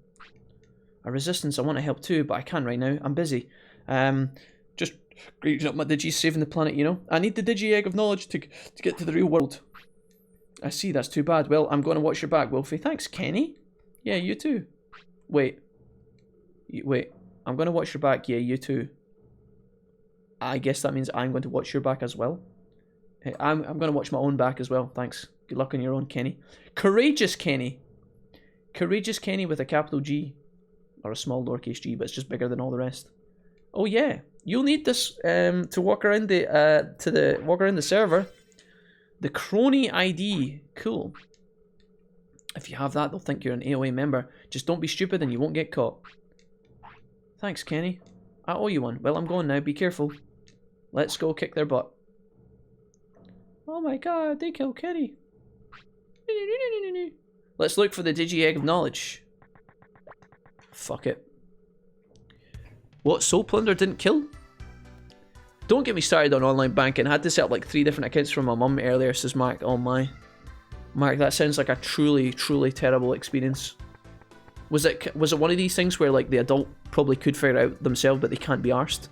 A resistance, I want to help too, but I can't right now. I'm busy. Just grading up my digis, saving the planet, you know. I need the digi egg of knowledge to get to the real world. I see, that's too bad. Well, I'm going to watch your back, Wolfie. Thanks, Kenny. Yeah, you too. Wait. Wait. I'm going to watch your back. Yeah, you too. I guess that means I'm going to watch your back as well. Hey, I'm going to watch my own back as well. Thanks. Good luck on your own, Kenny. Courageous Kenny. Courageous Kenny with a capital G. Or a small lowercase g, but it's just bigger than all the rest. Oh yeah. You'll need this to walk around the server. The Crony ID. Cool. If you have that, they'll think you're an AOA member. Just don't be stupid and you won't get caught. Thanks, Kenny. I owe you one. Well, I'm going now. Be careful. Let's go kick their butt. Oh my god, they killed Kenny. Let's look for the Digi Egg of Knowledge. Fuck it. What? Soul Plunder didn't kill? Don't get me started on online banking. I had to set up like 3 different accounts for my mum earlier, says Mark. Oh my. Mark, that sounds like a truly, truly terrible experience. Was it one of these things where like the adult probably could figure it out themselves, but they can't be arsed?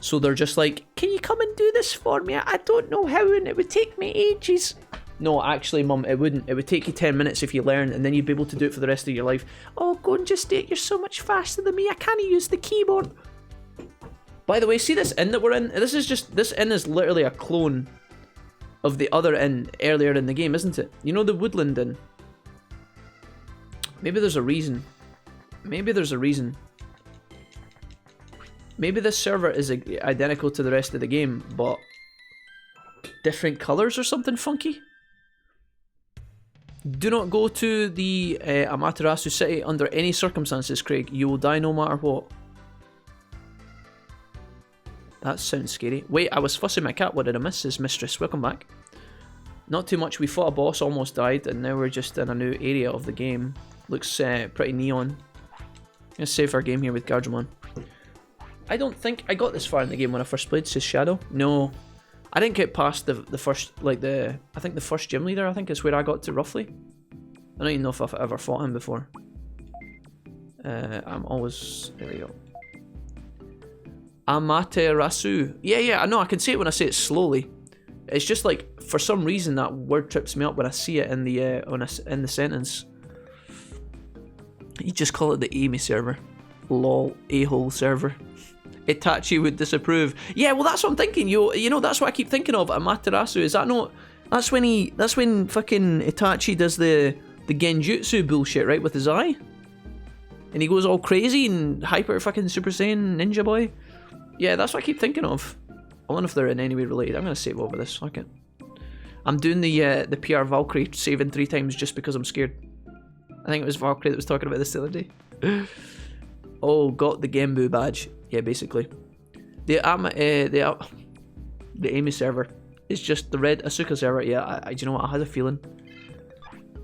So they're just like, can you come and do this for me? I don't know how and it would take me ages. No, actually, Mum, it wouldn't. It would take you 10 minutes if you learn, and then you'd be able to do it for the rest of your life. Oh, go and just do it. You're so much faster than me. I can't use the keyboard. By the way, see this inn that we're in? This inn is literally a clone of the other inn earlier in the game, isn't it? You know the Woodland Inn? Maybe there's a reason. Maybe there's a reason. Maybe this server is identical to the rest of the game, but different colours or something funky? Do not go to the Amaterasu city under any circumstances, Craig. You will die no matter what. That sounds scary. Wait, I was fussing my cat. What did I miss? His mistress. Welcome back. Not too much. We fought a boss, almost died, and now we're just in a new area of the game. Looks pretty neon. Let's save our game here with Gardramon. I don't think I got this far in the game when I first played, says Shadow. No. I didn't get past the first, like I think the first gym leader, I think is where I got to roughly. I don't even know if I've ever fought him before. I'm always, there we go. Amaterasu. Yeah, I know, I can say it when I say it slowly. It's just like, for some reason that word trips me up when I see it in the sentence. You just call it the Amy server. Lol, a-hole server. Itachi would disapprove. Yeah, well that's what I'm thinking. You know, that's what I keep thinking of. Amaterasu. Is that not? That's when fucking Itachi does the genjutsu bullshit, right, with his eye, and he goes all crazy and hyper fucking Super Saiyan Ninja Boy. Yeah, that's what I keep thinking of. I wonder if they're in any way related. I'm gonna save over this. Fuck it. I'm doing the PR Valkyrie saving 3 times just because I'm scared. I think it was Valkyrie that was talking about this the other day. Oh, got the Genbu badge. Yeah, basically. The Amy server is just the red Asuka server. Yeah, do you know what? I had a feeling.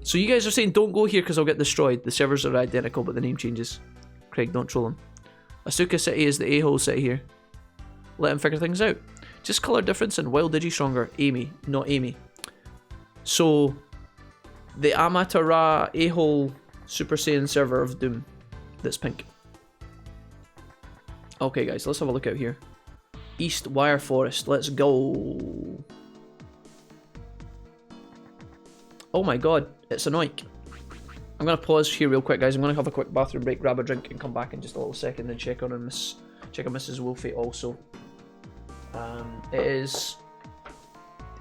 So you guys are saying don't go here because I'll get destroyed. The servers are identical, but the name changes. Craig, don't troll him. Asuka City is the a-hole city here. Let him figure things out. Just colour difference and Wild Digi stronger. Amy, not Amy. So, the Amatera a-hole Super Saiyan server of Doom. That's pink. Okay guys, let's have a look out here. East Wire Forest, let's go. Oh my god, it's an oink. I'm going to pause here real quick guys, I'm going to have a quick bathroom break, grab a drink and come back in just a little second and check on Mrs. Wolfie also. It is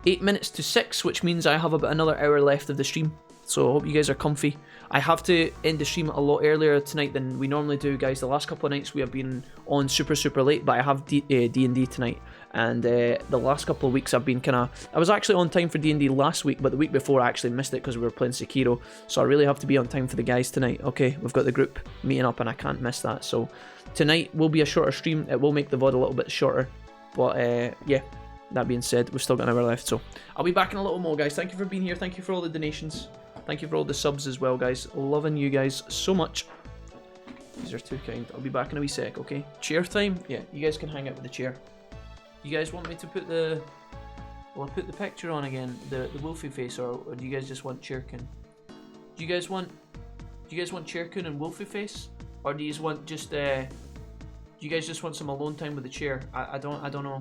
8 minutes to 6, which means I have about another hour left of the stream. So I hope you guys are comfy. I have to end the stream a lot earlier tonight than we normally do, guys. The last couple of nights we have been on super late, but I have D&D tonight. And the last couple of weeks I've been kind of... I was actually on time for D&D last week, but the week before I actually missed it because we were playing Sekiro. So I really have to be on time for the guys tonight. Okay, we've got the group meeting up and I can't miss that. So tonight will be a shorter stream. It will make the VOD a little bit shorter. But yeah, that being said, we've still got an hour left. So I'll be back in a little more, guys. Thank you for being here. Thank you for all the donations. Thank you for all the subs as well, guys. Loving you guys so much. These are too kind. I'll be back in a wee sec, okay? Chair time? Yeah, you guys can hang out with the chair. You guys want me to put the... Well, I put the picture on again, the Wolfie face, or do you guys just want Chairkin? Do you guys want Chairkin and Wolfie face? Or do you want just, do you guys just want some alone time with the chair? I don't know.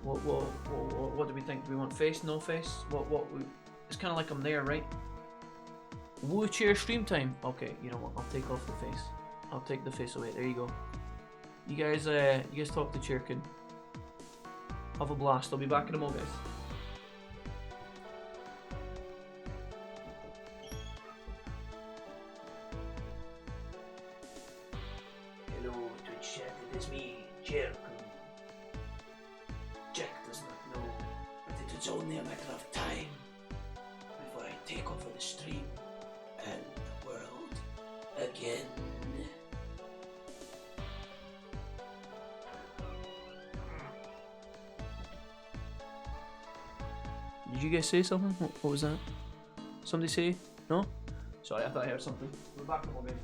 What do we think? Do we want face, no face? It's kind of like I'm there, right? Woo chair stream time. Okay, you know what? I'll take off the face. I'll take the face away. There you go. You guys talk to Chairkin. Have a blast. I'll be back in a moment, guys. Hello, Twitch chat. It is me, Chairkin. Jack does not know, but it is only a matter of time before I take over the stream and the world again. Did you guys say something? What was that? Somebody say? No? Sorry, I thought I heard something. We're back in a moment.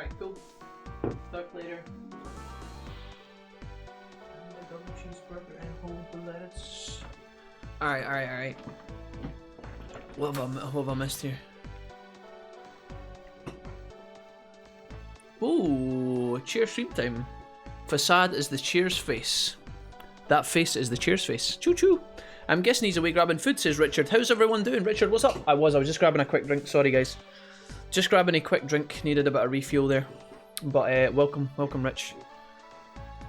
Alright, cool. Talk later. Double cheeseburger and whole lettuce. Alright. What have I missed here? Ooh, cheer stream time. Facade is the cheers face. That face is the cheers face. Choo choo. I'm guessing he's away grabbing food, says Richard. How's everyone doing? Richard, what's up? I was just grabbing a quick drink. Sorry, guys. Just grabbing a quick drink. Needed a bit of refuel there. But welcome, Rich.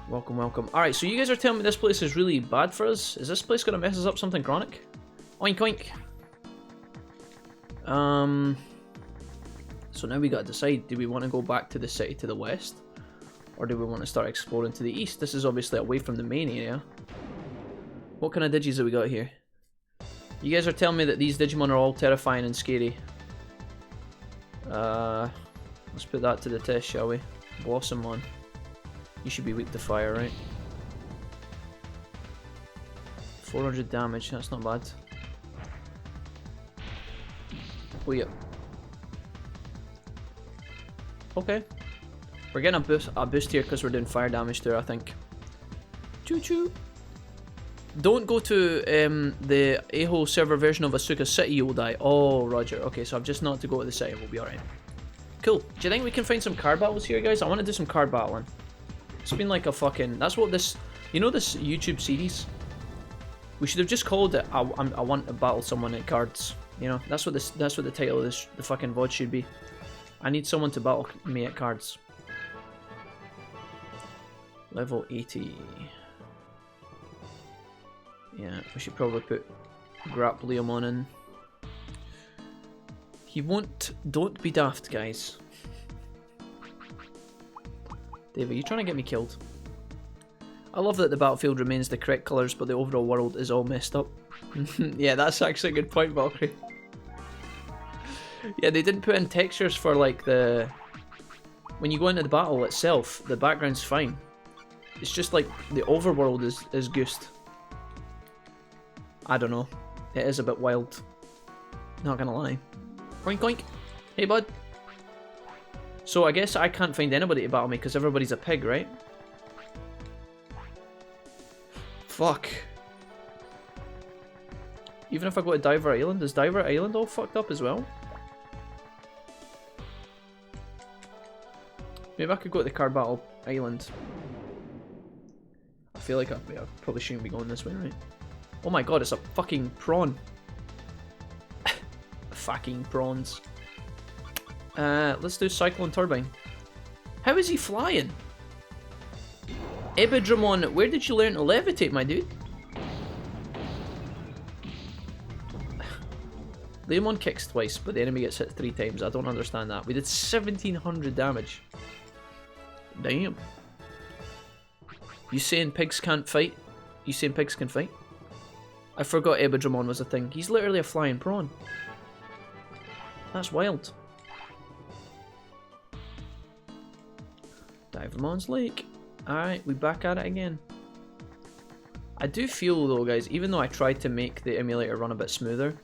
Welcome. Alright, so you guys are telling me this place is really bad for us? Is this place going to mess us up something chronic? Oink, oink. So now we got to decide, do we want to go back to the city to the west? Or do we want to start exploring to the east? This is obviously away from the main area. What kind of digis have we got here? You guys are telling me that these Digimon are all terrifying and scary. Let's put that to the test, shall we? Blossomon. You should be weak to fire, right? 400 damage, that's not bad. Oh yeah. Okay. We're getting a boost here because we're doing fire damage to her, I think. Choo choo. Don't go to the Aho server version of Asuka City, you will die. Oh, roger. Okay, so I've just not to go to the city, we'll be alright. Cool. Do you think we can find some card battles here, guys? I want to do some card battling. It's been like a fucking... That's what this... You know this YouTube series? We should have just called it I want to battle someone at cards. You know, that's what the title of this, the fucking VOD should be. I need someone to battle me at cards. Level 80. Yeah, we should probably put Grappleomon in. He won't... Don't be daft, guys. Dave, are you trying to get me killed? I love that the battlefield remains the correct colours, but the overall world is all messed up. Yeah, that's actually a good point, Valkyrie. Yeah, they didn't put in textures for, like, the... When you go into the battle itself, the background's fine. It's just, like, the overworld is goosed. I don't know. It is a bit wild. Not gonna lie. Oink oink. Hey, bud. So I guess I can't find anybody to battle me because everybody's a pig, right? Fuck. Even if I go to Diver Island, is Diver Island all fucked up as well? Maybe I could go to the Card Battle Island. I feel like I probably shouldn't be going this way, right? Oh my god, it's a fucking prawn. Fucking prawns. Let's do Cyclone Turbine. How is he flying? Ebidramon, where did you learn to levitate, my dude? Leomon kicks twice, but the enemy gets hit 3 times. I don't understand that. We did 1700 damage. Damn. You saying pigs can't fight? You saying pigs can fight? I forgot Ebidramon was a thing. He's literally a flying prawn. That's wild. Divermon's Lake. Alright, we back at it again. I do feel though, guys, even though I tried to make the emulator run a bit smoother,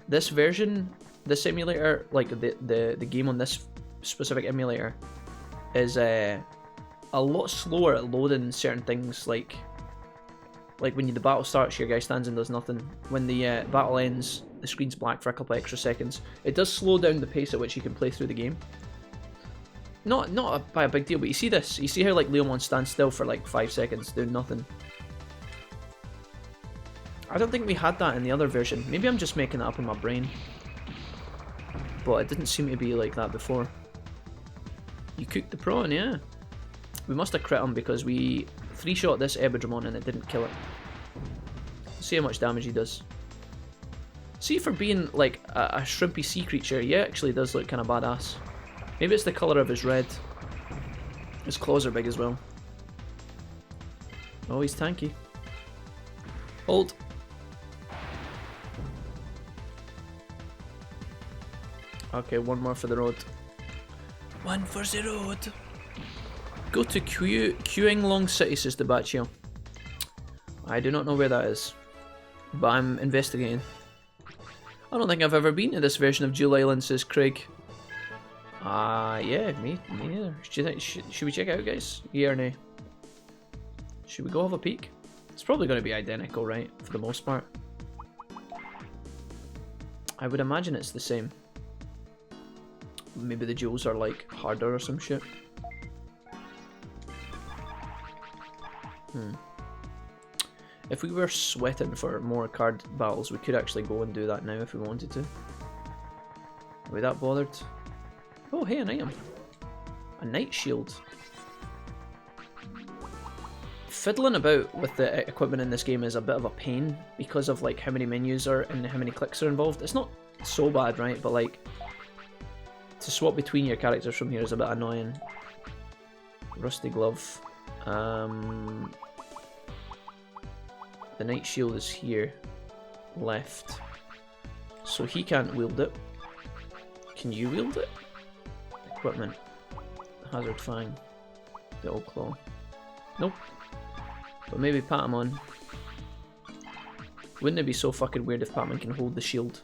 this version, this emulator, like the game on this specific emulator, is a lot slower at loading certain things, like when the battle starts, your guy stands and does nothing. When the battle ends, the screen's black for a couple extra seconds. It does slow down the pace at which you can play through the game. Not by a big deal, but you see this. You see how like Leomon stands still for like 5 seconds doing nothing. I don't think we had that in the other version. Maybe I'm just making it up in my brain. But it didn't seem to be like that before. You cooked the prawn, yeah. We must have crit him because we 3-shot this Ebidramon and it didn't kill it. See how much damage he does. See, for being like a shrimpy sea creature, he actually does look kind of badass. Maybe it's the colour of his red. His claws are big as well. Oh, he's tanky. Hold. Okay, one more for the road. One for the road. Go to Qinglong City, says the Bachio. I do not know where that is, but I'm investigating. I don't think I've ever been to this version of Jewel Island, says Craig. Yeah, me neither. Should we check it out, guys? Yeah or nay? Should we go have a peek? It's probably going to be identical, right? For the most part. I would imagine it's the same. Maybe the duels are like harder or some shit. If we were sweating for more card battles, we could actually go and do that now if we wanted to. Are we that bothered? Oh, hey, an item. A night shield. Fiddling about with the equipment in this game is a bit of a pain because of like how many menus are and how many clicks are involved. It's not so bad, right? But like to swap between your characters from here is a bit annoying. Rusty glove. The night shield is here, left. So he can't wield it. Can you wield it? Equipment. Hazard Fang. The old claw. Nope. But maybe Patamon. Wouldn't it be so fucking weird if Patamon can hold the shield?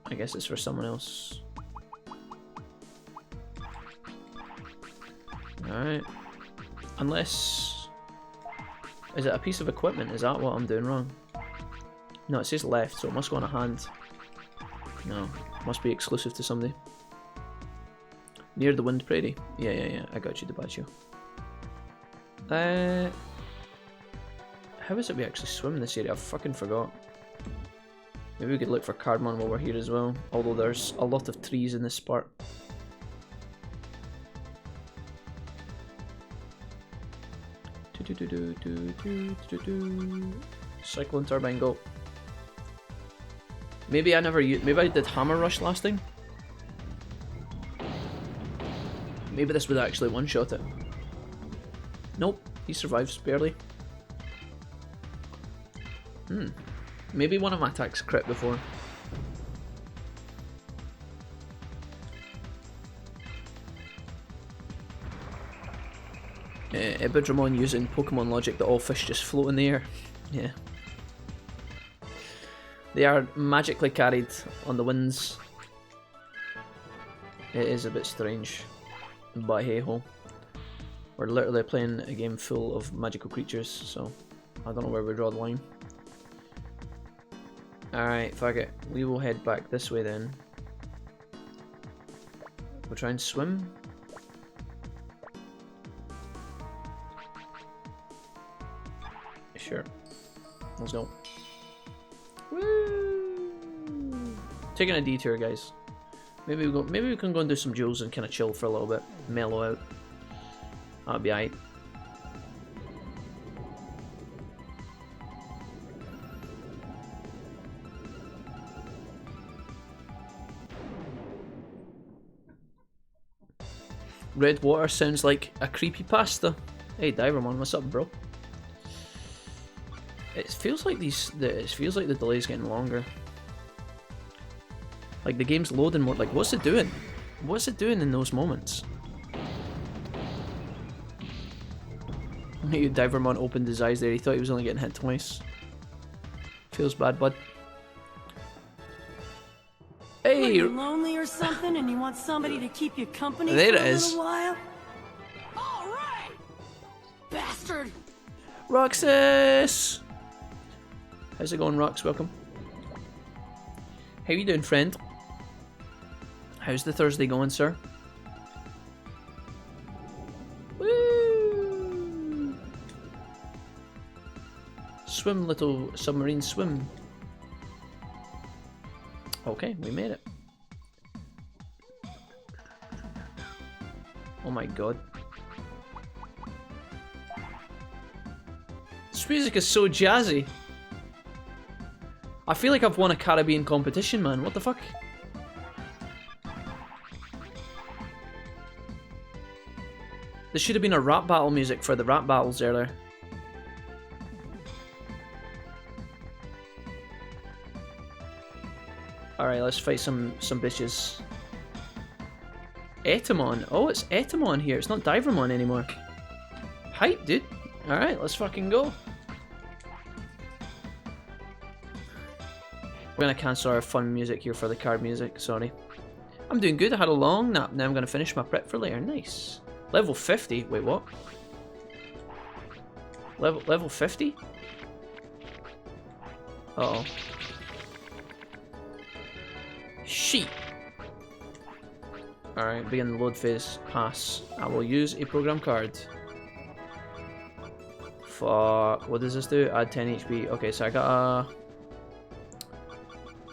I guess it's for someone else. Alright. Unless... Is it a piece of equipment? Is that what I'm doing wrong? No, it says left, so it must go on a hand. No, must be exclusive to somebody. Near the Wind Prairie. Yeah, I got you, Debacho. How is it we actually swim in this area? I fucking forgot. Maybe we could look for Cardmon while we're here as well. Although there's a lot of trees in this part. Cyclone Turbine, go. Maybe I never used. Maybe I did Hammer Rush last time. Maybe this would actually one-shot it. Nope, he survives barely. Maybe one of my attacks crit before. Ibidramon using Pokemon logic that all fish just float in the air. Yeah. They are magically carried on the winds. It is a bit strange. But hey ho. We're literally playing a game full of magical creatures, so I don't know where we draw the line. Alright, fuck it. We will head back this way then. We'll try and swim. Sure. Let's go. Woo! Taking a detour, guys. Maybe we can go and do some duels and kind of chill for a little bit, mellow out. That'll be alright. Red water sounds like a creepypasta. Hey, Divermon, what's up, bro? It feels like the delay's getting longer. Like the game's loading more. Like, what's it doing? What's it doing in those moments? Divermon opened his eyes there. He thought he was only getting hit twice. Feels bad, bud. Hey! Are you lonely or something, and you want somebody to keep you company there for it a is. little while? All right, bastard! Roxas! How's it going, Rox? Welcome. How you doing, friend? How's the Thursday going, sir? Woo! Swim, little submarine, swim. Okay, we made it. Oh my god. This music is so jazzy. I feel like I've won a Caribbean competition, man. What the fuck? This should have been a rap battle music for the rap battles earlier. Alright, let's fight some bitches. Etamon. Oh, it's Etamon here. It's not Divermon anymore. Hype, dude. Alright, let's fucking go. We're gonna cancel our fun music here for the card music, sorry. I'm doing good, I had a long nap, now I'm gonna finish my prep for later, nice. Level 50, wait what? Level 50? Uh-oh. Sheet. Alright, begin the load phase. Pass. I will use a program card. Fuck. What does this do? Add 10 HP. Okay, so I got a...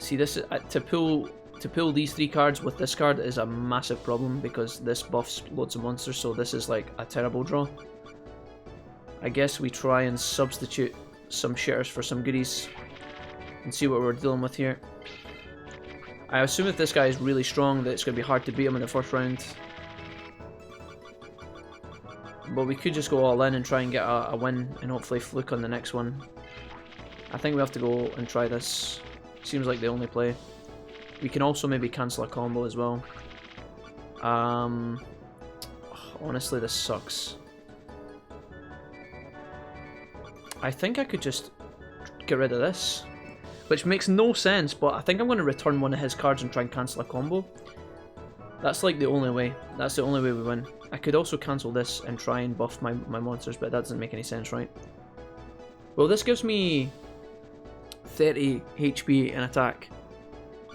See, this is... To pull these 3 cards with this card is a massive problem because this buffs loads of monsters, so this is like a terrible draw. I guess we try and substitute some shitters for some goodies and see what we're dealing with here. I assume if this guy is really strong that it's going to be hard to beat him in the first round. But we could just go all in and try and get a win and hopefully fluke on the next one. I think we have to go and try this. Seems like the only play. We can also maybe cancel a combo as well. Honestly, this sucks. I think I could just get rid of this. Which makes no sense, but I think I'm going to return one of his cards and try and cancel a combo. That's like the only way. That's the only way we win. I could also cancel this and try and buff my monsters, but that doesn't make any sense, right? Well, this gives me 30 HP in attack.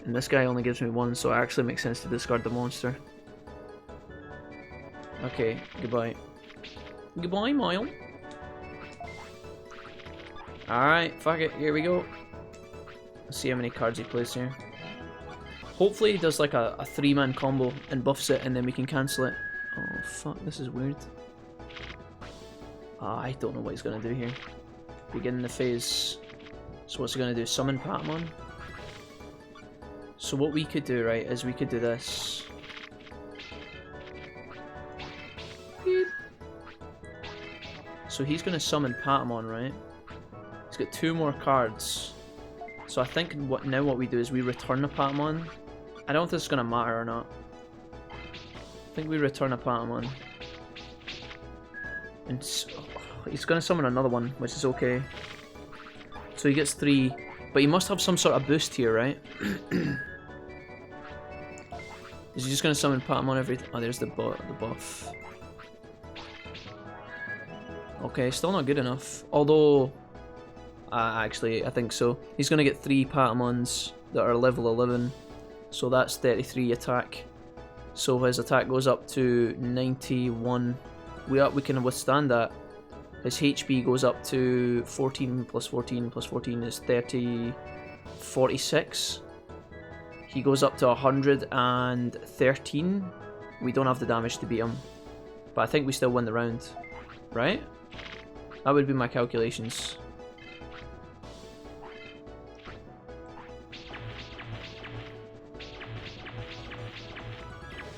And this guy only gives me 1, so it actually makes sense to discard the monster. Okay, goodbye. Goodbye, Mile. Alright, fuck it, here we go. Let's see how many cards he plays here. Hopefully he does like a 3-man combo and buffs it and then we can cancel it. Oh fuck, this is weird. I don't know what he's gonna do here. Begin the phase. So what's he gonna do? Summon Patamon? So what we could do, right, is we could do this. Beep. So he's gonna summon Patamon, right? He's got 2 more cards. So I think what we do is we return a Patamon. I don't know if this is going to matter or not. I think we return a Patamon. And he's going to summon another one, which is okay. So he gets 3. But he must have some sort of boost here, right? Is he just going to summon Patamon every... Oh, there's the buff. Okay, still not good enough. Although... actually, I think so. He's going to get 3 Patamons that are level 11. So that's 33 attack. So his attack goes up to 91. We can withstand that. His HP goes up to 14 plus 14 plus 14 is 46. He goes up to 113. We don't have the damage to beat him. But I think we still win the round. Right? That would be my calculations.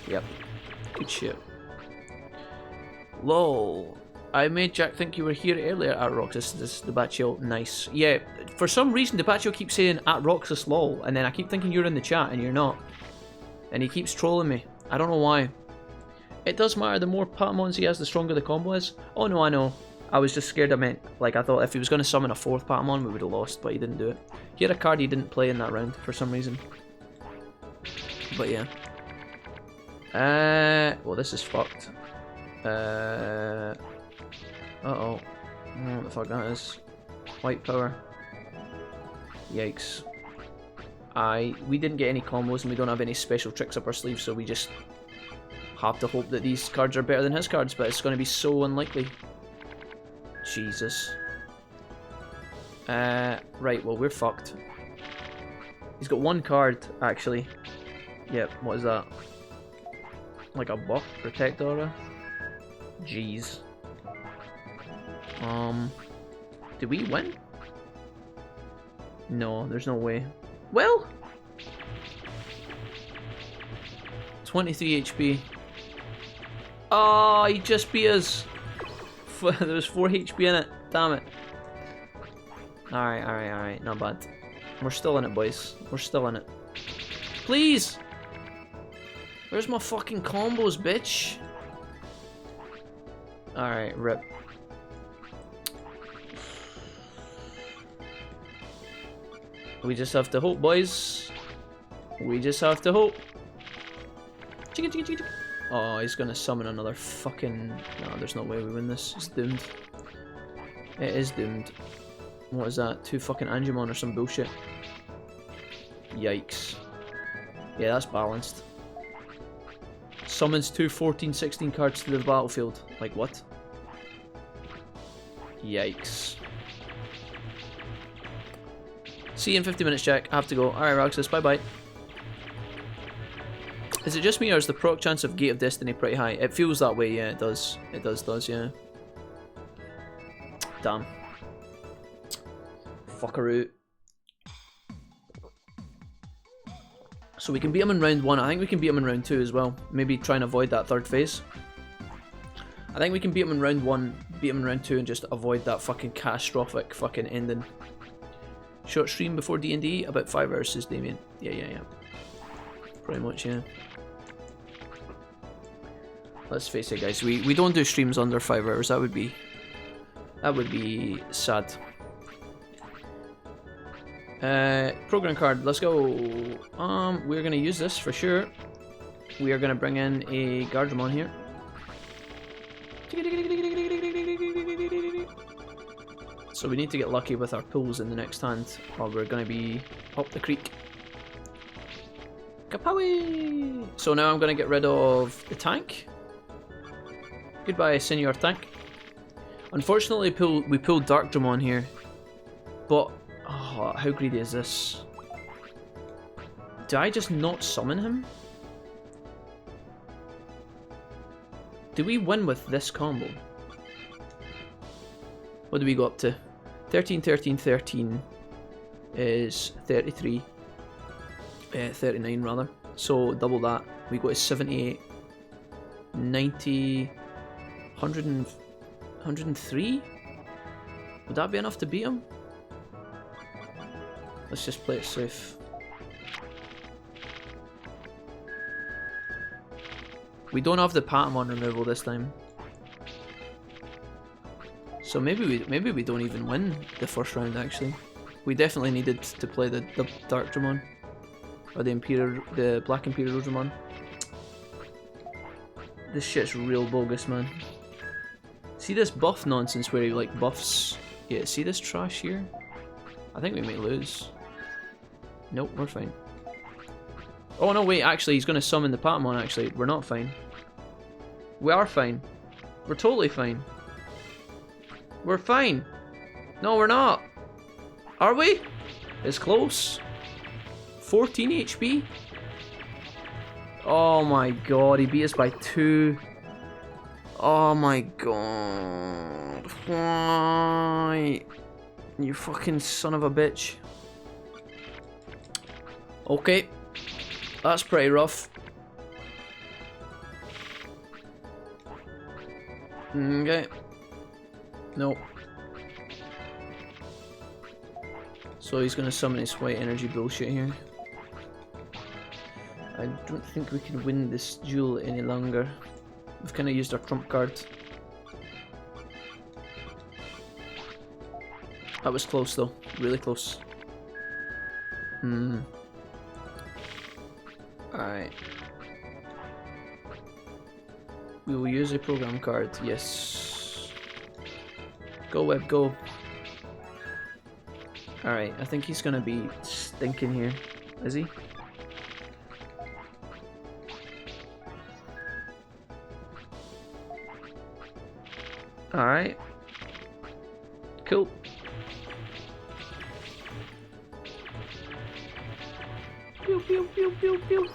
Yep. Good shit. Lol. I made Jack think you were here earlier at Roxas. This is the Batchio. Nice. Yeah, for some reason the Batchio keeps saying at Roxas lol, and then I keep thinking you're in the chat and you're not. And he keeps trolling me. I don't know why. It does matter, the more Patamons he has, the stronger the combo is. Oh no, I know. I was just scared I meant, like I thought if he was going to summon a 4th Patamon we would have lost, but he didn't do it. He had a card he didn't play in that round for some reason. But yeah. Well, this is fucked. Uh-oh. I don't know what the fuck that is. White power. Yikes. We didn't get any combos and we don't have any special tricks up our sleeve, so we just have to hope that these cards are better than his cards, but it's going to be so unlikely. Jesus. Right, well, we're fucked. He's got 1 card, actually. Yep, what is that? Like a buff? Protect aura? Jeez. Did we win? No, there's no way. Well! 23 HP. Oh, he just beat us. There was 4 HP in it. Damn it. Alright. Not bad. We're still in it, boys. We're still in it. Please! Where's my fucking combos, bitch? Alright, rip. We just have to hope, boys. We just have to hope. Chicka, chicka, chicka, chicka. Oh, he's gonna summon another fucking... No, there's no way we win this. It's doomed. It is doomed. What is that? 2 fucking Angemon or some bullshit. Yikes. Yeah, that's balanced. Summons 2 14-16 cards to the battlefield. Like what? Yikes. See you in 50 minutes, Jack. I have to go. Alright, Roxas, bye bye. Is it just me or is the proc chance of Gate of Destiny pretty high? It feels that way, yeah, it does. It does, yeah. Damn. Fuckaroo. So we can beat him in round 1. I think we can beat him in round 2 as well. Maybe try and avoid that 3rd phase. I think we can beat him in round 1, beat him in round 2 and just avoid that fucking catastrophic fucking ending. Short stream before D&D, about 5 hours, says Damien. Yeah. Pretty much, yeah. Let's face it, guys. We don't do streams under 5 hours. That would be sad. Program card. Let's go. We're gonna use this for sure. We are gonna bring in a Guardramon here. So we need to get lucky with our pulls in the next hand, or we're gonna be up the creek. Kapowie! So now I'm gonna get rid of the tank. Goodbye, Senior Tank. Unfortunately, we pulled Darkdramon here, but oh, how greedy is this? Did I just not summon him? Do we win with this combo? What do we go up to? 13, 13, 13 is 33. 39 rather. So double that. We go to 78. 90. 100 and, 103? Would that be enough to beat him? Let's just play it safe. We don't have the Patamon removal this time. So maybe we don't even win the first round actually. We definitely needed to play the Darkdramon. Or the Black Imperial Dramon. This shit's real bogus, man. See this buff nonsense where he like buffs. Yeah, see this trash here? I think we might lose. Nope, we're fine. Oh no, wait, actually he's gonna summon the Patamon actually. We're not fine. We are fine. We're totally fine. We're fine. No, we're not. Are we? It's close. 14 HP? Oh my god, he beat us by 2. Oh my god. Why? You fucking son of a bitch. Okay. That's pretty rough. Okay. Nope. So he's gonna summon his white energy bullshit here. I don't think we can win this duel any longer. We've kind of used our trump card. That was close though, really close. Alright. We will use a program card, yes. Go Web, go. Alright, I think he's gonna be stinking here. Is he? Alright. Cool. Pew, pew, pew, pew, pew.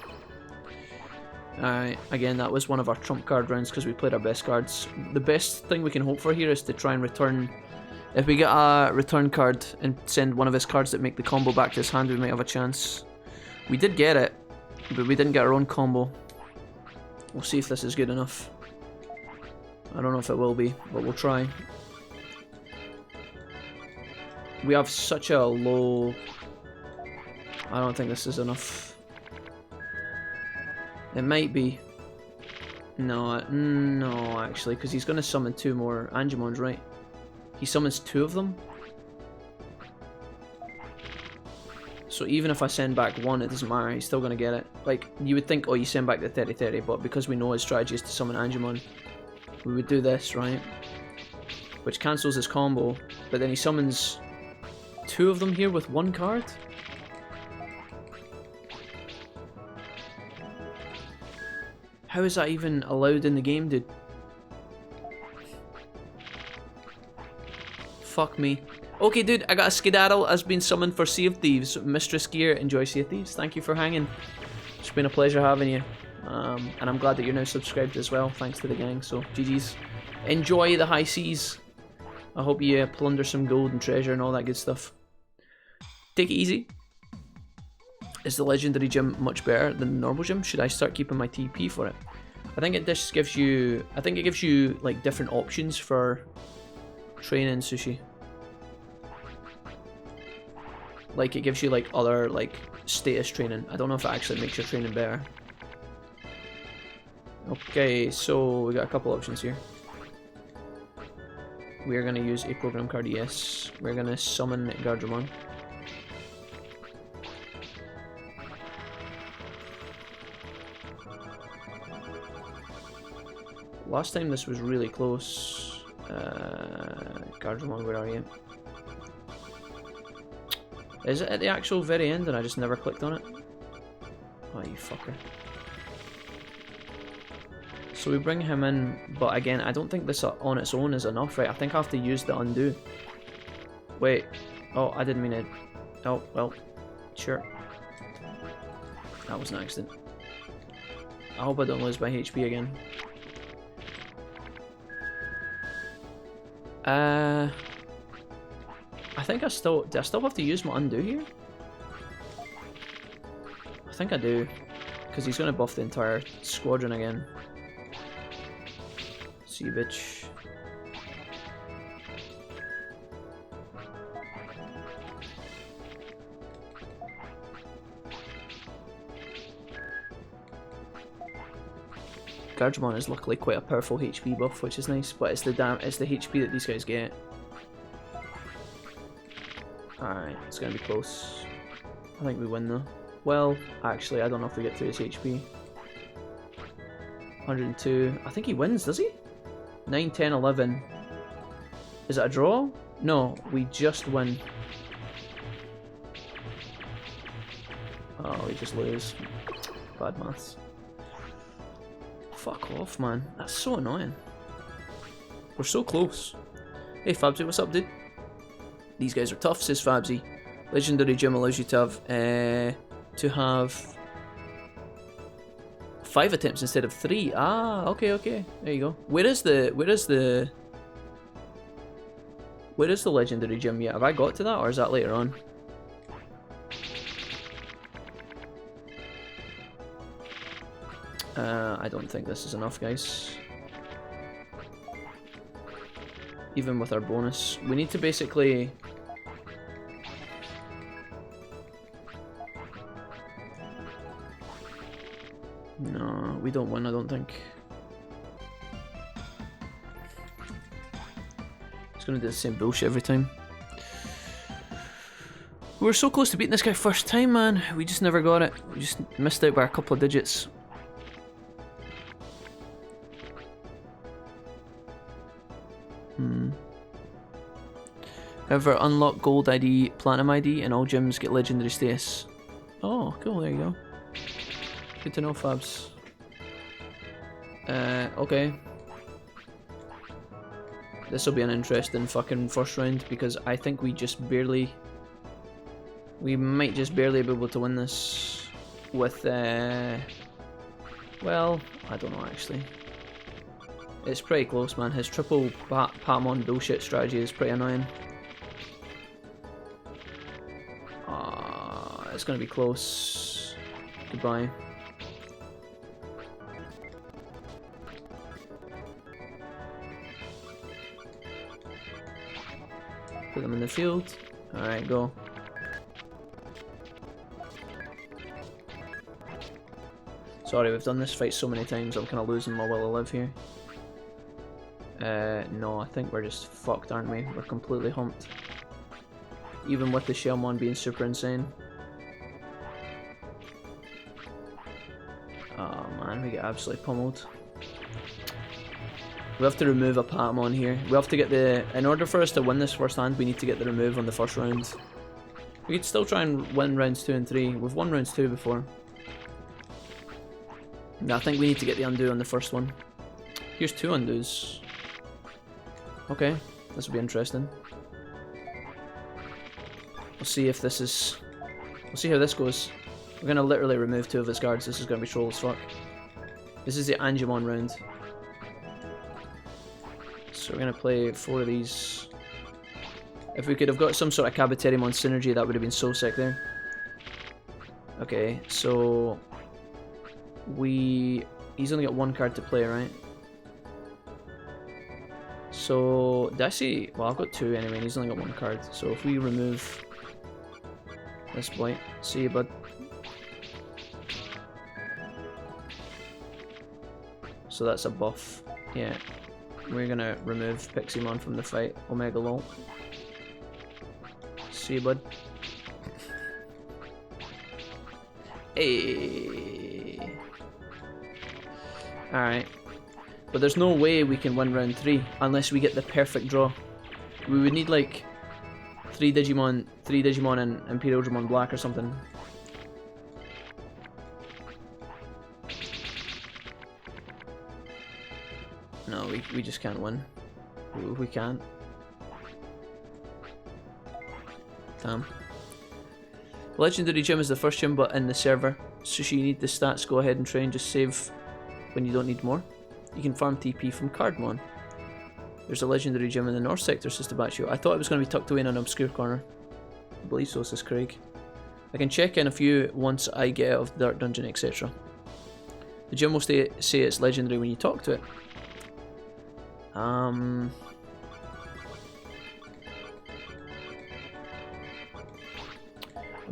Alright, again, that was one of our trump card rounds because we played our best cards. The best thing we can hope for here is to try and return... If we get a return card and send one of his cards that make the combo back to his hand, we might have a chance. We did get it, but we didn't get our own combo. We'll see if this is good enough. I don't know if it will be, but we'll try. We have such a low... I don't think this is enough. It might be. No, no, actually, because he's going to summon 2 more Angemons, right? He summons 2 of them? So even if I send back 1, it doesn't matter, he's still going to get it. Like, you would think, oh, you send back the 30-30, but because we know his strategy is to summon Angemon, we would do this, right? Which cancels his combo, but then he summons 2 of them here with 1 card? How is that even allowed in the game, dude? Fuck me. Okay, dude, I got a skedaddle has been summoned for Sea of Thieves. Mistress Gear, enjoy Sea of Thieves. Thank you for hanging. It's been a pleasure having you. And I'm glad that you're now subscribed as well, thanks to the gang. So, GG's. Enjoy the high seas. I hope you plunder some gold and treasure and all that good stuff. Take it easy. Is the legendary gym much better than the normal gym? Should I start keeping my TP for it? I think it just gives you... I think it gives you, like, different options for training Sushi. Like, it gives you, like, other, like, status training. I don't know if it actually makes your training better. Okay, so we got a couple options here. We're going to use a program card, yes. We're going to summon Gardramon. Last time this was really close. Gardramon, where are you? Is it at the actual very end and I just never clicked on it? Oh, you fucker. So we bring him in, but again, I don't think this on its own is enough, right? I think I have to use the undo. Wait. Oh, I didn't mean it. Oh, well. Sure. That was an accident. I hope I don't lose my HP again. I think do I still have to use my undo here? I think I do, because he's going to buff the entire squadron again. See you, bitch. Gardramon is luckily quite a powerful HP buff, which is nice, but it's the HP that these guys get. Alright, it's gonna be close. I think we win though. Well, actually, I don't know if we get through his HP. 102. I think he wins, does he? 9, 10, 11. Is it a draw? No, we just win. Oh, we just lose. Bad maths. Fuck off, man. That's so annoying. We're so close. Hey, Fabsy, what's up, dude? These guys are tough, says Fabsy. Legendary Gym allows you to have 5 attempts instead of 3. Ah, okay, okay. There you go. Where is the Legendary Gym yet? Have I got to that, or is that later on? I don't think this is enough, guys. Even with our bonus. We need to basically... No, we don't win, I don't think. It's gonna do the same bullshit every time. We were so close to beating this guy first time, man. We just never got it. We just missed out by a couple of digits. However, unlock gold ID, platinum ID, and all gyms get legendary status. Oh, cool, there you go. Good to know, Fabs. Okay. This will be an interesting fucking first round, because I think we just barely... We might just barely be able to win this with, well, I don't know actually. It's pretty close, man. His triple Patamon bullshit strategy is pretty annoying. It's gonna be close. Goodbye. Put them in the field. Alright, go. Sorry, we've done this fight so many times, I'm kind of losing my will to live here. No, I think we're just fucked, aren't we? We're completely humped. Even with the Shellmon being super insane. And we get absolutely pummeled. We have to remove a Patamon here. We have to get the... In order for us to win this first hand, we need to get the remove on the first round. We could still try and win rounds 2 and 3. We've won rounds 2 before. No, I think we need to get the undo on the first one. Here's 2 undos. Okay, this will be interesting. We'll see if this is... We'll see how this goes. We're going to literally remove 2 of his guards. This is going to be troll as fuck. This is the Angemon round. So we're going to play 4 of these. If we could have got some sort of Kabuterimon synergy, that would have been so sick there. Okay, so... He's only got 1 card to play, right? So... Did I see... Well, I've got 2 anyway, and he's only got 1 card. So if we remove... this boy. See you, bud. So that's a buff. Yeah. We're gonna remove Piximon from the fight. Omega Lol. See you, bud. Hey. Alright. But there's no way we can win round 3 unless we get the perfect draw. We would need like 3 Digimon and Imperial Digimon Black or something. No, we just can't win. We can't. Damn. Legendary Gym is the first gym but in the server. So you need the stats, go ahead and train, just save when you don't need more. You can farm TP from Cardmon. There's a legendary gym in the north sector, Sister Batcho. I thought it was going to be tucked away in an obscure corner. I believe so, says Craig. I can check in a few once I get out of the Dark Dungeon, etc. The gym will say it's legendary when you talk to it. I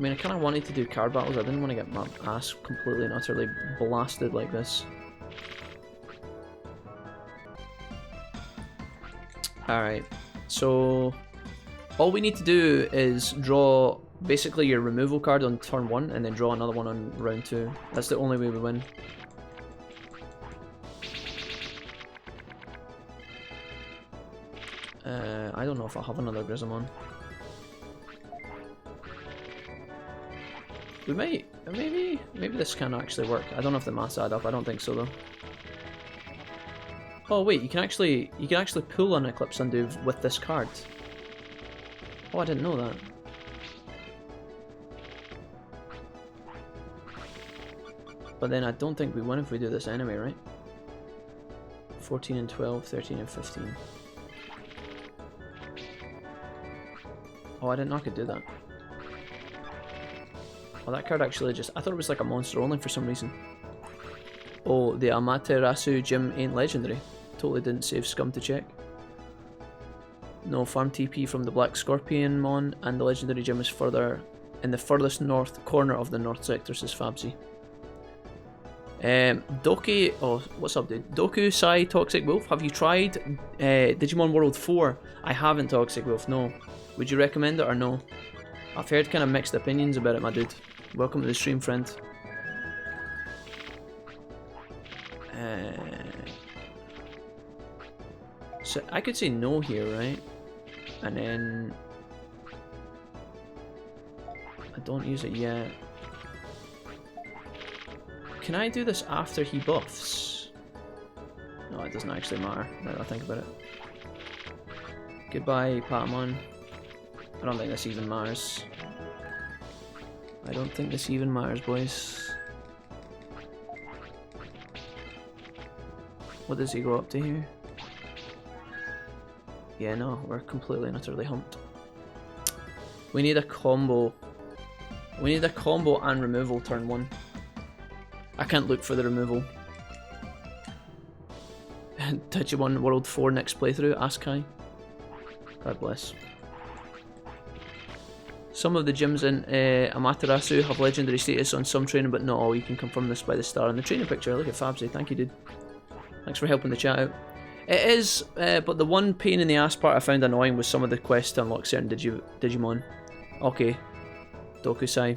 mean, I kind of wanted to do card battles. I didn't want to get my ass completely and utterly blasted like this. Alright, so all we need to do is draw basically your removal card on turn 1 and then draw another one on round 2. That's the only way we win. I don't know if I'll have another Grizzamon. We might, maybe this can actually work. I don't know if the maths add up. I don't think so though. Oh wait, you can actually pull an Eclipse Undo with this card. Oh, I didn't know that. But then I don't think we win if we do this anyway, right? 14 and 12, 13 and 15. Oh, I didn't know I could do that. Oh, that card actually just... I thought it was like a monster only for some reason. Oh, the Amaterasu gym ain't legendary. Totally didn't save Scum to check. No, farm TP from the Black Scorpion Mon, and the legendary gym is further in the furthest north corner of the north sector, says Fabsy. Doki... Oh, what's up, dude? Doku Sai Toxic Wolf, have you tried Digimon World 4? I haven't, Toxic Wolf, no. Would you recommend it or no? I've heard kind of mixed opinions about it, my dude. Welcome to the stream, friend. So I could say no here, right? And then... I don't use it yet. Can I do this after he buffs? No, it doesn't actually matter, now that I think about it. Goodbye, Patamon. I don't think this even matters. I don't think this even matters, boys. What does he go up to here? Yeah, no, we're completely and utterly humped. We need a combo. We need a combo and removal turn 1. I can't look for the removal. Digimon World 4 next playthrough, ask Kai. God bless. Some of the gyms in Amaterasu have legendary status on some training, but not all. You can confirm this by the star in the training picture. Look at Fabsy, thank you, dude. Thanks for helping the chat out. It is, but the one pain in the ass part I found annoying was some of the quests to unlock certain Digimon. Okay, Dokusai.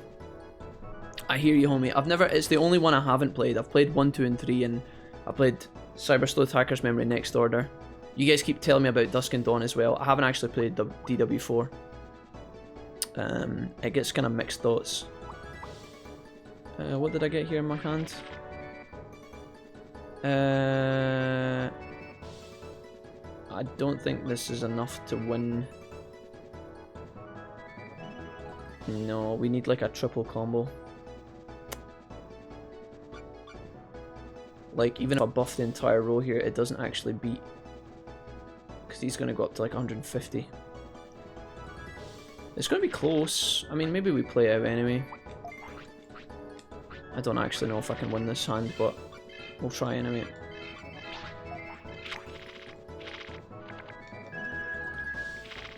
I hear you, homie. It's the only one I haven't played. I've played 1, 2, and 3, and I played Cyber Sleuth Hacker's Memory Next Order. You guys keep telling me about Dusk and Dawn as well. I haven't actually played DW4. It gets kind of mixed thoughts. What did I get here in my hand? I don't think this is enough to win. No, we need like a triple combo. Like, even if I buff the entire row here, it doesn't actually beat. Because he's going to go up to like 150. It's going to be close. I mean, maybe we play it out anyway. I don't actually know if I can win this hand, but we'll try anyway.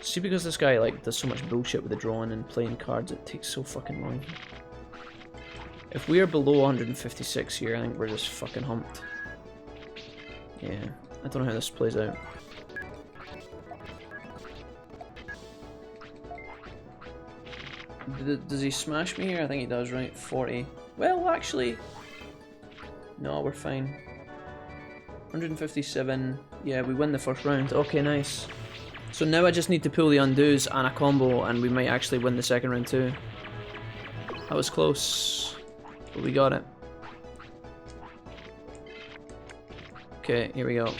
See, because this guy like does so much bullshit with the drawing and playing cards, it takes so fucking long. If we are below 156 here, I think we're just fucking humped. Yeah, I don't know how this plays out. Does he smash me here? I think he does, right? 40. Well, actually, no, we're fine. 157. Yeah, we win the first round. Okay, nice. So now I just need to pull the undos and a combo, and we might actually win the second round too. That was close, but we got it. Okay, here we go.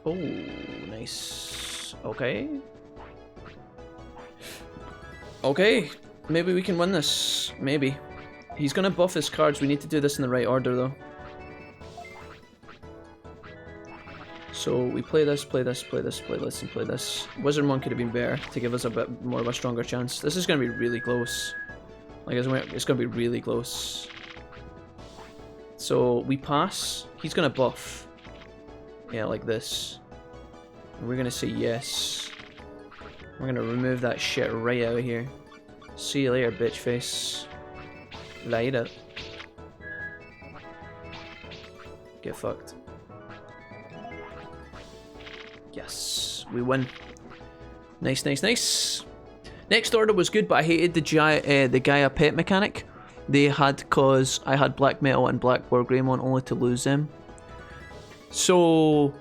Oh, nice. Okay. Okay, maybe we can win this. Maybe. He's gonna buff his cards. We need to do this in the right order though. So we play this, play this, play this, play this, and play this. Wizard Monk could have been better to give us a bit more of a stronger chance. This is gonna be really close. Like, it's gonna be really close. So we pass. He's gonna buff. Yeah, like this. And we're gonna say yes. We're gonna remove that shit right out of here. See you later, bitch face. Later. Get fucked. Yes, we win. Nice, nice, nice. Next order was good, but I hated the Gaia pet mechanic they had, cause I had Black Metal and Black War Greymon only to lose them. So,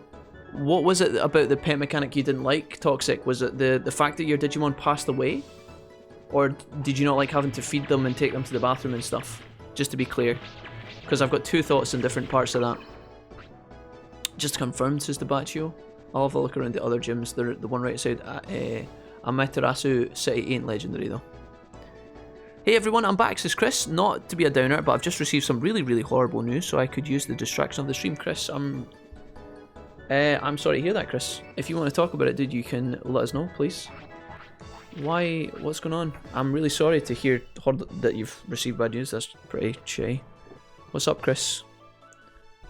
what was it about the pet mechanic you didn't like, Toxic? Was it the fact that your Digimon passed away? Or did you not like having to feed them and take them to the bathroom and stuff? Just to be clear. Because I've got two thoughts in different parts of that. Just confirmed, says the Baccio. I'll have a look around the other gyms. The one right outside Amaterasu City ain't legendary though. Hey everyone, I'm back, says Chris. Not to be a downer, but I've just received some really, really horrible news, so I could use the distraction of the stream. Chris, I'm sorry to hear that, Chris. If you want to talk about it, dude, you can let us know, please. Why? What's going on? I'm really sorry to hear that you've received bad news. That's pretty shay. What's up, Chris?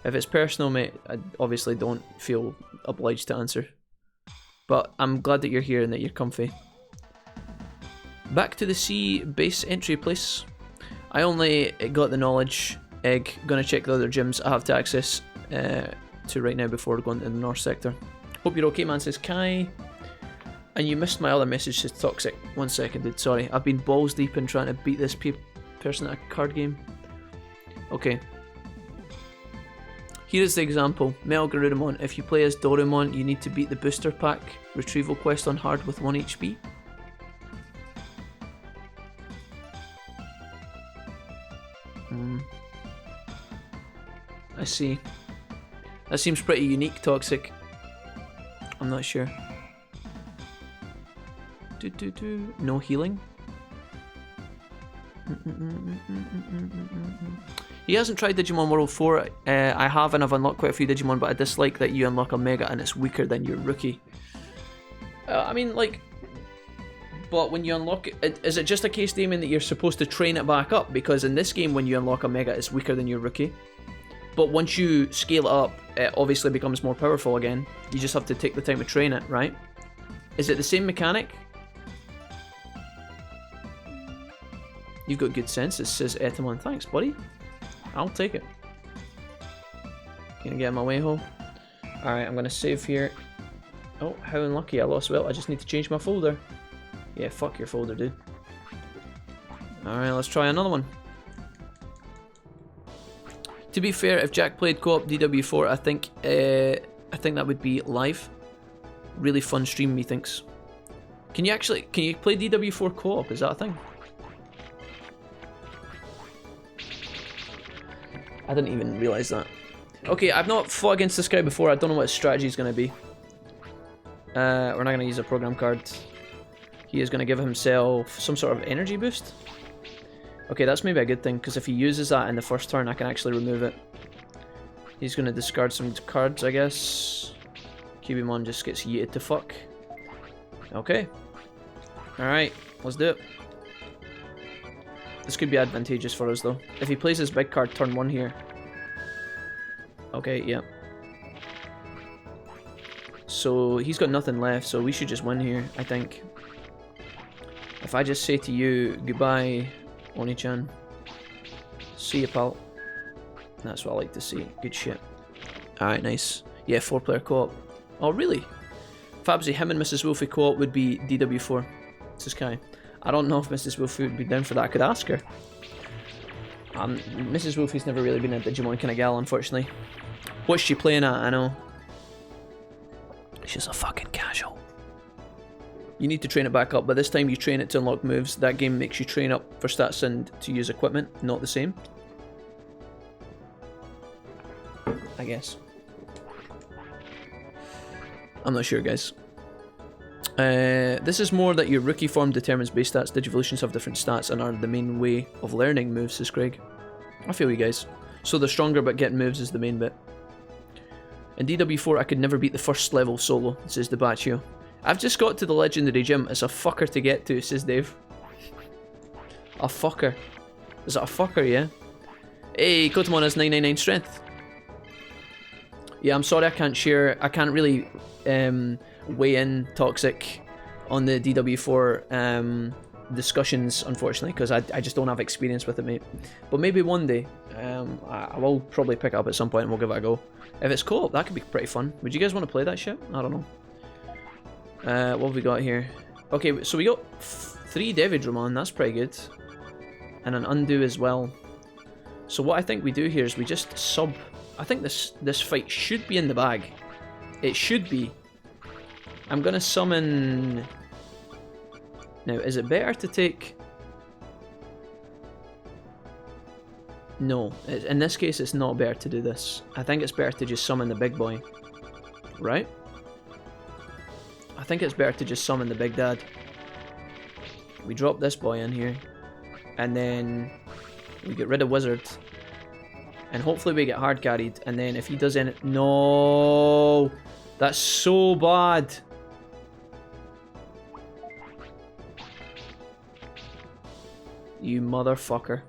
If it's personal, mate, I obviously don't feel obliged to answer. But I'm glad that you're here and that you're comfy. Back to the C base entry place. I only got the knowledge egg. Gonna check the other gyms I have to access to right now before going to the north sector. Hope you're okay, man, says Kai. And you missed my other message, says Toxic. 1 second, dude. Sorry. I've been balls deep in trying to beat this person at a card game. Okay. Here is the example. Metal Garurumon. If you play as Dorumon, you need to beat the booster pack retrieval quest on hard with 1 HP. I see. That seems pretty unique, Toxic. I'm not sure. No healing? He hasn't tried Digimon World 4. I have, and I've unlocked quite a few Digimon, but I dislike that you unlock a Mega and it's weaker than your rookie. I mean, like... But when you unlock it, is it just a case, Damien, that you're supposed to train it back up? Because in this game, when you unlock a Mega, it's weaker than your rookie. But once you scale it up, it obviously becomes more powerful again. You just have to take the time to train it, right? Is it the same mechanic? You've got good sense, it says Etamon. Thanks, buddy. I'll take it. Gonna get in my way home. Alright, I'm gonna save here. Oh, how unlucky I lost. Well, I just need to change my folder. Yeah, fuck your folder, dude. Alright, let's try another one. To be fair, if Jack played co-op DW4, I think that would be live. Really fun stream, methinks. Can you play DW4 co-op? Is that a thing? I didn't even realise that. Okay, I've not fought against this guy before. I don't know what his strategy is going to be. We're not going to use a program card. He is going to give himself some sort of energy boost. Okay, that's maybe a good thing, because if he uses that in the first turn, I can actually remove it. He's going to discard some cards, I guess. Cubimon just gets yeeted to fuck. Okay. Alright, let's do it. This could be advantageous for us, though. If he plays his big card turn 1 here. Okay, yeah. So, he's got nothing left, so we should just win here, I think. If I just say to you, goodbye, Oni-chan. See you, pal. That's what I like to see. Good shit. Alright, nice. Yeah, 4-player co-op. Oh, really? Fabsy, him and Mrs. Wolfie co-op would be DW4. This is Kai. I don't know if Mrs. Wolfie would be down for that. I could ask her. Mrs. Wolfie's never really been a Digimon kind of gal, unfortunately. What's she playing at? I know. She's a fucking casual. You need to train it back up, but this time you train it to unlock moves. That game makes you train up for stats and to use equipment, not the same. I guess. I'm not sure, guys. This is more that your rookie form determines base stats. Digivolutions have different stats and are the main way of learning moves, says Craig. I feel you guys. So they're stronger, but getting moves is the main bit. In DW4, I could never beat the first level solo, says the Baccio. I've just got to the legendary gym. It's a fucker to get to, says Dave. A fucker. Is it a fucker, yeah? Hey, Kotamon has 999 strength. Yeah, I'm sorry I can't share. I can't really weigh in Toxic on the DW4 discussions, unfortunately, because I just don't have experience with it, mate. But maybe one day. I will probably pick it up at some point and we'll give it a go. If it's co-op, that could be pretty fun. Would you guys want to play that shit? I don't know. What have we got here? Okay, so we got 3 Devidramon, that's pretty good. And an Undo as well. So what I think we do here is we just sub. I think this fight should be in the bag. It should be. I'm gonna summon. Now, is it better to take? No, in this case it's not better to do this. I think it's better to just summon the big boy. Right? I think it's better to just summon the big dad. We drop this boy in here. And then we get rid of Wizard. And hopefully we get hard carried. And then if he does any... No! That's so bad! You motherfucker.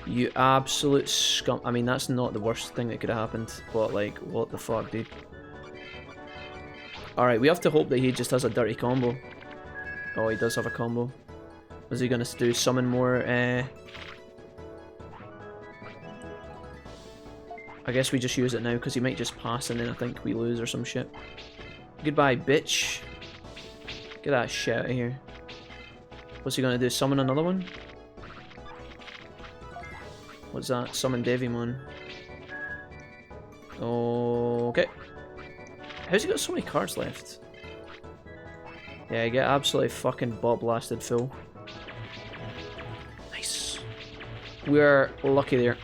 You absolute scum. I mean, that's not the worst thing that could have happened. But, like, what the fuck, dude? Alright, we have to hope that he just has a dirty combo. Oh, he does have a combo. Is he going to do summon more? I guess we just use it now because he might just pass and then I think we lose or some shit. Goodbye, bitch. Get that shit out of here. What's he going to do? Summon another one? What's that? Summon Devimon. Okay. How's he got so many cards left? Yeah, I get absolutely fucking bob blasted full. Nice. We're lucky there.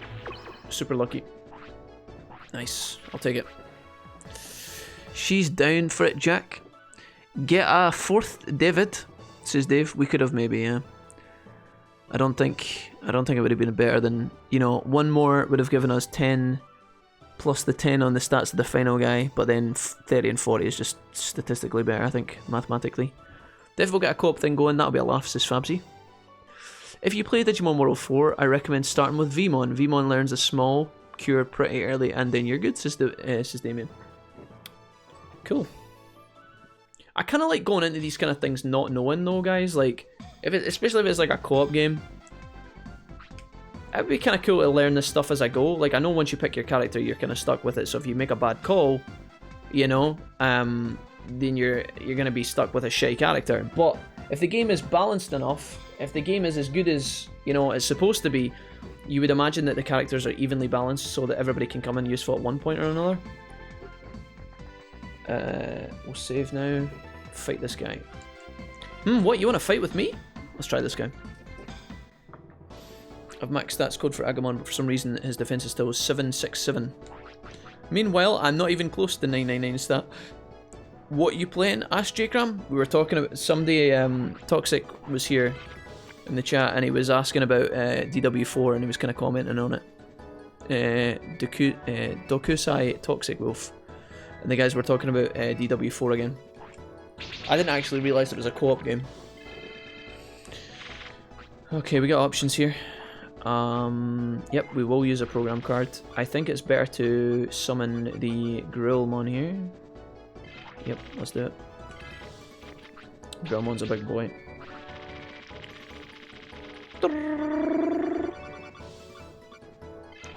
Super lucky. Nice. I'll take it. She's down for it, Jack. Get a 4th David, says Dave. We could have maybe, yeah. I don't think it would have been better than, you know, one more would have given us 10 plus the 10 on the stats of the final guy, but then 30 and 40 is just statistically better, I think, mathematically. If we'll get a co-op thing going, that'll be a laugh, says Fabsy. If you play Digimon World 4, I recommend starting with Vmon. Vmon learns a small cure pretty early, and then you're good, says Damien. Cool. I kind of like going into these kind of things not knowing, though, guys. Like, especially if it's like a co-op game. It'd be kind of cool to learn this stuff as I go. Like, I know once you pick your character, you're kind of stuck with it. So if you make a bad call, you know, then you're gonna be stuck with a shitty character. But If the game is balanced enough, if the game is as good as, you know, it's supposed to be, you would imagine that the characters are evenly balanced so that everybody can come in useful at one point or another. We'll save now. Fight this guy. What? You want to fight with me? Let's try this guy. I've maxed stats code for Agumon, but for some reason his defense is still 767. Meanwhile, I'm not even close to 999 stat. What you playing? Ask J-Cram. We were talking about somebody. Toxic was here in the chat, and he was asking about DW4, and he was kind of commenting on it. Dokusai Toxic Wolf, and the guys were talking about DW4 again. I didn't actually realise it was a co-op game. Okay, we got options here. Yep, we will use a program card. I think it's better to summon the Grillmon here. Yep, let's do it. Grillmon's a big boy.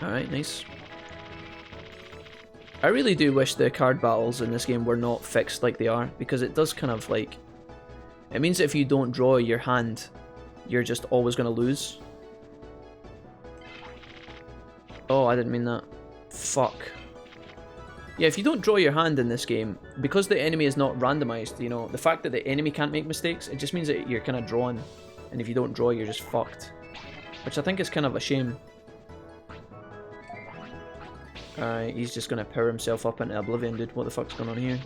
Alright, nice. I really do wish the card battles in this game were not fixed like they are, because it does kind of like... It means that if you don't draw your hand, you're just always going to lose. Oh, I didn't mean that. Fuck. Yeah, if you don't draw your hand in this game, because the enemy is not randomized, you know, the fact that the enemy can't make mistakes, it just means that you're kind of drawn. And if you don't draw, you're just fucked. Which I think is kind of a shame. Alright, he's just going to power himself up into oblivion, dude. What the fuck's going on here?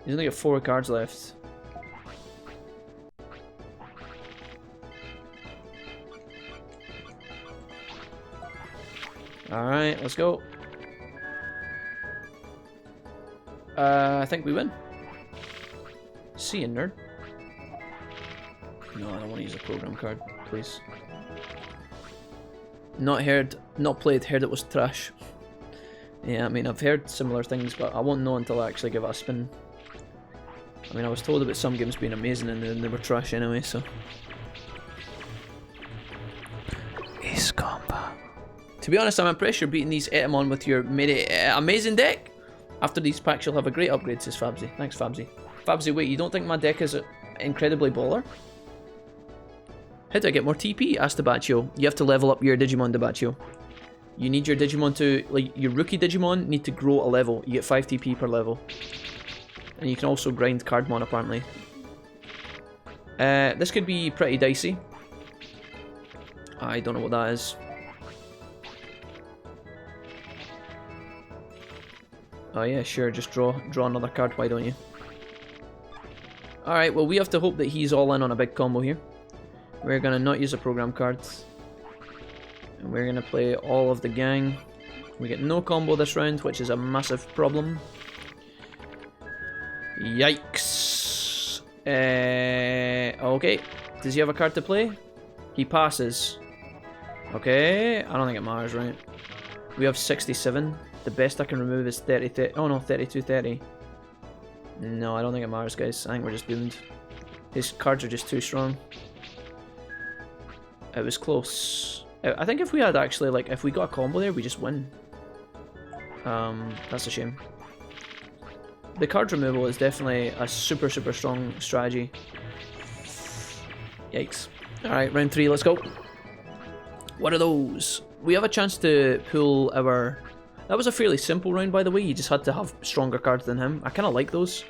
He's only got 4 cards left. Alright, let's go. I think we win. See you, nerd. No, I don't want to use a program card, please. Not played, heard it was trash. Yeah, I mean, I've heard similar things, but I won't know until I actually give it a spin. I mean, I was told about some games being amazing and then they were trash anyway, so... Ace combat. To be honest, I'm impressed you're beating these Etamon with your amazing deck. After these packs, you'll have a great upgrade, says Fabsy. Thanks, Fabsy. Fabsy, wait, you don't think my deck is incredibly baller? How do I get more TP? Asked Debaccio. You have to level up your Digimon, Debaccio. You need your Digimon to, like, your rookie Digimon need to grow a level. You get 5 TP per level. And you can also grind Cardmon, apparently. This could be pretty dicey. I don't know what that is. Oh yeah, sure, just draw another card, why don't you? Alright, well we have to hope that he's all in on a big combo here. We're gonna not use a program card. And we're gonna play all of the gang. We get no combo this round, which is a massive problem. Yikes. Okay, does he have a card to play? He passes. Okay, I don't think it matters, right? We have 67. The best I can remove is 30. Oh no, 32-30. No, I don't think it matters, guys. I think we're just doomed. His cards are just too strong. It was close. I think if we had actually, like, if we got a combo there, we just win. That's a shame. The card removal is definitely a super strong strategy. Yikes. Alright, round 3, let's go. What are those? We have a chance to pull our... That was a fairly simple round, by the way. You just had to have stronger cards than him. I kind of like those.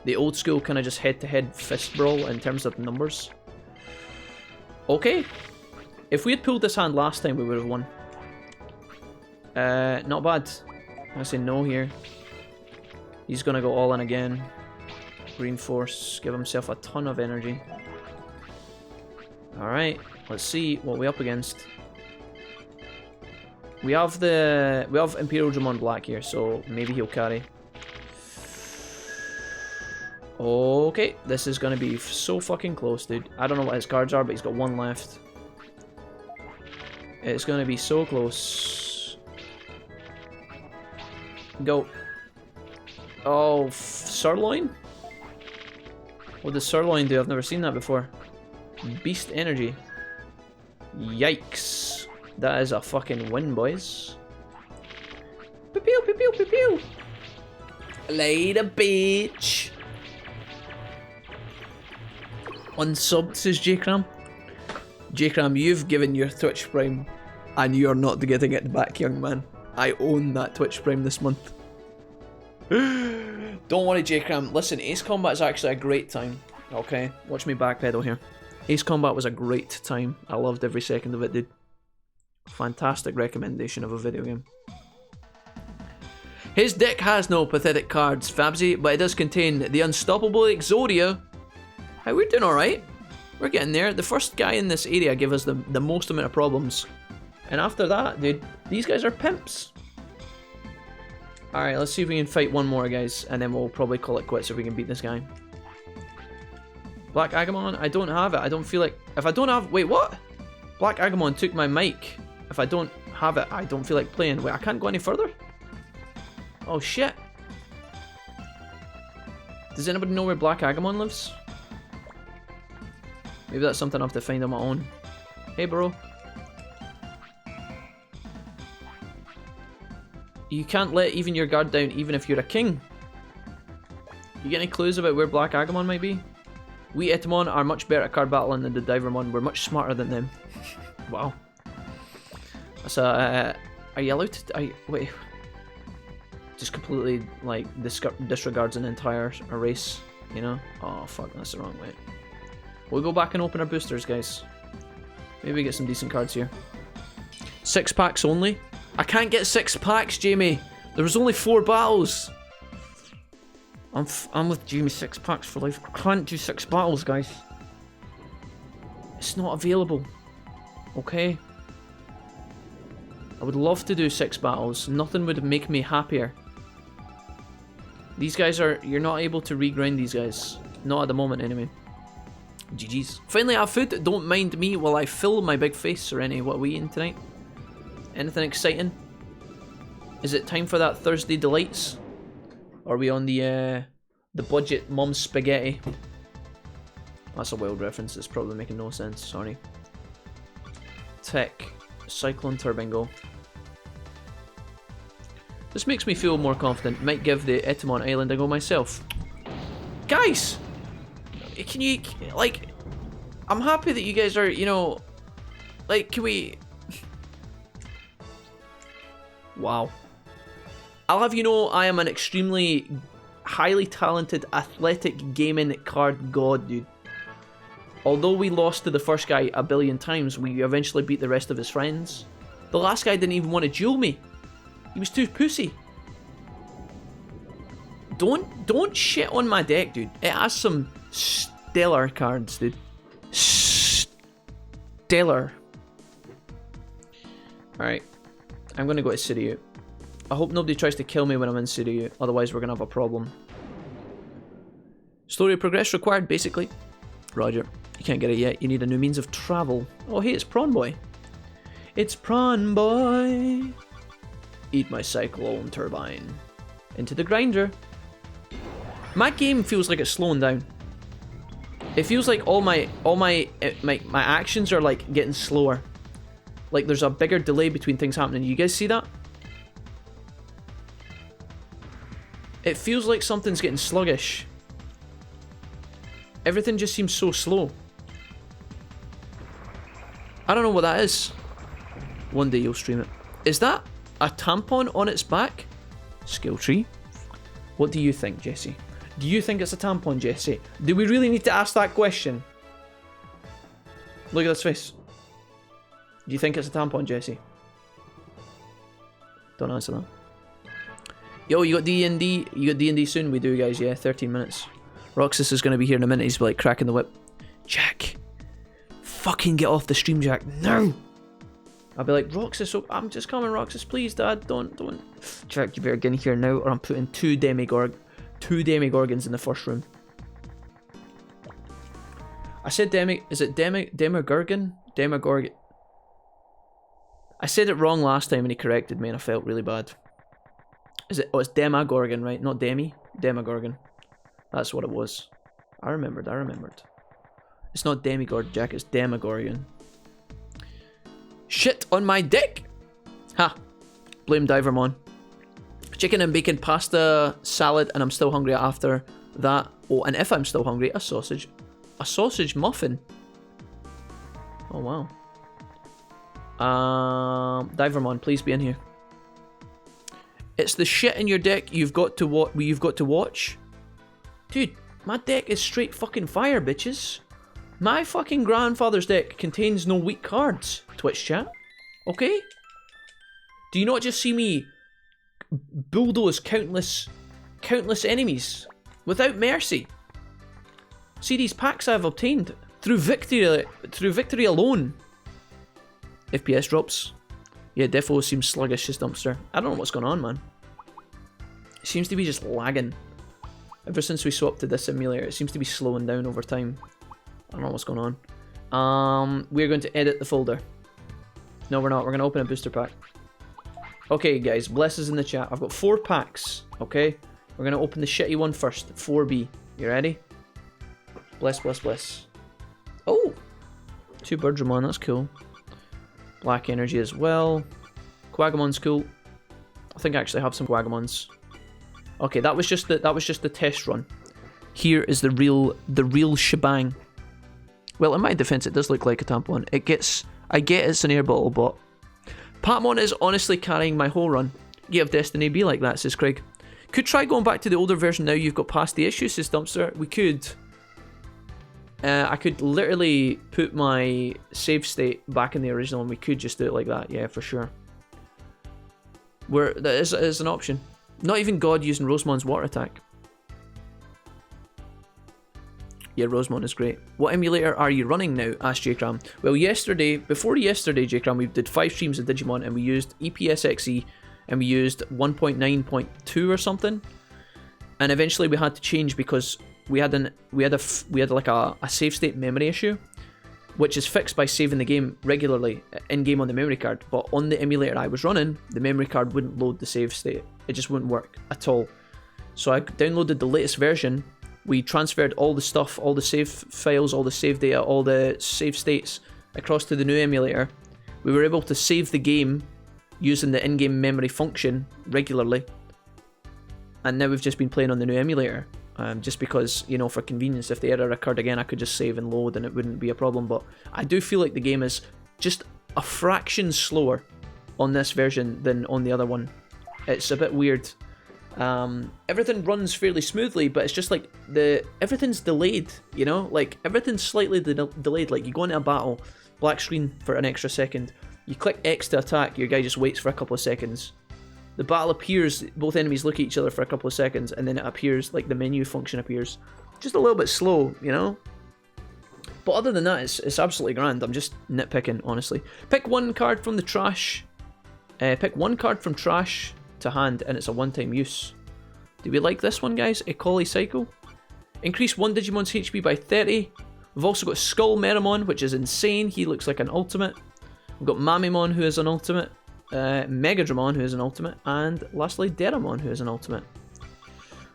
The old school kind of just head-to-head fist brawl in terms of numbers. Okay. If we had pulled this hand last time, we would have won. Not bad. I say no here. He's going to go all in again. Reinforce. Give himself a ton of energy. Alright. Let's see what we're up against. We have Imperial Dramon Black here, so maybe he'll carry. Okay, this is gonna be so fucking close, dude. I don't know what his cards are, but he's got 1 left. It's gonna be so close. Go. Oh, Sirloin? What does Sirloin do? I've never seen that before. Beast Energy. Yikes. That is a fucking win, boys. Pew pew pew pew pew pew. Later, bitch. Unsubbed, says J-Cram. J-Cram, you've given your Twitch Prime, and you're not getting it back, young man. I own that Twitch Prime this month. Don't worry, J-Cram. Listen, Ace Combat is actually a great time. Okay, watch me backpedal here. Ace Combat was a great time. I loved every second of it, dude. Fantastic recommendation of a video game. His deck has no pathetic cards, Fabsy, but it does contain the unstoppable Exodia. Hey, we're doing alright. We're getting there. The first guy in this area gave us the most amount of problems. And after that, dude, these guys are pimps. Alright, let's see if we can fight one more, guys. And then we'll probably call it quits if we can beat this guy. Black Agamon, I don't have it. I don't feel like... If I don't have... Wait, what? Black Agamon took my mic. If I don't have it, I don't feel like playing. Wait, I can't go any further? Oh, shit. Does anybody know where Black Agamon lives? Maybe that's something I have to find on my own. Hey, bro. You can't let even your guard down even if you're a king. You get any clues about where Black Agamon might be? We Etamon are much better at card battling than the Divermon. We're much smarter than them. Wow. That's a... are you allowed to... wait. Just completely, like, disregards an entire race, you know? Oh, fuck, that's the wrong way. We'll go back and open our boosters, guys. Maybe we get some decent cards here. 6 packs only? I can't get 6 packs, Jamie! There was only 4 battles! I'm with Jamie, 6 packs for life. I can't do 6 battles, guys. It's not available. Okay? I would love to do 6 battles. Nothing would make me happier. These guys are... You're not able to regrind these guys. Not at the moment, anyway. GG's. Finally, I have food. Don't mind me while I fill my big face. Rennie, what are we eating tonight? Anything exciting? Is it time for that Thursday delights? Or are we on the budget mom's spaghetti? That's a wild reference. It's probably making no sense. Sorry. Tech. Cyclone Turbine Go. This makes me feel more confident. Might give the Etamon Island a go myself. Guys! Can you... Like... I'm happy that you guys are, you know... Like, can we... Wow. I'll have you know, I am an extremely highly talented athletic gaming card god, dude. Although we lost to the first guy a billion times, we eventually beat the rest of his friends. The last guy didn't even want to duel me. He was too pussy. Don't shit on my deck, dude. It has some stellar cards, dude. Stellar. Alright. I'm gonna go to Siriu. I hope nobody tries to kill me when I'm in Siriu, otherwise we're gonna have a problem. Story progress required, basically. Roger. You can't get it yet, you need a new means of travel. Oh hey, it's Prawn Boy. It's Prawn Boy. Eat my cyclone turbine. Into the grinder. My game feels like it's slowing down. It feels like all my actions are like getting slower. Like there's a bigger delay between things happening. You guys see that? It feels like something's getting sluggish. Everything just seems so slow. I don't know what that is. One day you'll stream it. Is that a tampon on its back? Skill tree. What do you think, Jesse? Do you think it's a tampon, Jesse? Do we really need to ask that question? Look at this face. Do you think it's a tampon, Jesse? Don't answer that. Yo, you got D&D? You got D&D soon? We do, guys, yeah. 13 minutes. Roxas is going to be here in a minute. He's like cracking the whip. Jack. Fucking get off the stream, Jack. No! I'll be like, Roxas, oh, I'm just coming, Roxas. Please, Dad, don't. Jack, you better get in here now or I'm putting two Demigorgons in the first room. I said is it Demogorgon? Demogorgon. I said it wrong last time and he corrected me and I felt really bad. Is it? Oh, it's Demogorgon, right? Not Demi. Demogorgon. That's what it was. I remembered. It's not Demigorgon, Jack. It's Demogorgon. Shit on my dick! Ha! Blame Divermon. Chicken and bacon pasta salad and I'm still hungry after that. Oh, and if I'm still hungry, a sausage. A sausage muffin. Oh wow. Divermon, please be in here. It's the shit in your deck you've got to watch. Dude, my deck is straight fucking fire, bitches. My fucking grandfather's deck contains no weak cards, Twitch chat. Okay? Do you not just see me bulldoze countless enemies without mercy? See these packs I've obtained through victory alone. FPS drops. Yeah, Defo seems sluggish as Dumpster. I don't know what's going on, man. It seems to be just lagging. Ever since we swapped to this simulator, it seems to be slowing down over time. I don't know what's going on. We're going to edit the folder. No, we're not. We're going to open a booster pack. Okay, guys. Bless is in the chat. I've got 4 packs, okay? We're going to open the shitty one first. 4B. You ready? Bless, bless, bless. Oh! 2 Birdramon. That's cool. Black Energy as well. Quagamon's cool. I think I actually have some Quagamons. Okay, that was just the test run. Here is the real shebang. Well, in my defense, it does look like a tampon. I get it's an air bottle, but Patmon is honestly carrying my whole run. You have Destiny be like that, says Craig. Could try going back to the older version now you've got past the issue, says Dumpster. We could. I could literally put my save state back in the original and we could just do it like that. Yeah, for sure. That is an option. Not even God using Rosemon's water attack. Yeah, Rosemon is great. What emulator are you running now? Asked J-Cram. Well, before yesterday, J-Cram, we did 5 streams of Digimon and we used EPSXE and we used 1.9.2 or something. And eventually we had to change because we had like a save state memory issue, which is fixed by saving the game regularly in game on the memory card. But on the emulator I was running, the memory card wouldn't load the save state. It just wouldn't work at all. So I downloaded the latest version. We transferred all the stuff, all the save files, all the save data, all the save states across to the new emulator. We were able to save the game using the in-game memory function regularly. And now we've just been playing on the new emulator. Just because, you know, for convenience, if the error occurred again, I could just save and load and it wouldn't be a problem. But I do feel like the game is just a fraction slower on this version than on the other one. It's a bit weird. Everything runs fairly smoothly, but it's just like everything's delayed, you know? Like, everything's slightly delayed. Like, you go into a battle, black screen for an extra second. You click X to attack, your guy just waits for a couple of seconds. The battle appears, both enemies look at each other for a couple of seconds, and then it appears, like the menu function appears. Just a little bit slow, you know? But other than that, it's absolutely grand. I'm just nitpicking, honestly. Pick one card from the trash. Pick one card from trash to hand, and it's a one-time use. Do we like this one, guys? Ecoli Cycle. Increase one Digimon's HP by 30. We've also got Skull Meramon, which is insane. He looks like an ultimate. We've got Mamimon, who is an ultimate. Megadramon, who is an ultimate, and lastly Deramon, who is an ultimate.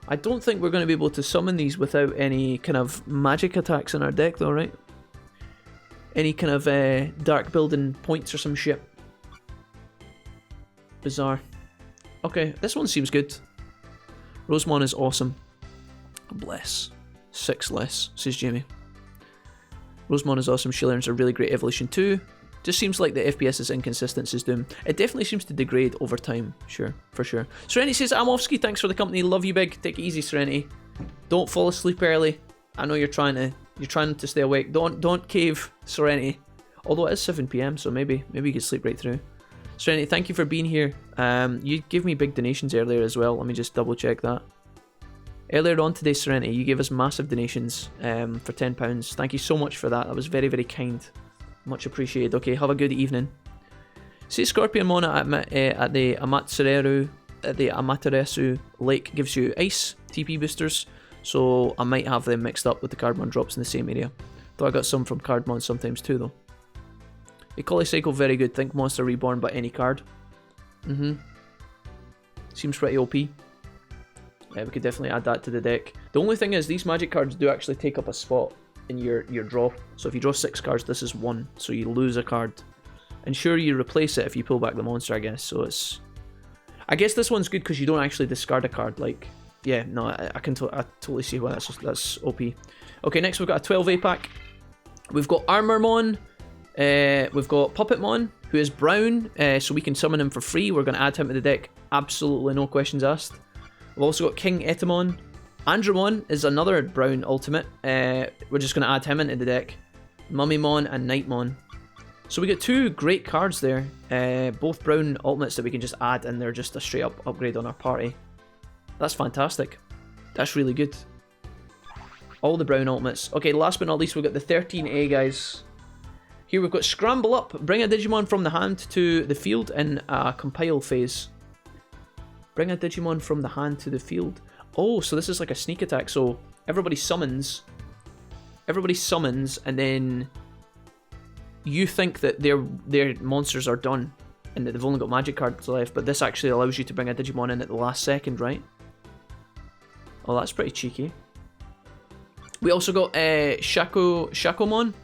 I don't think we're going to be able to summon these without any kind of magic attacks in our deck though, right? Any kind of dark building points or some shit. Bizarre. Okay, this one seems good. Rosemon is awesome. Bless. 6 less, says Jamie. Rosemon is awesome. She learns a really great evolution too. Just seems like the FPS is inconsistent, says Doom. It definitely seems to degrade over time. Sure, for sure. Serenity says, Amovsky, thanks for the company. Love you, big. Take it easy, Serenity. Don't fall asleep early. I know you're trying to stay awake. Don't cave, Serenity. Although it is 7 PM, so maybe you can sleep right through. Serenity, thank you for being here. You gave me big donations earlier as well. Let me just double check that. Earlier on today, Serenity, you gave us massive donations for £10. Thank you so much for that. That was very, very kind. Much appreciated. Okay, have a good evening. See, Scorpion Mona at the Amaterasu Lake gives you ice TP boosters, so I might have them mixed up with the Cardmon drops in the same area. Though I got some from Cardmon sometimes too, though. Ecoli Cycle, very good. Think Monster Reborn, but any card. Seems pretty OP. Yeah, we could definitely add that to the deck. The only thing is, these magic cards do actually take up a spot in your draw. So if you draw 6 cards, this is 1, so you lose a card. And sure, you replace it if you pull back the monster, I guess. So I guess this one's good because you don't actually discard a card like yeah, no, I totally see why that's OP. Okay, next we've got a 12A pack. We've got Armormon. We've got Puppetmon, who is brown, so we can summon him for free. We're going to add him to the deck. Absolutely no questions asked. We've also got King Etamon. Andromon is another brown ultimate. We're just going to add him into the deck. Mummymon and Nightmon. So we get two great cards there. Both brown ultimates that we can just add, and they're just a straight up upgrade on our party. That's fantastic. That's really good. All the brown ultimates. Okay, last but not least, we've got the 13A, guys. Here we've got Scramble Up. Bring a Digimon from the hand to the field in a compile phase. Bring a Digimon from the hand to the field. Oh, so this is like a sneak attack. So everybody summons, and then you think that their monsters are done and that they've only got magic cards left, but this actually allows you to bring a Digimon in at the last second, right? Oh, that's pretty cheeky. We also got Shakomon,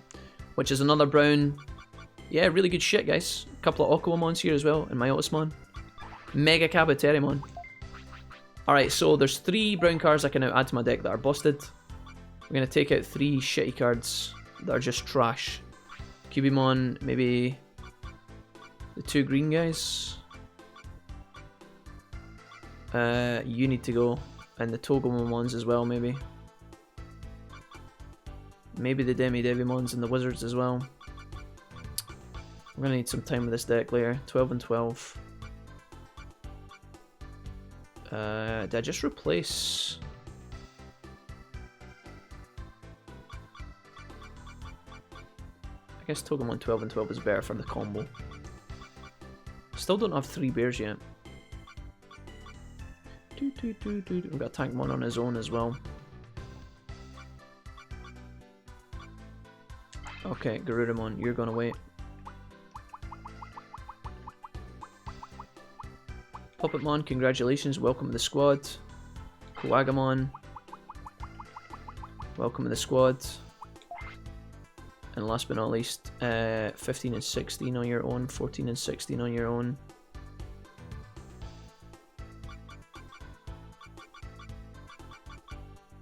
which is another brown. Yeah, really good shit, guys. A couple of Aquamons here as well, and Myotismon. Mega Kabuterimon. Alright, so there's 3 brown cards I can now add to my deck that are busted. We're going to take out 3 shitty cards that are just trash. Cubimon, maybe the 2 green guys. You need to go. And the Togomon ones as well, maybe. Maybe the Demi-Devimons and the Wizards as well. We're going to need some time with this deck later. 12 and 12. Did I just replace... I guess Togomon 12 and 12 is better for the combo. Still don't have 3 bears yet. We've got Tankmon on his own as well. Okay, Garudamon, you're gonna wait. Puppetmon, congratulations, welcome to the squad. Kuwagamon, welcome to the squad. And last but not least, 15 and 16 on your own, 14 and 16 on your own.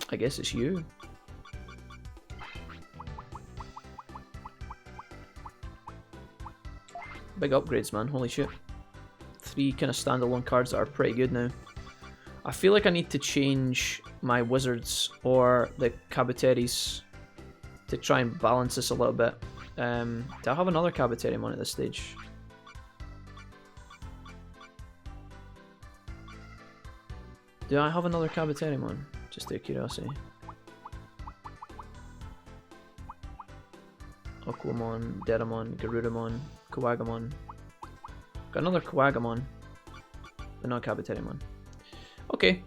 I guess it's you. Big upgrades, man, holy shit. 3 kind of standalone cards that are pretty good now. I feel like I need to change my Wizards or the Kabuteris to try and balance this a little bit. Do I have another Kabuterimon at this stage? Do I have another Kabuterimon? Just out of curiosity. Aquamon, Deramon, Garudamon, Kuwagamon. Got another Kuwagamon, but not Kabuterimon. Okay,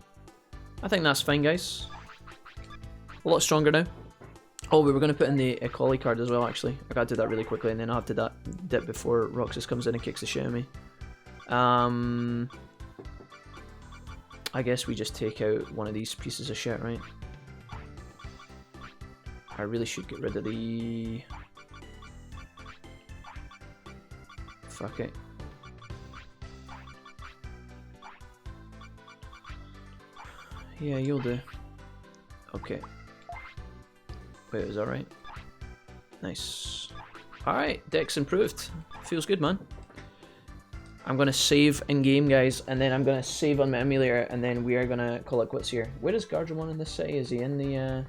I think that's fine, guys. A lot stronger now. Oh, we were going to put in the Ecoli card as well, actually. I gotta do that really quickly, and then I'll have to dip before Roxas comes in and kicks the shit out of me. I guess we just take out one of these pieces of shit, right? I really should get rid of the... Fuck it. Yeah, you'll do. Okay. Wait, is that right? Nice. Alright, deck's improved. Feels good, man. I'm going to save in-game, guys, and then I'm going to save on my emulator, and then we are going to call it quits here. Where is Gardramon in this city? Is he in the... I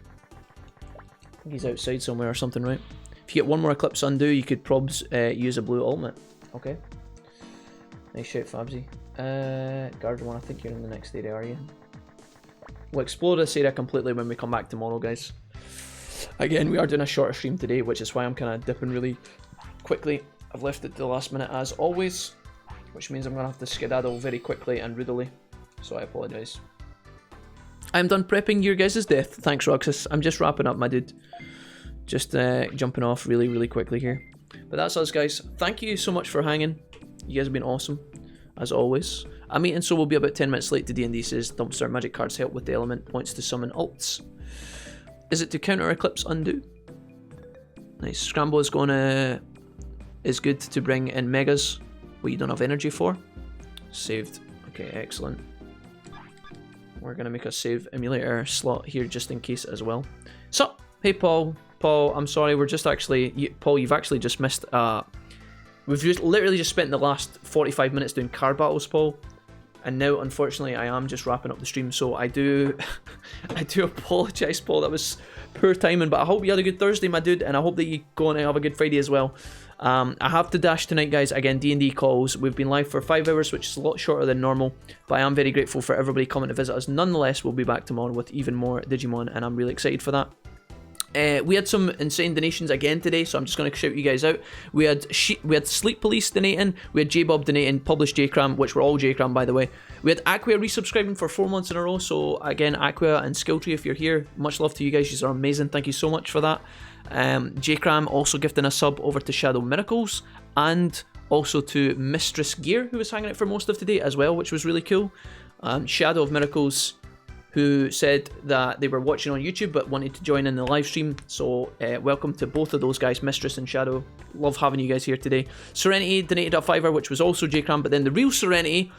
think he's outside somewhere or something, right? If you get one more Eclipse Undo, you could probs use a blue ultimate. Okay. Nice shout, Fabsy. Gardramon, I think you're in the next area, are you? We'll explore this area completely when we come back tomorrow, guys. Again, we are doing a shorter stream today, which is why I'm kind of dipping really quickly. I've left it to the last minute as always, which means I'm going to have to skedaddle very quickly and rudely. So I apologise. I'm done prepping your guys' death. Thanks, Roxas. I'm just wrapping up, my dude. Just jumping off really, really quickly here. But that's us, guys. Thank you so much for hanging. You guys have been awesome, as always. A meeting so will be about 10 minutes late to D&D says dumpster magic cards help with the element points to summon ults. Is it to counter Eclipse Undo? Nice. Scramble is good to bring in megas what you don't have energy for. Saved. Okay, excellent. we're going to make a save emulator slot here just in case as well. So, hey Paul. Paul, I'm sorry, we're just actually... Paul, you've actually just missed... we've literally just spent the last 45 minutes doing card battles, Paul. And now, unfortunately, I am just wrapping up the stream, so I do... I do apologise, Paul, that was poor timing, but I hope you had a good Thursday, my dude, and I hope that you go on and have a good Friday as well. I have to dash tonight, guys. Again, D&D calls. We've been live for 5 hours, which is a lot shorter than normal, but I am very grateful for everybody coming to visit us. Nonetheless, we'll be back tomorrow with even more Digimon, and I'm really excited for that. We had some insane donations again today, so I'm just going to shout you guys out. We had Sleep Police donating, we had J-Bob donating, Published J-Cram, which were all J-Cram by the way. We had Aquia resubscribing for 4 months in a row, so again, Aquia and Skilltree, if you're here, much love to you guys, you are amazing, thank you so much for that. J-Cram also gifting a sub over to Shadow Miracles, and also to Mistress Gear, who was hanging out for most of today as well, which was really cool. Shadow of Miracles, who said that they were watching on YouTube but wanted to join in the live stream. So welcome to both of those guys, Mistress and Shadow. Love having you guys here today. Serenity donated a $5, which was also J-Cram, but then the real Serenity,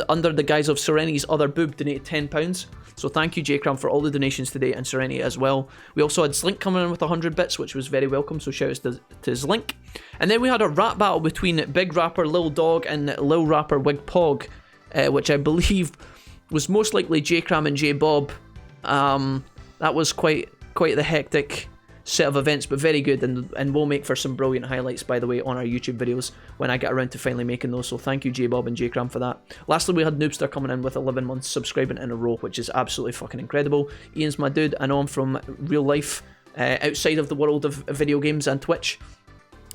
under the guise of Serenity's other boob, donated £10. So thank you, J-Cram, for all the donations today, and Serenity as well. We also had Slink coming in with 100 bits, which was very welcome, so shout out to Slink. And then we had a rap battle between Big Rapper Lil Dog and Lil Rapper Wig Pog, which I believe was most likely J-Cram and J-Bob. That was quite the hectic set of events, but very good, and will make for some brilliant highlights, by the way, on our YouTube videos when I get around to finally making those. So thank you, J-Bob and J-Cram, for that. Lastly, we had Noobster coming in with 11 months subscribing in a row, which is absolutely fucking incredible. Ian's my dude. I know him from real life, outside of the world of video games and Twitch,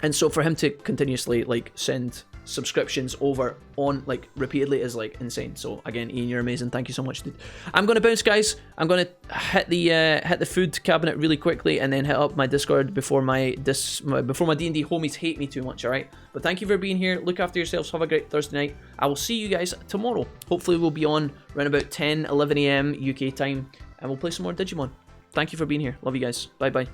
and so for him to continuously like send subscriptions over on like repeatedly is like insane. So again, Ian, you're amazing, thank you so much, dude. I'm gonna bounce, guys. I'm gonna hit the food cabinet really quickly and then hit up my Discord before my D&D homies hate me too much. All right, but thank you for being here. Look after yourselves, have a great Thursday night. I will see you guys tomorrow. Hopefully we'll be on around about 10-11 AM UK time, and we'll play some more Digimon. Thank you for being here. Love you guys. Bye bye.